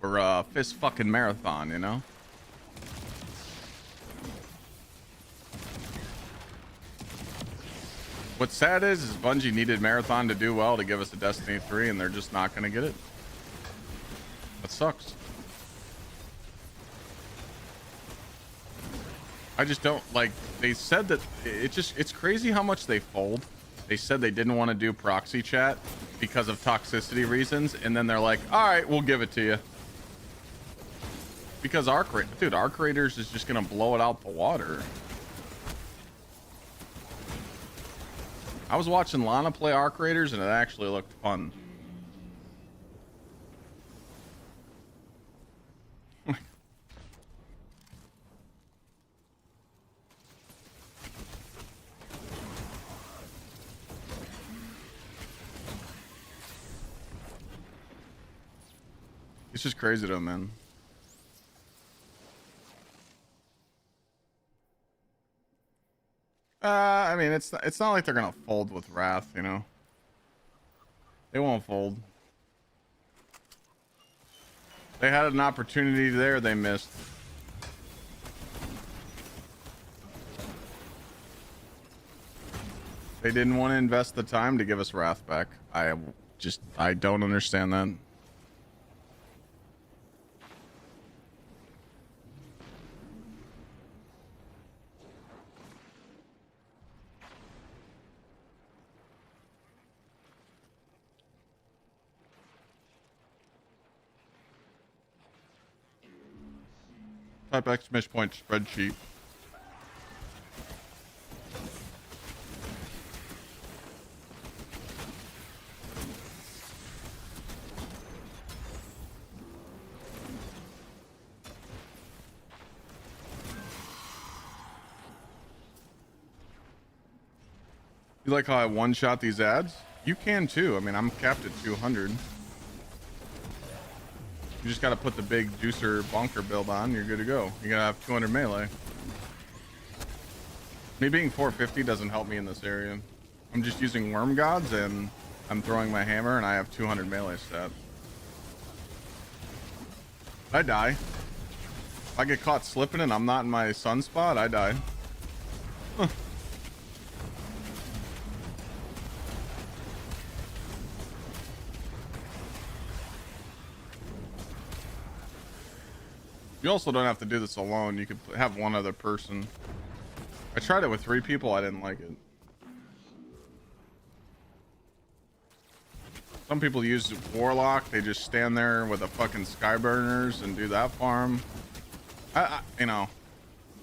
We're a fist fucking marathon, you know? What's sad is Bungie needed Marathon to do well to give us a Destiny 3, and they're just not gonna get it. That sucks. I just don't like, they said that it's crazy how much they fold. They said they didn't want to do proxy chat because of toxicity reasons, and then they're like, all right, we'll give it to you. Because Arc Raiders is just gonna blow it out the water. I was watching Lana play Arc Raiders and it actually looked fun. It's just crazy though, man. I mean, it's not like they're gonna fold with Wrath, you know. They won't fold. They had an opportunity there, they missed. They didn't want to invest the time to give us Wrath back. I don't understand that. Type exclamation point spreadsheet. You like how I one-shot these ads? You can too. I mean, I'm capped at 200. You just got to put the big juicer bunker build on. You're good to go. You're going to have 200 melee. Me being 450 doesn't help me in this area. I'm just using Worm Gods and I'm throwing my hammer and I have 200 melee stat. I die. If I get caught slipping and I'm not in my sunspot, I die. Huh. You also don't have to do this alone. You could have one other person. I tried it with 3 people. I didn't like it. Some people use Warlock. They just stand there with a fucking Skyburners and do that farm. You know,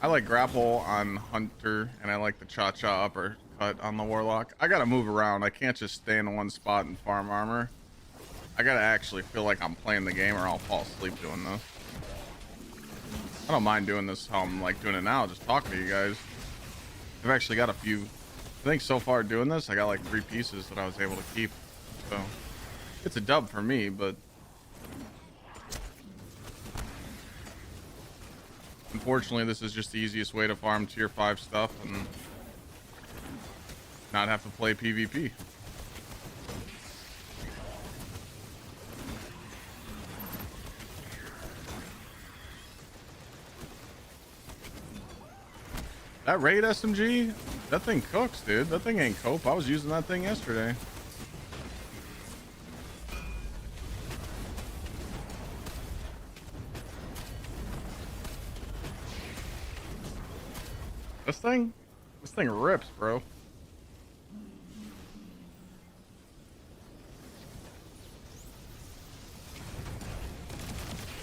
I like grapple on Hunter, and I like the cha-cha uppercut on the Warlock. I gotta move around. I can't just stay in one spot and farm armor. I gotta actually feel like I'm playing the game, or I'll fall asleep doing this. I don't mind doing this how I'm like doing it now, just talking to you guys. I've actually got a few. I think so far doing this, I got like 3 pieces that I was able to keep. So it's a dub for me, but unfortunately this is just the easiest way to farm tier 5 stuff and not have to play PvP. That raid SMG, that thing cooks, dude. That thing ain't cope. I was using that thing yesterday. This thing rips, bro.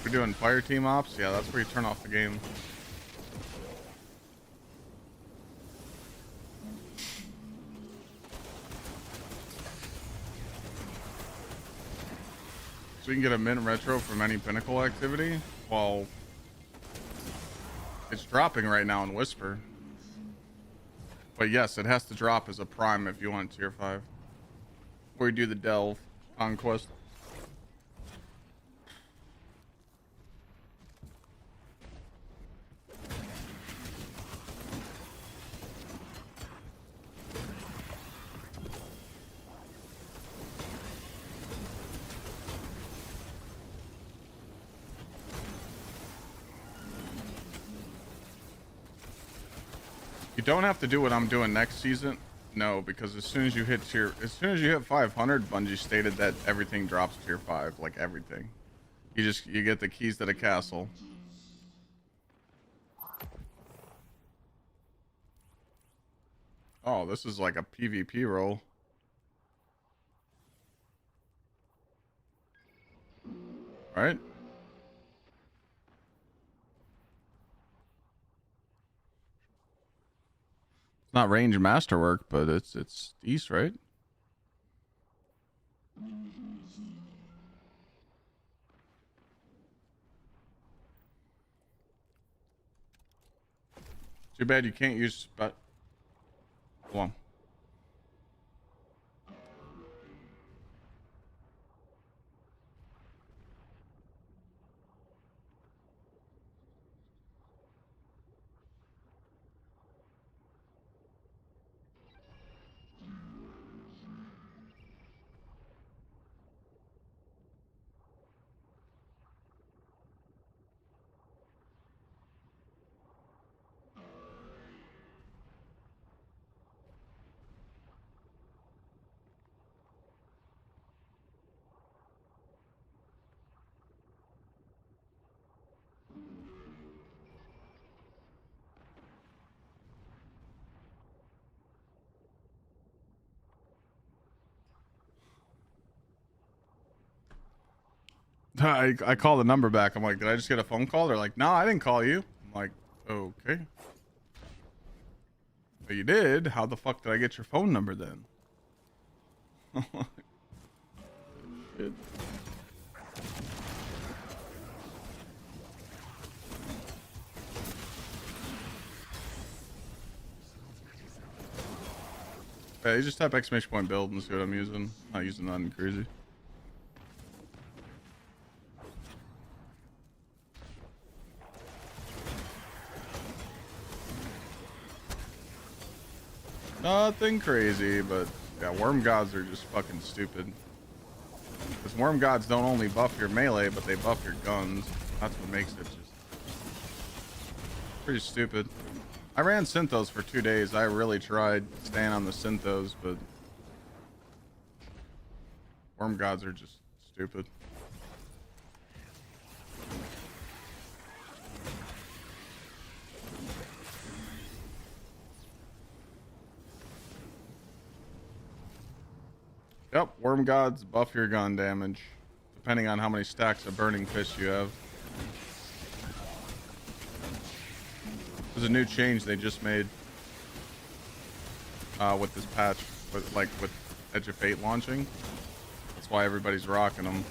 We're doing fire team ops. Yeah, that's where you turn off the game. So we can get a mint retro from any pinnacle activity. Well, it's dropping right now in Whisper. But yes, it has to drop as a prime if you want tier 5. Or you do the delve conquest. You don't have to do what I'm doing next season. No, because as soon as you hit 500, Bungie stated that everything drops tier 5, like everything. You get the keys to the castle. Oh, this is like a PvP role. Right? Not range masterwork, but it's east, right? Too bad you can't use but hold on. I call the number back. I'm like, did I just get a phone call? They're like, no, I didn't call you. I'm like, okay. But you did. How the fuck did I get your phone number then? Shit. Yeah, you just type !build and see what I'm using. Not using nothing crazy. Nothing crazy, but yeah, worm gods are just fucking stupid. Because worm gods don't only buff your melee, but they buff your guns. That's what makes it just Pretty stupid. I ran Synthos for 2 days. I really tried staying on the Synthos, but Worm Gods are just stupid. Yep, Worm Gods buff your gun damage, depending on how many stacks of Burning Fist you have. There's a new change they just made with this patch, with Edge of Fate launching. That's why everybody's rocking them.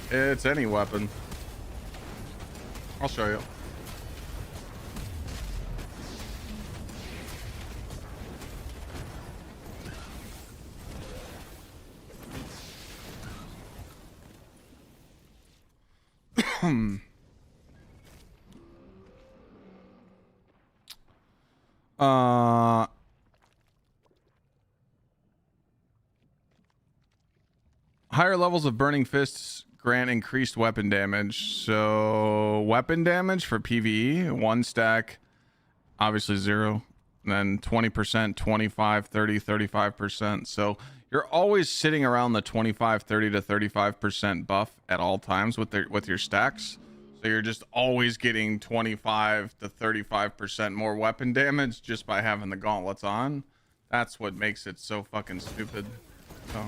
It's any weapon. I'll show you. Higher levels of Burning Fists grant increased weapon damage. So weapon damage for PvE, 1 stack, obviously 0. And then 20%, 25, 30, 35%. So you're always sitting around the 25, 30 to 35% buff at all times with your stacks. So you're just always getting 25 to 35% more weapon damage just by having the gauntlets on. That's what makes it so fucking stupid. So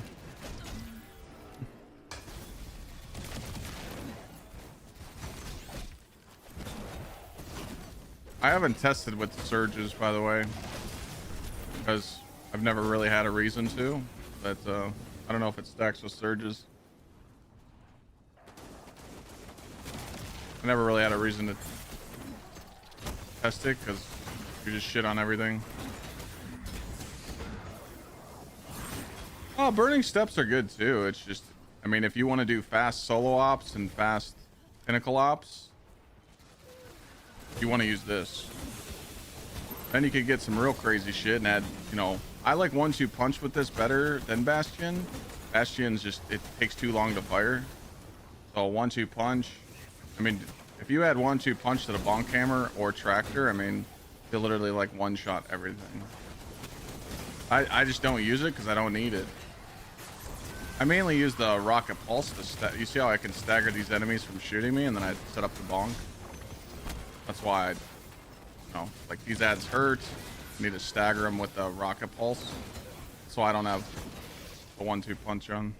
I haven't tested with the surges, by the way, because I've never really had a reason to. But I don't know if it stacks with surges. I never really had a reason to test it because you just shit on everything. Oh, burning steps are good too. It's just, I mean, if you want to do fast solo ops and fast pinnacle ops, you want to use this. Then you could get some real crazy shit and add, you know, I like 1-2 punch with this better than Bastion. Bastion's just, it takes too long to fire. So 1-2 punch. I mean, if you add 1-2 punch to the bonk hammer or tractor, I mean, you literally like one-shot everything. I just don't use it because I don't need it. I mainly use the rocket pulse to you see how I can stagger these enemies from shooting me, and then I set up the bonk. That's why I, you know, like these ads hurt. I need to stagger them with the rocket pulse, so I don't have a 1-2 punch on.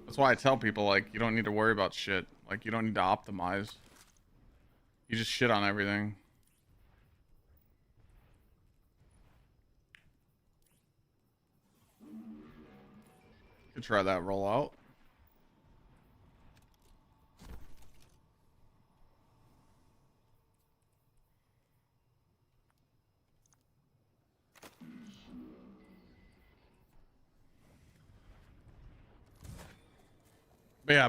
That's why I tell people, like, you don't need to worry about shit. Like, you don't need to optimize. You just shit on everything. Could try that rollout. But yeah,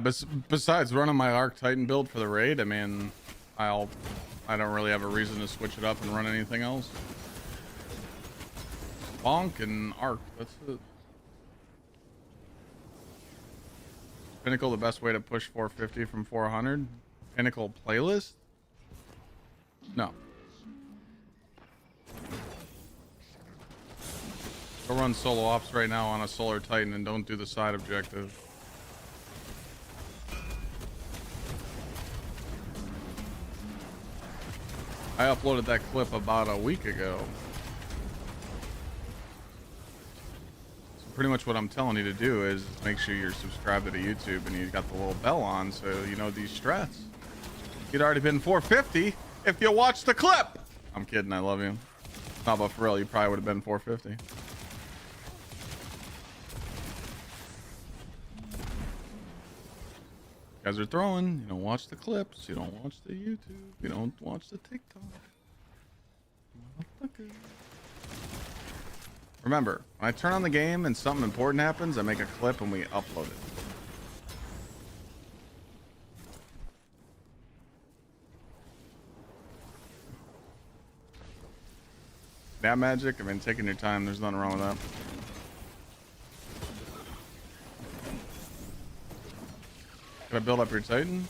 besides running my Arc Titan build for the raid, I mean, I don't really have a reason to switch it up and run anything else. Bonk and Arc, that's it. Pinnacle, the best way to push 450 from 400? Pinnacle playlist? No. Go run solo ops right now on a Solar Titan and don't do the side objective. I uploaded that clip about a week ago. So pretty much what I'm telling you to do is make sure you're subscribed to the YouTube and you got the little bell on so you know these strats. You'd already been 450 if you watched the clip. I'm kidding, I love you. No, but for real, you probably would have been 450. You guys are throwing, you don't watch the clips, you don't watch the YouTube, you don't watch the TikTok. Motherfucker. Remember, when I turn on the game and something important happens, I make a clip and we upload it. That magic, I mean, taking your time, there's nothing wrong with that. Gotta build up your Titan.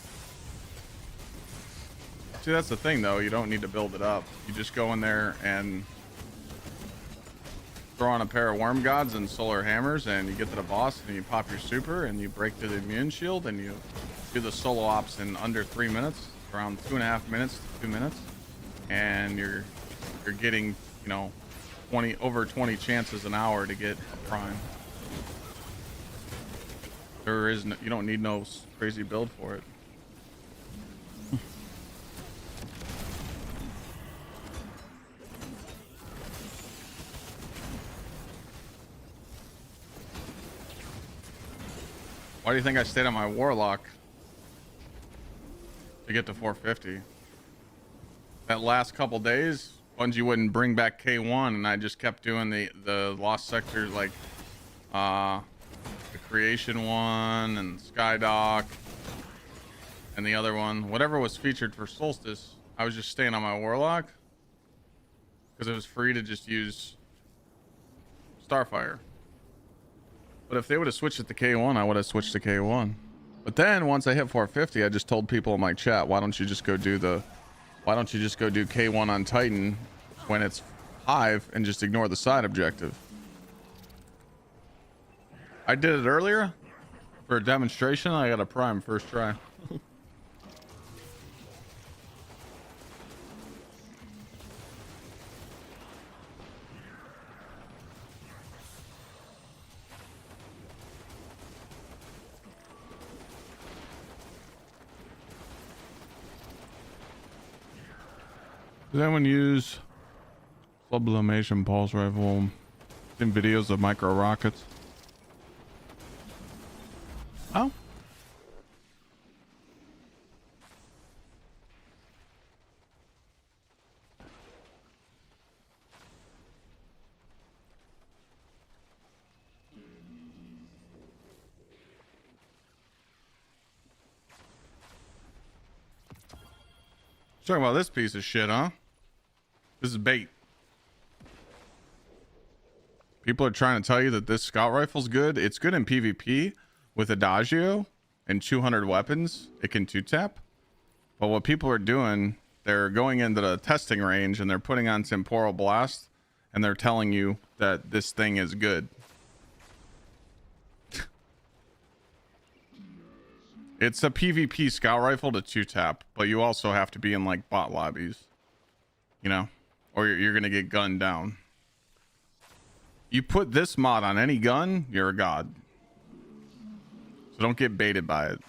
See, that's the thing though, you don't need to build it up. You just go in there and throw on a pair of Worm Gods and Solar Hammers, and you get to the boss and you pop your super and you break through the immune shield and you do the solo ops in under 3 minutes, around 2.5 minutes to 2 minutes, and you're getting, you know, over 20 chances an hour to get a prime. There is no, you don't need no crazy build for it. Why do you think I stayed on my Warlock to get to 450? That last couple days, Bungie wouldn't bring back K1, and I just kept doing the Lost Sectors, like the Creation one and Skydock and the other one, whatever was featured for Solstice. I was just staying on my Warlock because it was free to just use Starfire. But if they would have switched it to K1, I would have switched to K1. But then once I hit 450, I just told people in my chat, why don't you just go do K1 on Titan when it's Hive and just ignore the side objective. I did it earlier for a demonstration. I got a prime first try. Does anyone use sublimation pulse rifle in videos of micro rockets? Oh. Talking about this piece of shit, huh? This is bait. People are trying to tell you that this scout rifle's good. It's good in PvP with Adagio and 200 weapons. It can 2-tap. But what people are doing, they're going into the testing range and they're putting on Temporal Blast and they're telling you that this thing is good. It's a PvP scout rifle to 2-tap, but you also have to be in like bot lobbies, you know, or you're going to get gunned down. You put this mod on any gun, you're a god. So don't get baited by it.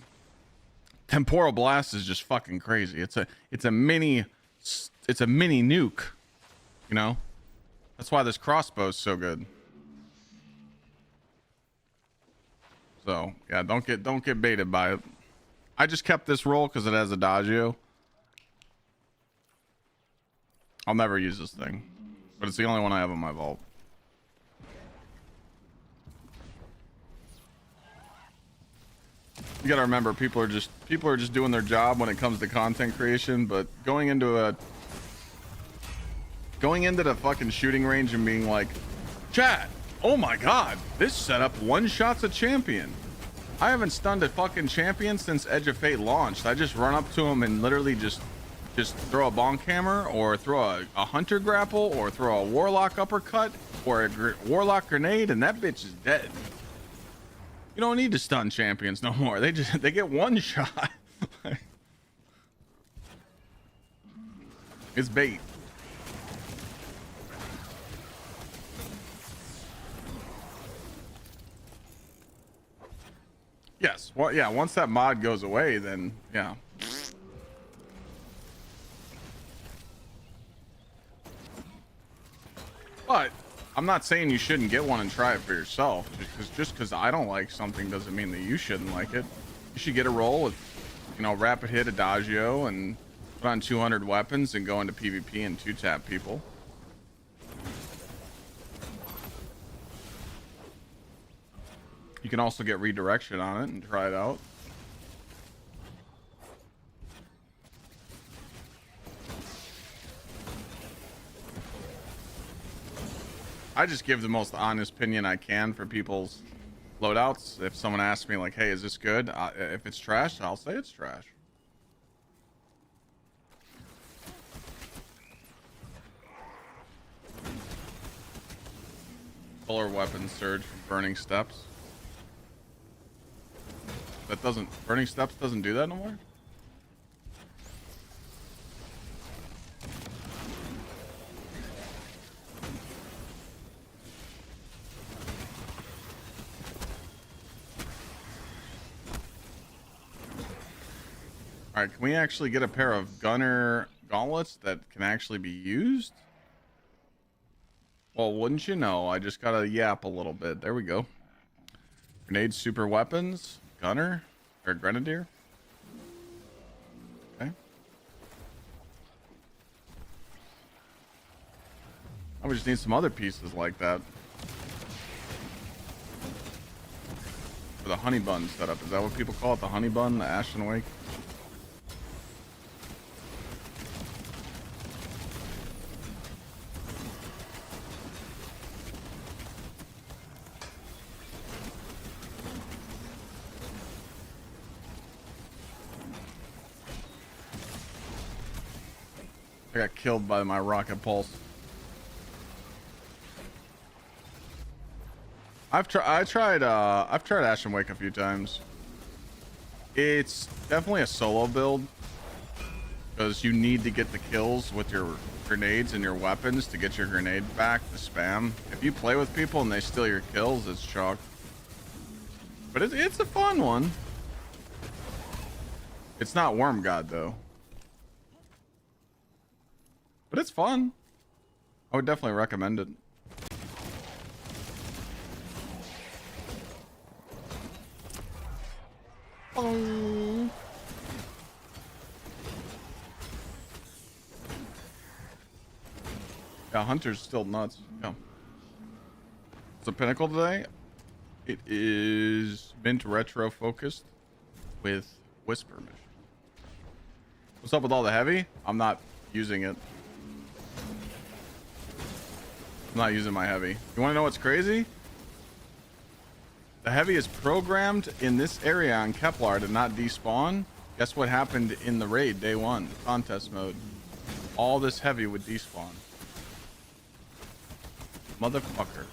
Temporal Blast is just fucking crazy. It's a mini nuke, you know? That's why this crossbow is so good. So, yeah, don't get baited by it. I just kept this roll because it has Adagio. I'll never use this thing, but it's the only one I have in my vault. You gotta remember, people are just doing their job when it comes to content creation, but going into the fucking shooting range and being like, chat, oh my god, this setup one-shots a champion. I haven't stunned a fucking champion since Edge of Fate launched. I just run up to him and literally just throw a bonk hammer, or throw a hunter grapple, or throw a warlock uppercut, or a warlock grenade, and that bitch is dead. You don't need to stun champions no more. They get one shot. It's bait. Yes. Well, yeah. Once that mod goes away, then yeah. But I'm not saying you shouldn't get one and try it for yourself. Just because I don't like something doesn't mean that you shouldn't like it. You should get a roll with, you know, rapid hit Adagio and put on 200 weapons and go into PvP and 2-tap people. You can also get redirection on it and try it out. I just give the most honest opinion I can for people's loadouts. If someone asks me like, hey, is this good? If it's trash, I'll say it's trash. Solar weapon surge from burning steps. That doesn't, burning steps doesn't do that no more? All right, can we actually get a pair of gunner gauntlets that can actually be used? Well, wouldn't you know, I just gotta yap a little bit. There we go. Grenade super weapons, gunner, or grenadier. Okay. I would just need some other pieces like that. For the honey bun setup. Is that what people call it? The honey bun, the Ashen Wake? I got killed by my rocket pulse. I've tried Ashen Wake a few times. It's definitely a solo build because you need to get the kills with your grenades and your weapons to get your grenade back to spam. If you play with people and they steal your kills, it's chalk. But it's a fun one. It's not Worm God though. But it's fun. I would definitely recommend it. Oh. Yeah, Hunter's still nuts. Yeah. It's a pinnacle today. It is mint retro focused with Whisper mission. What's up with all the heavy? I'm not using it. I'm not using my heavy. You want to know what's crazy? The heavy is programmed in this area on Kepler to not despawn. Guess what happened in the raid day one, contest mode? All this heavy would despawn. Motherfucker.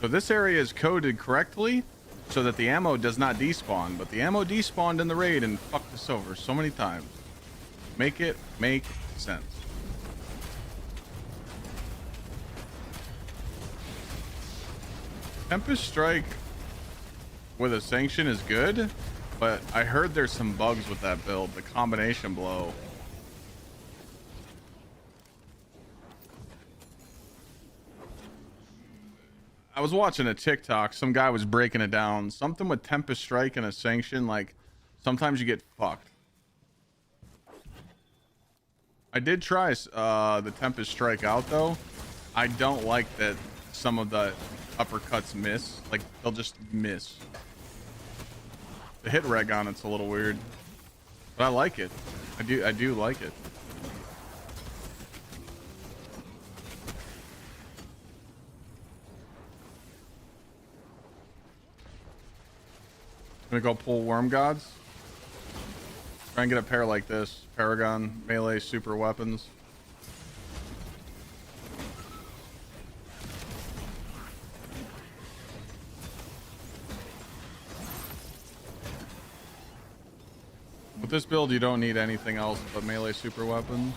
So this area is coded correctly so that the ammo does not despawn, but the ammo despawned in the raid and fucked us over so many times. Make it make sense. Tempest Strike with a sanction is good, but I heard there's some bugs with that build. The combination blow. I was watching a TikTok. Some guy was breaking it down. Something with Tempest Strike and a sanction, like sometimes you get fucked. I did try the Tempest Strike out though. I don't like that some of the uppercuts miss. Like they'll just miss. The hit reg on it's a little weird, but I like it. I do like it. Gonna go pull Worm Gods. Try and get a pair like this. Paragon melee super weapons. With this build, you don't need anything else but melee super weapons.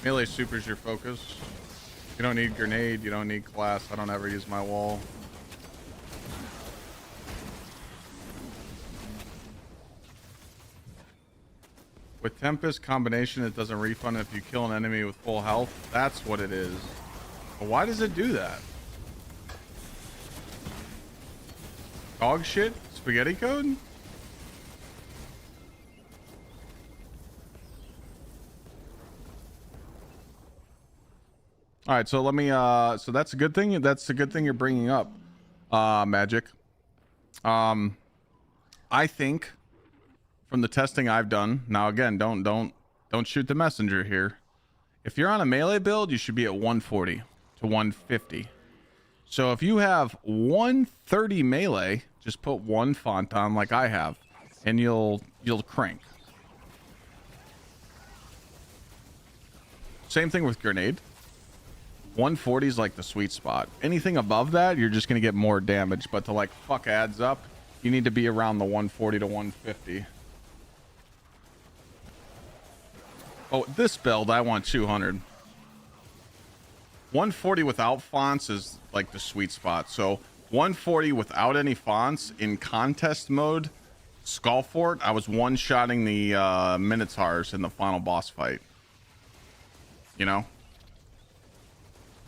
Melee super's your focus. You don't need grenade, you don't need class. I don't ever use my wall. With Tempest combination, it doesn't refund if you kill an enemy with full health. That's what it is. But why does it do that? Dog shit? Spaghetti code? All right, so let me so that's a good thing. That's a good thing you're bringing up, Magic. I think from the testing I've done, now again, don't don't shoot the messenger here. If you're on a melee build, you should be at 140 to 150. So if you have 130 melee, just put one font on like I have, and you'll crank. Same thing with grenade. 140 is like the sweet spot. Anything above that, you're just gonna get more damage. But to like fuck adds up, you need to be around the 140 to 150. Oh, this build, I want 200. 140 without fonts is like the sweet spot. So 140 without any fonts in contest mode, Skullfort, I was one-shotting the Minotaurs in the final boss fight. You know?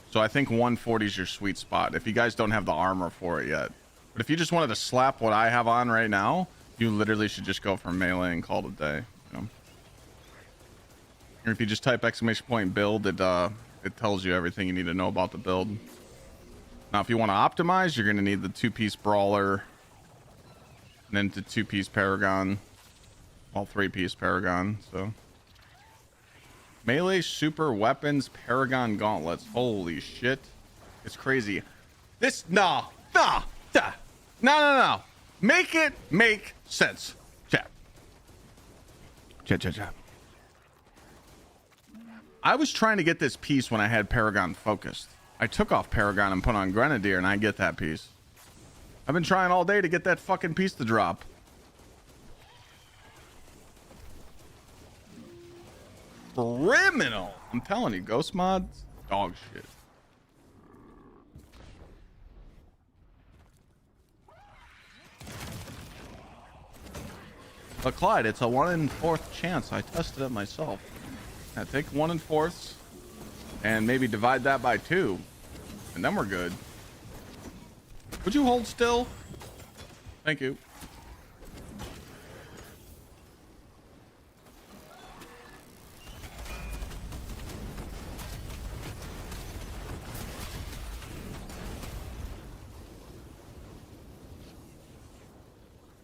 So I think 140 is your sweet spot if you guys don't have the armor for it yet. But if you just wanted to slap what I have on right now, you literally should just go for melee and call it a day. You know? Or if you just type !build, it tells you everything you need to know about the build. Now, if you want to optimize, you're going to need the 2-piece brawler, and then the 2-piece paragon, well, 3-piece paragon. So melee super weapons paragon gauntlets. Holy shit, it's crazy. This no. Make it make sense. Chat. I was trying to get this piece when I had Paragon focused. I took off Paragon and put on Grenadier, and I get that piece. I've been trying all day to get that fucking piece to drop. Criminal. I'm telling you, Ghost mods, dog shit. But Clyde, it's a 1 in 4th chance. I tested it myself. Now take 1 in 4ths and maybe divide that by 2, and then we're good. Would you hold still? Thank you.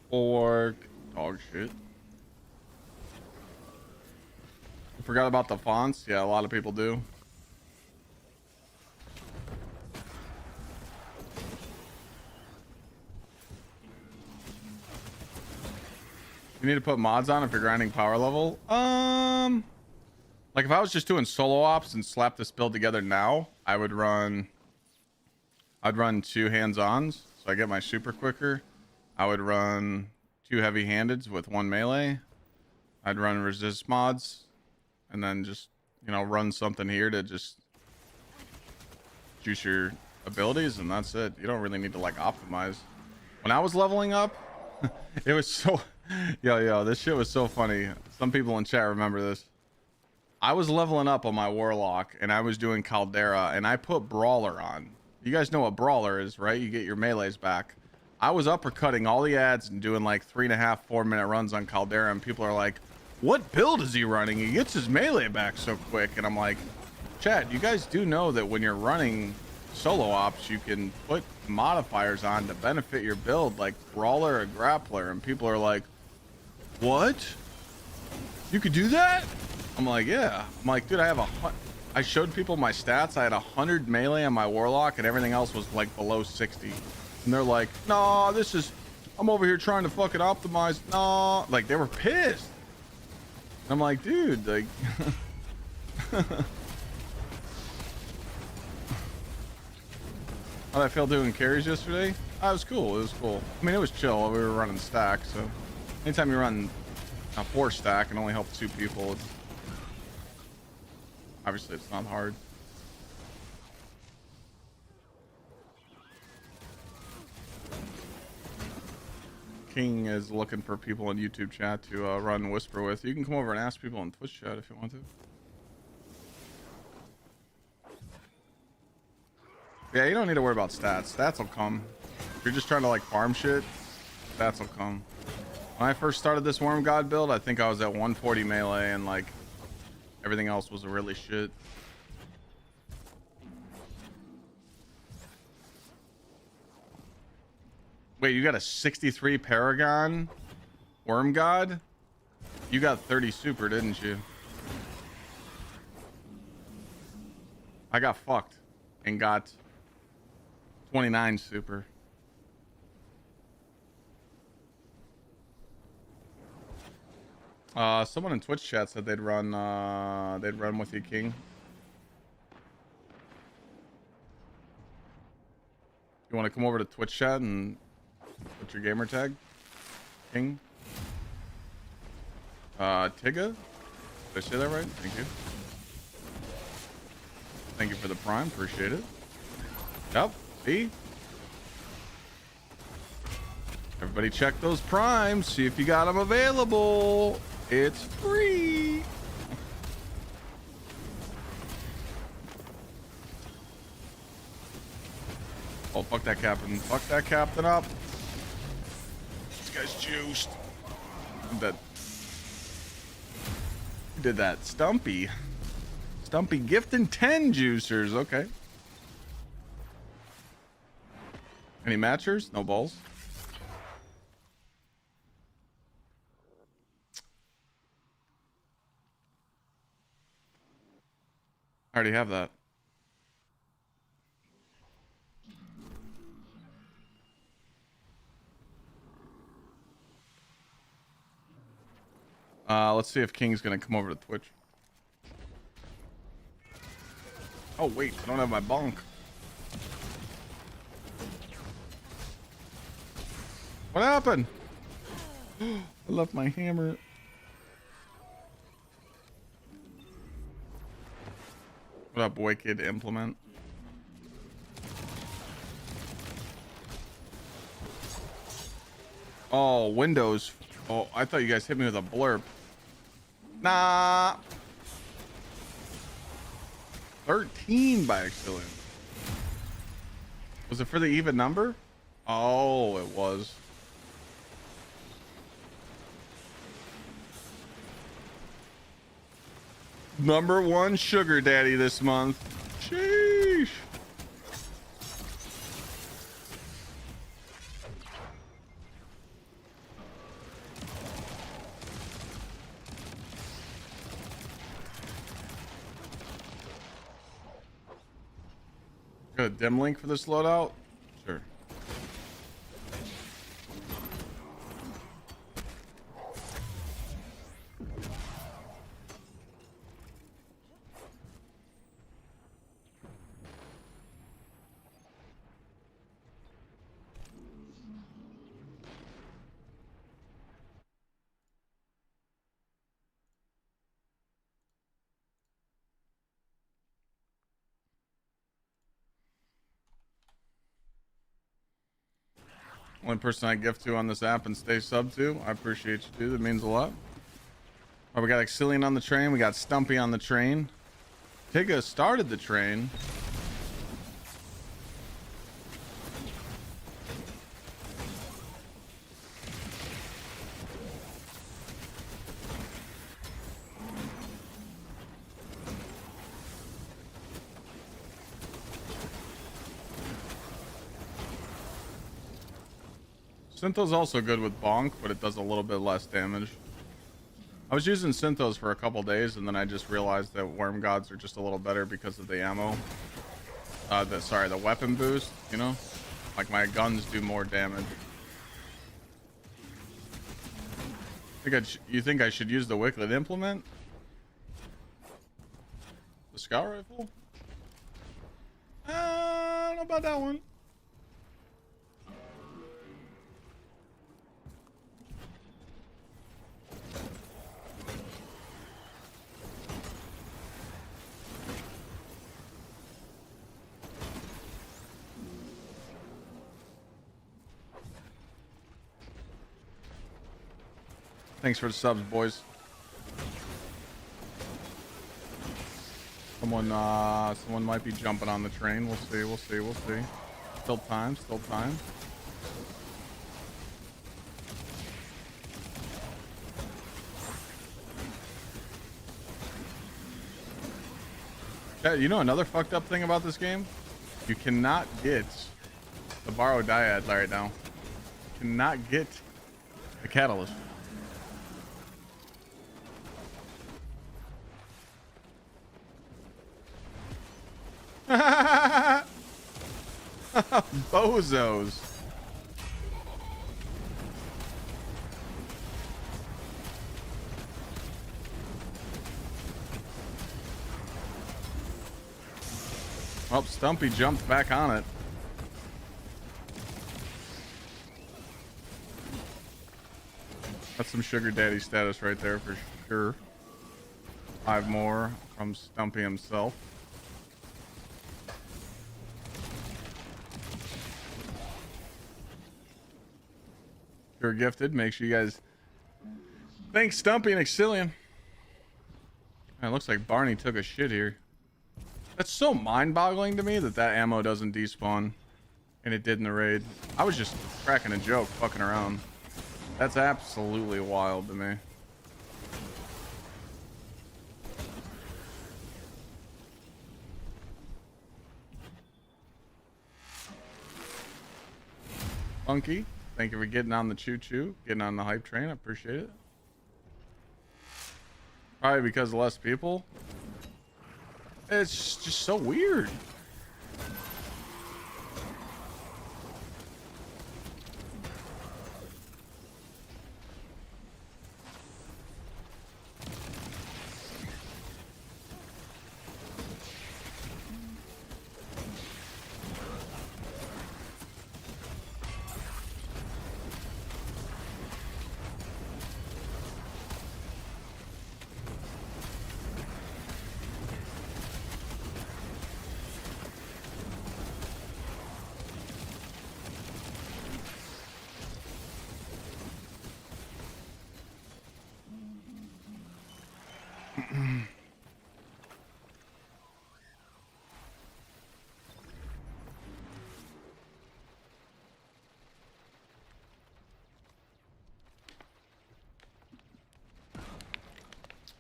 Fork. Dog shit. Forgot about the fonts. Yeah, a lot of people do. You need to put mods on if you're grinding power level. Like if I was just doing solo ops and slap this build together now, I'd run 2 hands-ons, so I get my super quicker. I would run 2 heavy-handeds with 1 melee. I'd run resist mods, and then just, you know, run something here to just juice your abilities, and that's it. You don't really need to like optimize. When I was leveling up, it was so yo, this shit was so funny. Some people in chat remember this. I was leveling up on my warlock, and I was doing Caldera, and I put brawler on. You guys know what brawler is, right? You get your melees back. I was uppercutting all the ads and doing like 3.5, 4-minute runs on Caldera, and people are like, what build is he running? He gets his melee back so quick. And I'm like, chat, you guys do know that when you're running solo ops, you can put modifiers on to benefit your build, like brawler or grappler. And people are like, what? You could do that? I'm like, yeah. I'm like, dude, I showed people my stats. I had 100 melee on my warlock, and everything else was like below 60. And they're like, nah, I'm over here trying to fucking optimize. Nah, like they were pissed. I'm like, dude, like, how'd I feel doing carries yesterday? Oh, it was cool. It was cool. I mean, it was chill. We were running stack, so anytime you run a 4 stack and only help 2 people, obviously it's not hard. King is looking for people in YouTube chat to run Whisper with. You can come over and ask people in Twitch chat if you want to. Yeah, you don't need to worry about stats. Stats will come. If you're just trying to like farm shit, stats will come. When I first started this Worm God build, I think I was at 140 melee, and like everything else was really shit. Wait, you got a 63 Paragon Worm God? You got 30 super, didn't you? I got fucked and got 29 super. Someone in Twitch chat said they'd run with you, King. You want to come over to Twitch chat and put your gamer tag? King? Tiga? Did I say that right? Thank you. Thank you for the prime. Appreciate it. Yep. See? Everybody check those primes. See if you got them available. It's free. Oh, fuck that captain. Fuck that captain up. This guy's juiced. That. Who did that? Stumpy. Stumpy gifting 10 juicers. Okay. Any matchers? No balls. I already have that. Let's see if King's gonna come over to Twitch. Oh wait, I don't have my bonk. What happened? I left my hammer. What up, Wicked Implement? Oh, Windows. Oh, I thought you guys hit me with a blurb. Nah. 13 by Exilian. Was it for the even number? Oh, it was. Number one sugar daddy this month. Sheesh. Got a dim link for this loadout? Sure. Only person I gift to on this app and stay sub to. I appreciate you, dude. That means a lot. Oh, we got Exilian on the train. We got Stumpy on the train. Tiga started the train. Syntho's also good with bonk, but it does a little bit less damage. I was using Synthos for a couple days, and then I just realized that Worm Gods are just a little better because of the ammo. The weapon boost, you know? Like, my guns do more damage. You think I should use the Wicked Implement? The Scout Rifle? I don't know about that one. Thanks for the subs, boys. Someone might be jumping on the train. We'll see. We'll see. We'll see. Still time. Still time. Yeah, you know another fucked up thing about this game? You cannot get the borrow dyad right now. You cannot get the catalyst. Bozos. Oh, Stumpy jumped back on it. That's some sugar daddy status right there for sure. 5 more from Stumpy himself. If you're gifted, make sure you guys thank Stumpy and Exilian. It looks like Barney took a shit here. That's so mind-boggling to me that that ammo doesn't despawn, and it did in the raid. I was just cracking a joke, fucking around. That's absolutely wild to me. Funky, thank you for getting on the choo-choo, getting on the hype train. I appreciate it. Probably because of less people. It's just so weird.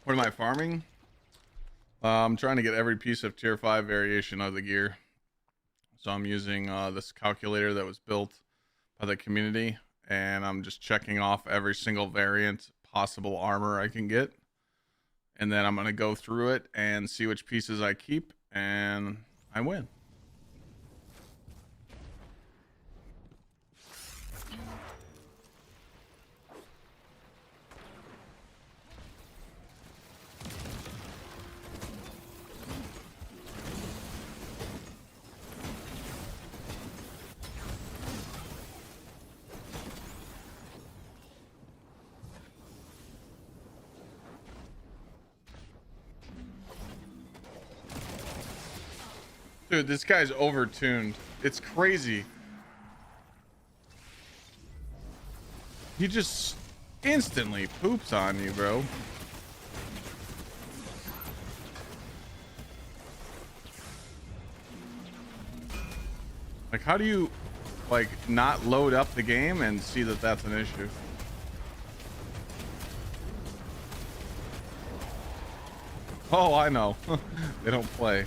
What am I farming? I'm trying to get every piece of tier 5 variation of the gear. So I'm using this calculator that was built by the community, and I'm just checking off every single variant possible armor I can get. And then I'm going to go through it and see which pieces I keep, and I win. Dude, this guy's overtuned. It's crazy. He just instantly poops on you, bro. Like, how do you, like, not load up the game and see that that's an issue? Oh, I know. They don't play.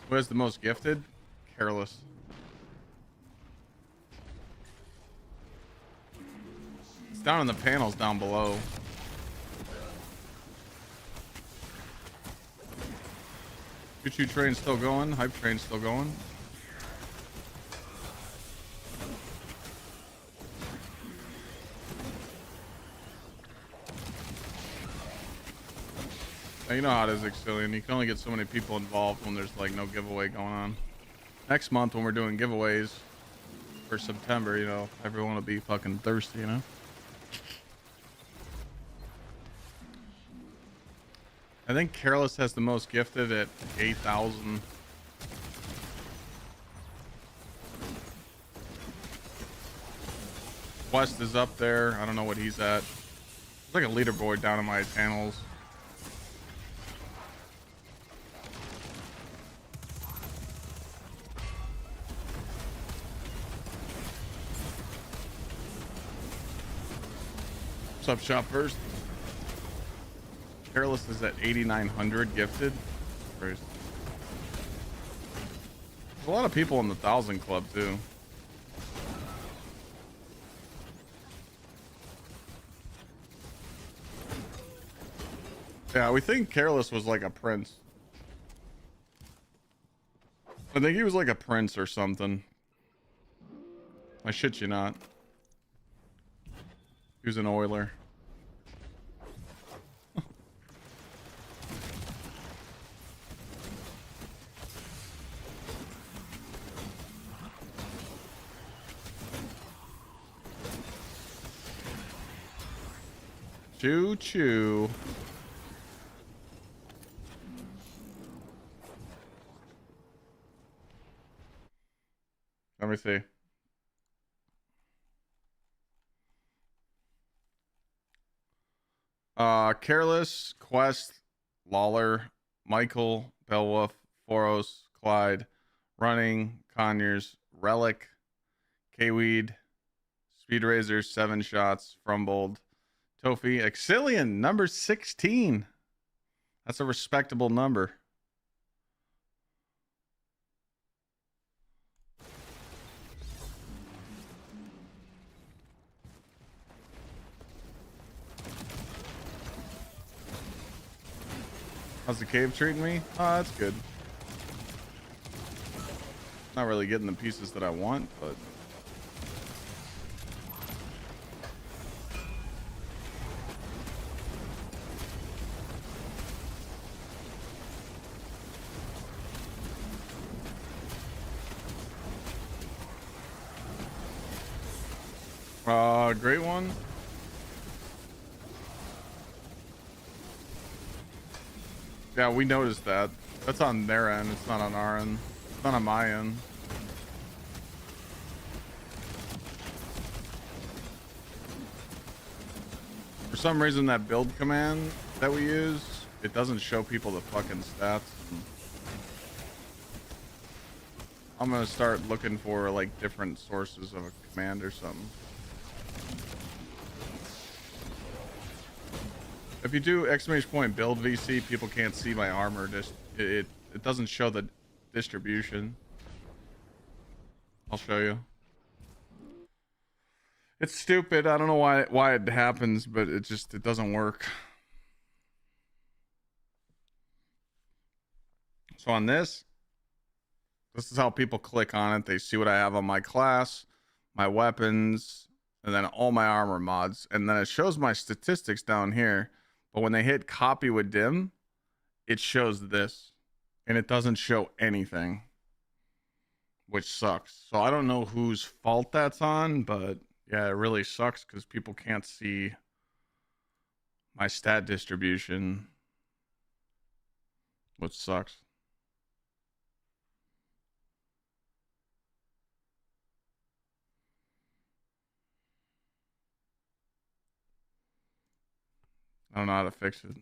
Who has the most gifted? Careless. It's down in the panels down below. Choo-choo train still going. Hype train still going. You know how it is, Exilian. You can only get so many people involved when there's like no giveaway going on. Next month when we're doing giveaways for September, you know, everyone will be fucking thirsty, you know? I think Careless has the most gifted at 8,000. West is up there. I don't know what he's at. There's like a leaderboard down in my channels. What's up, shop first? Careless is at 8,900 gifted. There's a lot of people in the 1,000 club too. Yeah, we think Careless was like a prince. I think he was like a prince or something. I shit you not. He was an oiler. Choo choo. Let me see. Careless, Quest, Lawler, Michael, Beowulf, Foros, Clyde, Running, Conyers, Relic, K-Weed, Speed Razor, 7 shots, Frumbold, Tofi, Exilian, number 16. That's a respectable number. How's the cave treating me? Oh, that's good. Not really getting the pieces that I want, but great one. Yeah, we noticed that. That's on their end. It's not on our end. It's not on my end. For some reason, that build command that we use, it doesn't show people the fucking stats. I'm gonna start looking for like different sources of a command or something. If you do exclamation point build VC, people can't see my armor. Just it doesn't show the distribution. I'll show you. It's stupid. I don't know why it happens, but it doesn't work. So on this is how people click on it. They see what I have on my class, my weapons, and then all my armor mods, and then it shows my statistics down here. But when they hit copy with dim, it shows this, and it doesn't show anything, which sucks. So I don't know whose fault that's on, but yeah, it really sucks because people can't see my stat distribution, which sucks. I don't know how to fix it.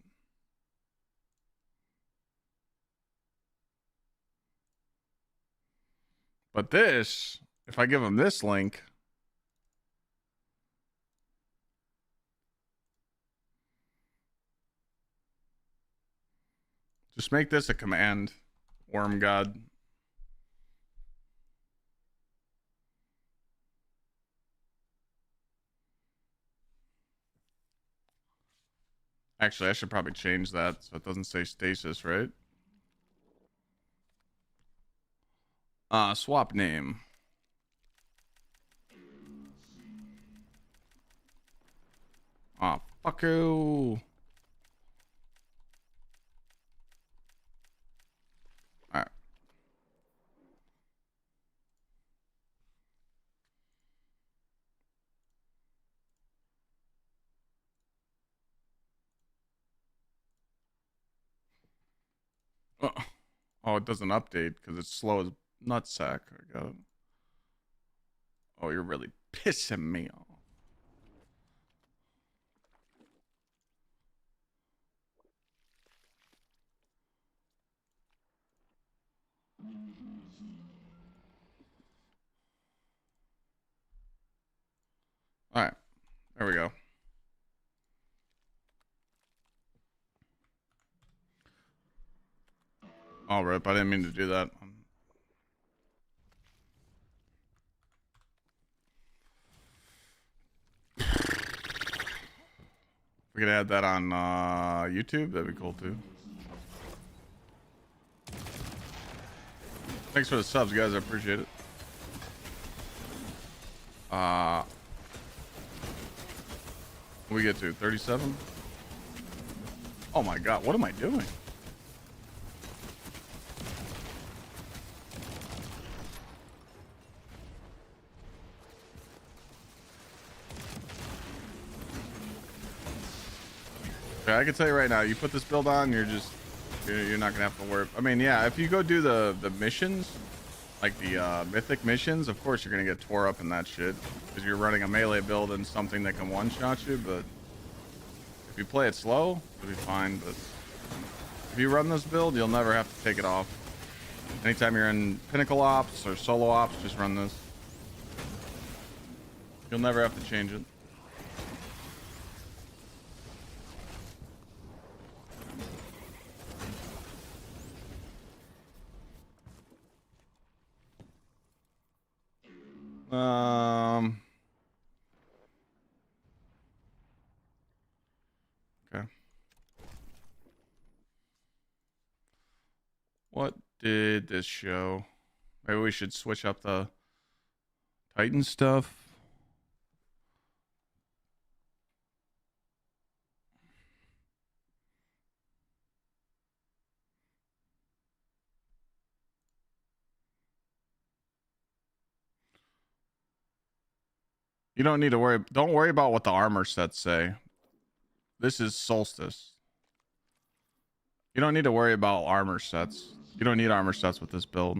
But this, if I give them this link, just make this a command, Worm God. Actually, I should probably change that so it doesn't say stasis, right? Swap name. Oh, fuck you. Alright. Oh, it doesn't update because it's slow as nutsack. I got it. Oh, you're really pissing me off. Alright. There we go. All right, I didn't mean to do that. We can add that on YouTube. That'd be cool too. Thanks for the subs, guys. I appreciate it. What we get to 37. Oh my god, what am I doing? Okay, I can tell you right now, you put this build on, you're not gonna have to worry. I mean, yeah, if you go do the missions, like the mythic missions, of course you're gonna get tore up in that shit because you're running a melee build and something that can one-shot you. But if you play it slow, it'll be fine. But if you run this build, you'll never have to take it off. Anytime you're in pinnacle ops or solo ops, just run this. You'll never have to change it. Okay. What did this show? Maybe we should switch up the Titan stuff. You don't need to worry. Don't worry about what the armor sets say. This is Solstice. You don't need to worry about armor sets. You don't need armor sets with this build.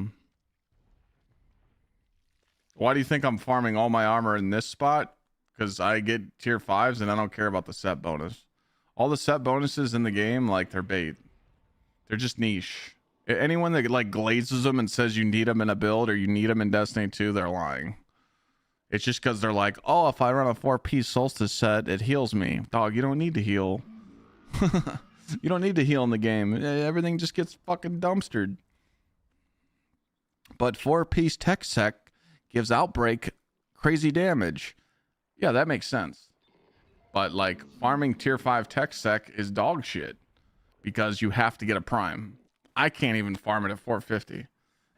Why do you think I'm farming all my armor in this spot? Because I get tier 5s and I don't care about the set bonus. All the set bonuses in the game, like, they're bait. They're just niche. Anyone that like glazes them and says you need them in a build or you need them in Destiny 2, they're lying. It's just because they're like, oh, if I run a 4-piece Solstice set, it heals me. Dog, you don't need to heal. You don't need to heal in the game. Everything just gets fucking dumpstered. But 4-piece tech sec gives Outbreak crazy damage. Yeah, that makes sense. But like farming tier 5 tech sec is dog shit because you have to get a prime. I can't even farm it at 450.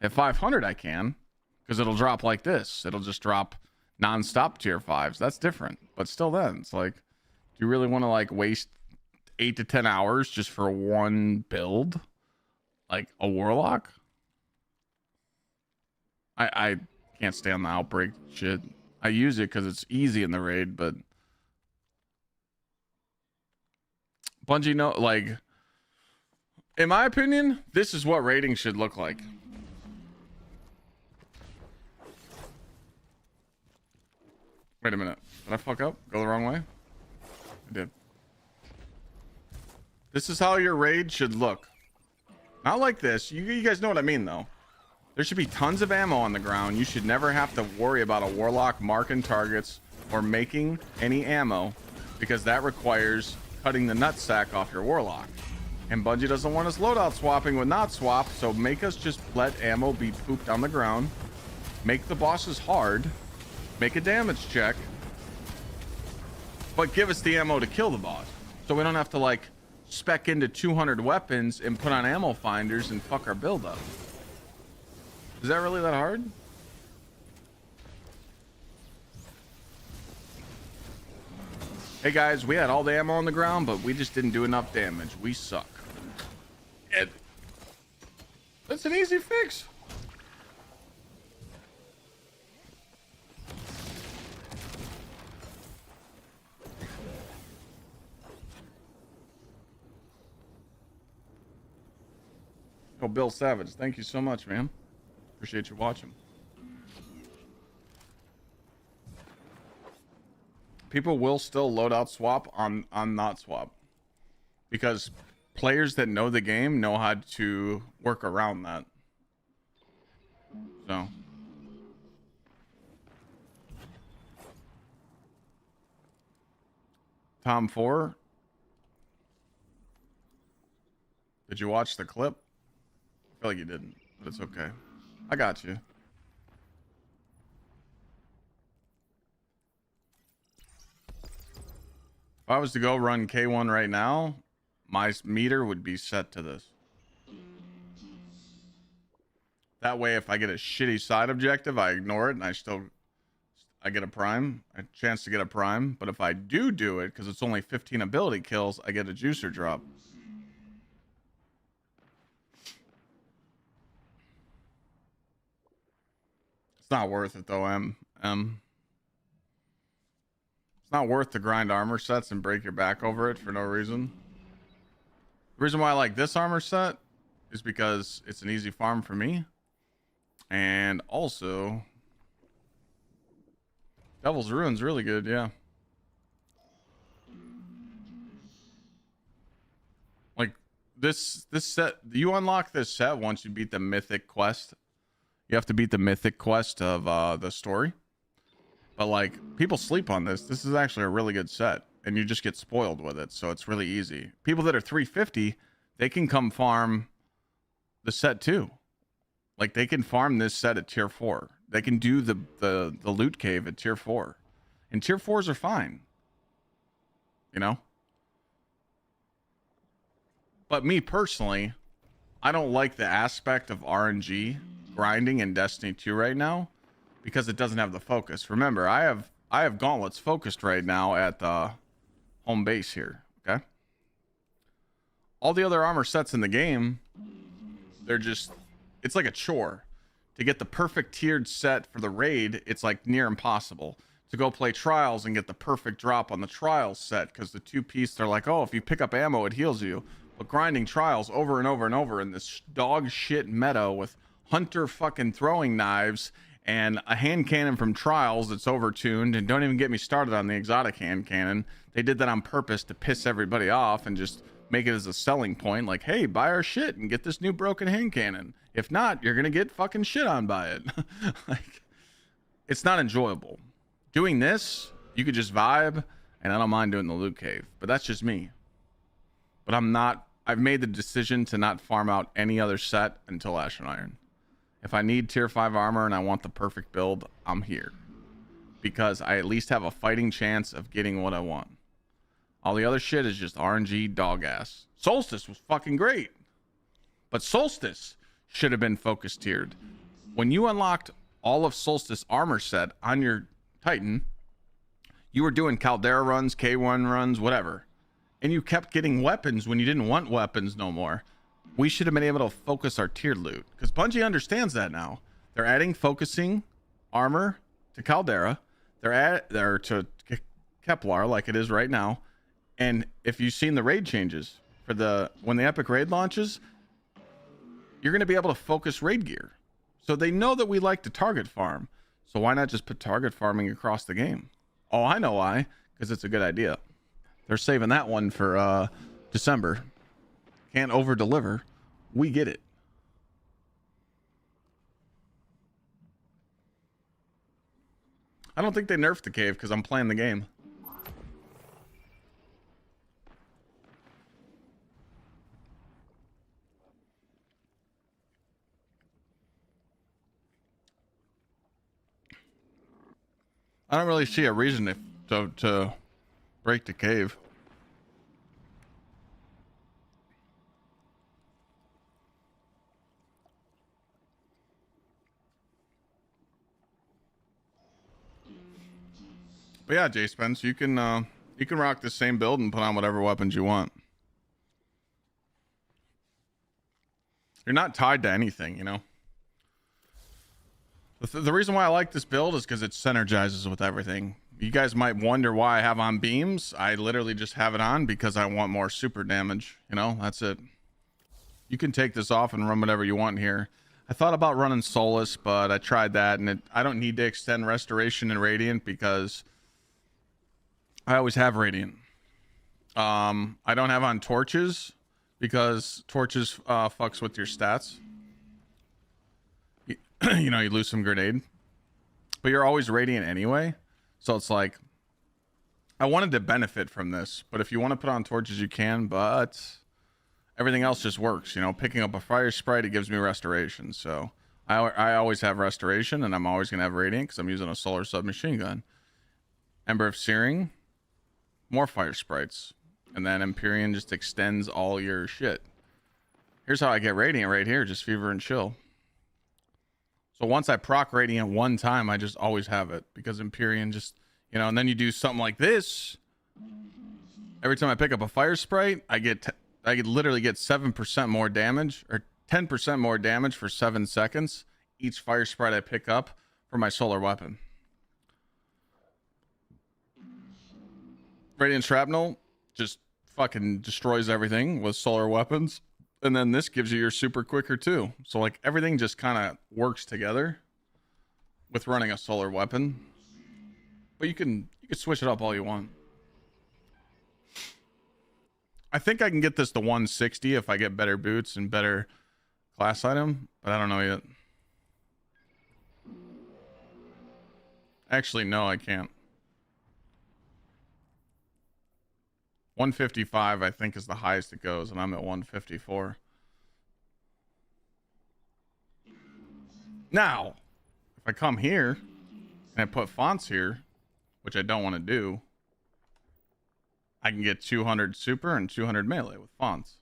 At 500 I can, because it'll drop like this. It'll just drop non-stop tier 5s. That's different. But still then, it's like, do you really want to like waste 8 to 10 hours just for one build? Like a Warlock? I can't stand the Outbreak shit. I use it because it's easy in the raid, but Bungie, no, like, in my opinion, this is what raiding should look like. Wait a minute. Did I fuck up? Go the wrong way? I did. This is how your raid should look. Not like this. You guys know what I mean, though. There should be tons of ammo on the ground. You should never have to worry about a Warlock marking targets or making any ammo, because that requires cutting the nutsack off your Warlock. And Bungie doesn't want us loadout swapping with not swap, so make us just let ammo be pooped on the ground. Make the bosses hard. Make a damage check. But give us the ammo to kill the boss. So we don't have to, like, spec into 200 weapons and put on ammo finders and fuck our build up. Is that really that hard? Hey guys, we had all the ammo on the ground, but we just didn't do enough damage. We suck. That's an easy fix. Oh, Bill Savage, thank you so much, man. Appreciate you watching. People will still loadout swap on not swap, because players that know the game know how to work around that. So Tom 4, did you watch the clip? I feel like you didn't, but it's okay. I got you. If I was to go run K1 right now, my meter would be set to this. That way, if I get a shitty side objective, I ignore it and I get a prime, a chance to get a prime. But if I do it, because it's only 15 ability kills, I get a juicer drop. It's not worth it though, It's not worth to grind armor sets and break your back over it for no reason. The reason why I like this armor set is because it's an easy farm for me. And also, Devil's Ruin's really good, yeah. Like this set, you unlock this set once you beat the mythic quest. You have to beat the mythic quest of the story. But like, people sleep on this. This is actually a really good set, and you just get spoiled with it, so it's really easy. People that are 350, they can come farm the set too. Like, they can farm this set at tier 4. They can do the loot cave at tier 4. And tier 4s are fine. You know? But me personally, I don't like the aspect of RNG grinding in Destiny 2 right now because it doesn't have the focus. Remember, I have gauntlets focused right now at the home base here, okay? All the other armor sets in the game, they're just, it's like a chore. To get the perfect tiered set for the raid, it's like near impossible. To go play trials and get the perfect drop on the trials set, because the 2-piece, they're like, oh, if you pick up ammo, it heals you. But grinding trials over and over and over in this dog shit meta with hunter fucking throwing knives and a hand cannon from trials that's overtuned, and don't even get me started on the exotic hand cannon. They did that on purpose to piss everybody off and just make it as a selling point, like, hey, buy our shit and get this new broken hand cannon. If not, you're gonna get fucking shit on by it. Like, it's not enjoyable. Doing this, you could just vibe, and I don't mind doing the loot cave, but that's just me. But I've made the decision to not farm out any other set until Ash and Iron. If I need tier 5 armor and I want the perfect build, I'm here. Because I at least have a fighting chance of getting what I want. All the other shit is just RNG dog ass. Solstice was fucking great. But Solstice should have been focus tiered. When you unlocked all of Solstice armor set on your Titan, you were doing Caldera runs, K1 runs, whatever. And you kept getting weapons when you didn't want weapons no more. We should have been able to focus our tiered loot. Because Bungie understands that now. They're adding focusing armor to Caldera. They're to Kepler like it is right now. And if you've seen the raid changes for when the epic raid launches, you're going to be able to focus raid gear. So they know that we like to target farm. So why not just put target farming across the game? Oh, I know why. Because it's a good idea. They're saving that one for December. Can't over deliver. We get it. I don't think they nerfed the cave because I'm playing the game. I don't really see a reason to break the cave. But yeah, J Spence, you can rock the same build and put on whatever weapons you want. You're not tied to anything, you know. The reason why I like this build is because it synergizes with everything. You guys might wonder why I have on beams. I literally just have it on because I want more super damage. You know, that's it. You can take this off and run whatever you want here. I thought about running Solus, but I tried that, and I don't need to extend Restoration and Radiant because I always have Radiant. I don't have on Torches because Torches fucks with your stats. You know, you lose some grenade, but you're always Radiant anyway. So it's like, I wanted to benefit from this, but if you want to put on Torches, you can, but everything else just works. You know, picking up a Fire Sprite, it gives me Restoration. So I always have Restoration, and I'm always going to have Radiant because I'm using a Solar Submachine Gun. Ember of Searing, more fire sprites. And then Empyrean just extends all your shit. Here's how I get Radiant right here, just Fever and Chill. So once I proc Radiant one time, I just always have it because Empyrean just, you know, and then you do something like this. Every time I pick up a fire sprite, I literally get 7% more damage or 10% more damage for 7 seconds. Each fire sprite I pick up for my solar weapon. Radiant Shrapnel just fucking destroys everything with solar weapons. And then this gives you your super quicker too. So like everything just kind of works together with running a solar weapon. But you can switch it up all you want. I think I can get this to 160 if I get better boots and better class item, but I don't know yet. Actually, no, I can't. 155, I think, is the highest it goes, and I'm at 154. Now, if I come here and I put fonts here, which I don't want to do, I can get 200 super and 200 melee with fonts.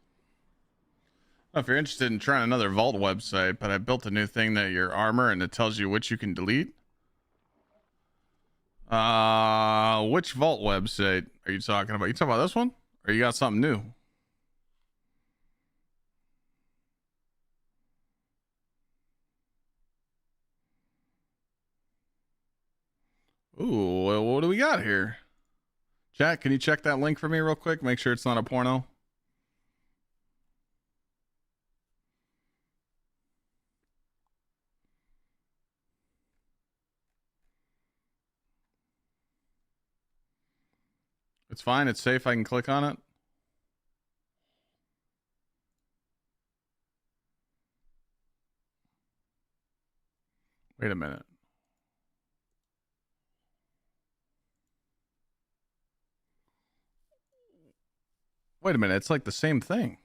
If you're interested in trying another vault website, but I built a new thing that your armor and it tells you which you can delete. Which vault website are you talking about? You talking about this one? Or you got something new? Ooh, what do we got here? Chat, can you check that link for me real quick? Make sure it's not a porno. It's fine. It's safe. I can click on it. Wait a minute. Wait a minute. It's like the same thing.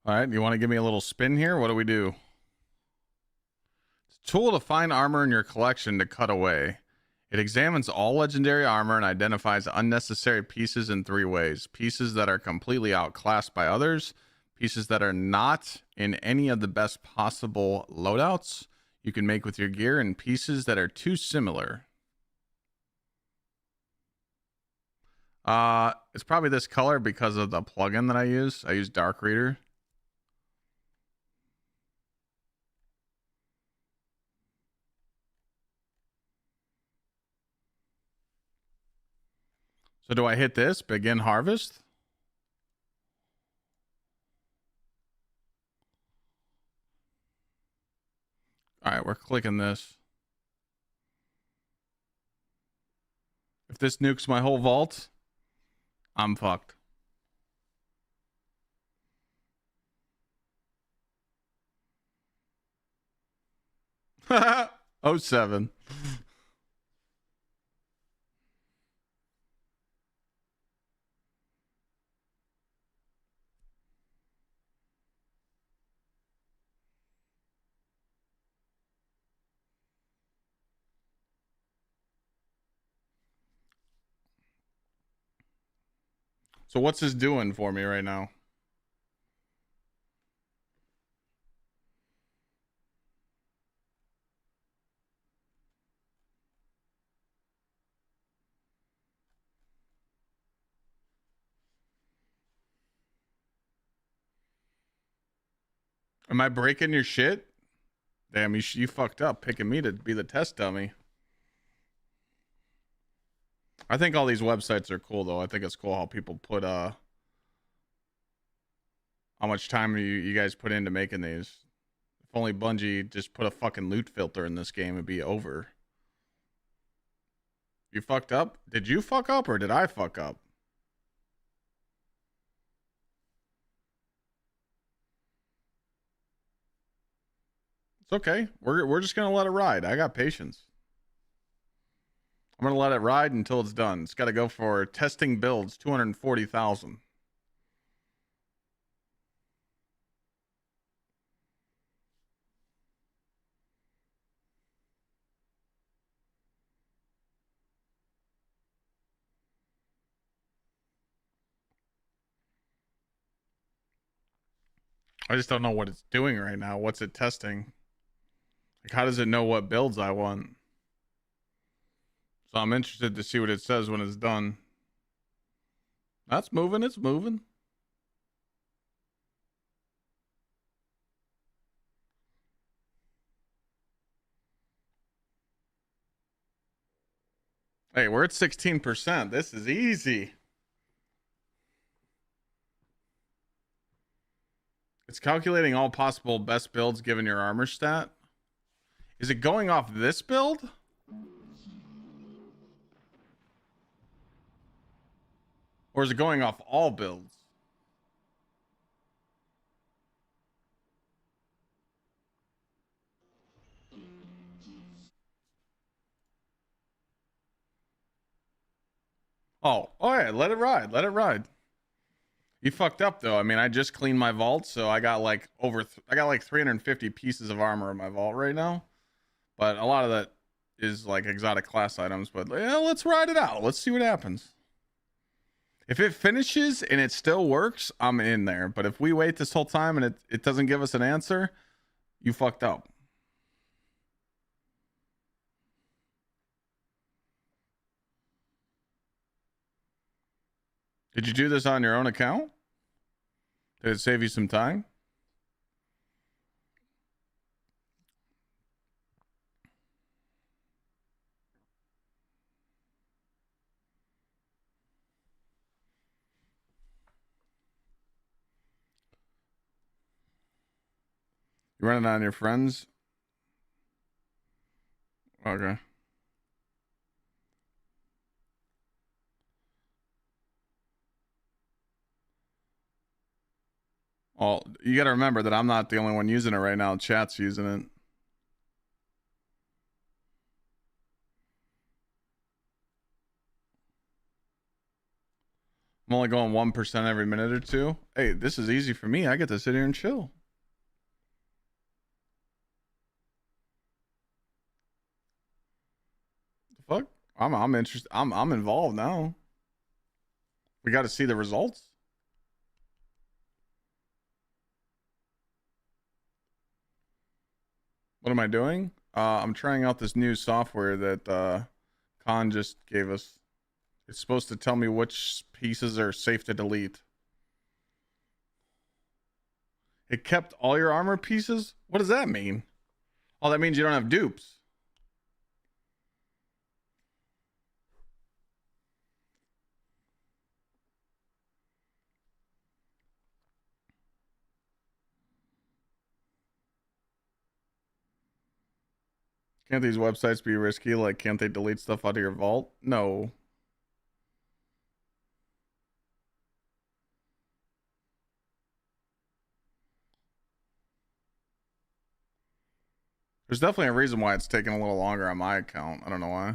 All right. You want to give me a little spin here? What do we do? It's a tool to find armor in your collection to cut away. It examines all legendary armor and identifies unnecessary pieces in 3 ways. Pieces that are completely outclassed by others, pieces that are not in any of the best possible loadouts you can make with your gear, and pieces that are too similar. It's probably this color because of the plugin that I use. I use Dark Reader. So do I hit this, begin harvest? All right, we're clicking this. If this nukes my whole vault, I'm fucked. Oh 07. So what's this doing for me right now? Am I breaking your shit? Damn, you fucked up picking me to be the test dummy. I think all these websites are cool, though. I think it's cool how people put, how much time you guys put into making these. If only Bungie just put a fucking loot filter in this game, it'd be over. You fucked up? Did you fuck up or did I fuck up? It's okay. We're just gonna let it ride. I got patience. I'm gonna let it ride until it's done. It's got to go for testing builds, 240,000. I just don't know what it's doing right now. What's it testing? Like, how does it know what builds I want? So I'm interested to see what it says when it's done. That's moving. It's moving. Hey, we're at 16%. This is easy. It's calculating all possible best builds given your armor stat. Is it going off this build? Or is it going off all builds? Oh, yeah, let it ride. Let it ride. You fucked up though. I mean, I just cleaned my vault, so I got like I got like 350 pieces of armor in my vault right now. But a lot of that is like exotic class items. But yeah, let's ride it out. Let's see what happens. If it finishes and it still works, I'm in there. But if we wait this whole time and it doesn't give us an answer, you fucked up. Did you do this on your own account? Did it save you some time? You running on your friends? Okay. Well, you got to remember that I'm not the only one using it right now. Chat's using it. I'm only going 1% every minute or two. Hey, this is easy for me. I get to sit here and chill. The fuck? I'm interested. I'm involved now. We got to see the results. What am I doing? I'm trying out this new software that Khan just gave us. It's supposed to tell me which pieces are safe to delete. It kept all your armor pieces? What does that mean? Oh, that means you don't have dupes. Can't these websites be risky? Like, can't they delete stuff out of your vault? No. There's definitely a reason why it's taking a little longer on my account. I don't know why.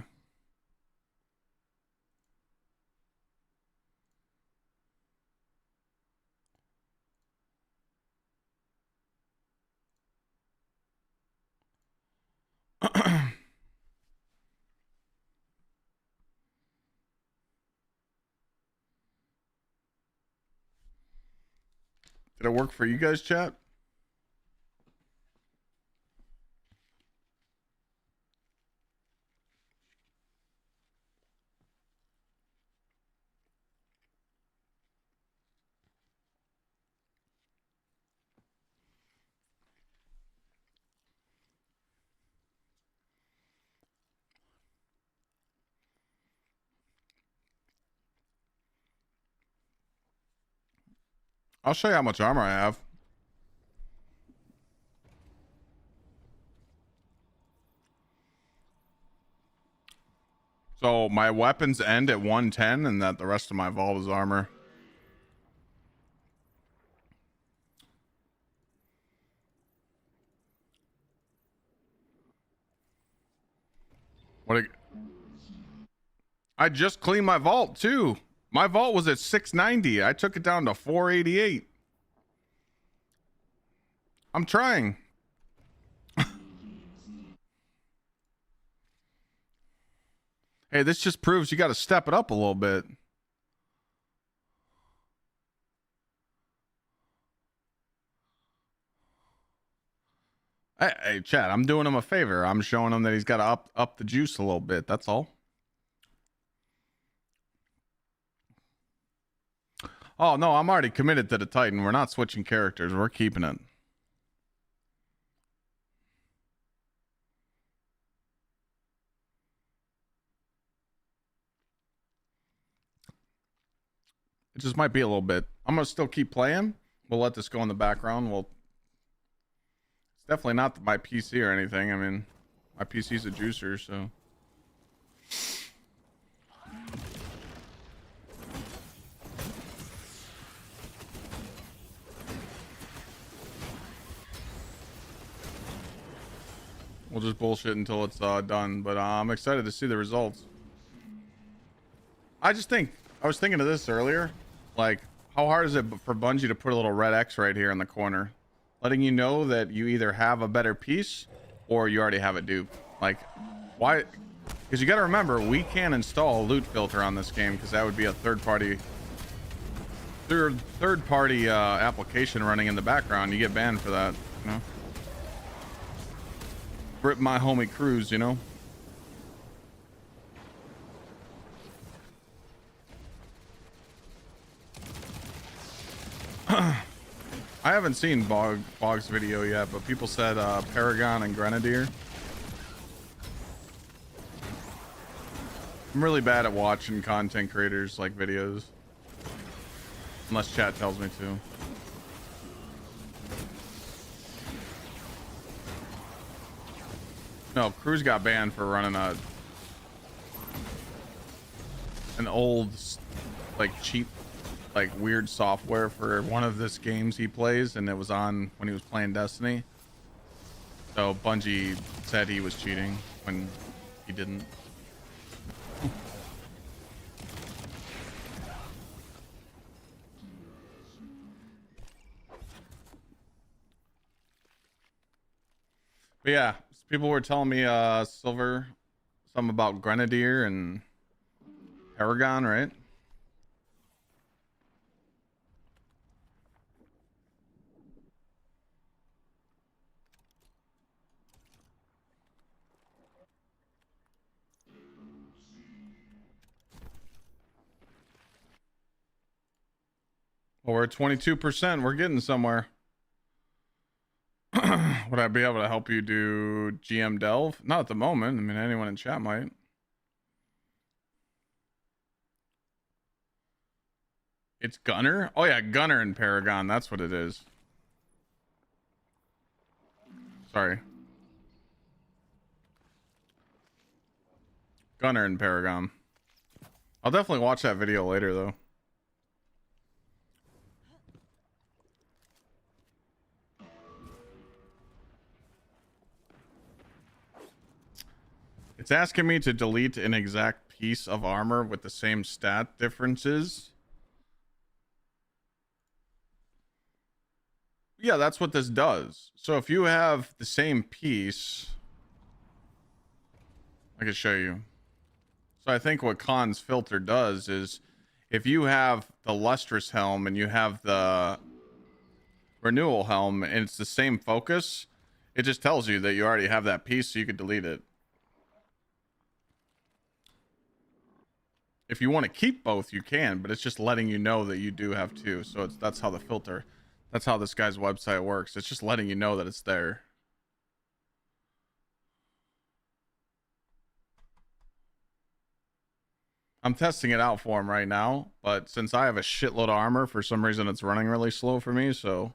Did it work for you guys, chat? I'll show you how much armor I have. So my weapons end at 110 and that the rest of my vault is armor. What? I just cleaned my vault too. My vault was at 690. I took it down to 488. I'm trying. Hey, this just proves you got to step it up a little bit. Hey, Chad, I'm doing him a favor. I'm showing him that he's got to up the juice a little bit. That's all. Oh, no, I'm already committed to the Titan. We're not switching characters. We're keeping it. It just might be a little bit. I'm going to still keep playing. We'll let this go in the background. It's definitely not my PC or anything. I mean, my PC's a juicer, so. We'll just bullshit until it's done, but I'm excited to see the results. I was thinking of this earlier. Like, how hard is it for Bungie to put a little red X right here in the corner, letting you know that you either have a better piece or you already have a dupe? Like, why? Because you got to remember, we can't install a loot filter on this game because that would be a third party application running in the background. You get banned for that, you know. Rip my homie Cruz, you know. I haven't seen Bog's video yet, but people said Paragon and Grenadier. I'm really bad at watching content creators like videos, unless chat tells me to. No, Cruz got banned for running an old, like, cheap, like, weird software for one of this games he plays, and it was on when he was playing Destiny. So Bungie said he was cheating when he didn't. But yeah, people were telling me Silver something about Grenadier and Paragon, right? Well, we're at 22%. We're getting somewhere. Would I be able to help you do GM Delve? Not at the moment. I mean, anyone in chat might. It's Gunner? Oh, yeah, Gunner and Paragon. That's what it is. Sorry. Gunner and Paragon. I'll definitely watch that video later, though. It's asking me to delete an exact piece of armor with the same stat differences. Yeah, that's what this does. So if you have the same piece, I can show you. So I think what Khan's filter does is if you have the lustrous helm and you have the renewal helm and it's the same focus, it just tells you that you already have that piece, so you could delete it. If you want to keep both, you can, but it's just letting you know that you do have two. So that's how the filter, that's how this guy's website works. It's just letting you know that it's there. I'm testing it out for him right now, but since I have a shitload of armor, for some reason it's running really slow for me, so.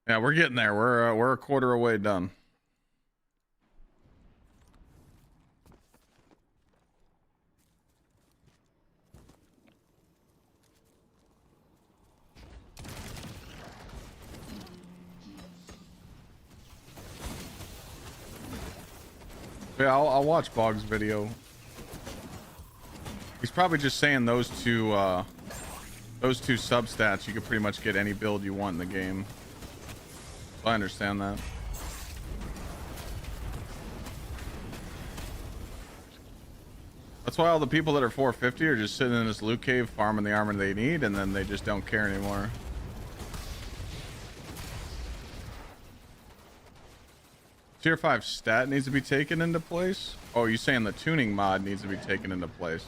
Yeah, we're getting there. We're a quarter away done. Yeah, I'll watch Bog's video. He's probably just saying those two substats, you can pretty much get any build you want in the game. So I understand that. That's why all the people that are 450 are just sitting in this loot cave farming the armor they need, and then they just don't care anymore. Tier 5 stat needs to be taken into place? Oh, you're saying the tuning mod needs to be taken into place.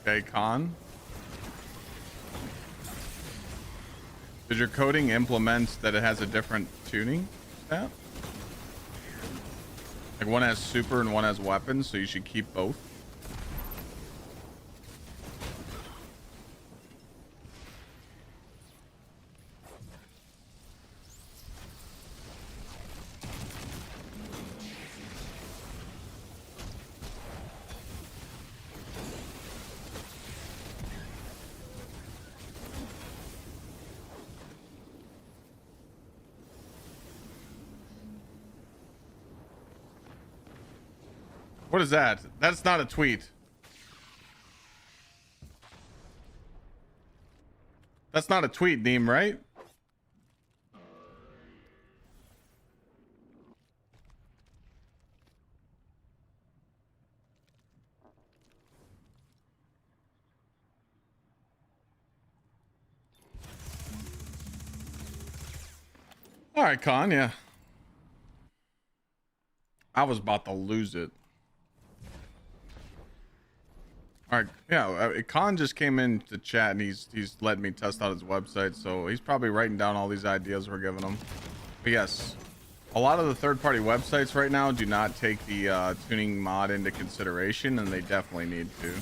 Okay, Con. Did your coding implement that it has a different tuning stat? Like one has super and one has weapons, so you should keep both. What is that? That's not a tweet. That's not a tweet, Neem, right? All right, Con, yeah. I was about to lose it. All right, yeah. Khan just came into chat and he's letting me test out his website, so he's probably writing down all these ideas we're giving him. But yes, a lot of the third-party websites right now do not take the tuning mod into consideration, and they definitely need to.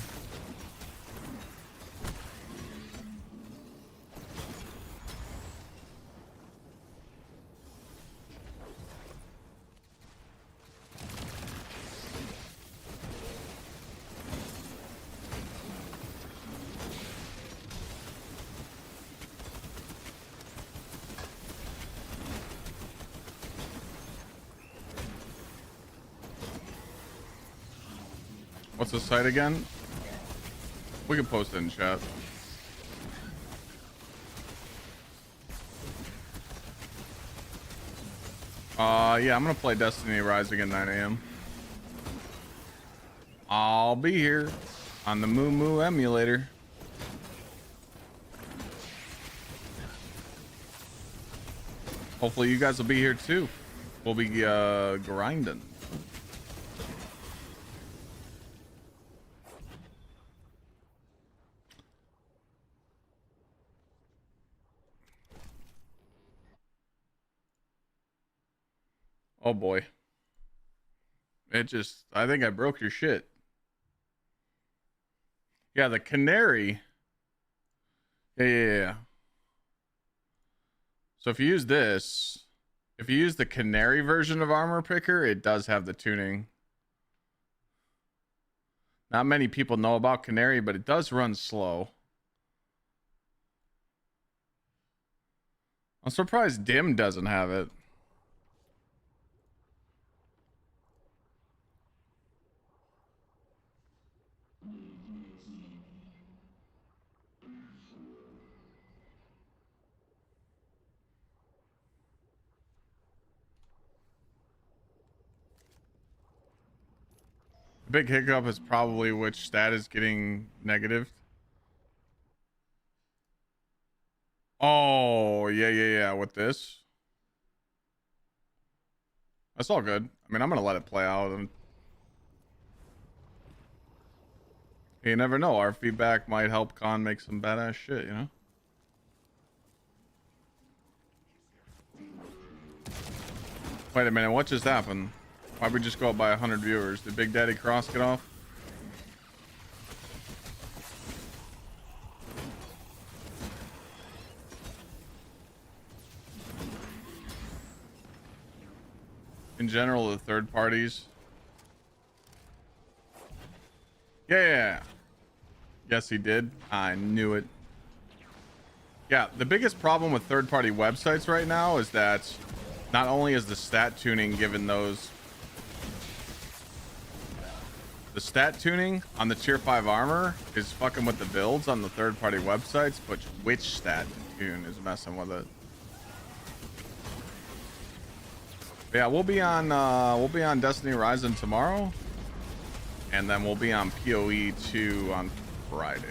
What's the site again? We can post it in chat. Yeah, I'm gonna play Destiny Rising at 9 a.m. I'll be here on the Moo Moo emulator. Hopefully you guys will be here too. We'll be grinding. Oh boy. I think I broke your shit. Yeah, the canary. Yeah. So if you use this, if you use the canary version of Armor Picker, it does have the tuning. Not many people know about canary, but it does run slow. I'm surprised Dim doesn't have it. The big hiccup is probably which stat is getting negative. Oh, yeah. With this. That's all good. I mean, I'm going to let it play out. And you never know. Our feedback might help Khan make some badass shit, you know? Wait a minute. What just happened? Why'd we just go up by 100 viewers? Did Big Daddy Cross get off? In general, the third parties. Yeah. Yes, he did. I knew it. Yeah, the biggest problem with third-party websites right now is that not only is the stat tuning given those... The stat tuning on the tier 5 armor is fucking with the builds on the third-party websites, but which stat tune is messing with it? But yeah, we'll be on Destiny Horizon tomorrow, and then we'll be on PoE 2 on Friday.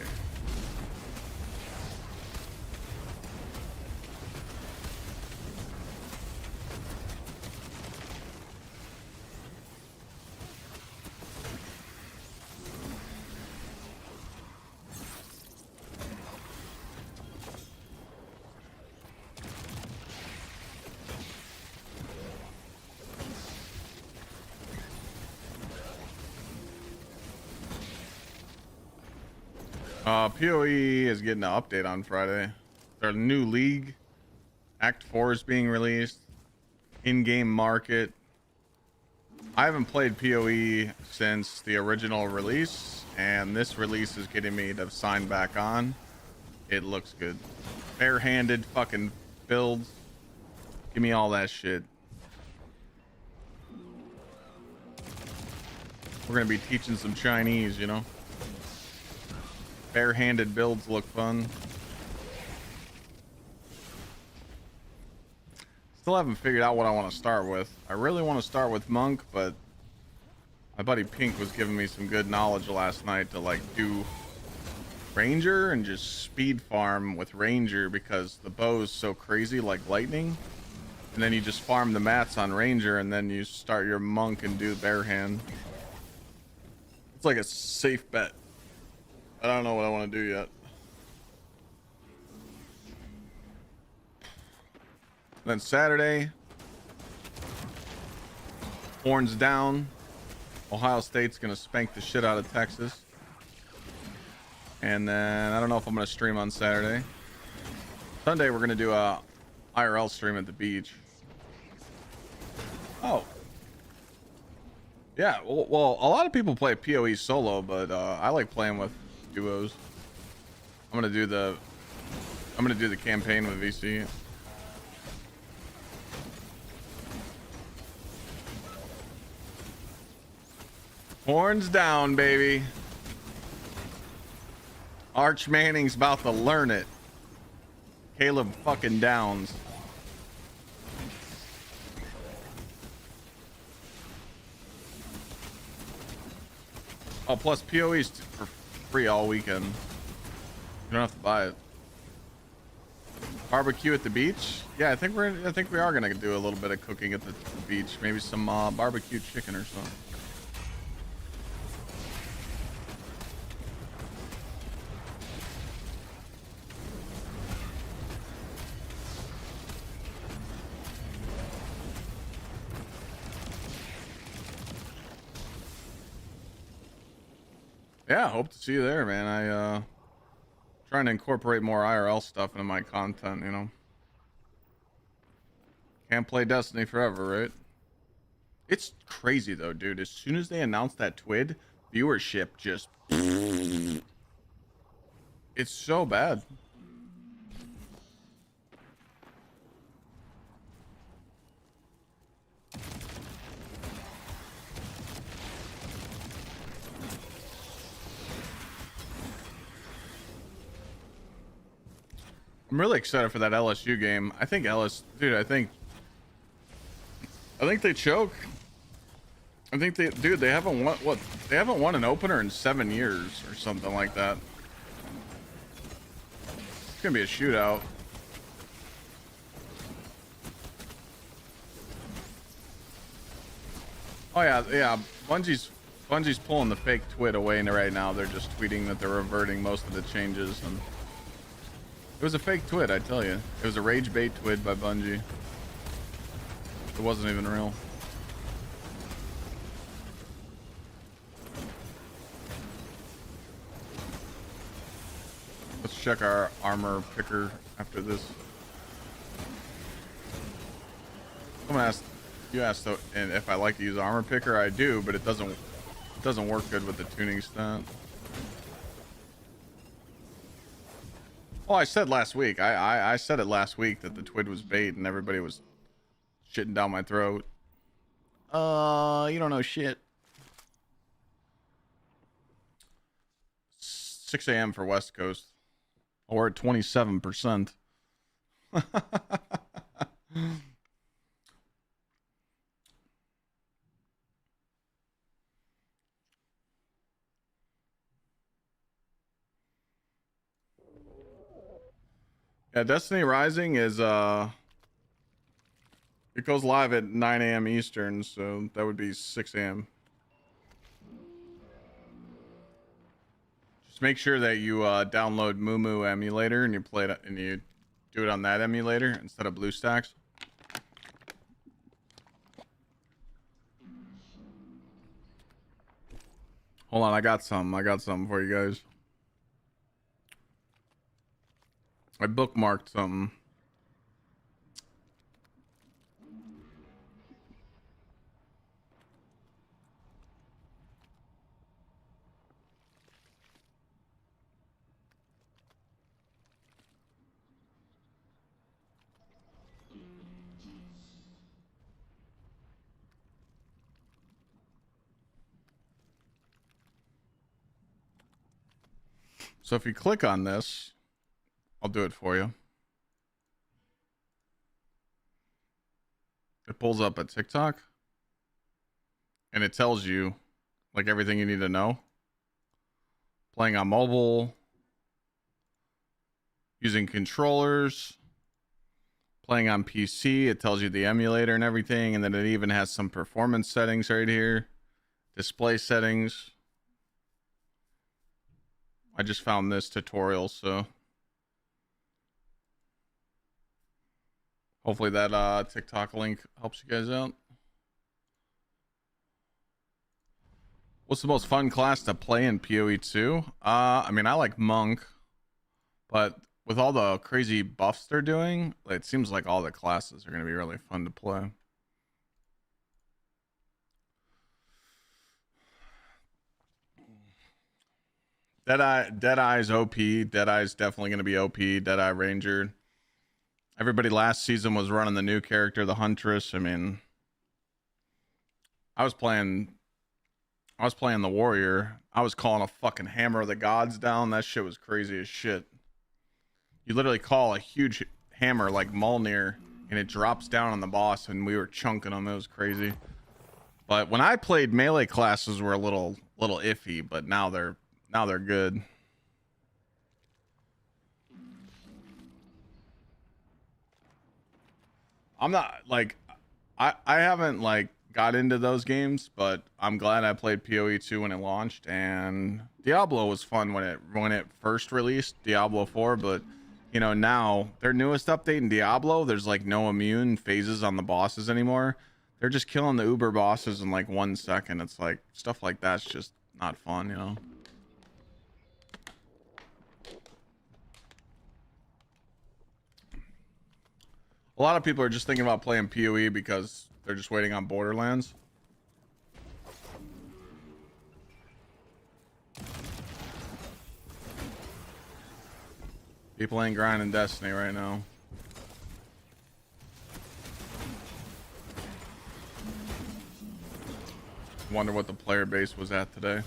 PoE is getting an update on Friday. Their new league, Act 4 is being released. In-game market. I haven't played PoE since the original release, and this release is getting me to sign back on. It looks good. Bare-handed fucking builds. Give me all that shit. We're gonna be teaching some Chinese, you know. Bare-handed builds look fun. Still haven't figured out what I want to start with. I really want to start with Monk, but my buddy Pink was giving me some good knowledge last night to like do Ranger and just speed farm with Ranger because the bow is so crazy like lightning. And then you just farm the mats on Ranger and then you start your Monk and do bare hand. It's like a safe bet. I don't know what I want to do yet. Then Saturday, horns down. Ohio State's gonna spank the shit out of Texas. And then I don't know if I'm gonna stream on Saturday. Sunday we're gonna do a IRL stream at the beach. Oh. Yeah, well, a lot of people play PoE solo, but I like playing with duos. I'm gonna do the campaign with VC. Horns down, baby. Arch Manning's about to learn it. Caleb fucking Downs. Oh, plus PoE's for free all weekend. You don't have to buy it. Barbecue at the beach? Yeah, I think we are gonna do a little bit of cooking at the beach. Maybe some barbecue chicken or something. Yeah, hope to see you there, man. I trying to incorporate more IRL stuff into my content, you know. Can't play Destiny forever, right? It's crazy though, dude. As soon as they announced that TWID, viewership just it's so bad. I'm really excited for that LSU game. I think dude, I think they choke. I think they haven't won they haven't won an opener in 7 years or something like that. It's gonna be a shootout. Oh yeah. Bungie's pulling the fake twit away right now. They're just tweeting that they're reverting most of the changes, and it was a fake twit, I tell you. It was a rage bait twit by Bungie. It wasn't even real. Let's check our armor picker after this. Someone asked, you asked if I like to use armor picker. I do, but it doesn't work good with the tuning stat. Oh, I said last week. I said it last week that the TWID was bait and everybody was shitting down my throat. You don't know shit. 6 a.m. for West Coast. Or at 27%. Yeah, Destiny Rising is it goes live at 9 a.m. Eastern, so that would be 6 a.m. Just make sure that you download Moo emulator and you play it and you do it on that emulator instead of BlueStacks. Hold on, I got something for you guys. I bookmarked something. So if you click on this, I'll do it for you. It pulls up a TikTok and it tells you like everything you need to know. Playing on mobile, using controllers, playing on PC, it tells you the emulator and everything, and then it even has some performance settings right here. Display settings. I just found this tutorial, so hopefully that TikTok link helps you guys out. What's the most fun class to play in PoE 2? I mean, I like Monk, but with all the crazy buffs they're doing, it seems like all the classes are going to be really fun to play. Deadeye's OP. Deadeye's definitely going to be OP. Deadeye Ranger. Everybody last season was running the new character, the Huntress. I mean, I was playing the Warrior. I was calling a fucking Hammer of the Gods down. That shit was crazy as shit. You literally call a huge hammer like Mjolnir, and it drops down on the boss, and we were chunking them. It was crazy. But when I played, melee classes were a little iffy, but now they're good. I'm not like I haven't like got into those games, but I'm glad I played PoE 2 when it launched, and Diablo was fun when it first released, Diablo 4, but you know, now their newest update in Diablo, there's like no immune phases on the bosses anymore. They're just killing the uber bosses in like 1 second. It's like stuff like that's just not fun, you know. A lot of people are just thinking about playing PoE because they're just waiting on Borderlands. People ain't grinding Destiny right now. Wonder what the player base was at today.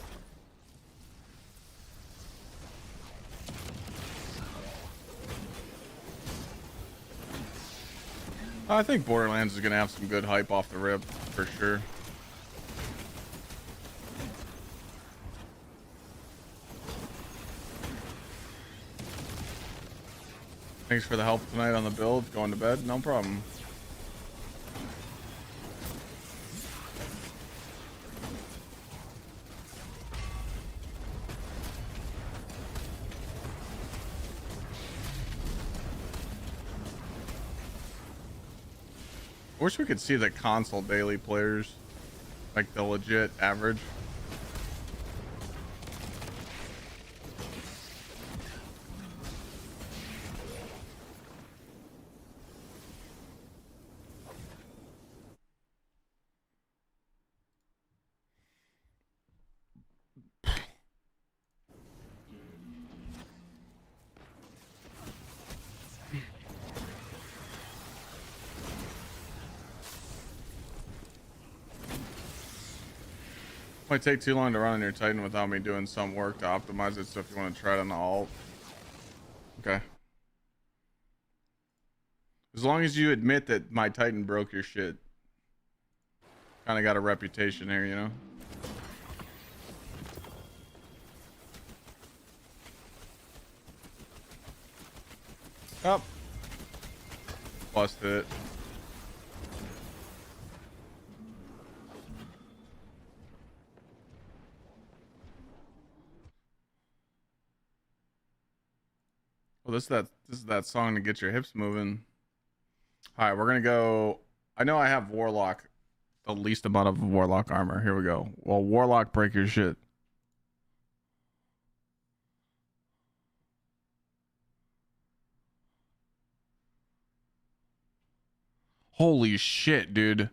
I think Borderlands is gonna have some good hype off the rip for sure. Thanks for the help tonight on the build. Going to bed? No problem. I wish we could see the console daily players, like the legit average. Might take too long to run on your Titan without me doing some work to optimize it. So if you want to try it on the alt, okay. As long as you admit that my Titan broke your shit. Kind of got a reputation here, you know. Up. Busted it. Well, this is that song to get your hips moving. All right, we're gonna go. I know I have Warlock, the least amount of Warlock armor. Here we go. Well, Warlock, break your shit. Holy shit, dude.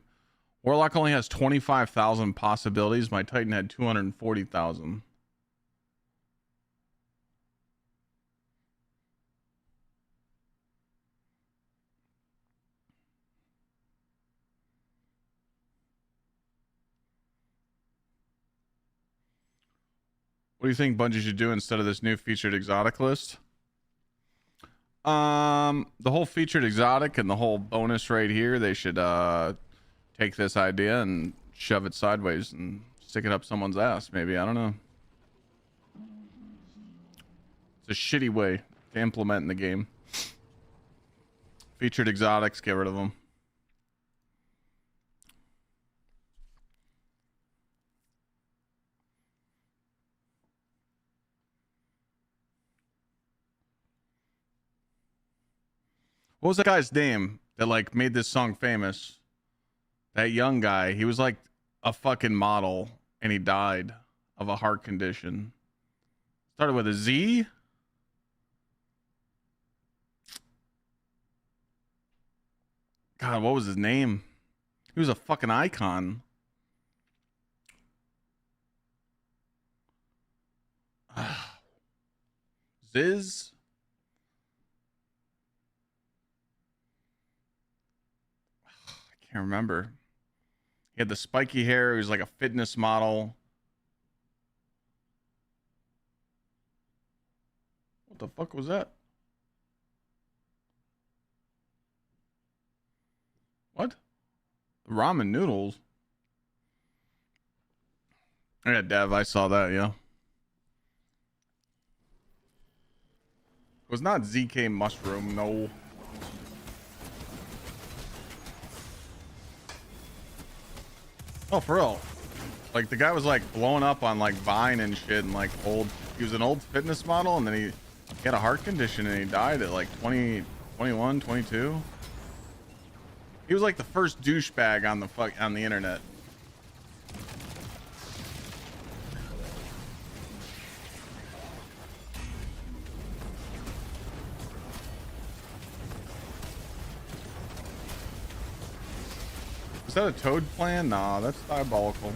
Warlock only has 25,000 possibilities. My Titan had 240,000. What do you think Bungie should do instead of this new featured exotic list? The whole featured exotic and the whole bonus right here, they should take this idea and shove it sideways and stick it up someone's ass, maybe. I don't know. It's a shitty way to implement in the game. Featured exotics, get rid of them. What was that guy's name that like made this song famous? That young guy. He was like a fucking model and he died of a heart condition. Started with a Z. God, what was his name? He was a fucking icon. Ziz? I can't remember. He had the spiky hair. He was like a fitness model. What the fuck was that? What? The ramen noodles? Yeah, Dev, I saw that, yeah. It was not ZK Mushroom, no. Oh, for real. Like, the guy was, like, blowing up on, like, Vine and shit and, like, old... He was an old fitness model, and then he had a heart condition, and he died at, like, 20, 21, 22. He was, like, the first douchebag on the internet. Is that a Toad plan? Nah, that's diabolical.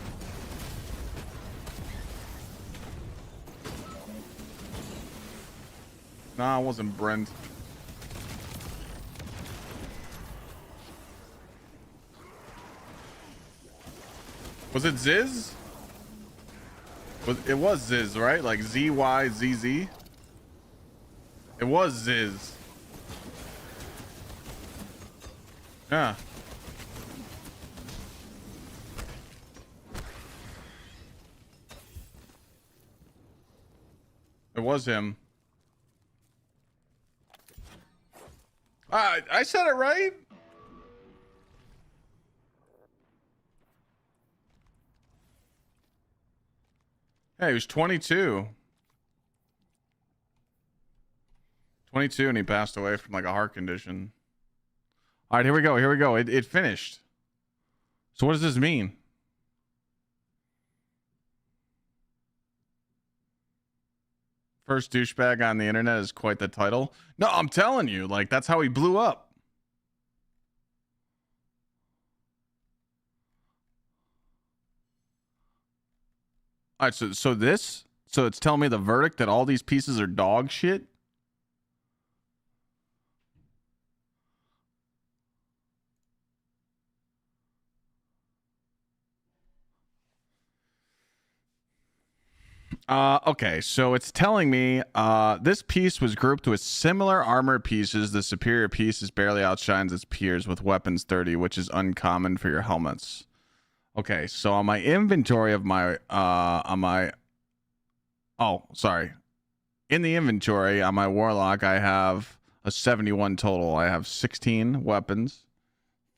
Nah, it wasn't Brent. Was it Ziz? It was Ziz, right? Like ZYZZ? It was Ziz. Yeah. It was him. I said it right. Hey, he was 22. 22 and he passed away from like a heart condition. All right, here we go. Here we go. It finished. So what does this mean? First douchebag on the internet is quite the title. No, I'm telling you, like, that's how he blew up. All right, so it's telling me the verdict that all these pieces are dog shit. Okay, so it's telling me this piece was grouped with similar armor pieces. The superior piece barely outshines its peers with weapons 30, which is uncommon for your helmets. Okay, so on my inventory of my in the inventory on my warlock, I have a 71 total. I have 16 weapons,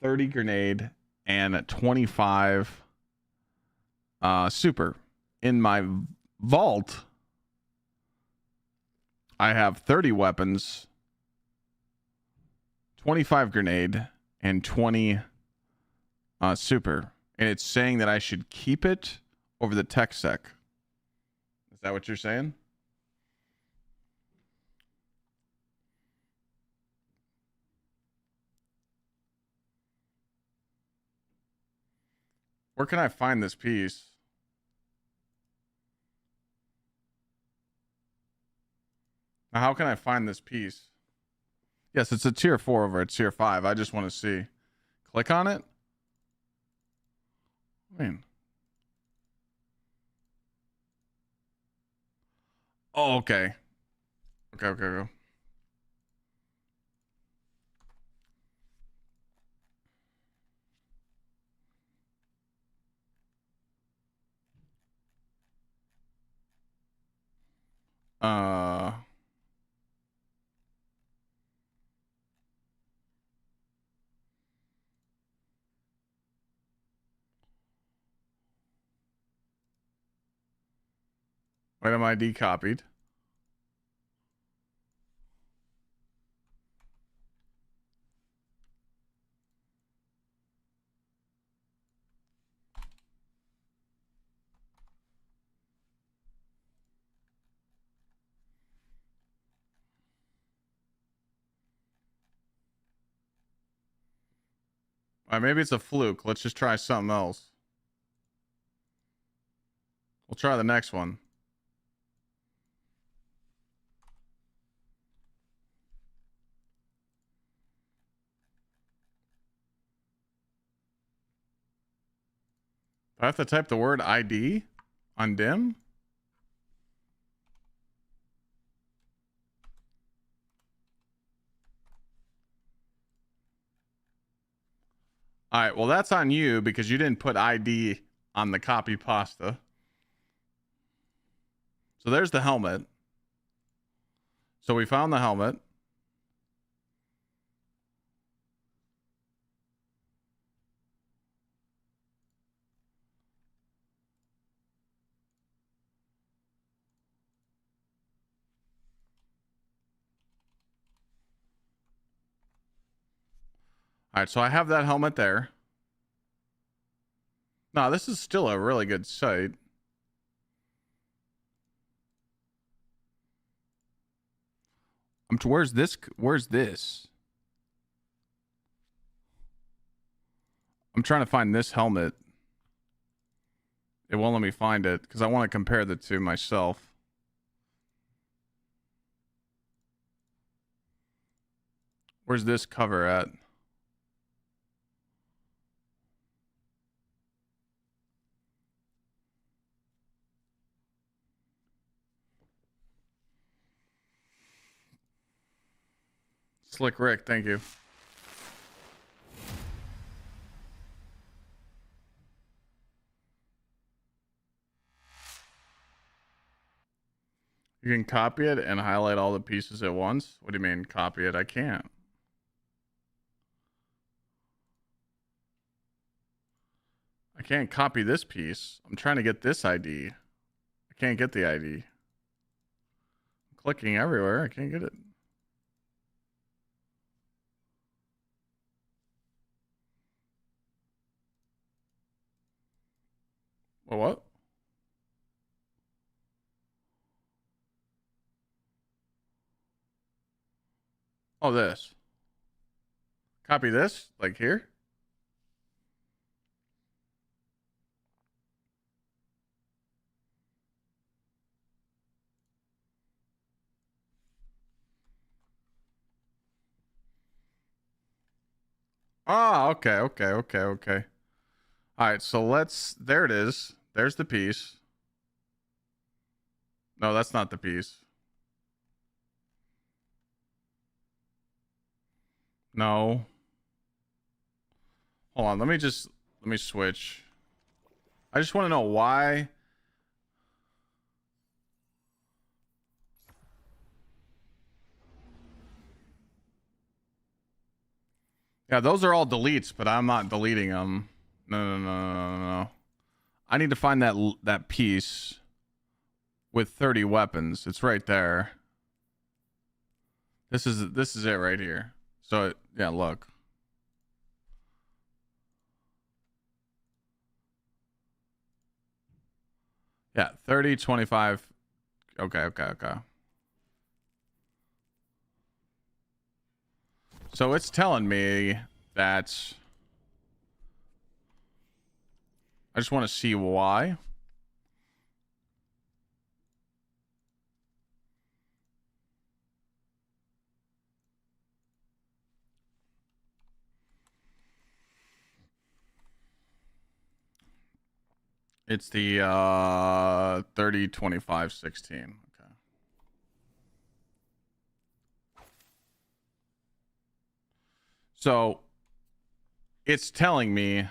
30 grenade, and 25 super. In my vault, I have 30 weapons, 25 grenade, and 20 super. And it's saying that I should keep it over the tech sec. Is that what you're saying? Where can I find this piece? Now, how can I find this piece? Yes, it's a tier 4 over a tier 5. I just want to see. Click on it. Man. Oh, okay. Okay. Item ID copied. All right, maybe it's a fluke. Let's just try something else. We'll try the next one. Do I have to type the word ID on dim? All right, well, that's on you because you didn't put ID on the copy pasta. So there's the helmet. So we found the helmet. All right, so I have that helmet there. No, this is still a really good site. Where's this? Where's this? I'm trying to find this helmet. It won't let me find it because I want to compare the two myself. Where's this cover at? Slick Rick, thank you. You can copy it and highlight all the pieces at once? What do you mean, copy it? I can't. I can't copy this piece. I'm trying to get this ID. I can't get the ID. I'm clicking everywhere. I can't get it. Well, what? Oh, this. Copy this, like here. Ah, okay. All right, so there it is. There's the piece. No, that's not the piece. No. Hold on. Let me switch. I just want to know why. Yeah, those are all deletes, but I'm not deleting them. No. I need to find that piece with 30 weapons. It's right there. This is it right here. So yeah, look. Yeah, 30, 25. Okay. So it's telling me that I just want to see why. It's the 30, 25, 16. Okay. So it's telling me,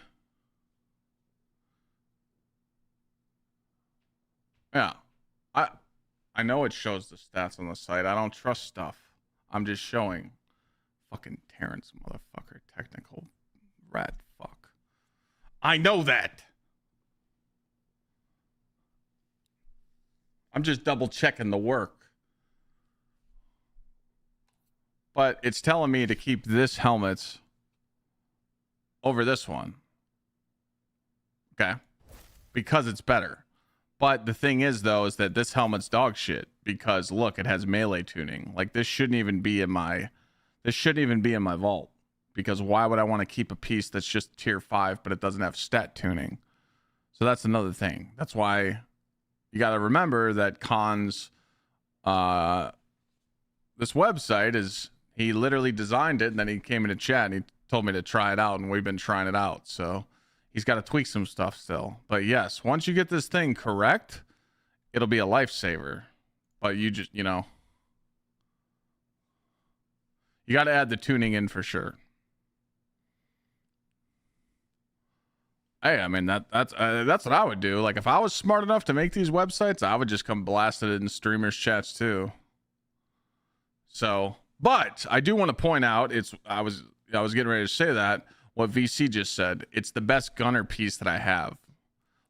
yeah, I know it shows the stats on the site. I don't trust stuff. I'm just showing. Fucking Terrence, motherfucker, technical rat fuck. I know that. I'm just double checking the work. But it's telling me to keep this helmet over this one. Okay. Because it's better. But the thing is, though, is that this helmet's dog shit. Because look, it has melee tuning. Like this shouldn't even be in my vault. Because why would I want to keep a piece that's just tier 5, but it doesn't have stat tuning? So that's another thing. That's why you got to remember that Khan's this website is, he literally designed it, and then he came into chat and he told me to try it out, and we've been trying it out. So he's got to tweak some stuff still. But yes, once you get this thing correct, it'll be a lifesaver. But you just, you know, you got to add the tuning in for sure. Hey, I mean that's what I would do. Like if I was smart enough to make these websites, I would just come blast it in streamers chats too. So, but I do want to point out, I was getting ready to say that what VC just said. It's the best gunner piece that I have.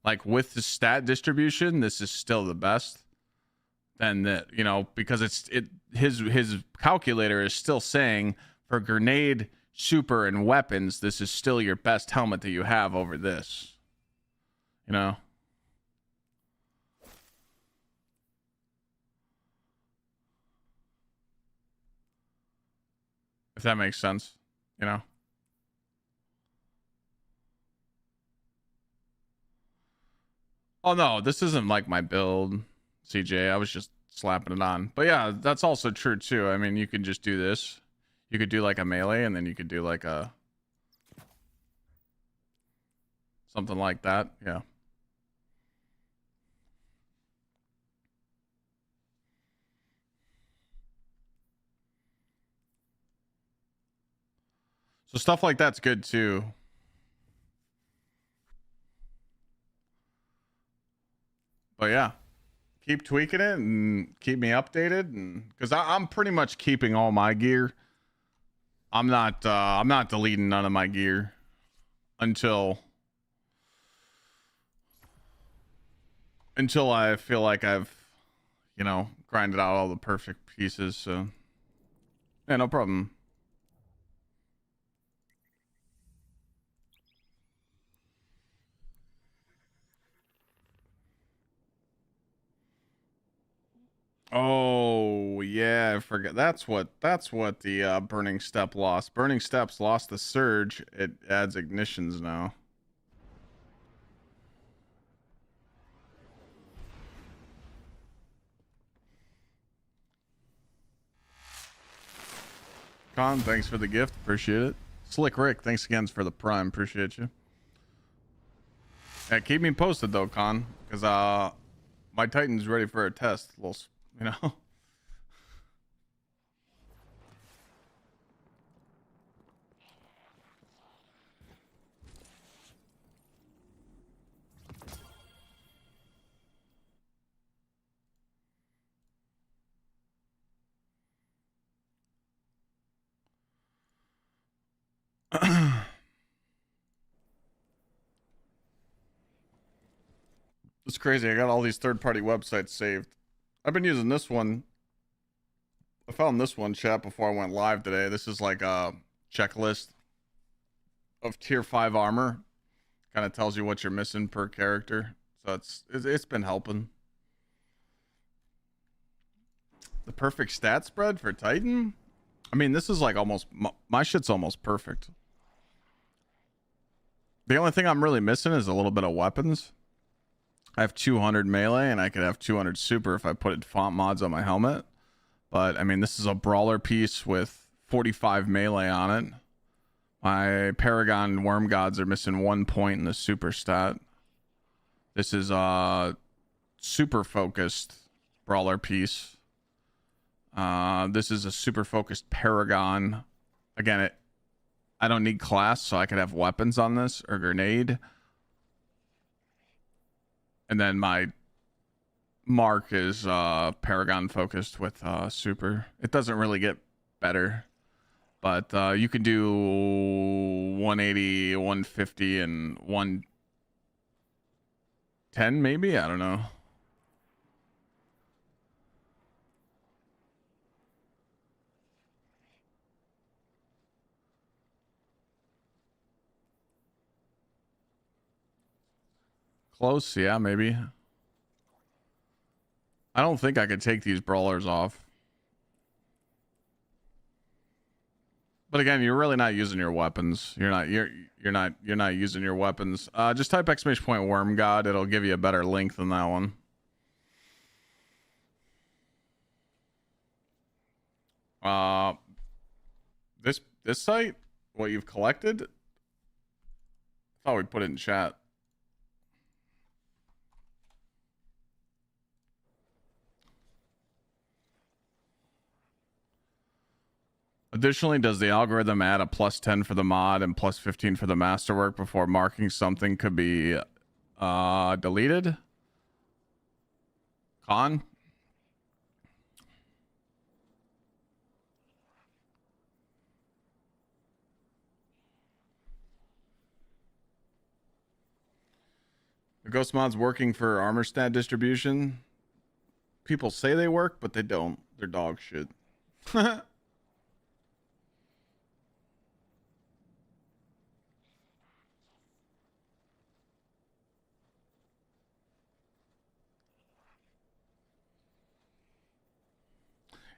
Like with the stat distribution, this is still the best. Then that, you know, because his calculator is still saying for grenade, super, and weapons, this is still your best helmet that you have over this. You know? If that makes sense, you know? Oh no, this isn't like my build, CJ. I was just slapping it on. But yeah, that's also true too. I mean, you can just do this. You could do like a melee, and then you could do like a something like that. Yeah. So stuff like that's good too. But yeah, keep tweaking it and keep me updated, and because I'm pretty much keeping all my gear. I'm not deleting none of my gear until I feel like I've, you know, grinded out all the perfect pieces. So yeah, no problem. Oh yeah, I forgot. That's what the burning step lost. Burning steps lost the surge. It adds ignitions now. Con, thanks for the gift. Appreciate it. Slick Rick, thanks again for the prime. Appreciate you. Yeah, keep me posted though, Con, because my Titan's ready for a test. A little, you know. It's crazy. I got all these third-party websites saved. I've been using this one. I found this one, chat, before I went live today. This is like a checklist of tier 5 armor. Kind of tells you what you're missing per character. So it's been helping. The perfect stat spread for Titan? I mean, this is like almost... My shit's almost perfect. The only thing I'm really missing is a little bit of weapons. I have 200 melee, and I could have 200 super if I put font mods on my helmet. But, I mean, this is a brawler piece with 45 melee on it. My Paragon Worm Gods are missing 1 point in the super stat. This is a super focused brawler piece. This is a super focused Paragon. Again, I don't need class, so I could have weapons on this or grenade. And then my Mark is Paragon focused with super. It doesn't really get better, but you can do 180, 150, and 110 maybe. I don't know. Close, yeah, maybe. I don't think I could take these brawlers off. But again, you're really not using your weapons. You're not using your weapons. Just type !! Worm God. It'll give you a better link than that one. This site, what you've collected. I thought we'd put it in chat. Additionally, does the algorithm add a +10 for the mod and +15 for the masterwork before marking something could be deleted? Con? The ghost mod's working for armor stat distribution. People say they work, but they don't. They're dog shit.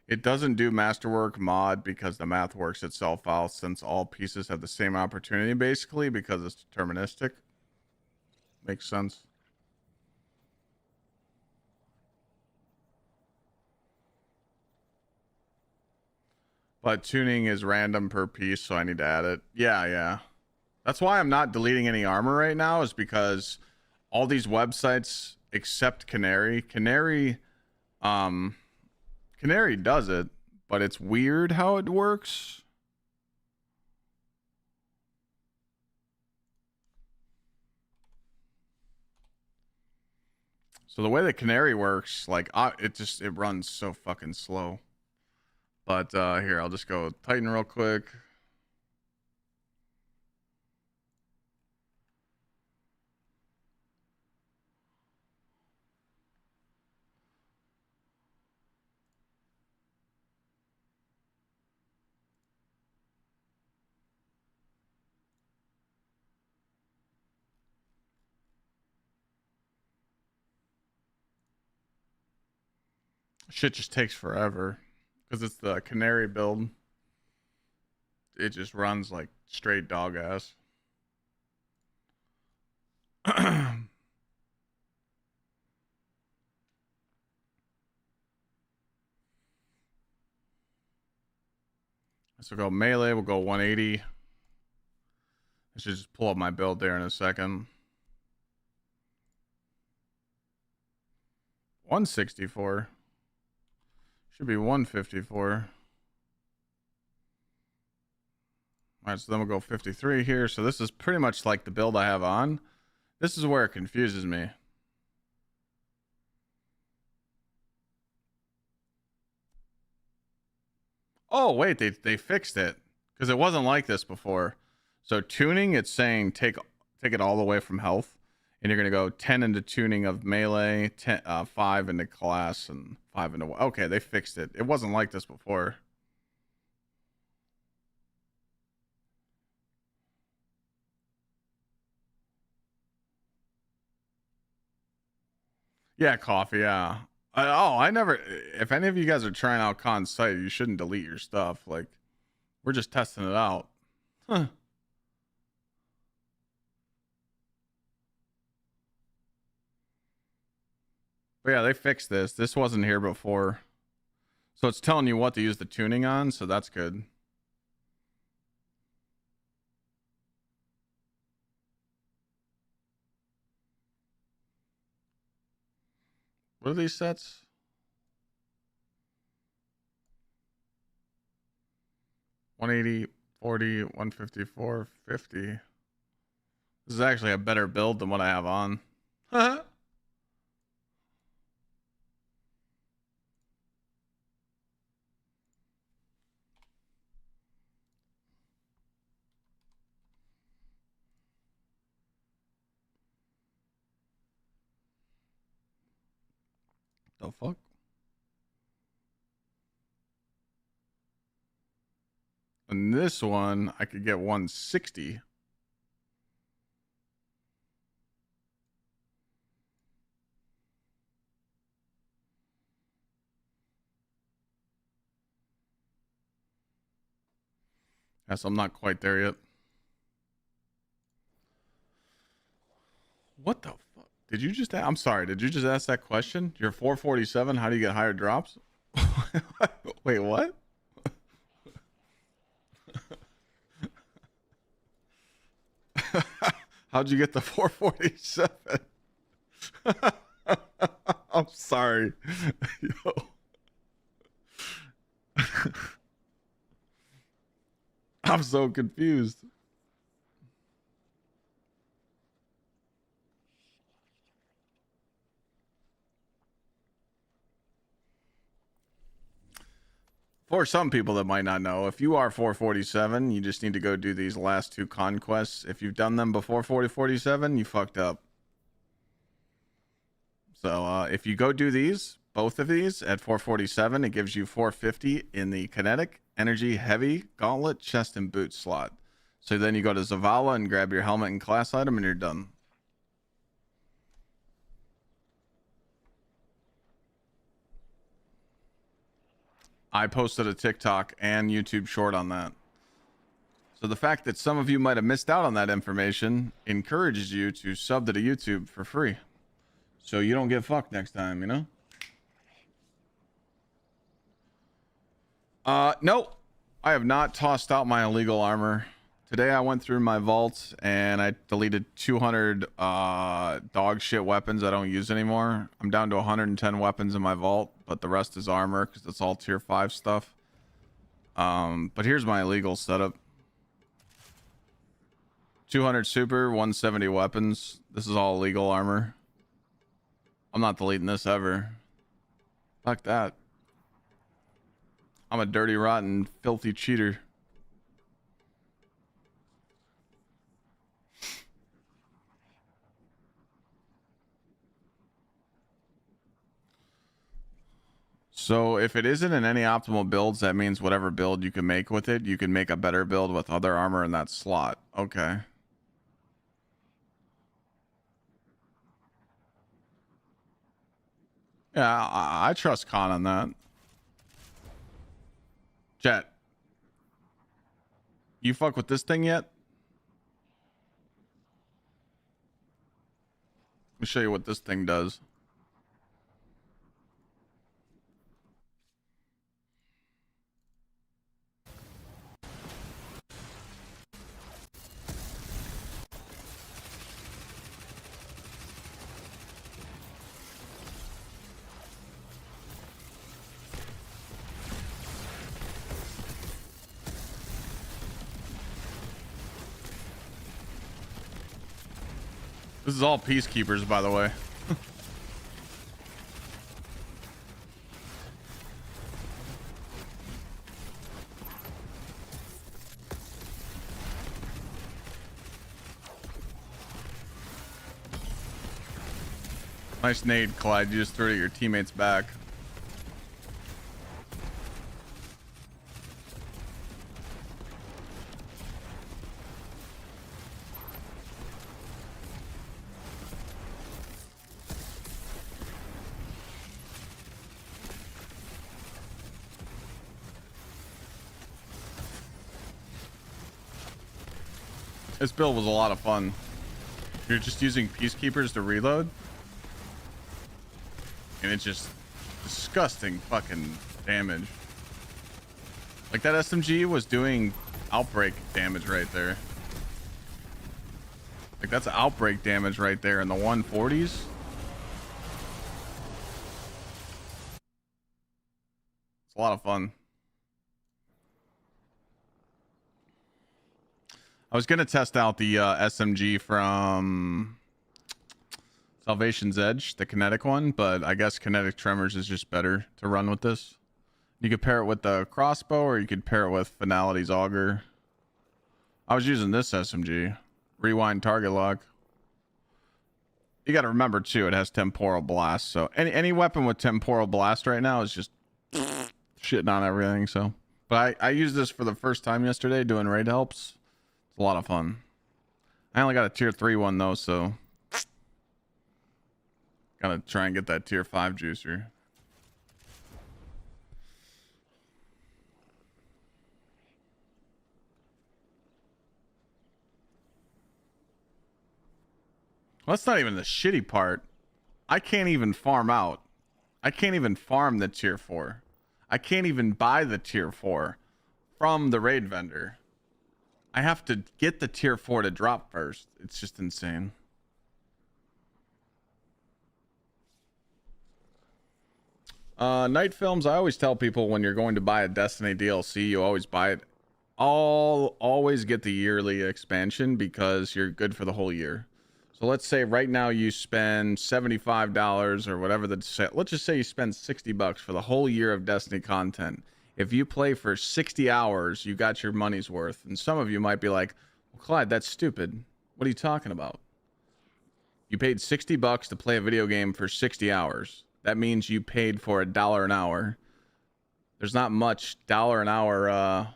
It doesn't do masterwork mod because the math works itself out since all pieces have the same opportunity, basically, because it's deterministic. Makes sense. But tuning is random per piece, so I need to add it. Yeah. That's why I'm not deleting any armor right now, is because all these websites except Canary does it, but it's weird how it works. So the way that Canary works, like, it runs so fucking slow. But here, I'll just go Titan real quick. Shit just takes forever because it's the Canary build. It just runs like straight dog ass. So we'll go melee, we'll go 180. I should just pull up my build there in a second. 164. Should be 154. All right, so then we'll go 53 here. So this is pretty much like the build I have on. This is where it confuses me. Oh, wait, they fixed it because it wasn't like this before. So tuning, it's saying take it all the way from health, and you're gonna go 10 into tuning of melee, 10, 5 into class, and 5 into. Okay, they fixed it. It wasn't like this before. Yeah, coffee. Yeah. I never. If any of you guys are trying out Khan's site, you shouldn't delete your stuff. Like, we're just testing it out. Huh. But yeah, they fixed this. This wasn't here before. So it's telling you what to use the tuning on, so that's good. What are these sets? 180, 40, 154, 50. This is actually a better build than what I have on. The fuck? And this one, I could get 160. Yes, I'm not quite there yet. What the fuck? Did you just I'm sorry, did you just ask that question? You're 447, how do you get higher drops? Wait, what? How'd you get the 447? I'm sorry. Yo. I'm so confused. For some people that might not know, if you are 447, you just need to go do these last two conquests. If you've done them before 4047, you fucked up. So if you go do these, both of these at 447, it gives you 450 in the kinetic, energy, heavy, gauntlet, chest, and boot slot. So then you go to Zavala and grab your helmet and class item, and you're done. I posted a TikTok and YouTube short on that. So the fact that some of you might have missed out on that information encourages you to sub to the YouTube for free. So you don't get fucked next time, you know? Nope. I have not tossed out my illegal armor. Today I went through my vault and I deleted 200 dog shit weapons I don't use anymore. I'm down to 110 weapons in my vault, but the rest is armor because it's all tier 5 stuff. But here's my illegal setup. 200 super, 170 weapons. This is all illegal armor. I'm not deleting this ever. Fuck that. I'm a dirty, rotten, filthy cheater. So if it isn't in any optimal builds, that means whatever build you can make with it, you can make a better build with other armor in that slot. Okay. Yeah, I trust Khan on that. Jet, you fuck with this thing yet? Let me show you what this thing does. This is all peacekeepers, by the way. Nice nade, Clyde. You just threw it at your teammate's back. This build was a lot of fun. You're just using peacekeepers to reload. And it's just disgusting fucking damage. Like that SMG was doing outbreak damage right there. Like that's outbreak damage right there in the 140s. It's a lot of fun. I was gonna test out the SMG from Salvation's Edge, the kinetic one, but I guess kinetic tremors is just better to run with this. You could pair it with the crossbow, or you could pair it with Finality's auger. I was using this SMG, rewind target lock. You got to remember too, it has temporal blast, so any weapon with temporal blast right now is just shitting on everything. So, but I used this for the first time yesterday doing raid helps. It's a lot of fun. I only got a tier 3 one though, so gotta try and get that tier 5 juicer. Well, that's not even the shitty part. I can't even farm out. I can't even farm the tier 4. I can't even buy the tier 4 from the raid vendor. I have to get the tier 4 to drop first. It's just insane. Night Films, I always tell people when you're going to buy a Destiny DLC, you always buy it. Always get the yearly expansion because you're good for the whole year. So let's say right now you spend $75 or whatever let's just say you spend $60 for the whole year of Destiny content. If you play for 60 hours, you got your money's worth. And some of you might be like, well, Clyde, that's stupid. What are you talking about? You paid $60 to play a video game for 60 hours. That means you paid for $1 an hour. There's not much $1 an hour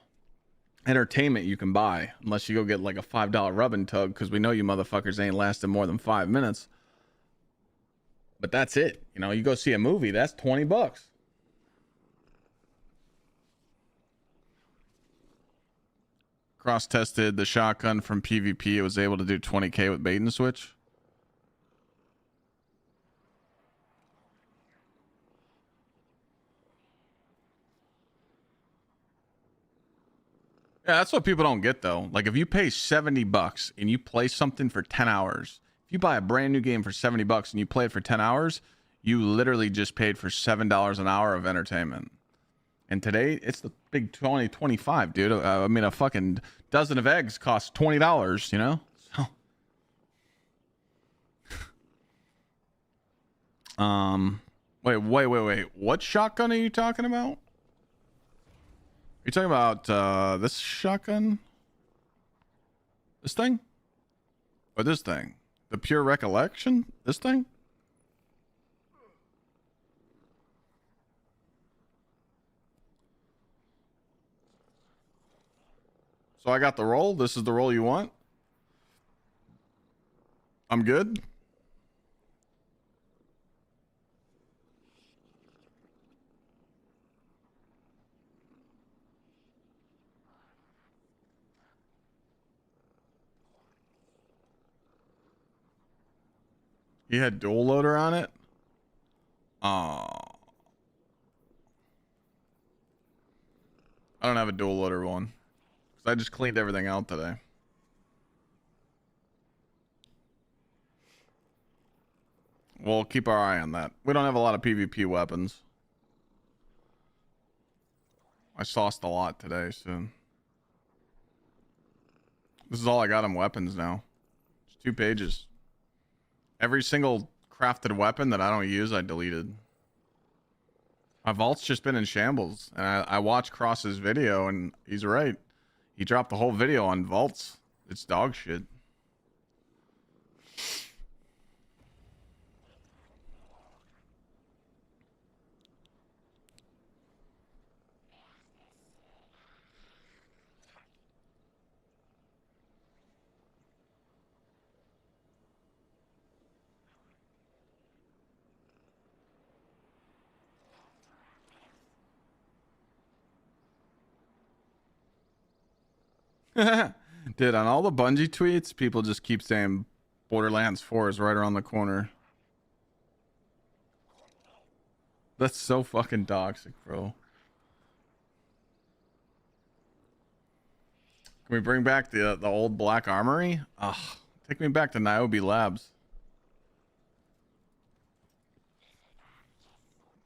entertainment you can buy unless you go get like a $5 rub and tug, because we know you motherfuckers ain't lasting more than 5 minutes. But that's it. You know, you go see a movie, that's $20. Cross tested the shotgun from PvP. It was able to do 20k with bait and switch. Yeah, that's what people don't get though. Like if you pay $70 and you play something for 10 hours, if you buy a brand new game for $70 and you play it for 10 hours, you literally just paid for $7 an hour of entertainment. And today it's the big 25, dude. I mean, a fucking dozen of eggs costs $20, you know? So wait. What shotgun are you talking about? Are you talking about this shotgun? This thing? Or this thing? The Pure Recollection? This thing? So I got the roll. This is the roll you want? I'm good. You had dual loader on it? Oh. I don't have a dual loader one. I just cleaned everything out today. We'll keep our eye on that. We don't have a lot of PvP weapons. I sauced a lot today, so this is all I got on weapons now. It's 2 pages. Every single crafted weapon that I don't use, I deleted. My vault's just been in shambles, and I watched Cross's video, and he's right. He dropped the whole video on vaults. It's dog shit. Dude, on all the Bungie tweets, people just keep saying Borderlands 4 is right around the corner. That's so fucking toxic, bro. Can we bring back the old Black Armory? Ugh, take me back to Niobe Labs.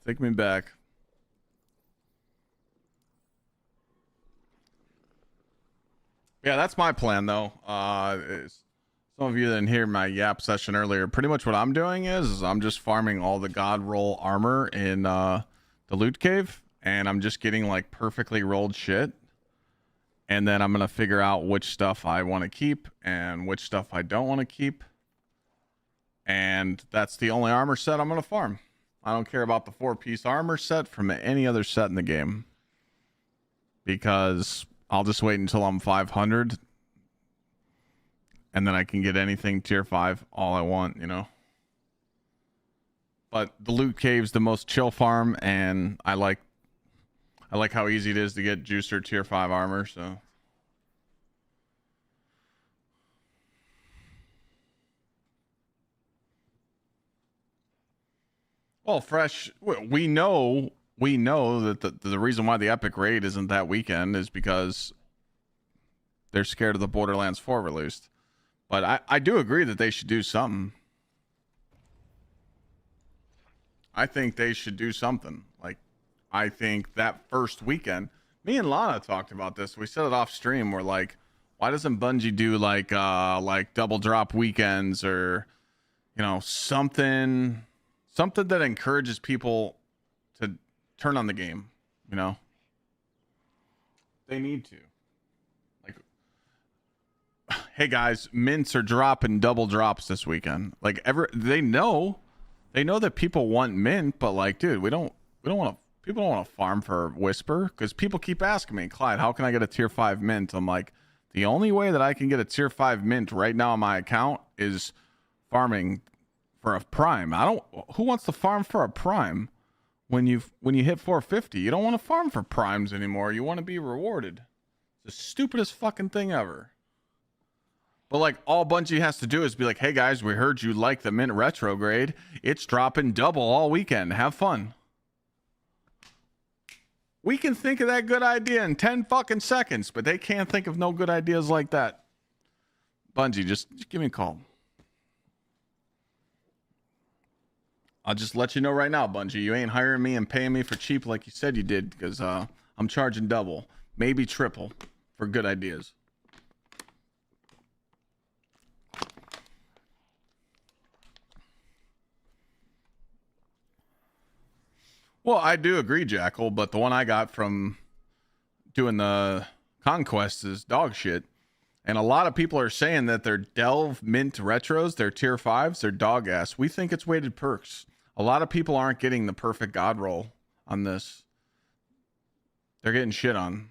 Take me back. Yeah, that's my plan, though. Some of you didn't hear my Yap session earlier. Pretty much what I'm doing is I'm just farming all the God roll armor in the loot cave, and I'm just getting like perfectly rolled shit. And then I'm gonna figure out which stuff I want to keep and which stuff I don't want to keep. And that's the only armor set I'm gonna farm. I don't care about the 4-piece armor set from any other set in the game, because I'll just wait until I'm 500, and then I can get anything tier 5 all I want, you know. But the loot cave's the most chill farm, and I like how easy it is to get juicer tier 5 armor, so. Well, Fresh, we know that the reason why the epic raid isn't that weekend is because they're scared of the Borderlands 4 released. But I do agree that they should do something. I think they should do something. Like, I think that first weekend, me and Lana talked about this. We said it off stream. We're like, why doesn't Bungie do like double drop weekends, or, you know, something that encourages people to turn on the game, you know? They need to. Like, hey guys, mints are dropping double drops this weekend. Like, they know that people want mint, but like, dude, people don't want to farm for Whisper, because people keep asking me, Clyde, how can I get a tier 5 mint? I'm like, the only way that I can get a tier 5 mint right now on my account is farming for a prime. Who wants to farm for a prime when you hit 450? You don't want to farm for primes anymore. You want to be rewarded. It's the stupidest fucking thing ever. But like, all Bungie has to do is be like, hey guys, we heard you like the mint retrograde. It's dropping double all weekend. Have fun. We can think of that good idea in 10 fucking seconds, but they can't think of no good ideas like that. Bungie, just give me a call. I'll just let you know right now, Bungie, you ain't hiring me and paying me for cheap like you said you did, because I'm charging double, maybe triple, for good ideas. Well, I do agree, Jackal, but the one I got from doing the conquest is dog shit. And a lot of people are saying that their Delve Mint Retros, their tier 5s, they're dog ass. We think it's weighted perks. A lot of people aren't getting the perfect God roll on this. They're getting shit on.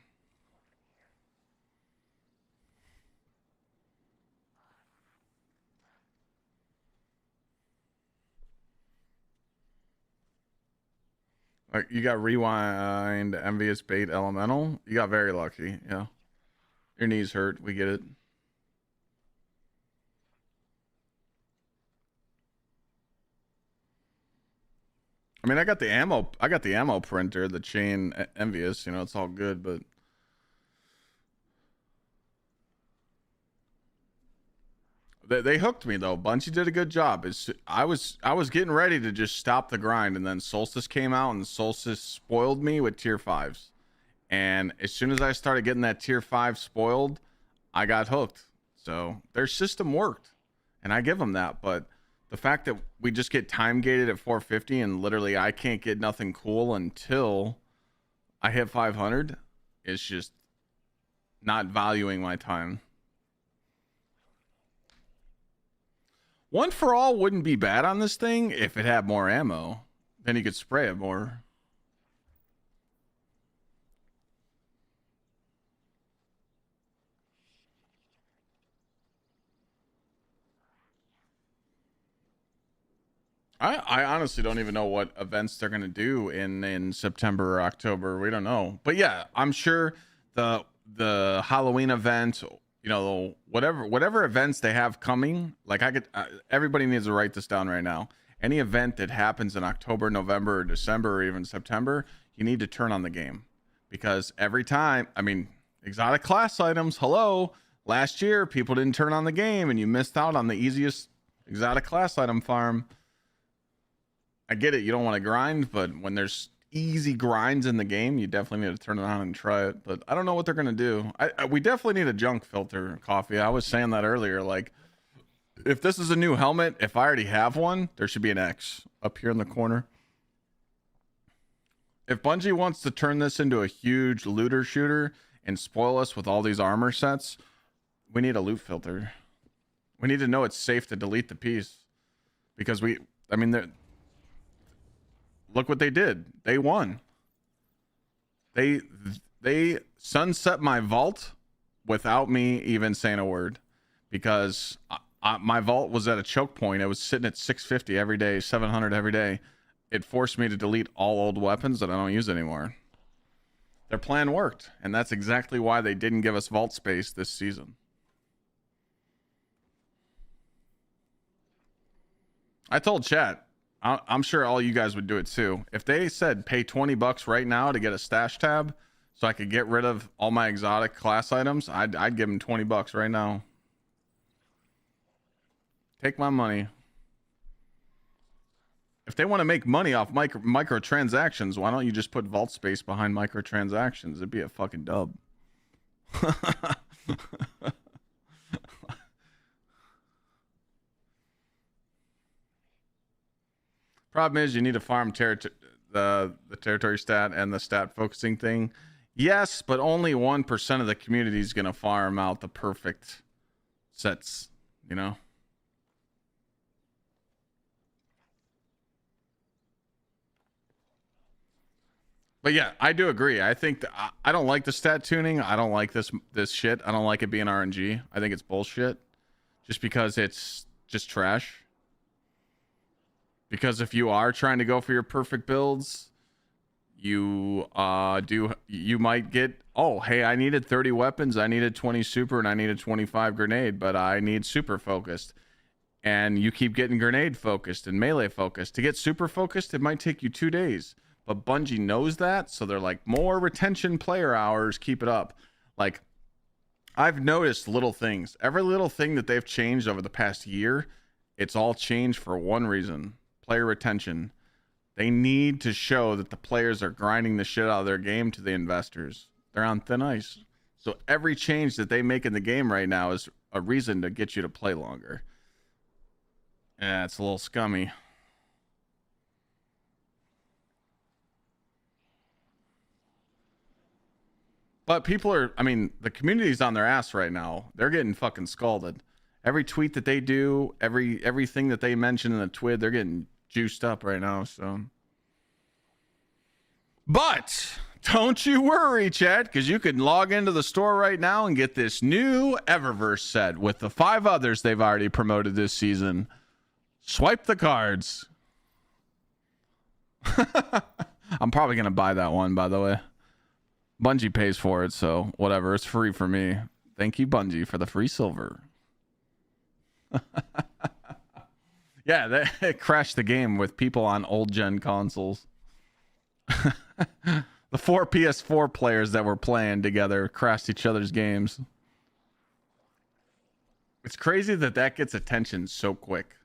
Like, you got Rewind, Envious Bait, Elemental. You got very lucky, yeah. Your knees hurt, we get it. I mean, I got the ammo printer, the chain Envious, you know, it's all good, but they hooked me though. Bungie did a good job. I was getting ready to just stop the grind, and then Solstice came out, and Solstice spoiled me with tier 5s. And as soon as I started getting that tier 5 spoiled, I got hooked. So their system worked, and I give them that. But The fact that we just get time gated at 450 and literally I can't get nothing cool until I hit 500 is just not valuing my time. One for all wouldn't be bad on this thing if it had more ammo. Then you could spray it more. I honestly don't even know what events they're gonna do in September or October. We don't know, but yeah, I'm sure the Halloween event, you know, whatever events they have coming. Like everybody needs to write this down right now. Any event that happens in October, November, or December, or even September, you need to turn on the game, because every time, I mean, exotic class items. Hello, last year people didn't turn on the game, and you missed out on the easiest exotic class item farm. I get it, you don't want to grind, but when there's easy grinds in the game, you definitely need to turn it on and try it. But I don't know what they're gonna do. We definitely need a junk filter, Coffee. I was saying that earlier. Like, if this is a new helmet, if I already have one, there should be an X up here in the corner. If Bungie wants to turn this into a huge looter shooter and spoil us with all these armor sets, we need a loot filter. We need to know it's safe to delete the piece, because look what they did. They won. They sunset my vault without me even saying a word, because my vault was at a choke point. It was sitting at 650 every day, 700 every day. It forced me to delete all old weapons that I don't use anymore. Their plan worked, and that's exactly why they didn't give us vault space this season. I told chat, I'm sure all you guys would do it too. If they said pay $20 right now to get a stash tab so I could get rid of all my exotic class items, I'd give them $20 right now. Take my money. If they want to make money off microtransactions, why don't you just put vault space behind microtransactions? It'd be a fucking dub. Problem is, you need to farm the territory stat and the stat focusing thing. Yes, but only 1% of the community is going to farm out the perfect sets, you know? But yeah, I do agree. I think I don't like the stat tuning. I don't like this shit. I don't like it being RNG. I think it's bullshit, just because it's just trash. Because if you are trying to go for your perfect builds, you might get, oh, hey, I needed 30 weapons, I needed 20 super, and I needed 25 grenade, but I need super focused. And you keep getting grenade focused and melee focused. To get super focused, it might take you 2 days. But Bungie knows that, so they're like, more retention player hours, keep it up. Like, I've noticed little things. Every little thing that they've changed over the past year, it's all changed for one reason: player retention. They need to show that the players are grinding the shit out of their game to the investors. They're on thin ice. So every change that they make in the game right now is a reason to get you to play longer. Yeah, it's a little scummy. But people are, I mean, the community's on their ass right now. They're getting fucking scalded. Every tweet that they do, everything that they mention in the twid, they're getting juiced up right now. So, but don't you worry, chat, because you can log into the store right now and get this new Eververse set with the 5 others they've already promoted this season. Swipe the cards. I'm probably gonna buy that one, by the way. Bungie pays for it, so whatever. It's free for me. Thank you, Bungie, for the free silver. Yeah, they crashed the game with people on old gen consoles. The 4 PS4 players that were playing together crashed each other's games. It's crazy that gets attention so quick.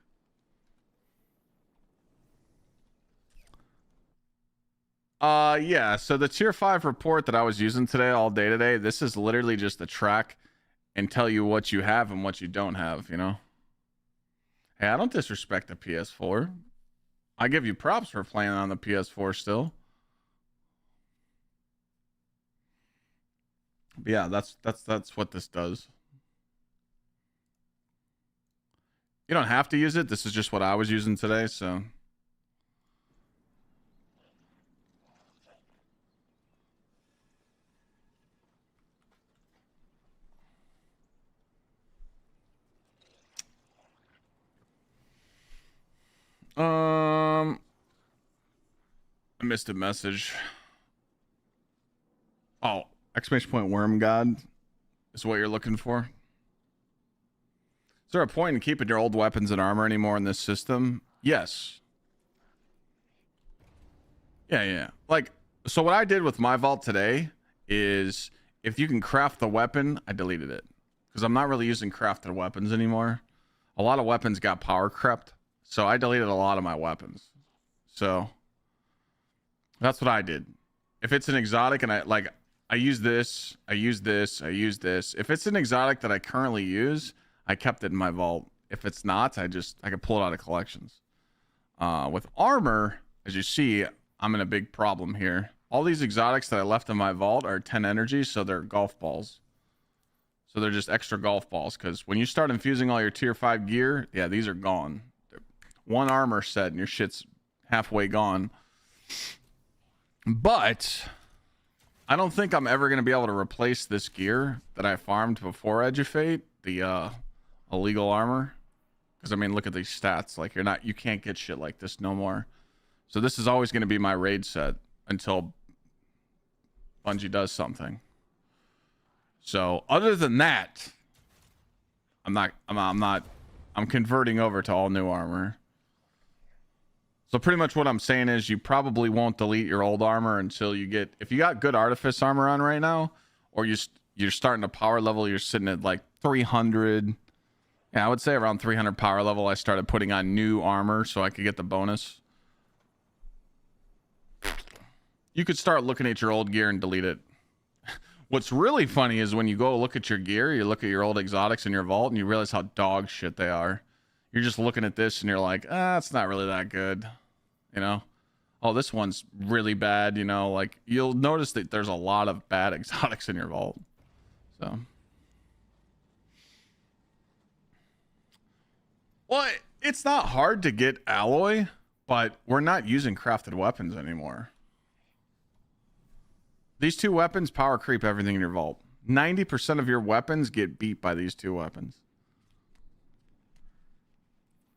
Yeah, so the tier 5 report that I was using today, all day today, this is literally just a track and tell you what you have and what you don't have, you know? Hey, I don't disrespect the PS4. I give you props for playing on the PS4 still. But yeah, that's what this does. You don't have to use it. This is just what I was using today, so. I missed a message. Oh, exclamation point worm god is what you're looking for. Is there a point in keeping your old weapons and armor anymore in this system? Yes. Yeah. Like, so what I did with my vault today is if you can craft the weapon, I deleted it. Because I'm not really using crafted weapons anymore. A lot of weapons got power crept. So I deleted a lot of my weapons. So that's what I did. If it's an exotic and I use this. If it's an exotic that I currently use, I kept it in my vault. If it's not, I can pull it out of collections. With armor, as you see, I'm in a big problem here. All these exotics that I left in my vault are 10 energy, so they're golf balls. So they're just extra golf balls, because when you start infusing all your tier 5 gear, yeah, these are gone. One armor set and your shit's halfway gone. But I don't think I'm ever going to be able to replace this gear that I farmed before Edge of Fate, the illegal armor. Because I mean, look at these stats. Like you can't get shit like this no more. So this is always going to be my raid set until Bungie does something. So other than that, I'm converting over to all new armor. So pretty much what I'm saying is you probably won't delete your old armor until you get, if you got good artifice armor on right now, or you're starting to power level, you're sitting at like 300. Yeah, I would say around 300 power level, I started putting on new armor so I could get the bonus. You could start looking at your old gear and delete it. What's really funny is when you go look at your gear, you look at your old exotics in your vault and you realize how dog shit they are. You're just looking at this and you're like, it's not really that good. You know? Oh, this one's really bad, you know? Like, you'll notice that there's a lot of bad exotics in your vault. So. Well, it's not hard to get alloy, but we're not using crafted weapons anymore. These two weapons power creep everything in your vault. 90% of your weapons get beat by these two weapons.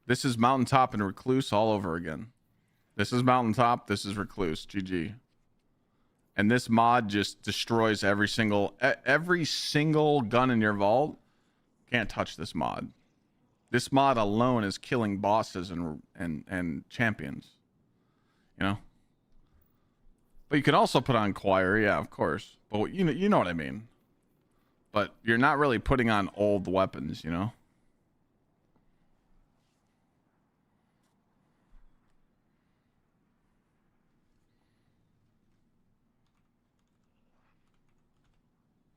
This is Mountaintop and Recluse all over again. This is Mountaintop. This is Recluse. GG. And this mod just destroys every single gun in your vault. Can't touch this mod. This mod alone is killing bosses and champions. You know? But you can also put on Choir, yeah, of course. But you know what I mean. But you're not really putting on old weapons, you know?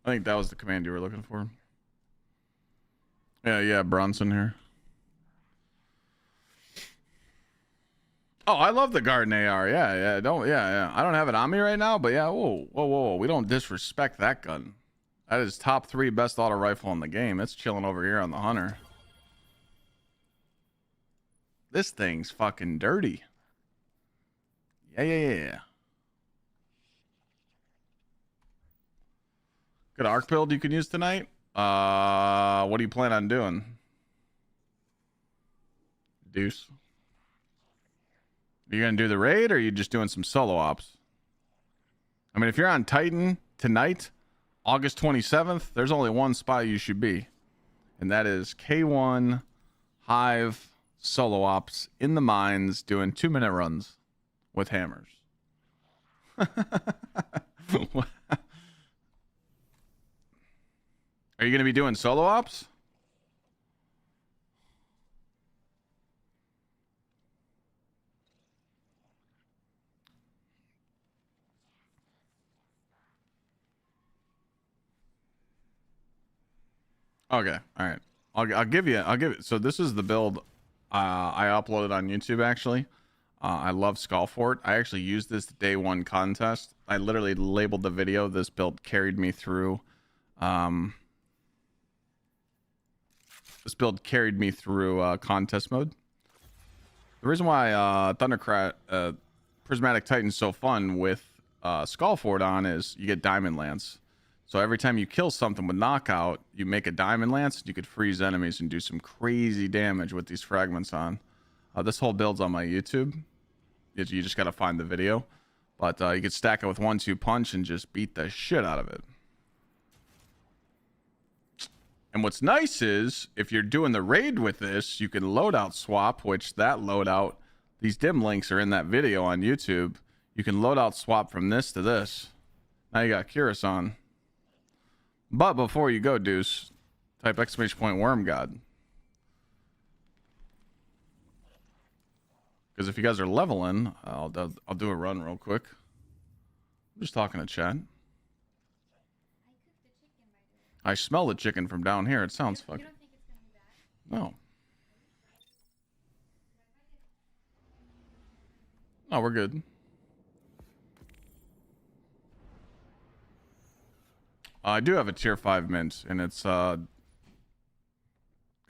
I think that was the command you were looking for. Yeah, Bronson here. Oh, I love the Garden AR. Yeah. I don't have it on me right now, but yeah, whoa. We don't disrespect that gun. That is top 3 best auto rifle in the game. It's chilling over here on the Hunter. This thing's fucking dirty. Yeah. Good arc build you can use tonight. What do you plan on doing? Deuce. Are you gonna do the raid, or are you just doing some solo ops? I mean, if you're on Titan tonight, August 27th, there's only one spot you should be, and that is K1 Hive solo ops in the mines doing 2-minute runs with hammers. Are you gonna be doing solo ops? Okay, all right. I'll give you. So this is the build I uploaded on YouTube actually. I love Skullfort. I actually used this day one contest. I literally labeled the video. This build carried me through. This build carried me through contest mode. The reason why Thundercrat Prismatic Titan's so fun with Skullfort on is you get Diamond Lance. So every time you kill something with knockout, you make a Diamond Lance, and you could freeze enemies and do some crazy damage with these fragments on. This whole build's on my YouTube. You just got to find the video. But you could stack it with 1-2 punch and just beat the shit out of it. And what's nice is, if you're doing the raid with this, you can loadout swap, which that loadout, these dim links are in that video on YouTube. You can loadout swap from this to this. Now you got Curus on. But before you go, Deuce, type !Worm God. Because if you guys are leveling, I'll do a run real quick. I'm just talking to chat. I smell the chicken from down here. It sounds fucking. You don't think it's gonna be bad? No. No, we're good. I do have a tier 5 mint, and it's kind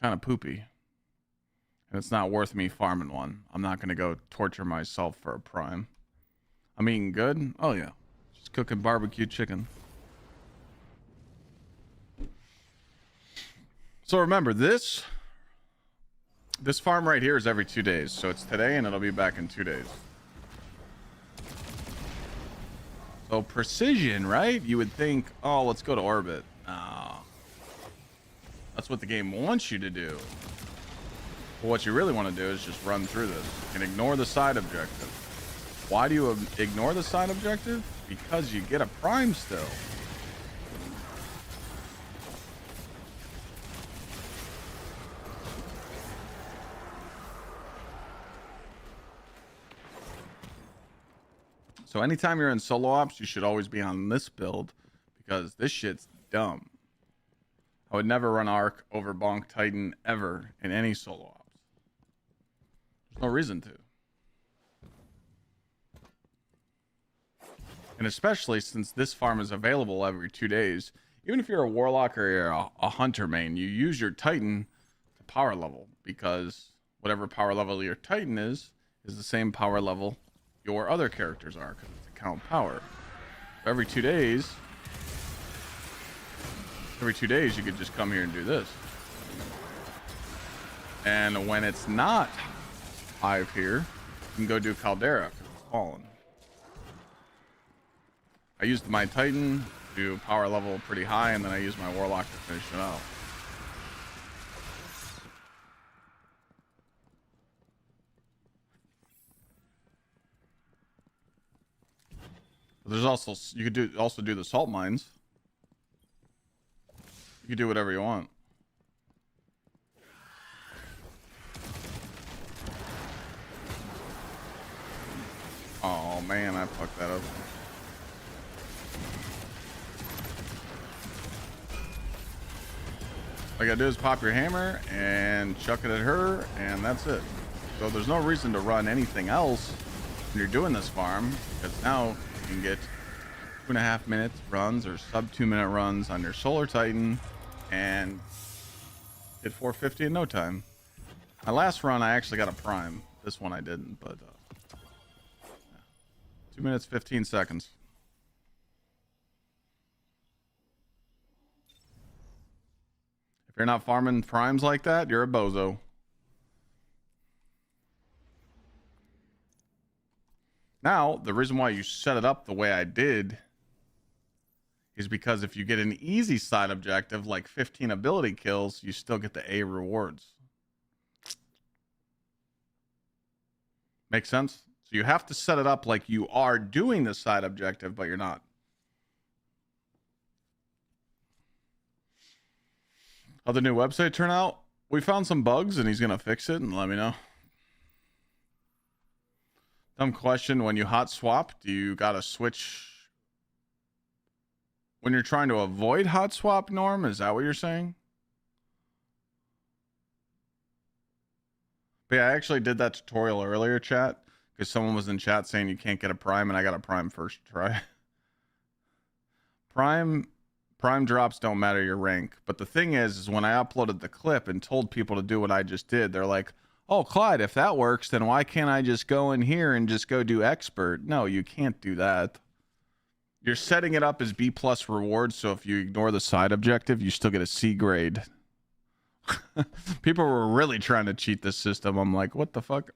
of poopy. And it's not worth me farming one. I'm not going to go torture myself for a prime. I'm eating good? Oh, yeah. Just cooking barbecue chicken. So remember, this farm right here is every 2 days. So it's today, and it'll be back in 2 days. So precision, right? You would think, oh, let's go to orbit. That's what the game wants you to do. But what you really want to do is just run through this and ignore the side objective. Why do you ignore the side objective? Because you get a prime still. So anytime you're in solo ops, you should always be on this build, because this shit's dumb. I would never run Arc over Bonk Titan ever in any solo ops. There's no reason to. And especially since this farm is available every 2 days, even if you're a Warlock or you're a Hunter main, you use your Titan to power level, because whatever power level your Titan is the same power level your other characters are, because it's a count power. Every 2 days, you could just come here and do this. And when it's not 5 here, you can go do Caldera because it's fallen. I used my Titan to power level pretty high, and then I used my Warlock to finish it out. There's also, you could also do the salt mines. You could do whatever you want. Oh man, I fucked that up. All you gotta do is pop your hammer and chuck it at her, and that's it. So there's no reason to run anything else when you're doing this farm, because now you can get 2.5 minute runs or sub 2 minute runs on your Solar Titan and hit 450 in no time. My last run, I actually got a prime. This one I didn't, but 2 minutes 15 seconds. If you're not farming primes like that, you're a bozo. Now, the reason why you set it up the way I did is because if you get an easy side objective like 15 ability kills, you still get the A rewards. Make sense? So you have to set it up like you are doing the side objective, but you're not. How'd the new website turn out? We found some bugs and he's going to fix it and let me know. Dumb question. When you hot swap, do you got to switch when you're trying to avoid hot swap, Norm? Is that what you're saying? But yeah, I actually did that tutorial earlier, chat, because someone was in chat saying you can't get a prime, and I got a prime first try. Prime drops don't matter your rank, but the thing is when I uploaded the clip and told people to do what I just did, they're like, "Oh, Clyde, if that works, then why can't I just go in here and just go do expert?" No, you can't do that. You're setting it up as B+ rewards, so if you ignore the side objective, you still get a C grade. People were really trying to cheat this system. I'm like, what the fuck?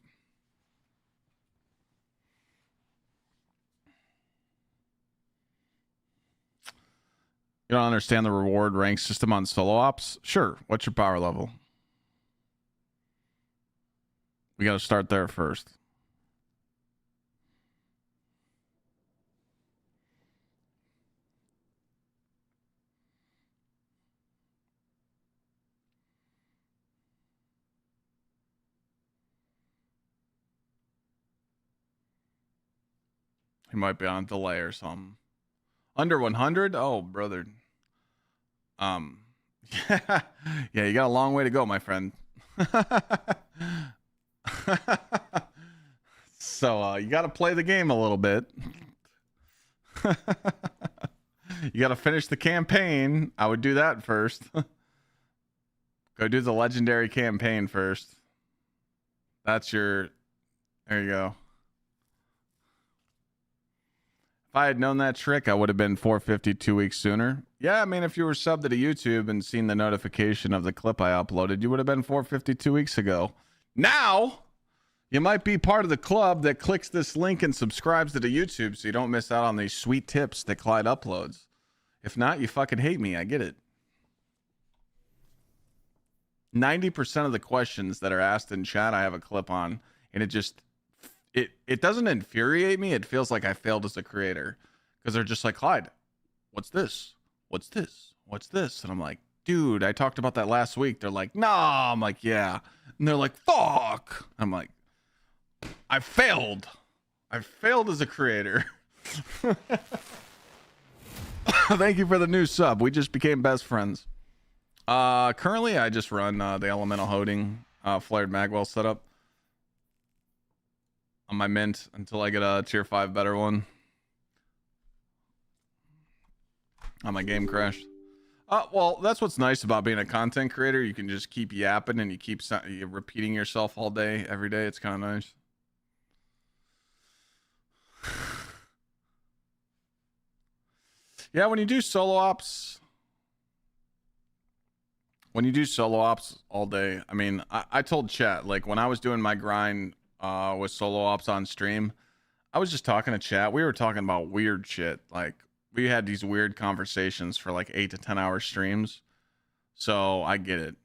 You don't understand the reward rank system on solo ops? Sure. What's your power level? We got to start there first. He might be on delay or something. Under 100? Oh, brother. Yeah, you got a long way to go, my friend. So you got to play the game a little bit. You got to finish the campaign. I would do that first. Go do the legendary campaign first. That's your... There you go. If I had known that trick, I would have been 450 2 weeks sooner. Yeah, I mean, if you were subbed to YouTube and seen the notification of the clip I uploaded, you would have been 450 2 weeks ago. Now, you might be part of the club that clicks this link and subscribes to the YouTube so you don't miss out on these sweet tips that Clyde uploads. If not, you fucking hate me. I get it. 90% of the questions that are asked in chat, I have a clip on, and it just... It doesn't infuriate me. It feels like I failed as a creator because they're just like, Clyde, what's this? What's this? What's this? And I'm like, dude, I talked about that last week. They're like, nah. I'm like, yeah. And they're like, fuck. I'm like, I failed. I failed as a creator. Thank you for the new sub. We just became best friends. Currently, I just run the Elemental Holding Flared Magwell setup on my mint until I get a tier 5 better one. My game crashed. Well, that's what's nice about being a content creator. You can just keep yapping and you keep repeating yourself all day, every day. It's kind of nice. Yeah, when you do solo ops all day, I mean, I told chat, like when I was doing my grind with solo ops on stream, I was just talking to chat. We were talking about weird shit. Like we had these weird conversations for like 8 to 10 hour streams. So I get it.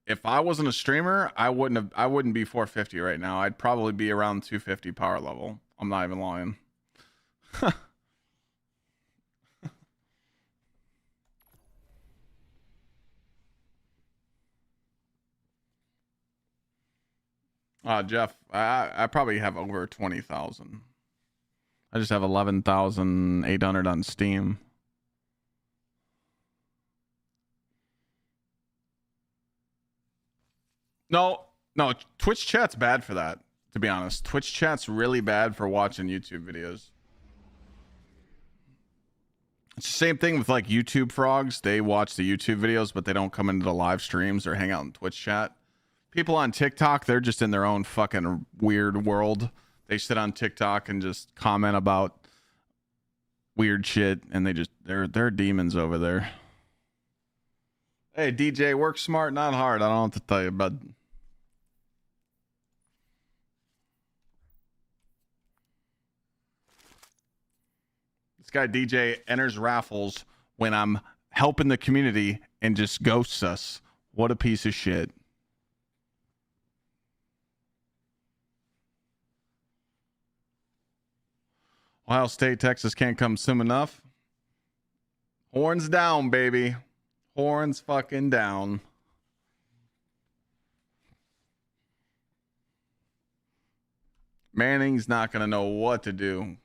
If I wasn't a streamer, I wouldn't be 450 right now. I'd probably be around 250 power level. I'm not even lying. Jeff, I probably have over 20,000. I just have 11,800 on Steam. No, Twitch chat's bad for that, to be honest. Twitch chat's really bad for watching YouTube videos. It's the same thing with like YouTube frogs. They watch the YouTube videos, but they don't come into the live streams or hang out in Twitch chat. People on TikTok, they're just in their own fucking weird world. They sit on TikTok and just comment about weird shit, and they're demons over there. Hey, DJ, work smart, not hard. I don't know what to tell you, bud. This guy DJ enters raffles when I'm helping the community and just ghosts us. What a piece of shit. Ohio State, Texas can't come soon enough. Horns down, baby. Horns fucking down. Manning's not going to know what to do.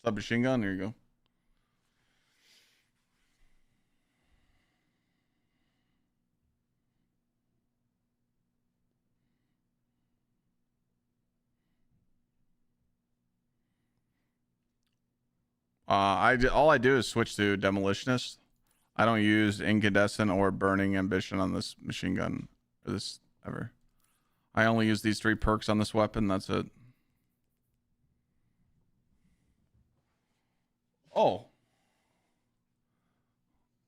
Submachine gun, there you go. All I do is switch to demolitionist. I don't use incandescent or burning ambition on this machine gun or this ever. I only use these 3 perks on this weapon. That's it. Oh.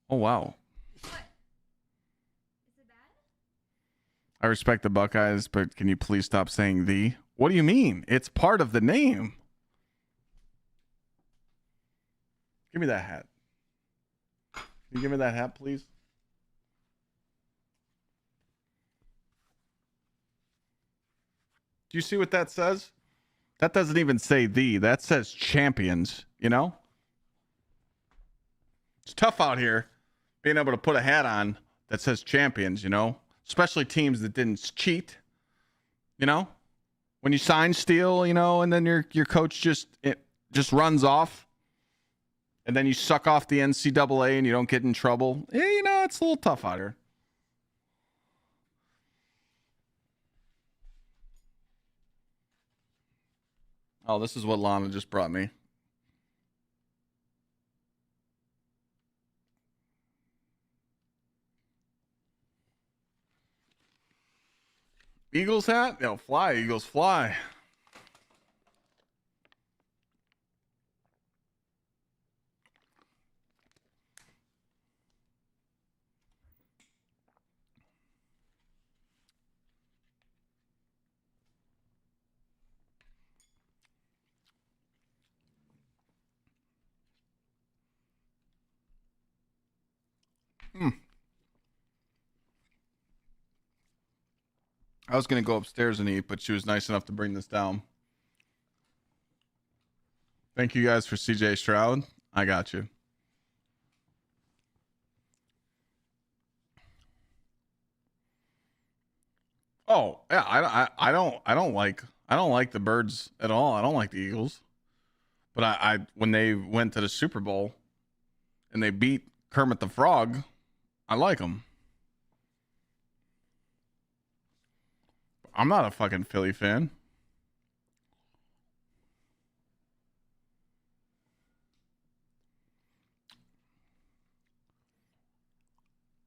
Oh wow. What? Is it bad? I respect the Buckeyes, but can you please stop saying the? What do you mean? It's part of the name. Give me that hat. Can you give me that hat, please? Do you see what that says? That doesn't even say the. That says champions, you know? It's tough out here being able to put a hat on that says champions, you know? Especially teams that didn't cheat, you know? When you sign steal, you know, and then your coach just runs off, and then you suck off the NCAA and you don't get in trouble. Yeah, you know, it's a little tough out here. Oh, this is what Lana just brought me. Eagles hat? No, fly, Eagles, fly. I was going to go upstairs and eat, but she was nice enough to bring this down. Thank you guys for CJ Stroud. I got you. Oh, yeah, I don't like the Birds at all. I don't like the Eagles. But I when they went to the Super Bowl and they beat Kermit the Frog, I like them. I'm not a fucking Philly fan.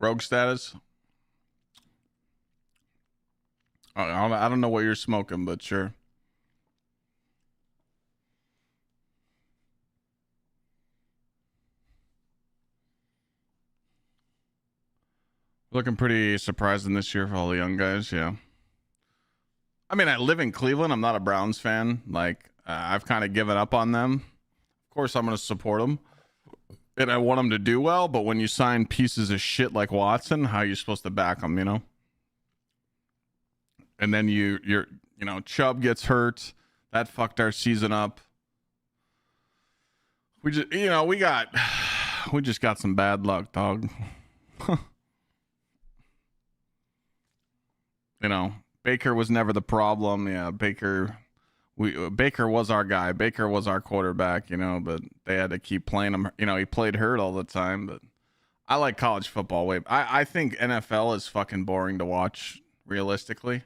Rogue status. I don't know what you're smoking, but sure. Looking pretty surprising this year for all the young guys, yeah. I mean, I live in Cleveland. I'm not a Browns fan. Like, I've kind of given up on them. Of course, I'm going to support them. And I want them to do well, but when you sign pieces of shit like Watson, how are you supposed to back them, you know? And then you're Chubb gets hurt. That fucked our season up. We just we just got some bad luck, dog. You know, Baker was never the problem. Yeah, Baker was our guy. Baker was our quarterback, you know, but they had to keep playing him. You know, he played hurt all the time, but I like college football way. I think NFL is fucking boring to watch, realistically.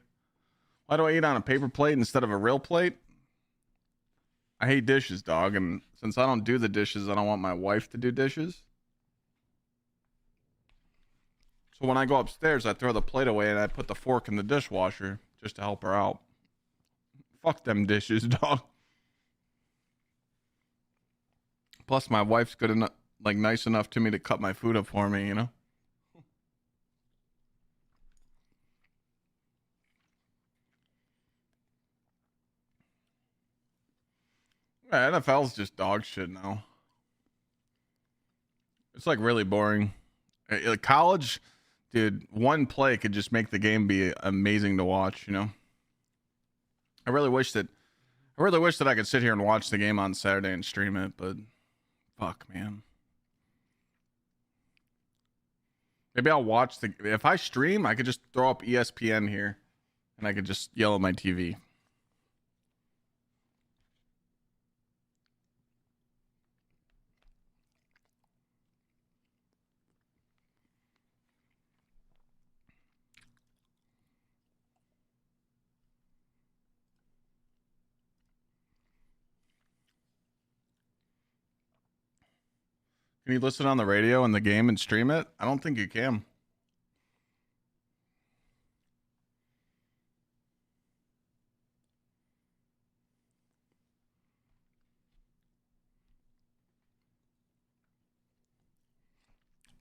Why do I eat on a paper plate instead of a real plate? I hate dishes, dog, and since I don't do the dishes, I don't want my wife to do dishes. So when I go upstairs, I throw the plate away and I put the fork in the dishwasher just to help her out. Fuck them dishes, dog. Plus, my wife's good enough, like nice enough to me to cut my food up for me, you know? Yeah, NFL's just dog shit now. It's like really boring. College, dude, one play could just make the game be amazing to watch, you know? I really wish that I could sit here and watch the game on Saturday and stream it, but fuck, man. Maybe I'll watch if I stream, I could just throw up ESPN here and I could just yell at my TV. Can you listen on the radio in the game and stream it? I don't think you can.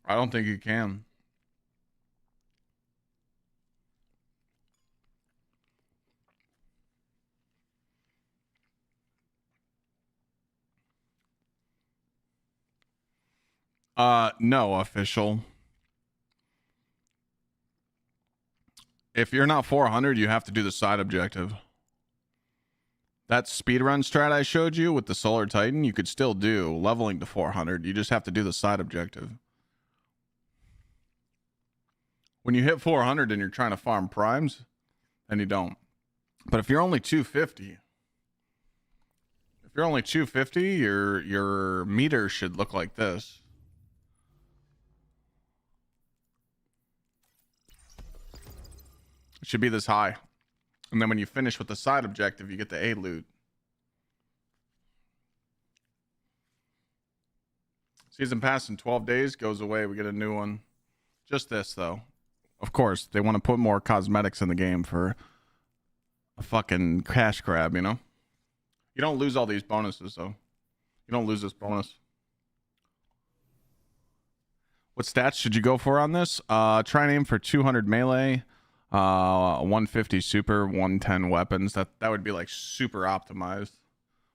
I don't think you can. No, official. If you're not 400, you have to do the side objective. That speedrun strat I showed you with the Solar Titan, you could still do leveling to 400. You just have to do the side objective. When you hit 400 and you're trying to farm primes, then you don't. But if you're only 250, your meter should look like this. It should be this high. And then when you finish with the side objective, you get the A loot. Season pass in 12 days goes away. We get a new one. Just this, though. Of course, they want to put more cosmetics in the game for a fucking cash grab, you know? You don't lose all these bonuses, though. You don't lose this bonus. What stats should you go for on this? Try and aim for 200 melee. 150 super, 110 weapons. That would be like super optimized.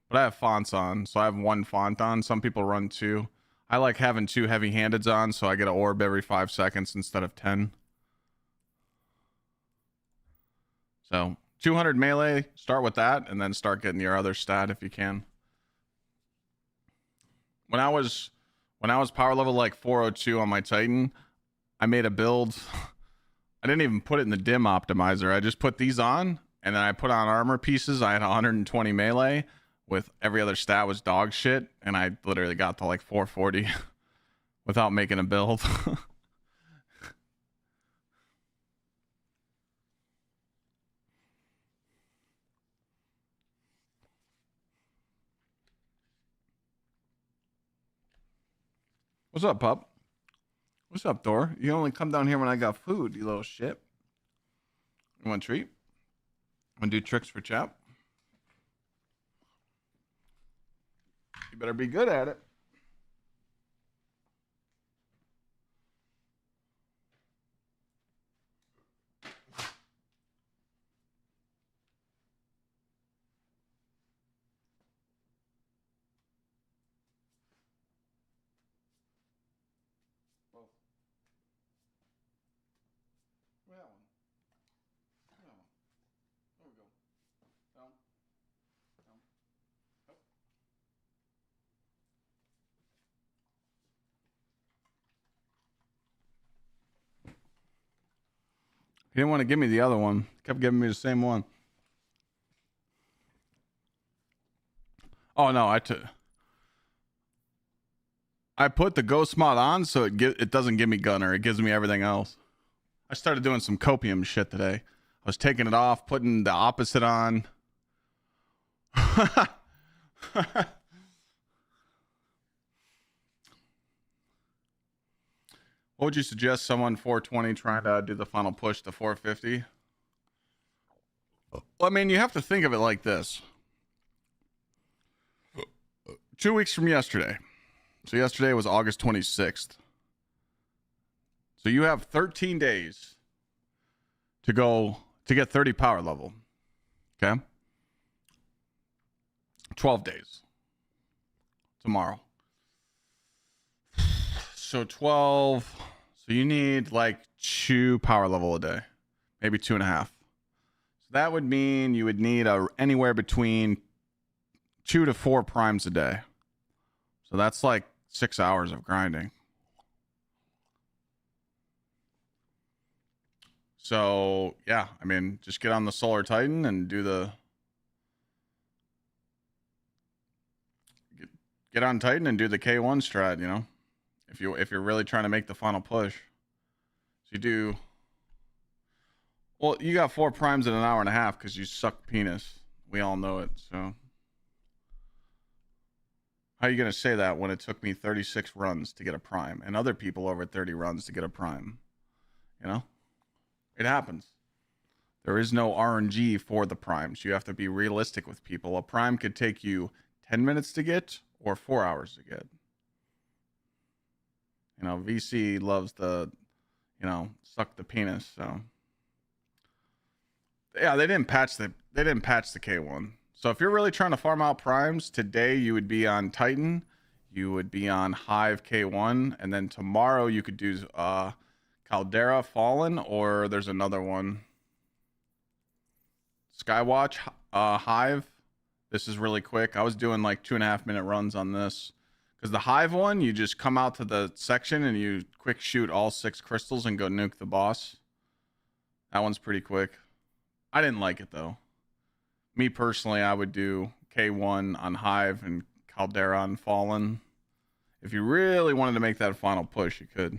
But I have fonts on, so I have one font on. Some people run two. I like having two heavy-handeds on, so I get an orb every 5 seconds instead of 10. So 200 melee, start with that, and then start getting your other stat if you can. When I was power level like 402 on my Titan, I made a build. I didn't even put it in the dim optimizer. I just put these on, and then I put on armor pieces. I had 120 melee with every other stat was dog shit, and I literally got to like 440 without making a build. What's up, pup? What's up, Thor? You only come down here when I got food, you little shit. You want a treat? Want to do tricks for chap? You better be good at it. Where that one? Where that one? There we go. Down. Down. Up. He didn't want to give me the other one. Kept giving me the same one. Oh no, I put the ghost mod on so it doesn't give me gunner. It gives me everything else. I started doing some copium shit today. I was taking it off, putting the opposite on. What would you suggest someone 420 trying to do the final push to 450? Well, I mean, you have to think of it like this. 2 weeks from yesterday. So yesterday was August 26th. So you have 13 days to go to get 30 power level. Okay? 12 days. Tomorrow. So 12. So you need like 2 power level a day. Maybe 2.5. So that would mean you would need anywhere between 2 to 4 primes a day. So that's like 6 hours of grinding. So, yeah, I mean, just get on the Solar Titan and do the... Get on Titan and do the K1 strat, you know? If you're really trying to make the final push. So you do... Well, you got 4 primes in an hour and a half because you suck penis. We all know it, so... How are you going to say that when it took me 36 runs to get a prime and other people over 30 runs to get a prime? You know, it happens. There is no RNG for the primes. You have to be realistic with people. A prime could take you 10 minutes to get or 4 hours to get. You know, VC loves the, you know, suck the penis. So yeah, they didn't patch the K1. So if you're really trying to farm out primes today, you would be on Titan, you would be on Hive K1, and then tomorrow you could do Caldera Fallen, or there's another one, Skywatch Hive. This is really quick. I was doing like 2.5 minute runs on this because the Hive one, you just come out to the section and you quick shoot all 6 crystals and go nuke the boss. That one's pretty quick. I didn't like it though. Me personally, I would do K1 on Hive and Caldera on Fallen. If you really wanted to make that final push, you could.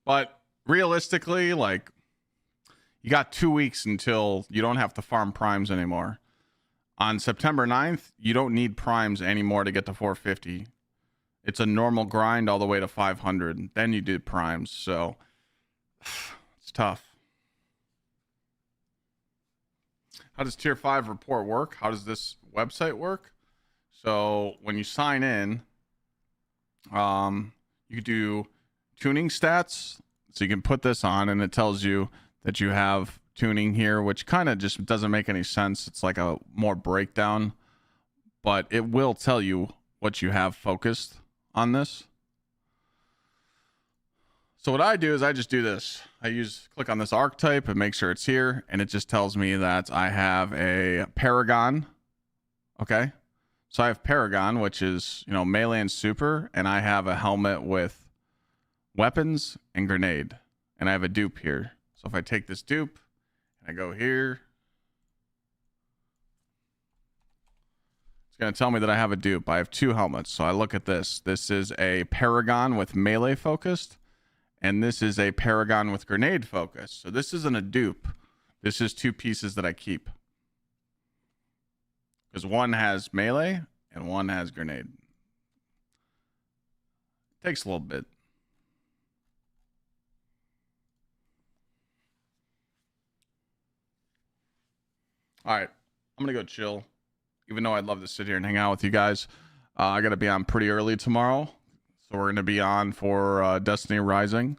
But realistically, like, you got 2 weeks until you don't have to farm primes anymore. On September 9th, you don't need primes anymore to get to 450. It's a normal grind all the way to 500. Then you do primes. So it's tough. How does tier 5 report work? How does this website work? So when you sign in, you do tuning stats. So you can put this on and it tells you that you have tuning here, which kind of just doesn't make any sense. It's like a more breakdown, but it will tell you what you have focused on this. So what I do is I just do this. Click on this archetype and make sure it's here, and it just tells me that I have a Paragon. Okay. So I have Paragon, which is, you know, melee and super, and I have a helmet with weapons and grenade, and I have a dupe here. So if I take this dupe and I go here, it's going to tell me that I have a dupe. I have 2 helmets. So I look at this. This is a Paragon with melee focused, and this is a Paragon with grenade focused. So this isn't a dupe. This is 2 pieces that I keep, because one has melee and one has grenade. Takes a little bit. All right, I'm going to go chill, even though I'd love to sit here and hang out with you guys. I got to be on pretty early tomorrow, so we're going to be on for Destiny Rising.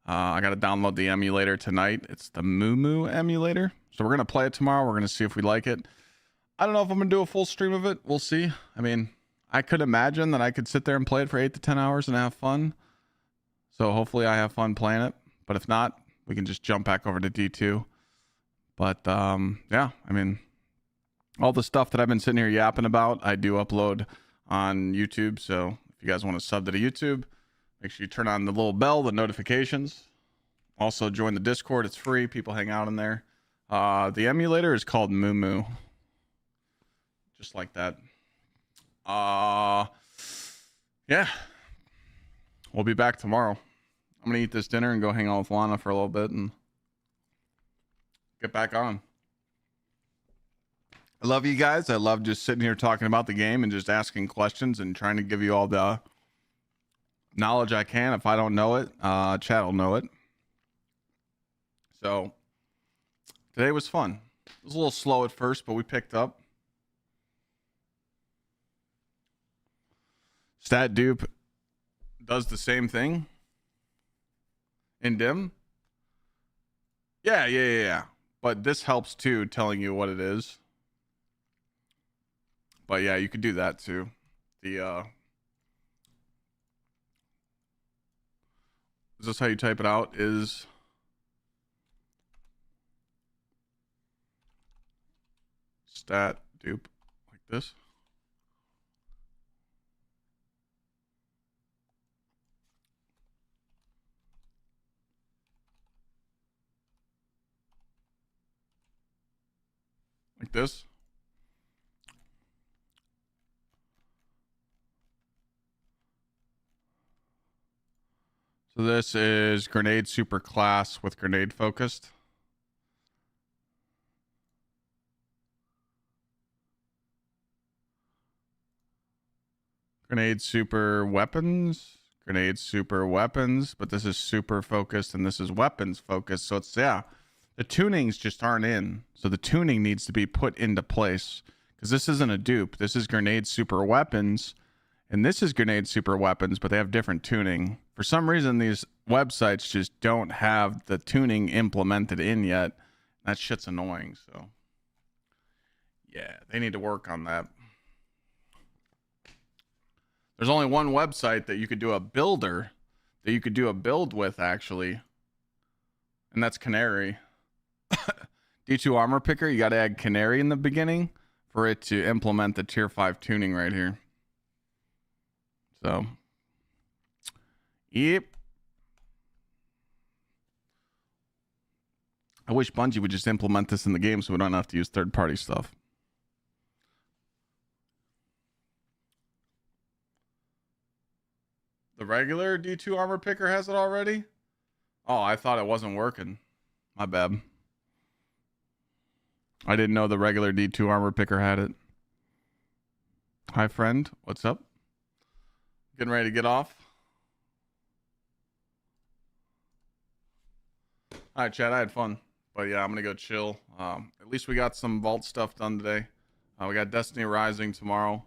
I got to download the emulator tonight. It's the Moo emulator. So we're going to play it tomorrow. We're going to see if we like it. I don't know if I'm going to do a full stream of it. We'll see. I mean, I could imagine that I could sit there and play it for 8 to 10 hours and have fun. So hopefully I have fun playing it. But if not, we can just jump back over to D2. But yeah, I mean, all the stuff that I've been sitting here yapping about, I do upload on YouTube. So if you guys want to sub to the YouTube, make sure you turn on the little bell, the notifications. Also join the Discord. It's free. People hang out in there. The emulator is called Moo. Just like that. Yeah. We'll be back tomorrow. I'm going to eat this dinner and go hang out with Lana for a little bit and get back on. I love you guys. I love just sitting here talking about the game and just asking questions and trying to give you all the knowledge I can. If I don't know it, chat will know it. So today was fun. It was a little slow at first, but we picked up. Stat dupe does the same thing in dim. Yeah. But this helps too, telling you what it is. But yeah, you could do that too. Is this how you type it out? Is stat dupe like this? Like this? So this is grenade super class with grenade focused. Grenade super weapons. Grenade super weapons. But this is super focused and this is weapons focused. So it's, yeah. The tunings just aren't in. So the tuning needs to be put into place. Because this isn't a dupe. This is grenade super weapons. And this is grenade super weapons, but they have different tuning. For some reason, these websites just don't have the tuning implemented in yet. That shit's annoying. So, yeah, they need to work on that. There's only one website that you could do a builder, that you could do a build with, actually. And that's Canary. D2 armor picker, you got to add Canary in the beginning for it to implement the tier 5 tuning right here. So, yep. I wish Bungie would just implement this in the game so we don't have to use third-party stuff. The regular D2 armor picker has it already? Oh, I thought it wasn't working. My bad. I didn't know the regular D2 armor picker had it. Hi, friend. What's up? Getting ready to get off. All right, Chad. I had fun. But yeah, I'm going to go chill. At least we got some vault stuff done today. We got Destiny Rising tomorrow.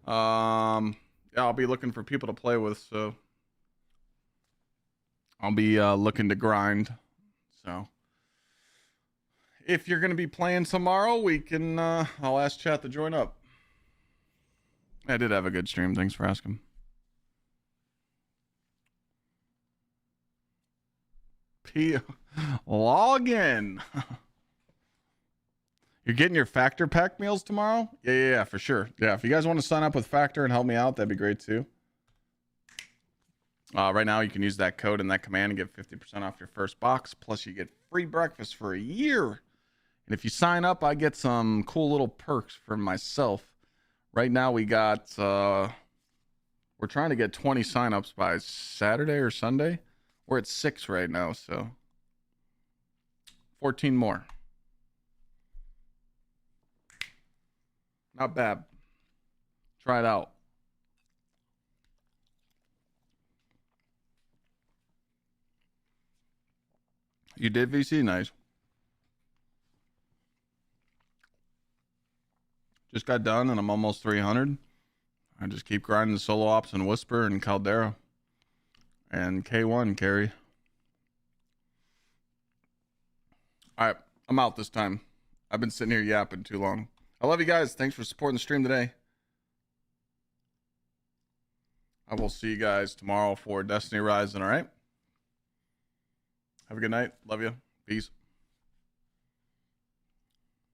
Yeah, I'll be looking for people to play with. So I'll be looking to grind. So if you're going to be playing tomorrow, we can, I'll ask chat to join up. I did have a good stream. Thanks for asking. Login. You're getting your Factor pack meals tomorrow? Yeah, for sure. Yeah, if you guys want to sign up with Factor and help me out, that'd be great too. Right now, you can use that code and that command and get 50% off your first box. Plus, you get free breakfast for a year. And if you sign up, I get some cool little perks for myself. Right now, we got, we're trying to get 20 signups by Saturday or Sunday. We're at 6 right now, so 14 more. Not bad. Try it out. You did, VC? Nice. Just got done and I'm almost 300. I just keep grinding the solo ops and Whisper and Caldera. And K1 carry. All right, I'm out this time. I've been sitting here yapping too long. I love you guys. Thanks for supporting the stream today. I will see you guys tomorrow for Destiny Rising, all right? Have a good night. Love you. Peace.